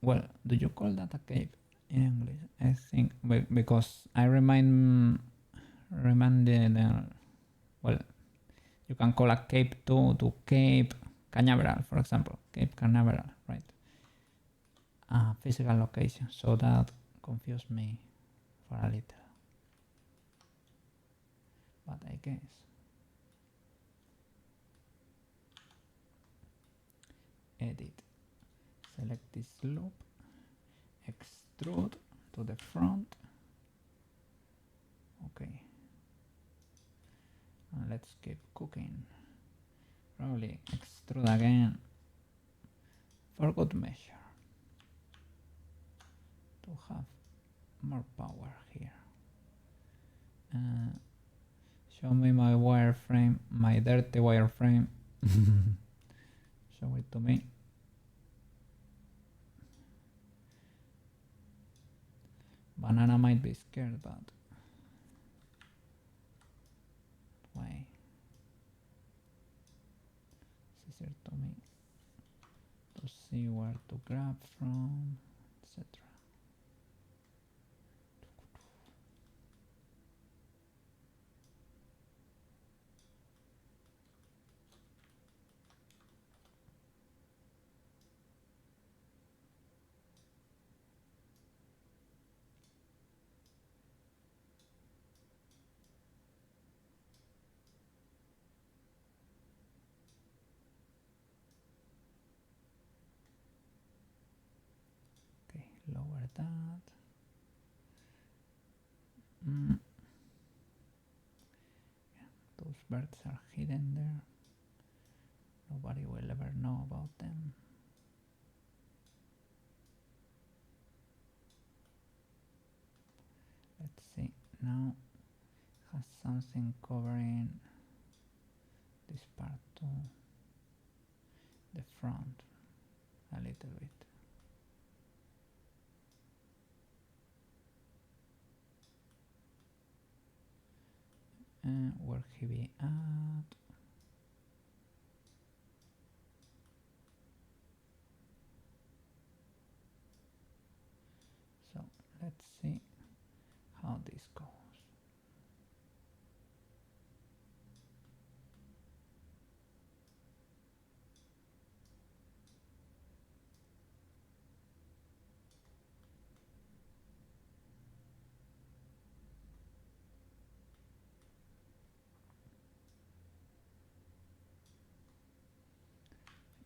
Well, do you call that a cape in English? I think because I remind well, you can call a cape to Cape Canaveral, for example, Cape Canaveral, right? Physical location, so that confused me for a little. But I guess edit, select this loop, extrude to the front. Okay. And let's keep cooking. Probably extrude again for good measure to have more power here. Show me my wireframe, my dirty wireframe. Show it to me. Banana might be scared, but why? It's easier to me to see where to grab from, etc. Okay, lower that. Yeah, those birds are hidden there. Nobody will ever know about them. Let's see, now has something covering this part too, the front a little bit. Where he be at? So let's see how this goes.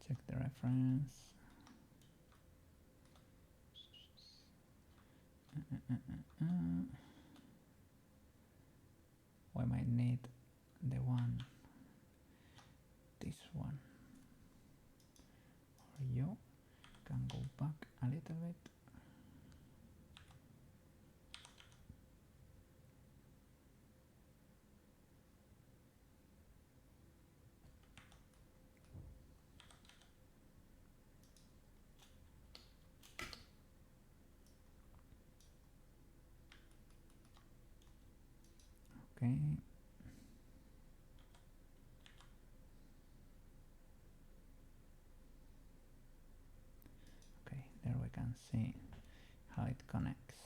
Check the reference. We might need the one, this one. Or you can go back a little bit. Okay. Okay, there we can see how it connects.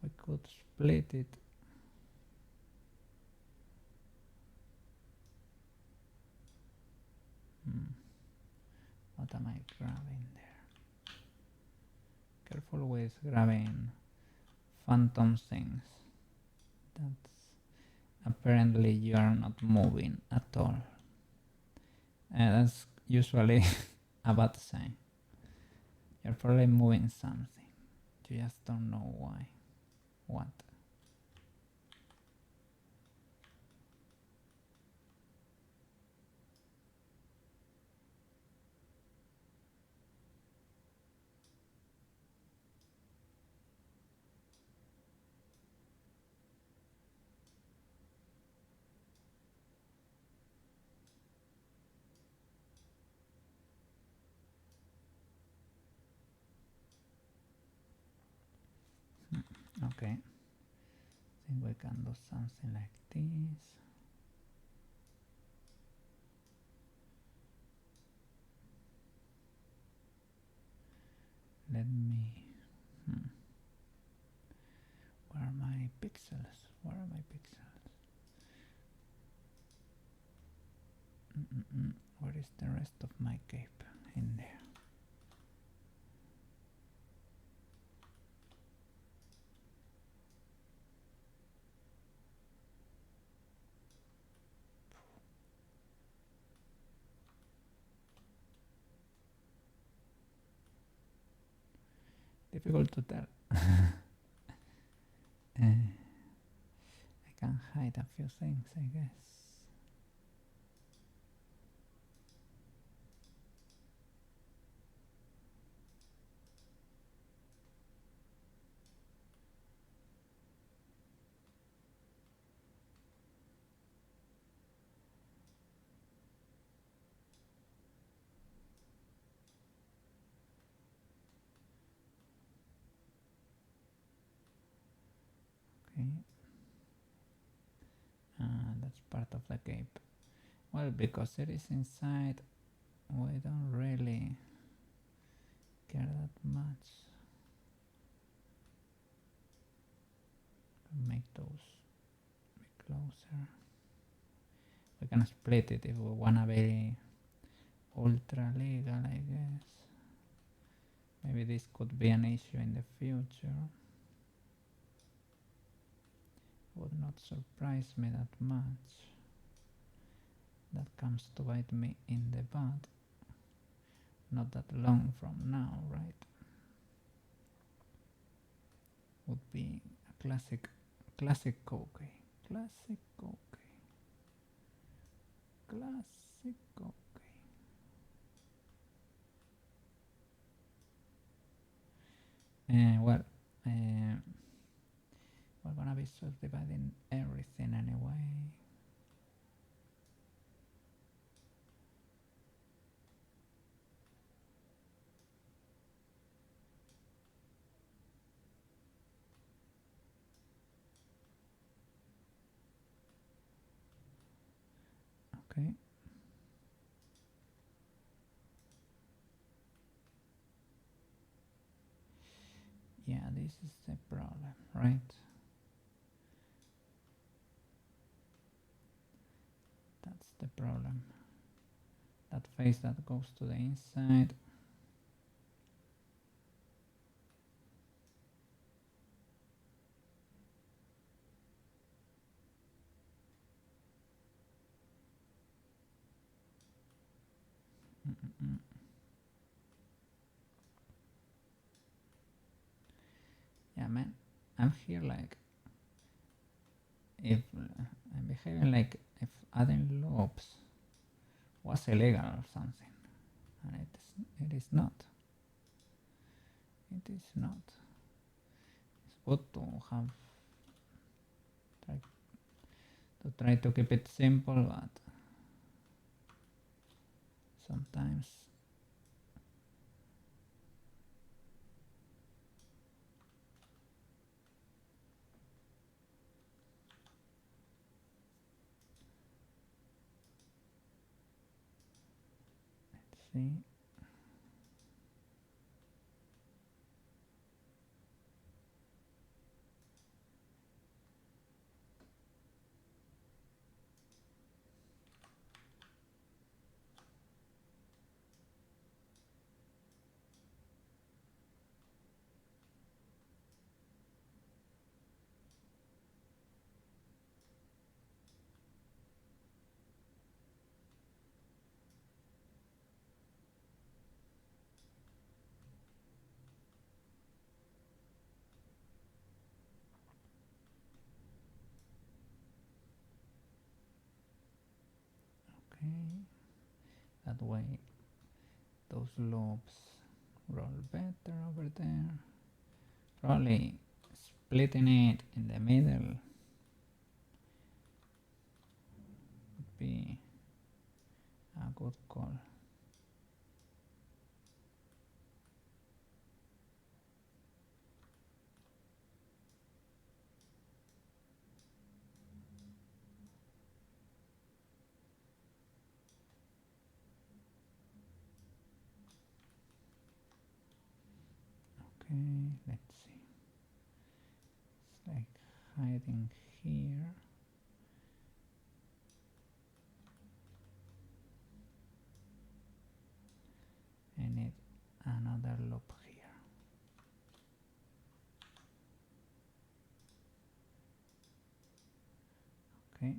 We could split it. What am I grabbing there? Careful with grabbing phantom things. That's apparently you are not moving at all. That's usually a bad sign. You're probably moving something. You just don't know why. What? Okay. I think we can do something like this. Let me. Where are my pixels? Where are my pixels? Where is the rest of my cape? In there. Difficult to tell. I can hide a few things, I guess. That's part of the cape. Well, because it is inside, we don't really care that much. Make those a bit closer. We can split it if we wanna be ultra legal, I guess. Maybe this could be an issue in the future. Would not surprise me that much. That comes to bite me in the butt. Not that long from now, right? Would be a classic cookie. Classic cookie. Classic cookie. Well, we're gonna be subdividing everything anyway. Okay. Yeah, this is the problem, right? That's the problem. That face that goes to the inside. Yeah, man, I'm here like if I'm behaving like if adding loops was illegal or something, and it is not. It is not. It's good to have try to keep it simple, but sometimes let's see. Okay, that way those loops roll better over there. Probably splitting it in the middle would be a good call. Okay, let's see. It's like hiding here. I need another loop here. Okay.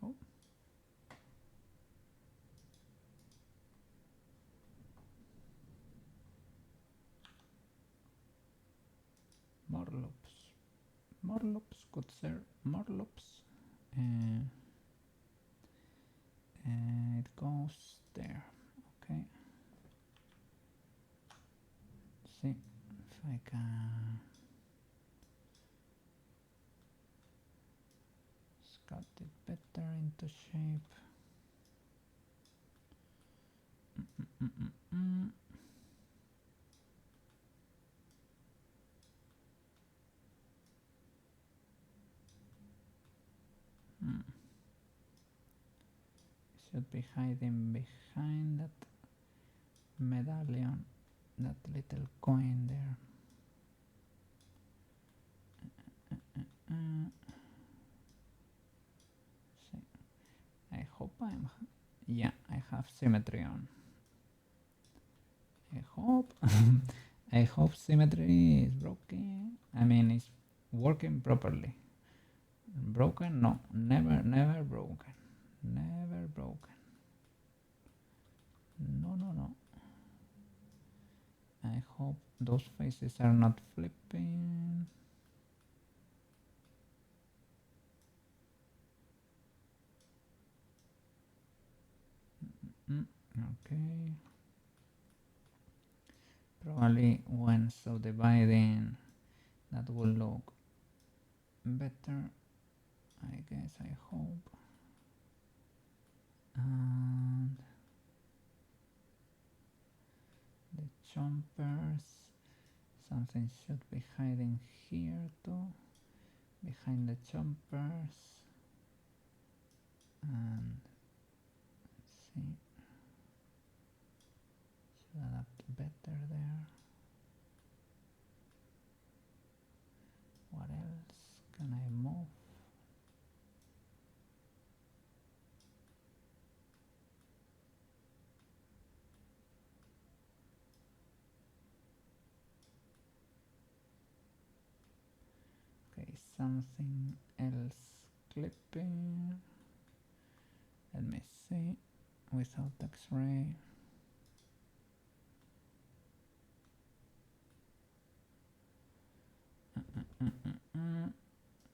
Oh. More loops. More loops could serve more loops. mouse there. Okay. Let's see if I can sculpt it better into shape. Should be hiding behind that medallion, that little coin there. See, I hope yeah, I have symmetry on. I hope I hope symmetry is broken. I mean, it's working properly. Broken? No, never broken. Never broken. No. I hope those faces are not flipping. Okay. Probably when subdividing that will look better, I guess, I hope. And the chompers, something should be hiding here too, behind the chompers. And let's see, should adapt better there. What else can I move? Okay, something else clipping. Let me see, without X-ray.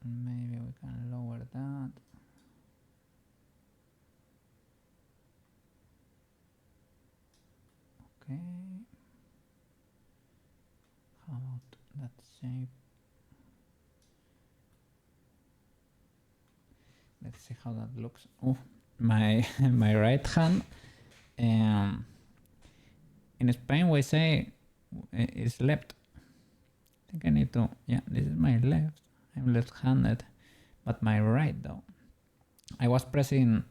Maybe we can lower that. Okay. How about that shape? Let's see how that looks. Oh, my my right hand. In Spain we say it's left. I think I need to. Yeah, this is my left. I'm left-handed, but my right though. I was pressing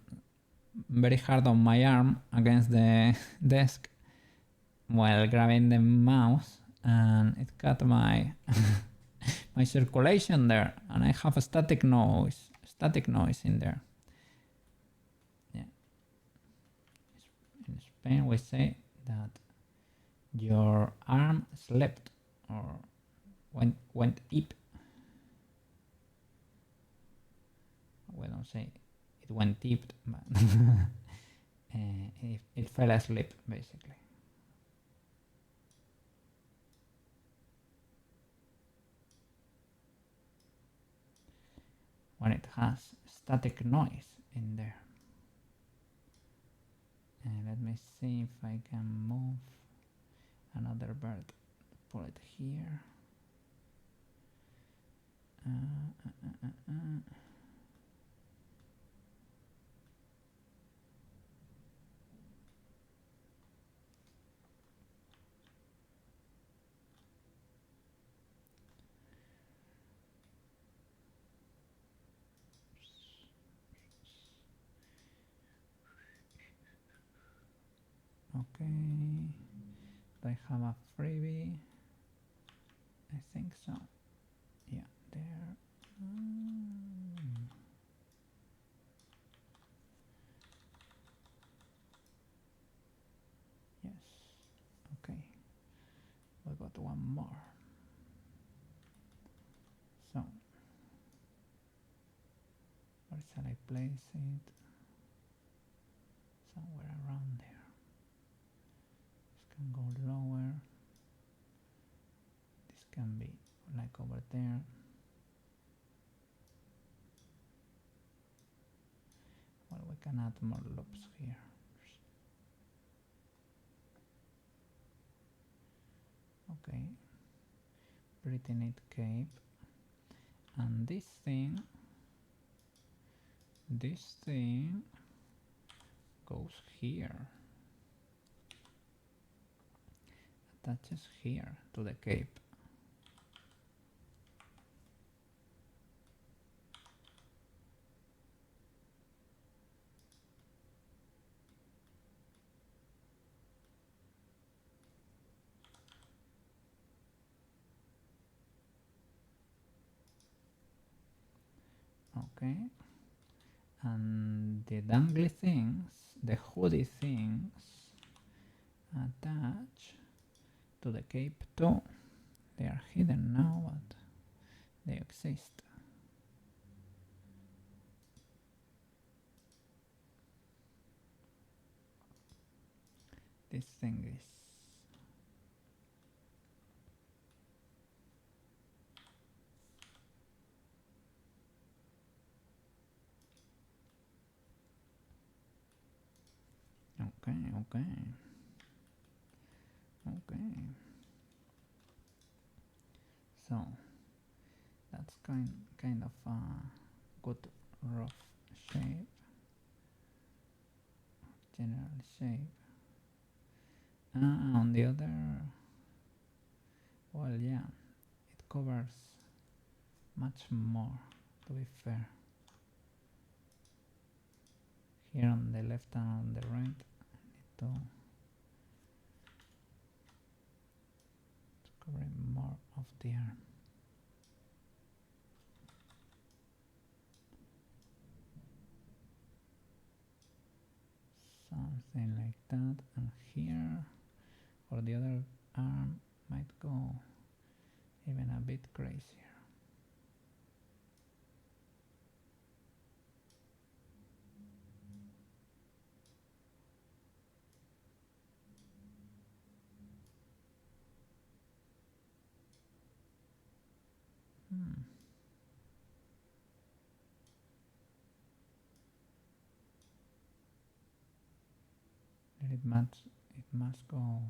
very hard on my arm against the desk while grabbing the mouse, and it cut my my circulation there, and I have a static noise in there. Yeah. In Spain we say that your arm slept or went deep. We don't say it went deep, but it fell asleep basically. When it has static noise in there. And let me see if I can move another bird. Pull it here. Okay, do I have a freebie? I think so. Yeah, there. Yes. Okay. We got one more. So, where shall I place it? Somewhere around there. This can go lower. This can be like over there. Well, we can add more loops here. Okay, pretty neat cape. And this thing goes here, attaches here to the cape. Okay, and the dangly things, the hoodie things, attach to the cape too. They are hidden now, but they exist. This thing is okay. So that's kind of a good rough shape, general shape. On the other, well, yeah, it covers much more, to be fair. Here on the left and on the right, I need to cover more of the arm. Something like that, and here for the other arm might go even a bit crazier. It must go.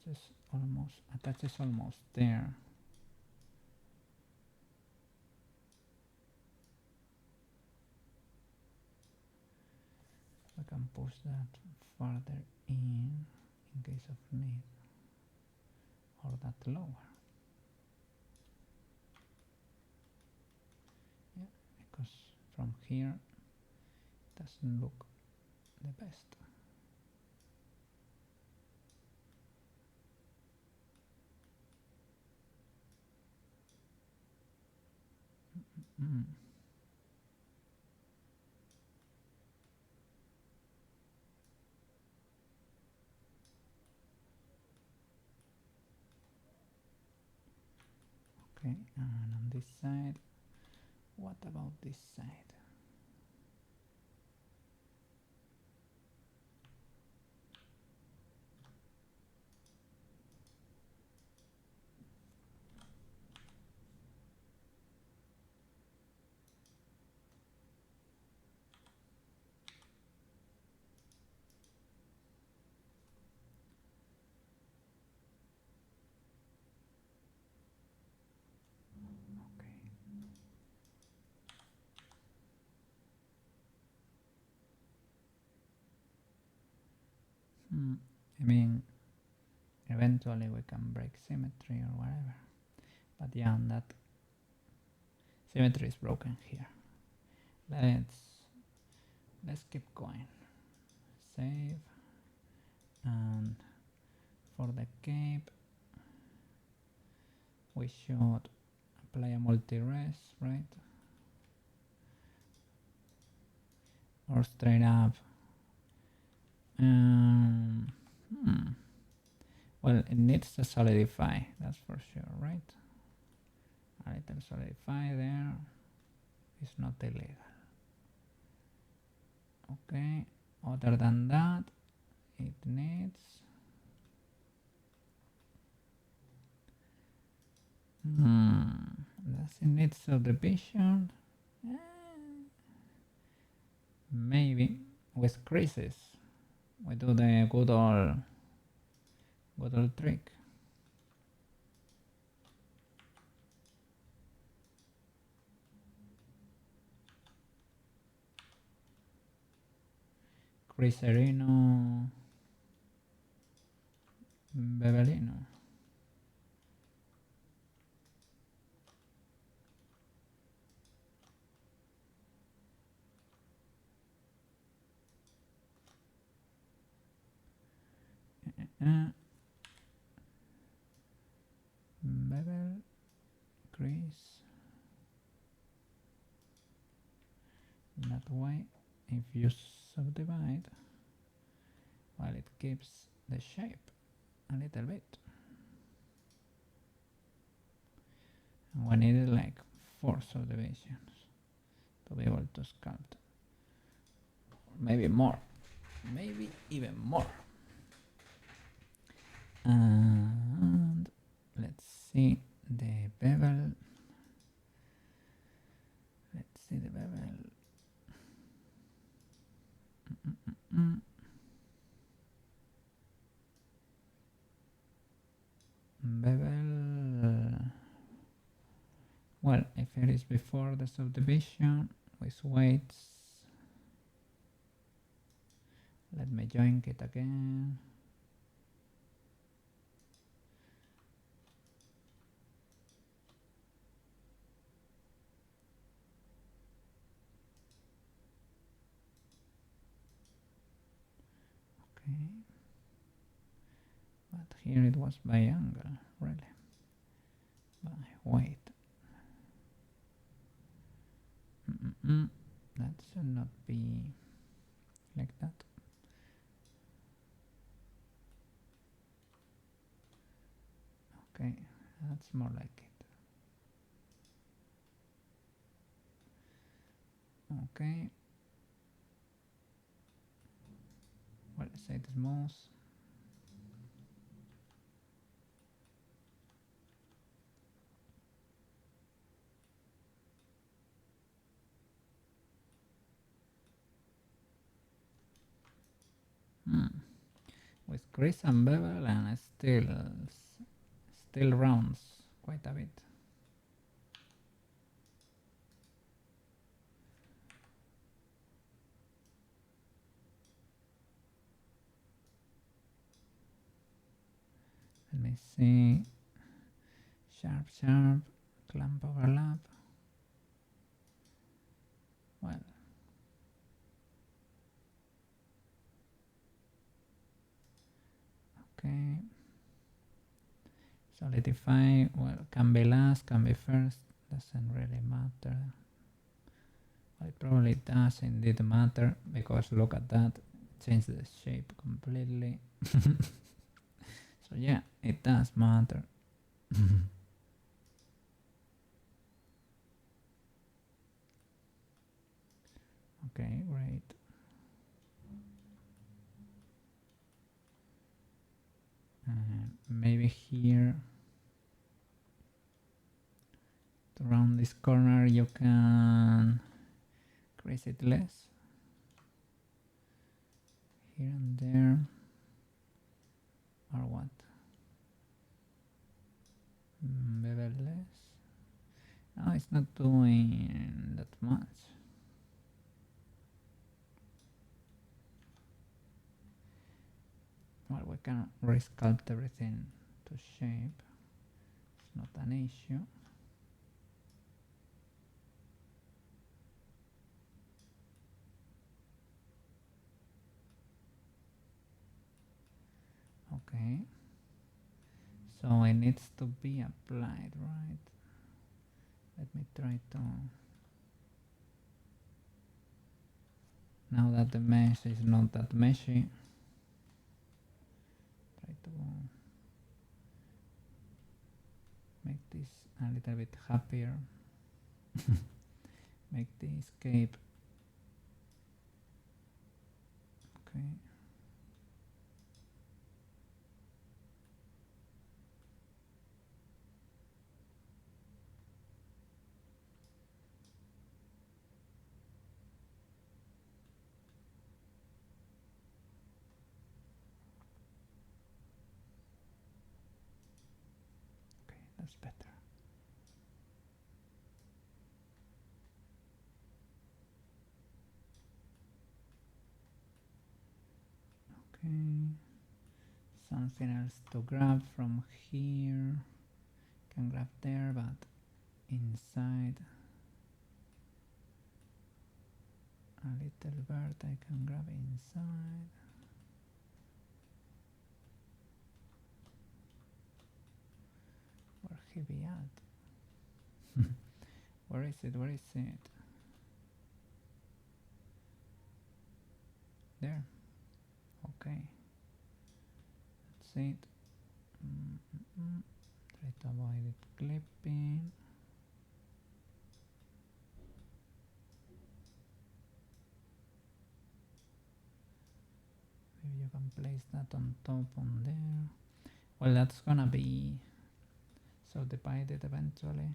Just almost attaches almost there. We can push that further in case of need, or that lower. Yeah, because from here it doesn't look the best. Okay, and on this side, what about this side? I mean, eventually we can break symmetry or whatever, but yeah, that symmetry is broken here. Let's keep going. Save, and for the cape we should apply a multi-res, right? Or straight up. Well, it needs to solidify, that's for sure, right? A little solidify there is not illegal. Okay, other than that, it needs does it need subdivision? Maybe. with creases. We do the good old trick. Creaserino, bevelino. Bevel, crease. That way, if you subdivide, well, it keeps the shape a little bit. And we needed like 4 subdivisions to be able to sculpt. Maybe more, maybe even more. And let's see the bevel. Let's see the bevel. Bevel. Well, if it is before the subdivision with weights, let me join it again. Okay, but here it was by angle, really, by weight. That should not be like that. Okay, that's more like it. Okay. Well, say it smooth. With crease and bevel, and still rounds quite a bit. Let me see. Sharp, clamp overlap. Well, okay. Solidify, well, can be last, can be first, doesn't really matter. Well, it probably does indeed matter, because look at that, change the shape completely. So yeah, it does matter. Okay, great. Maybe here, to round this corner, you can crease it less. Here and there. Or what? Bevel less. No, it's not doing that much. Well, we can resculpt everything to shape. It's not an issue. Okay. So it needs to be applied, right? Let me try to... Now that the mesh is not that meshy, try to make this a little bit happier. Make the escape. Okay. That's better. Okay. Something else to grab from here. Can grab there, but inside a little bird I can grab inside. Where he be at? Where is it? Where is it? There. Okay. That's it. Try to avoid it clipping. Maybe you can place that on top on there. Well, that's gonna be subdivided eventually.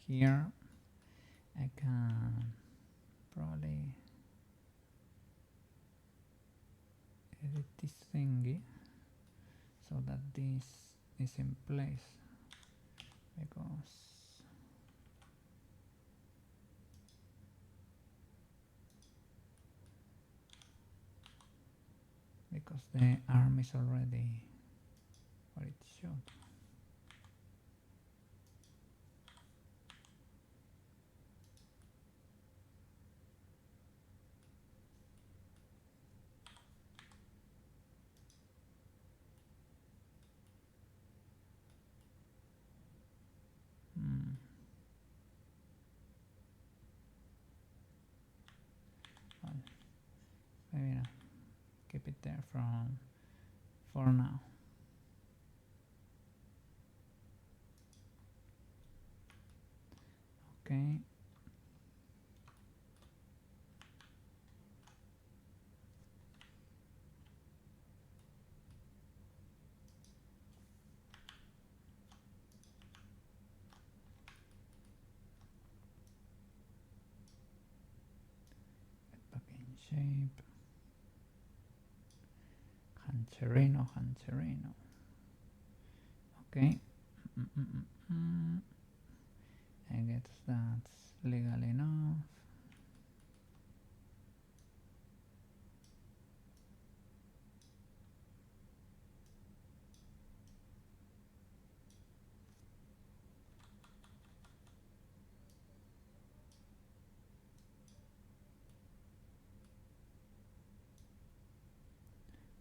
Here I can probably edit this thingy so that this is in place, because the arm is already where it should. Well, maybe not. Keep it there for now. Okay. Get back in shape. Hancherino. Okay. I guess that's legal enough.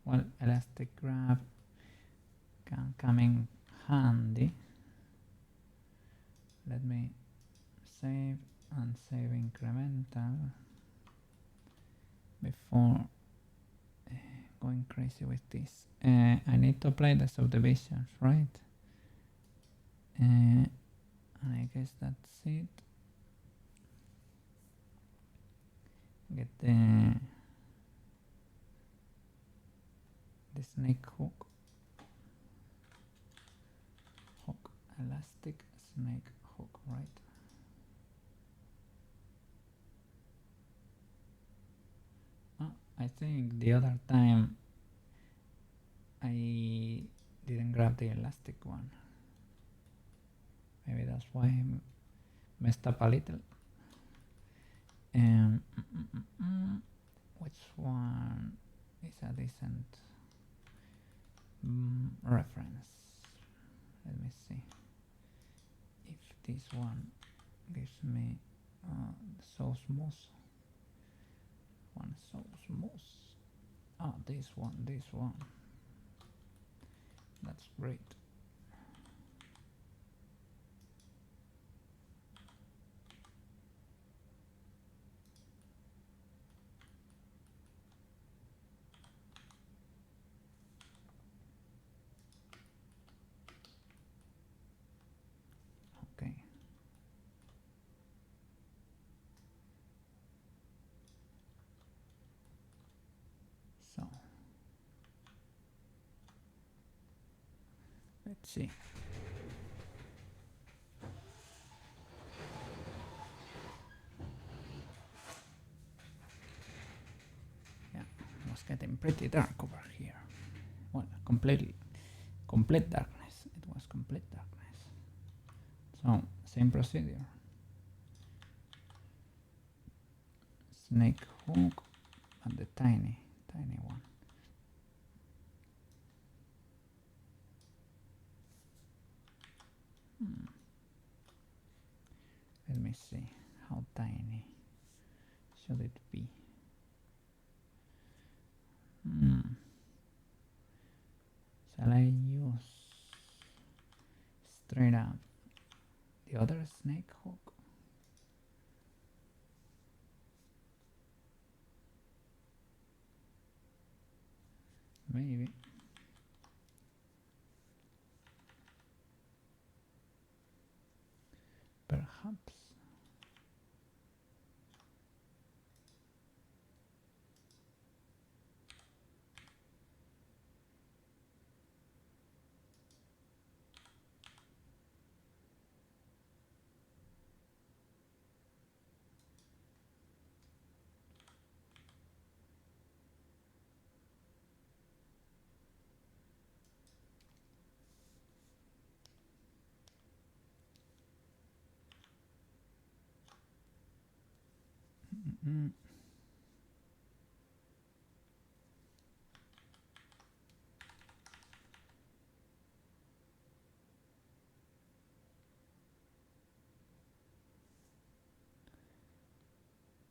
Well, elastic grab can come in handy. Let me save and save incremental before going crazy with this. I need to apply the subdivisions, right? And I guess that's it. Get the snake hook, elastic snake hook, right? I think the other time I didn't grab the elastic one. Maybe that's why I messed up a little. Which one is a decent reference? Let me see if this one gives me so smooth. One so smooth. Oh, this one. That's great. Okay. So let's see. getting pretty dark over here. Well, complete darkness. It was complete darkness. So, same procedure. Snake hook and the tiny one. Let me see, how tiny should it be? Shall I use straight up the other snake hook? Maybe. Perhaps.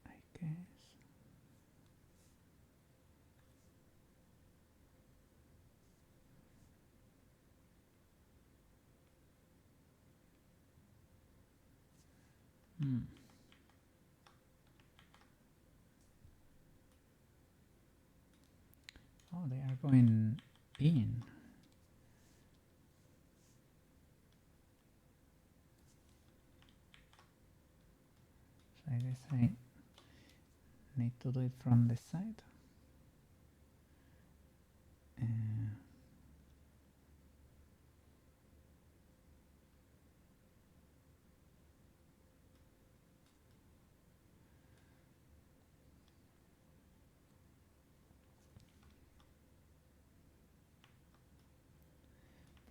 I guess. Oh, they are going in. So I guess I need to do it from the side.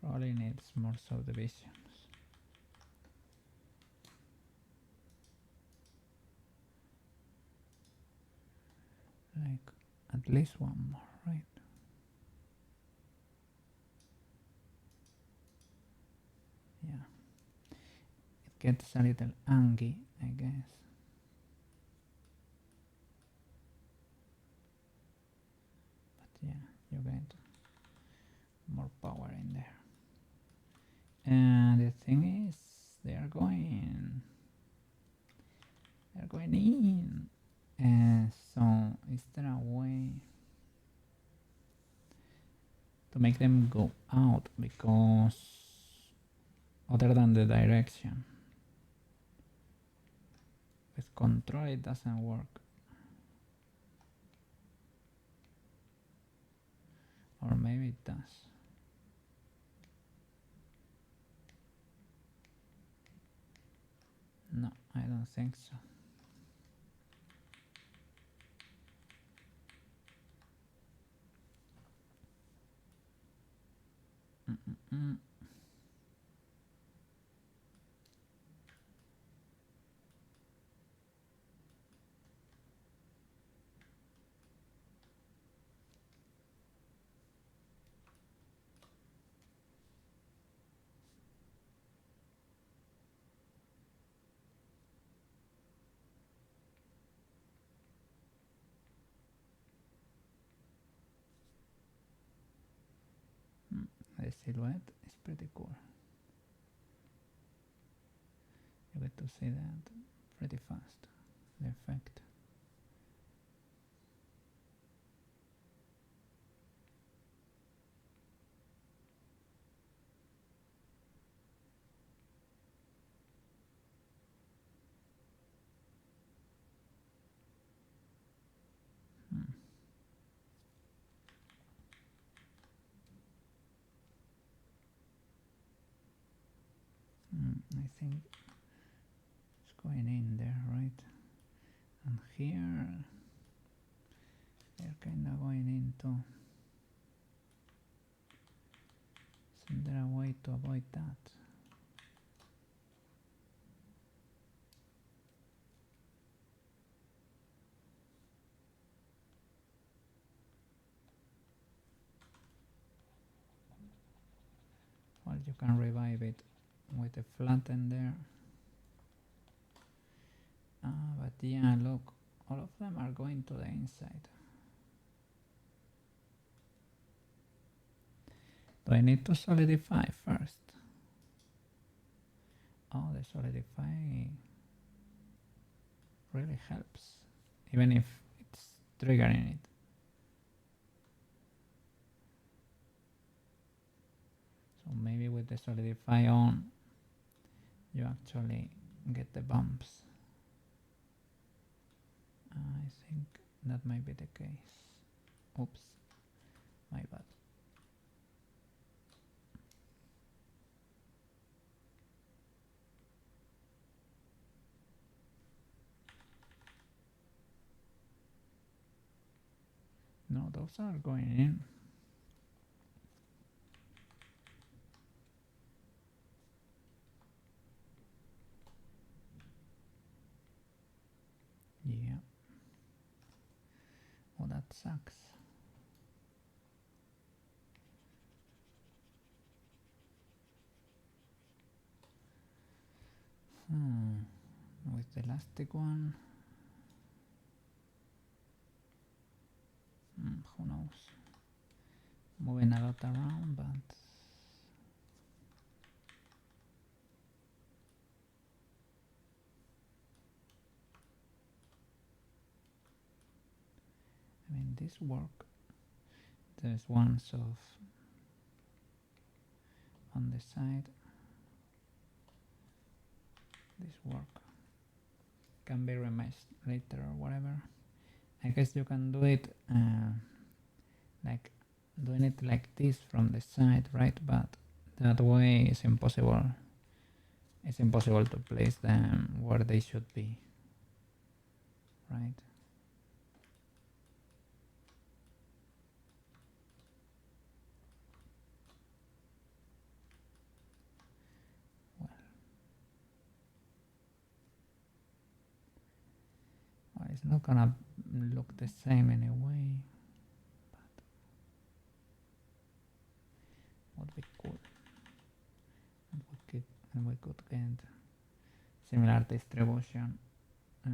Probably needs more subdivisions. Like at least one more, right? Yeah. It gets a little angy, I guess. But yeah, you get more power in there. And the thing is, they are going in. So is there a way to make them go out? Because other than the direction, with control it doesn't work. Or maybe it does. No, I don't think so. The silhouette is pretty cool. You get to see that pretty fast, the effect. I think it's going in there, right? And here They're kind of going into. Isn't there a way to avoid that? Well, you can revive it with a flatten there. But yeah, look, all of them are going to the inside. Do I need to solidify first? Oh, the solidify really helps, even if it's triggering it. So maybe with the solidify on, you actually get the bumps. I think that might be the case. Oops, my bad. No, those are going in. Yeah. Oh, that sucks. With the elastic one. Who knows? Moving a lot around, but I mean, this work. There's ones of on the side. This work can be remeshed later or whatever. I guess you can do it like doing it like this from the side, right? But that way it's impossible. It's impossible to place them where they should be, right? Well, it's not gonna look the same anyway, but would be cool. And we could get similar distribution. I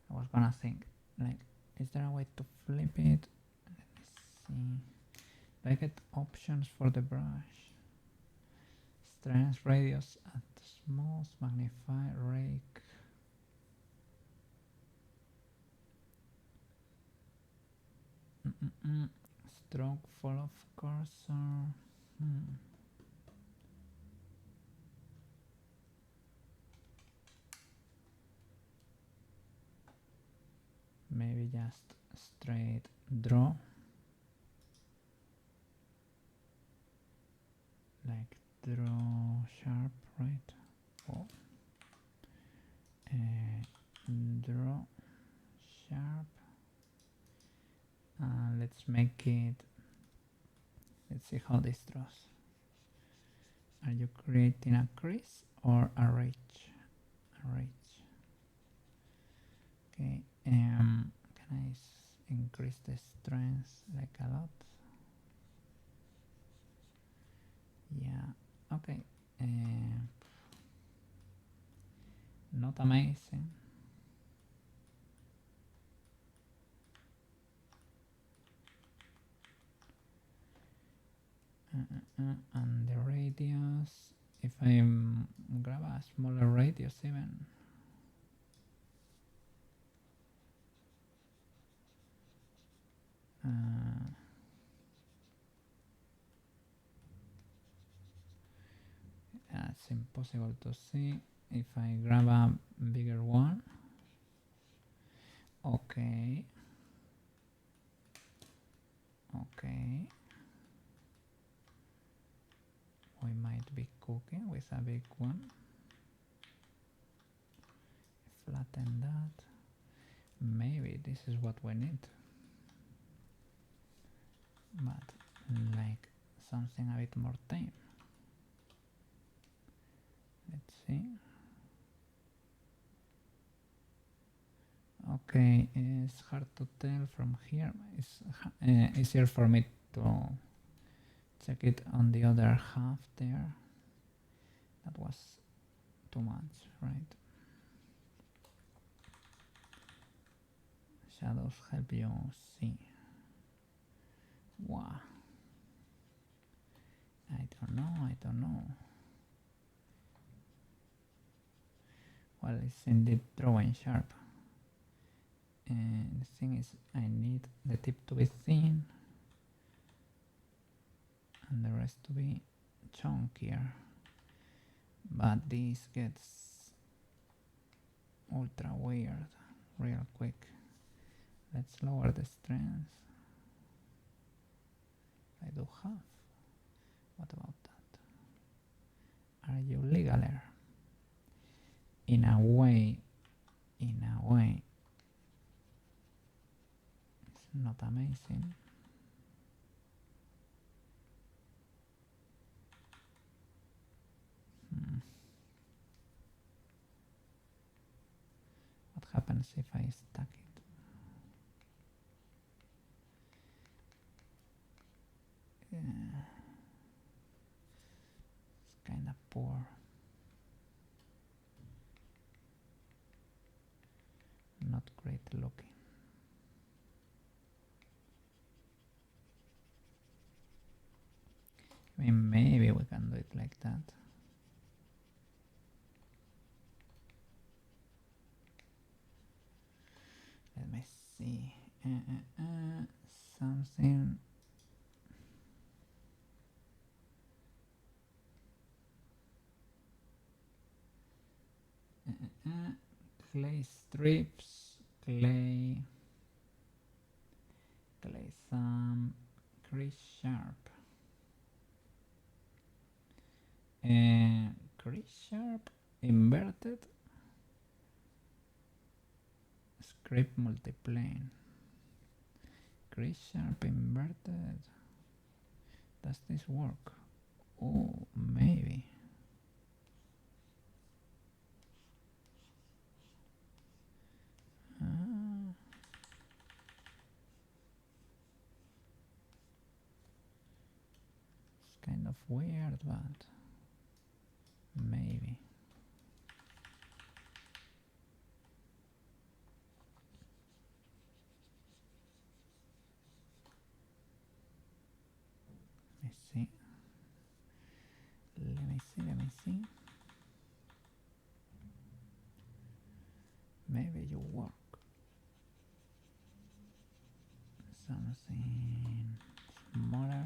was gonna think, like, is there a way to flip it? Let me see. Do I get options for the brush? Strength, radius, at smooth, magnify, rake. Stroke, fall of cursor. Maybe just straight draw, like draw sharp, right? Oh. Draw sharp. Let's make it. Let's see how this draws. Are you creating a crease or a ridge? A ridge. Okay. Can I increase the strength like a lot? Yeah. Okay. Not amazing. And the radius, if I grab a smaller radius even. It's impossible to see. If I grab a bigger one. Okay. Okay. We might be cooking with a big one. Flatten that. maybe this is what we need, but like something a bit more tame. Let's see. Okay, it's hard to tell from here. It's easier for me to check it on the other half there. That was too much, right? Shadows help you see. Wow. I don't know. Well, it's indeed drawing sharp. And the thing is, I need the tip to be thin and the rest to be chunkier. But this gets ultra weird real quick. Let's lower the strength. I do half. What about that? Are you legaler? In a way, it's not amazing. What happens if I stack it? Yeah. It's kind of poor. Not great looking. I mean, maybe we can do it like that. Let me see. Something. Clay strips, clay thumb, crease sharp. Crease sharp, inverted, script multiplane. Crease sharp, inverted. Does this work? Oh, maybe. It's kind of weird, but maybe. Let me see. Maybe you work. Something smaller.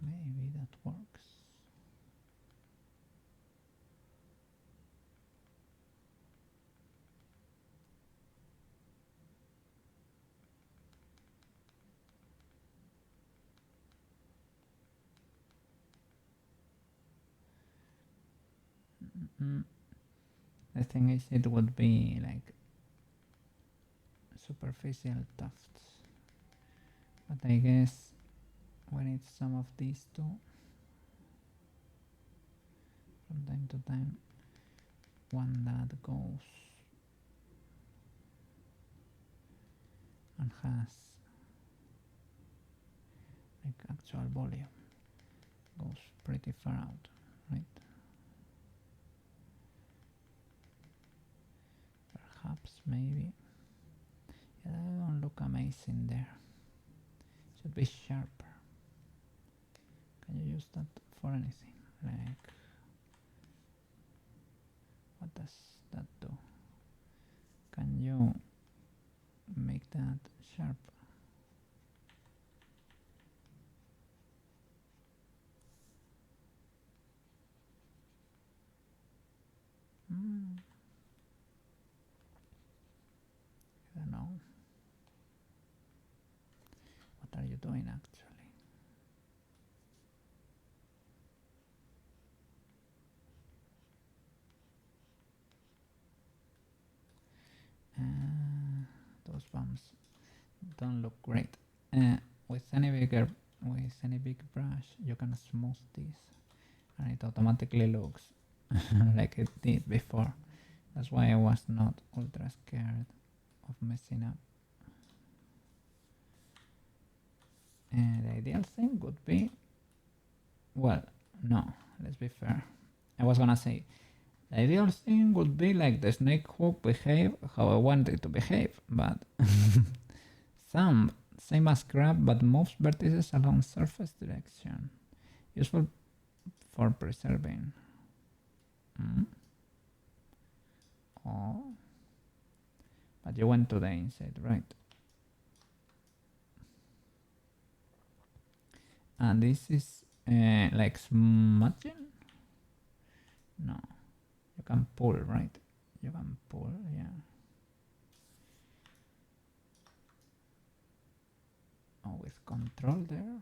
Maybe that works. The thing is, it would be like superficial tufts, but I guess we need some of these too from time to time. One that goes and has like actual volume, goes pretty far out, right? Perhaps, maybe. Yeah, that don't look amazing there. Should be sharper. Can you use that for anything? Like, what does that do? Can you make that sharp? know. What are you doing actually? Those bumps don't look great. With any big brush, you can smooth this, and it automatically looks like it did before. That's why I was not ultra scared of messing up. And the ideal thing would be, well, no, let's be fair. I was gonna say, the ideal thing would be like the snake hook behave how I want it to behave, but same as grab, but moves vertices along surface direction. Useful for preserving. Oh, but you went to the inside, right? And this is like smudging? No. You can pull, right? You can pull, yeah. Oh, with control there.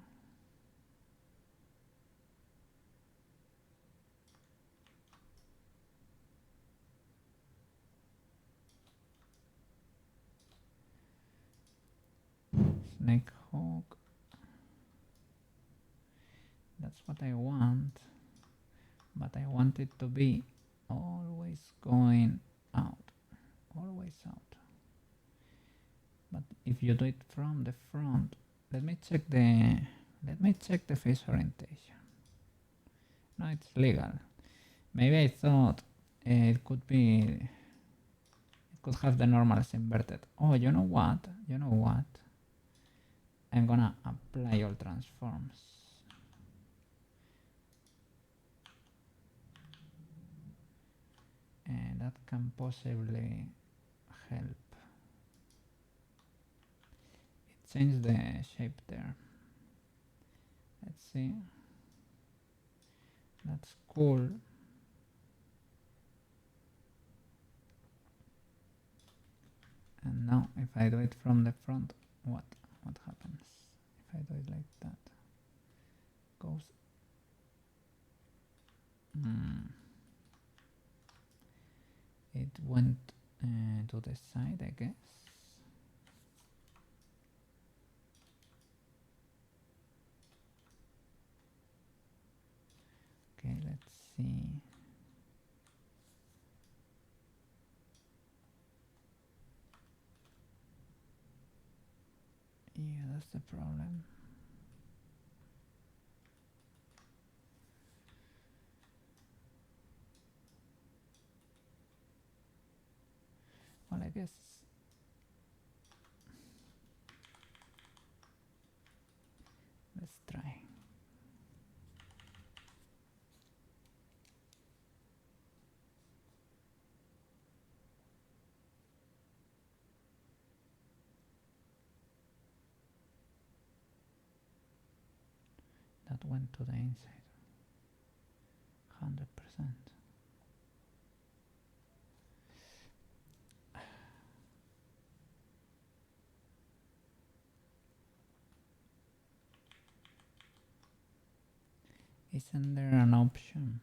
Snake hook. That's what I want. But I want it to be always going out. Always out. But if you do it from the front, let me check the face orientation. No, it's legal. Maybe I thought it could have the normals inverted. Oh, you know what? I'm gonna apply all transforms. And that can possibly help. It changed the shape there. Let's see. That's cool. And now if I do it from the front, what happens? If I do it like that, goes. It went to the side, I guess. Okay, let's see. Yeah, that's the problem. Well, I guess let's try. That went to the inside. 100%. Isn't there an option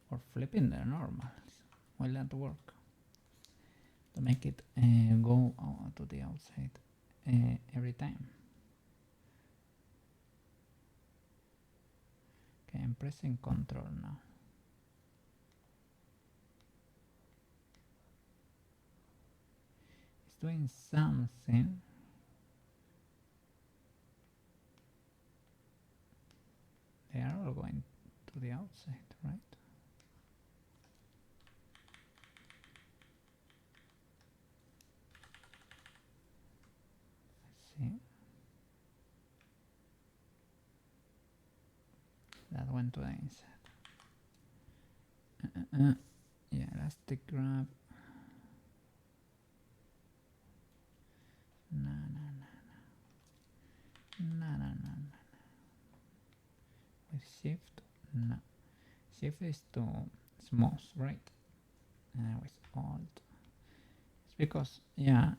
for flipping the normals? Will that work? To make it go to the outside every time. Okay, I'm pressing control now. It's doing something. They are all going to the outside, right? Let's see. That went to the inside. Yeah, elastic grab. No. With shift, no. Shift is to smooth, right? With alt, because, yeah,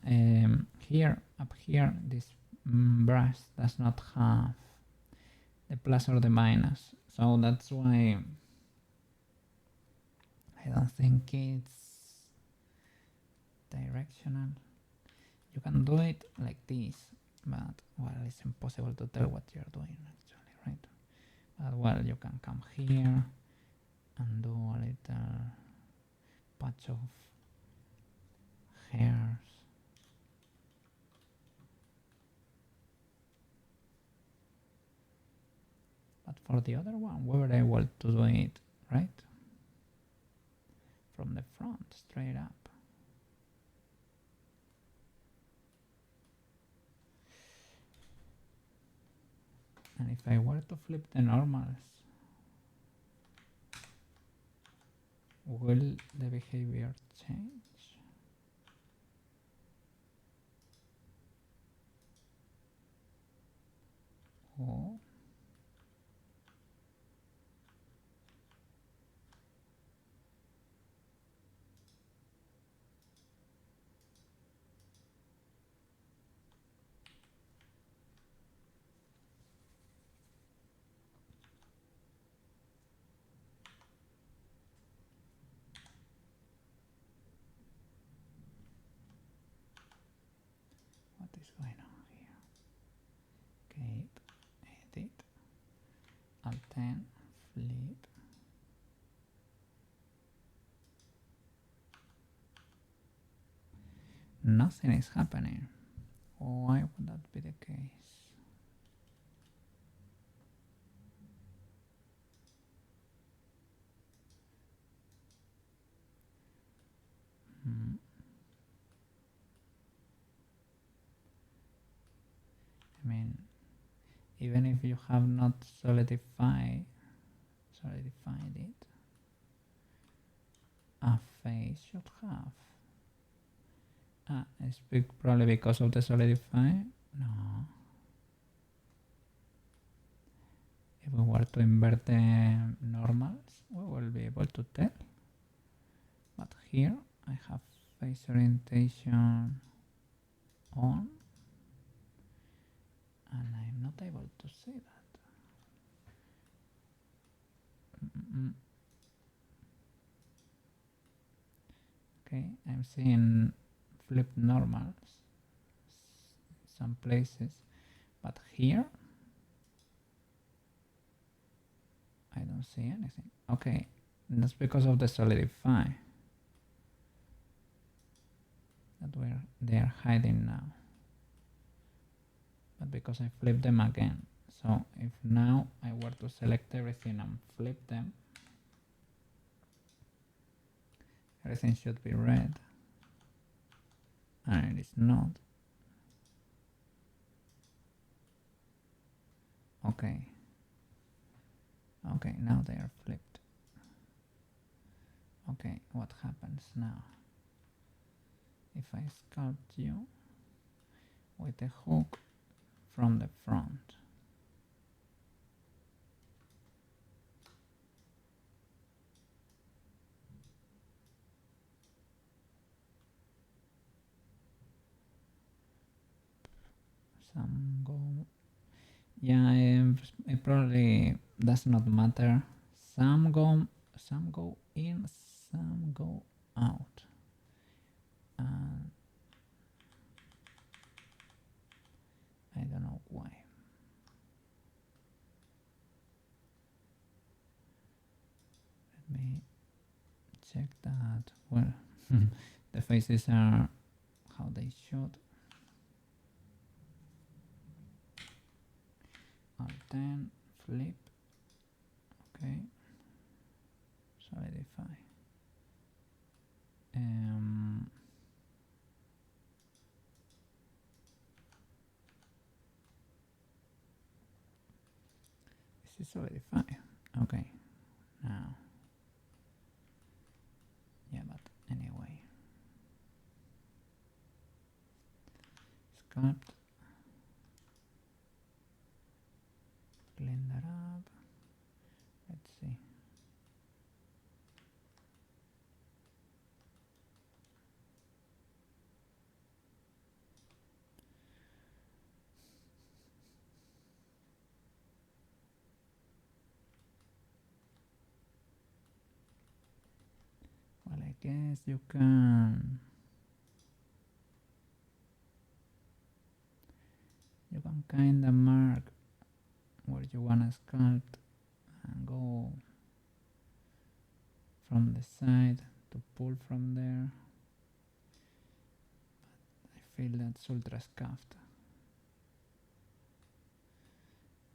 here, up here, this brush does not have the plus or the minus. So that's why I don't think it's directional. You can do it like this, but, well, it's impossible to tell what you're doing actually, right? But, well, you can come here and do a little patch of hairs. But for the other one, we were able to do it, right? From the front, straight up. And if I were to flip the normals, will the behavior change? Oh. What is going on here? Cape, edit, Alt-10, flip. Nothing is happening. Why would that be the case? I mean, even if you have not solidified it, a face should have. It's probably because of the solidify. No. If we were to invert the normals, we will be able to tell. But here I have face orientation on, and I'm not able to see that. Okay, I'm seeing flip normals some places, but here I don't see anything. Okay, that's because of the solidify that they are hiding now, but because I flip them again. So if now I were to select everything and flip them, everything should be red, and it is not. Okay, now they are flipped. Okay, what happens now? If I sculpt you with a hook from the front, some go, yeah, it probably does not matter. Some go in, some go out. I don't know why. Let me check that. Well, the faces are how they should. Alt-10, flip. Okay. Solidify. This is solidify. Okay. Now. Yeah, but anyway. Sculpt. Clean that up. Let's see. guess you can kinda mark where you wanna sculpt and go from the side to pull from there. But I feel that's ultra scuffed.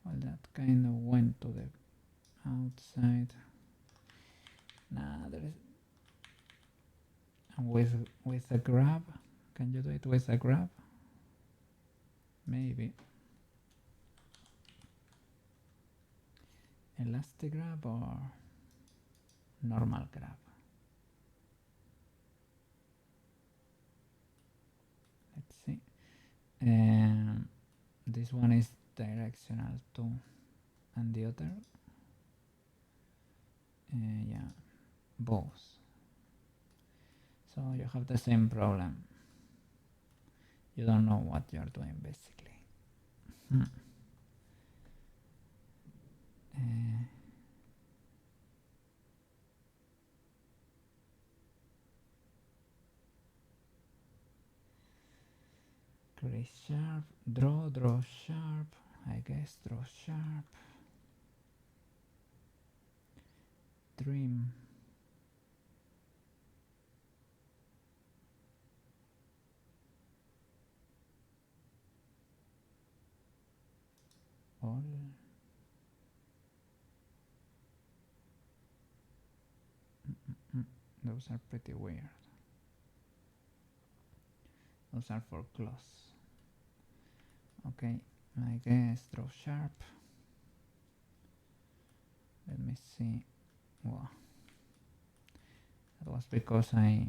Well, that kind of went to the outside. Nah, there is. And with a grab, can you do it with a grab? Maybe. Elastic grab or normal grab? Let's see. This one is directional too, and the other, yeah, both. So you have the same problem. You don't know what you're doing basically. Crease sharp, draw sharp, I guess draw sharp, trim, all, those are pretty weird. Those are for close. Okay, I guess draw sharp. Let me see. Wow. That was because I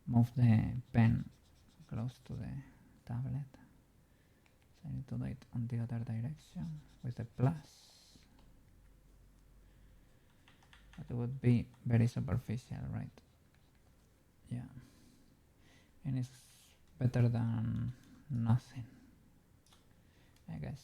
moved the pen close to the tablet. So I need to do it on the other direction with the plus. But it would be very superficial, right? Yeah. And it's better than nothing, I guess.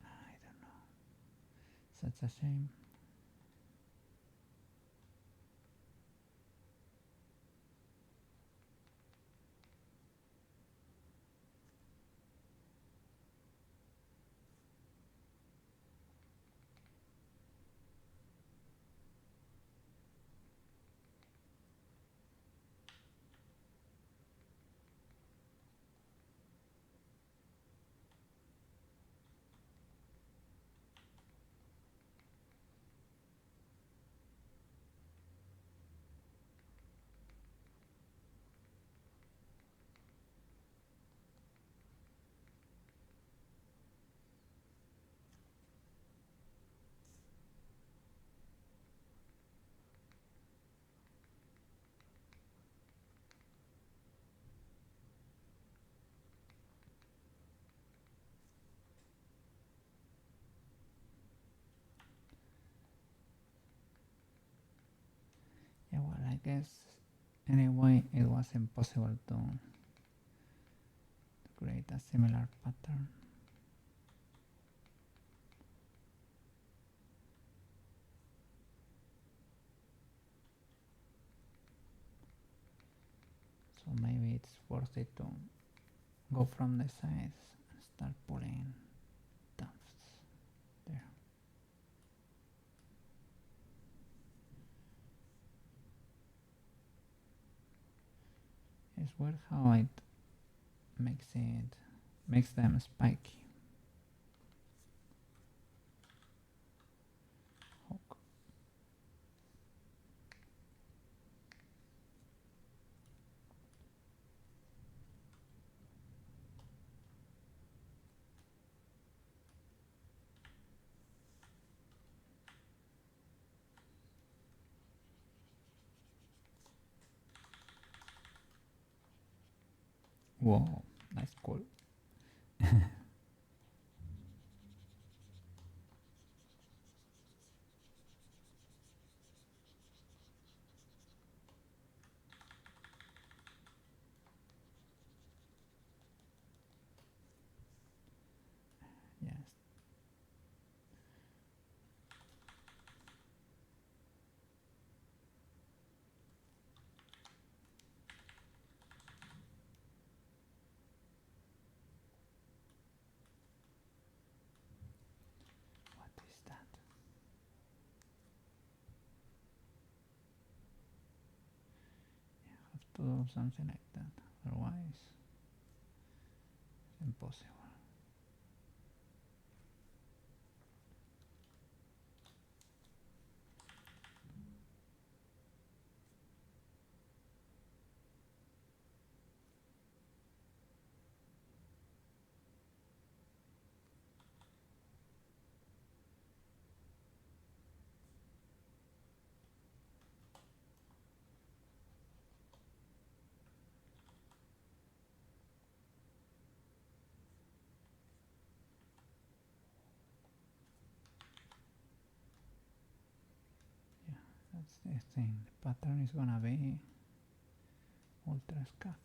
I don't know. Such a shame. Yeah, well, I guess anyway it was impossible to create a similar pattern. So maybe it's worth it to go from the sides and start pulling tufts there. It's weird how it makes them spiky. Hook. Whoa, that's cool. Yes. What is that? You have to do something like that, otherwise it's impossible. That's the thing. The pattern is gonna be ultra scuffed.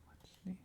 What's this?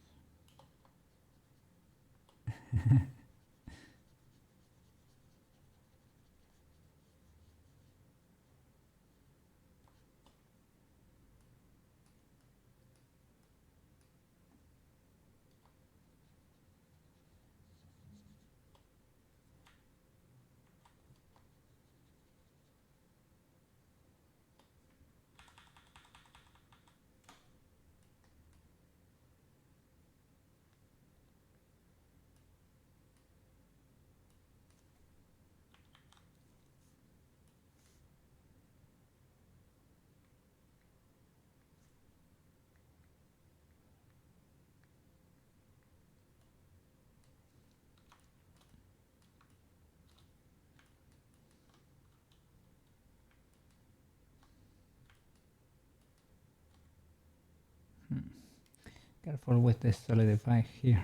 Careful with the solidify here.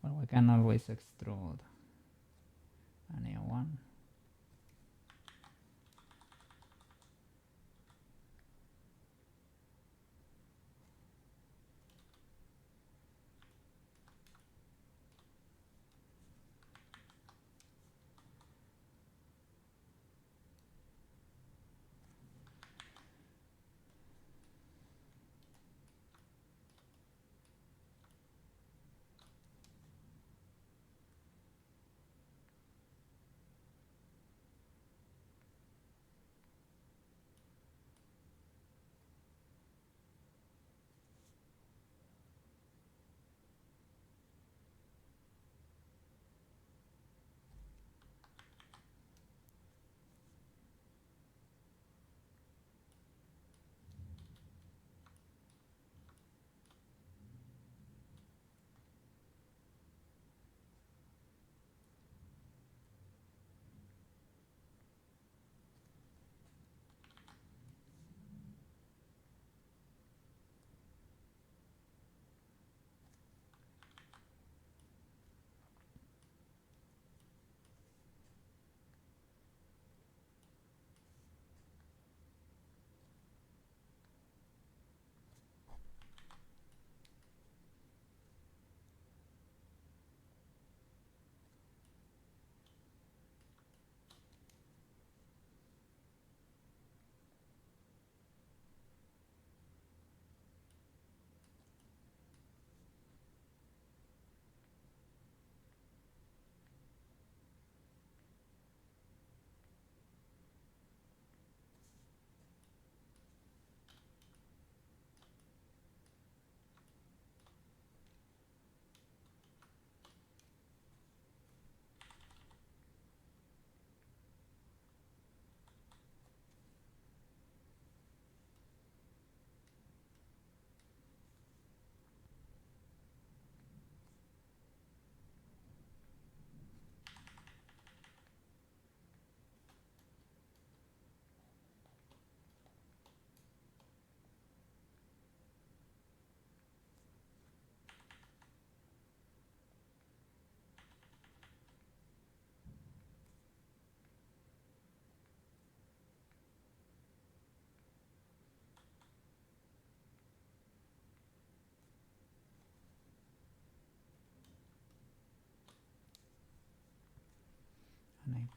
Well, we can always extrude a new one.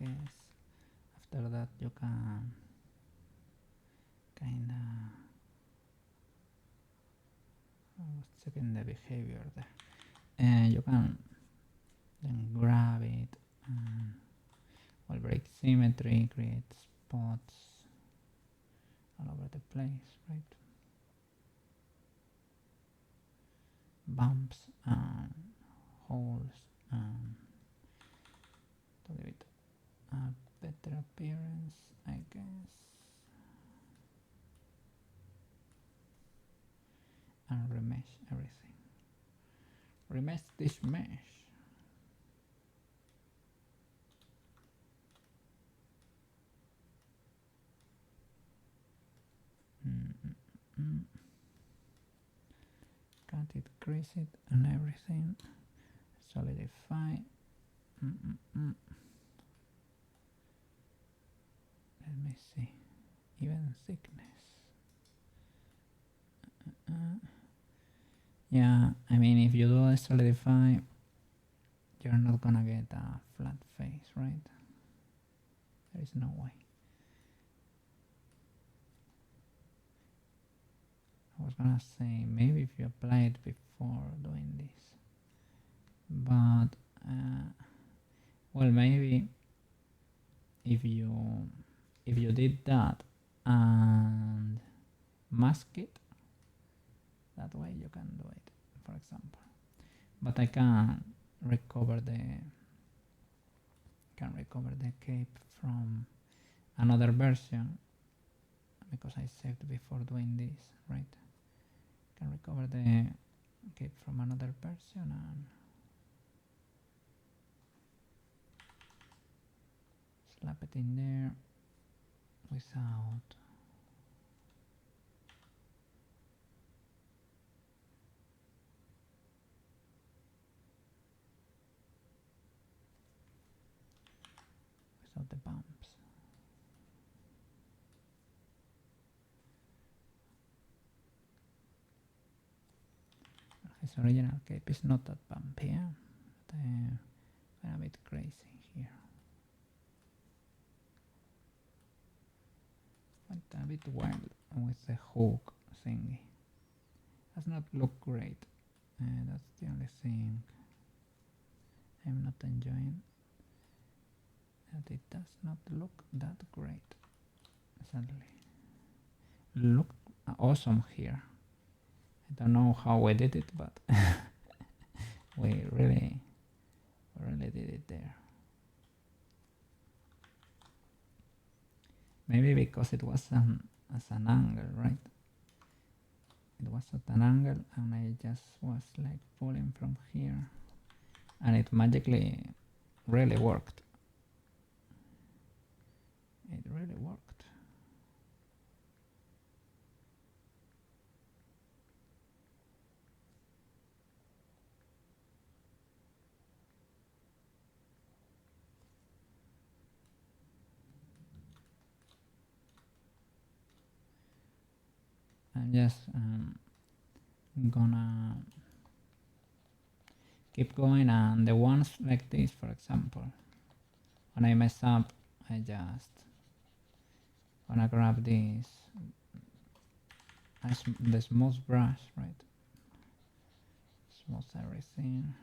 guess. After that you can kinda checking the behavior there, and you can then grab it and will break symmetry, create spots all over the place, right? Bumps and holes and to give it a better appearance, I guess. And remesh everything. Remesh this mesh. Cut it, crease it, and everything. Solidify. Let me see. Even thickness. Yeah, I mean, if you do a solidify, you're not gonna get a flat face, right? There is no way. I was gonna say maybe if you apply it before doing this, but well, maybe if you did that and mask it, that way you can do it, for example. But I can recover the cape from another version because I saved before doing this, right? Can recover the cape from another version and slap it in there without the bumps. His original cape is not that bumpy, yeah? But a bit crazy here. But a bit wild with the hook thingy. Does not look great. That's the only thing I'm not enjoying. That it does not look that great. Sadly. Look awesome here. I don't know how we did it, but we really did it there. Maybe because it was as an angle, right? It was at an angle and I just was like pulling from here and it magically really worked. It really worked. I'm just gonna keep going, and the ones like this, for example, when I mess up, I just gonna grab this the smooth brush, right? Smooth everything,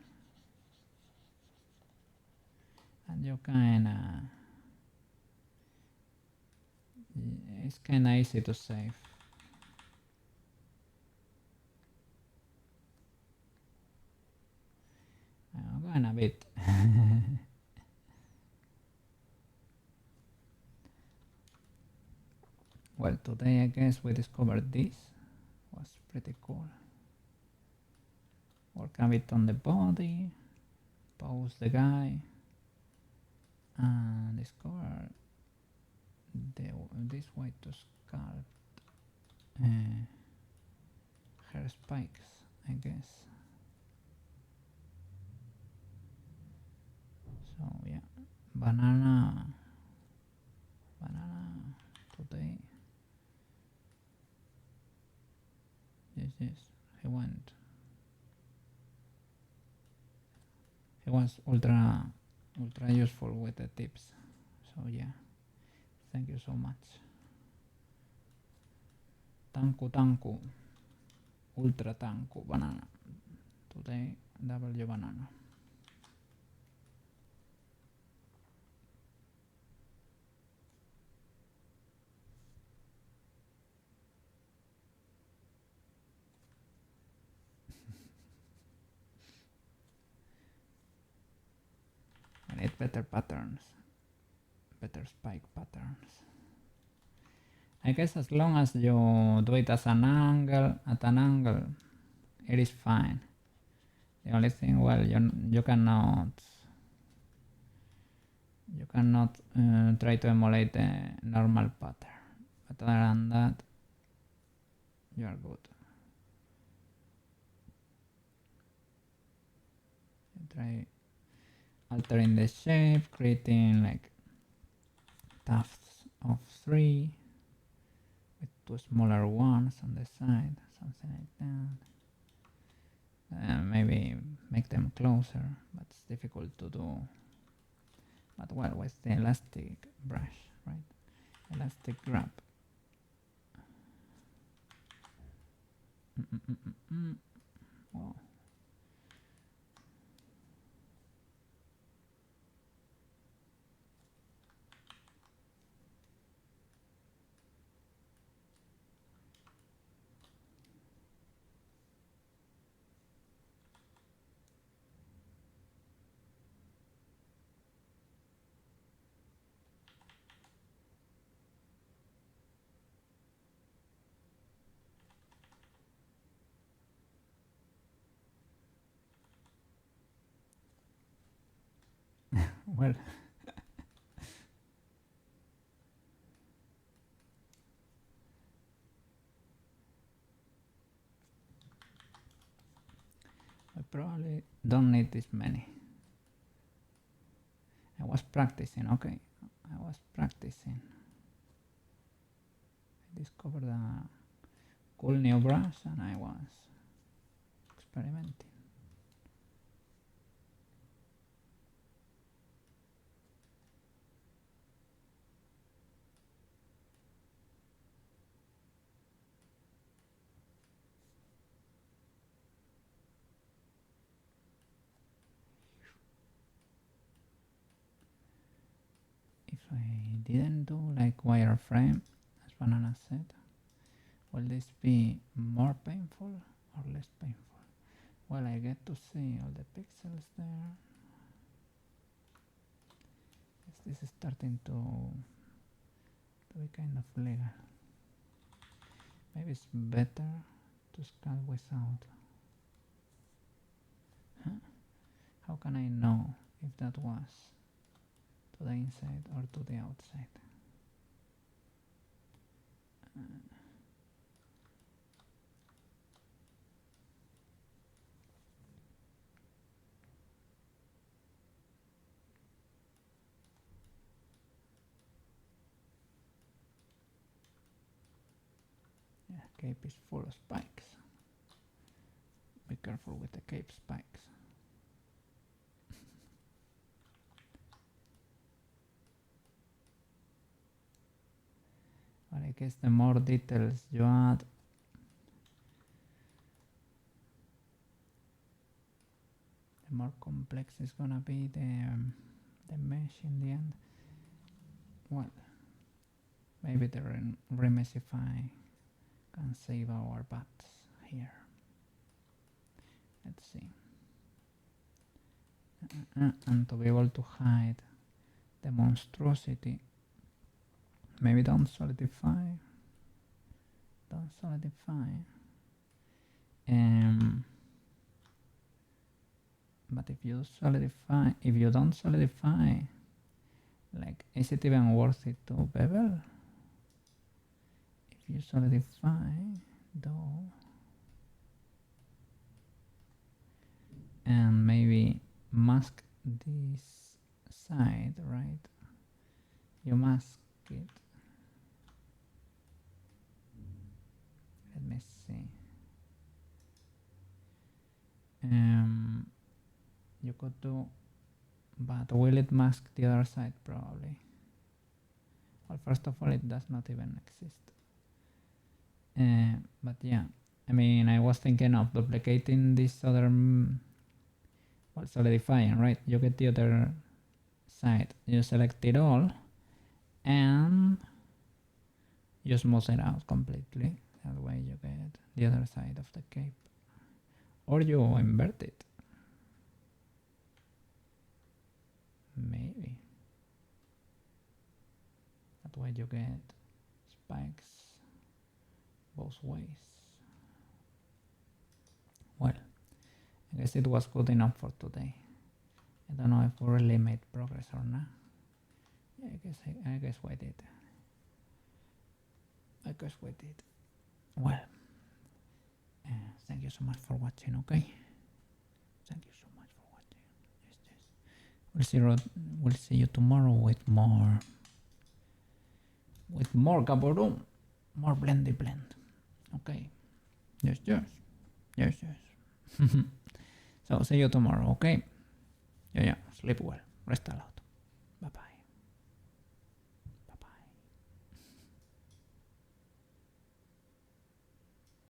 and you kinda, it's kinda easy to save. I'm going a bit. Well, today I guess we discovered this. Was pretty cool. Work a bit on the body, pose the guy, and discover this way to sculpt hair spikes, I guess. So yeah, banana today. Yes, he was ultra useful with the tips. So yeah, thank you so much. Tanku, ultra tanku banana. Today W banana. I need better patterns, better spike patterns. I guess as long as you do it as an angle, at an angle, it is fine. The only thing, well, you cannot try to emulate the normal pattern, but other than that, you are good. You try altering the shape, creating like tufts of 3 with 2 smaller ones on the side, something like that. Maybe make them closer, but it's difficult to do. But well, with the elastic brush, right? Elastic grab. Oh. Well, I probably don't need this many. I was practicing, okay. I was practicing. I discovered a cool new brush and I was experimenting. If I didn't do like wireframe, as Banana said, will this be more painful or less painful? Well, I get to see all the pixels there. This is starting to be kind of legal. Maybe it's better to sculpt without. Huh? How can I know if that was to the inside or to the outside? Yeah, cape is full of spikes. Be careful with the cape spikes. But I guess the more details you add, the more complex is gonna be the mesh in the end. Well, maybe the remeshify can save our butts here. Let's see. And to be able to hide the monstrosity, maybe don't solidify. But if you don't solidify, like, is it even worth it to bevel? If you solidify, though, and maybe mask this side, right? You mask it. Let me see. You could do, but will it mask the other side? Probably. Well, first of all, it does not even exist. But yeah, I mean, I was thinking of duplicating this other, well, solidifying, right? You get the other side, you select it all, and you smooth it out completely. That way you get the other side of the cape. Or you invert it. Maybe. That way you get spikes both ways. Well, I guess it was good enough for today. I don't know if we really made progress or not. Yeah, I guess we did. Well, thank you so much for watching, okay? Thank you so much for watching. Yes. We'll see you tomorrow with more GABUROON, more blendy blend. Okay. Yes. So see you tomorrow, okay? Yeah. Sleep well. Rest a lot.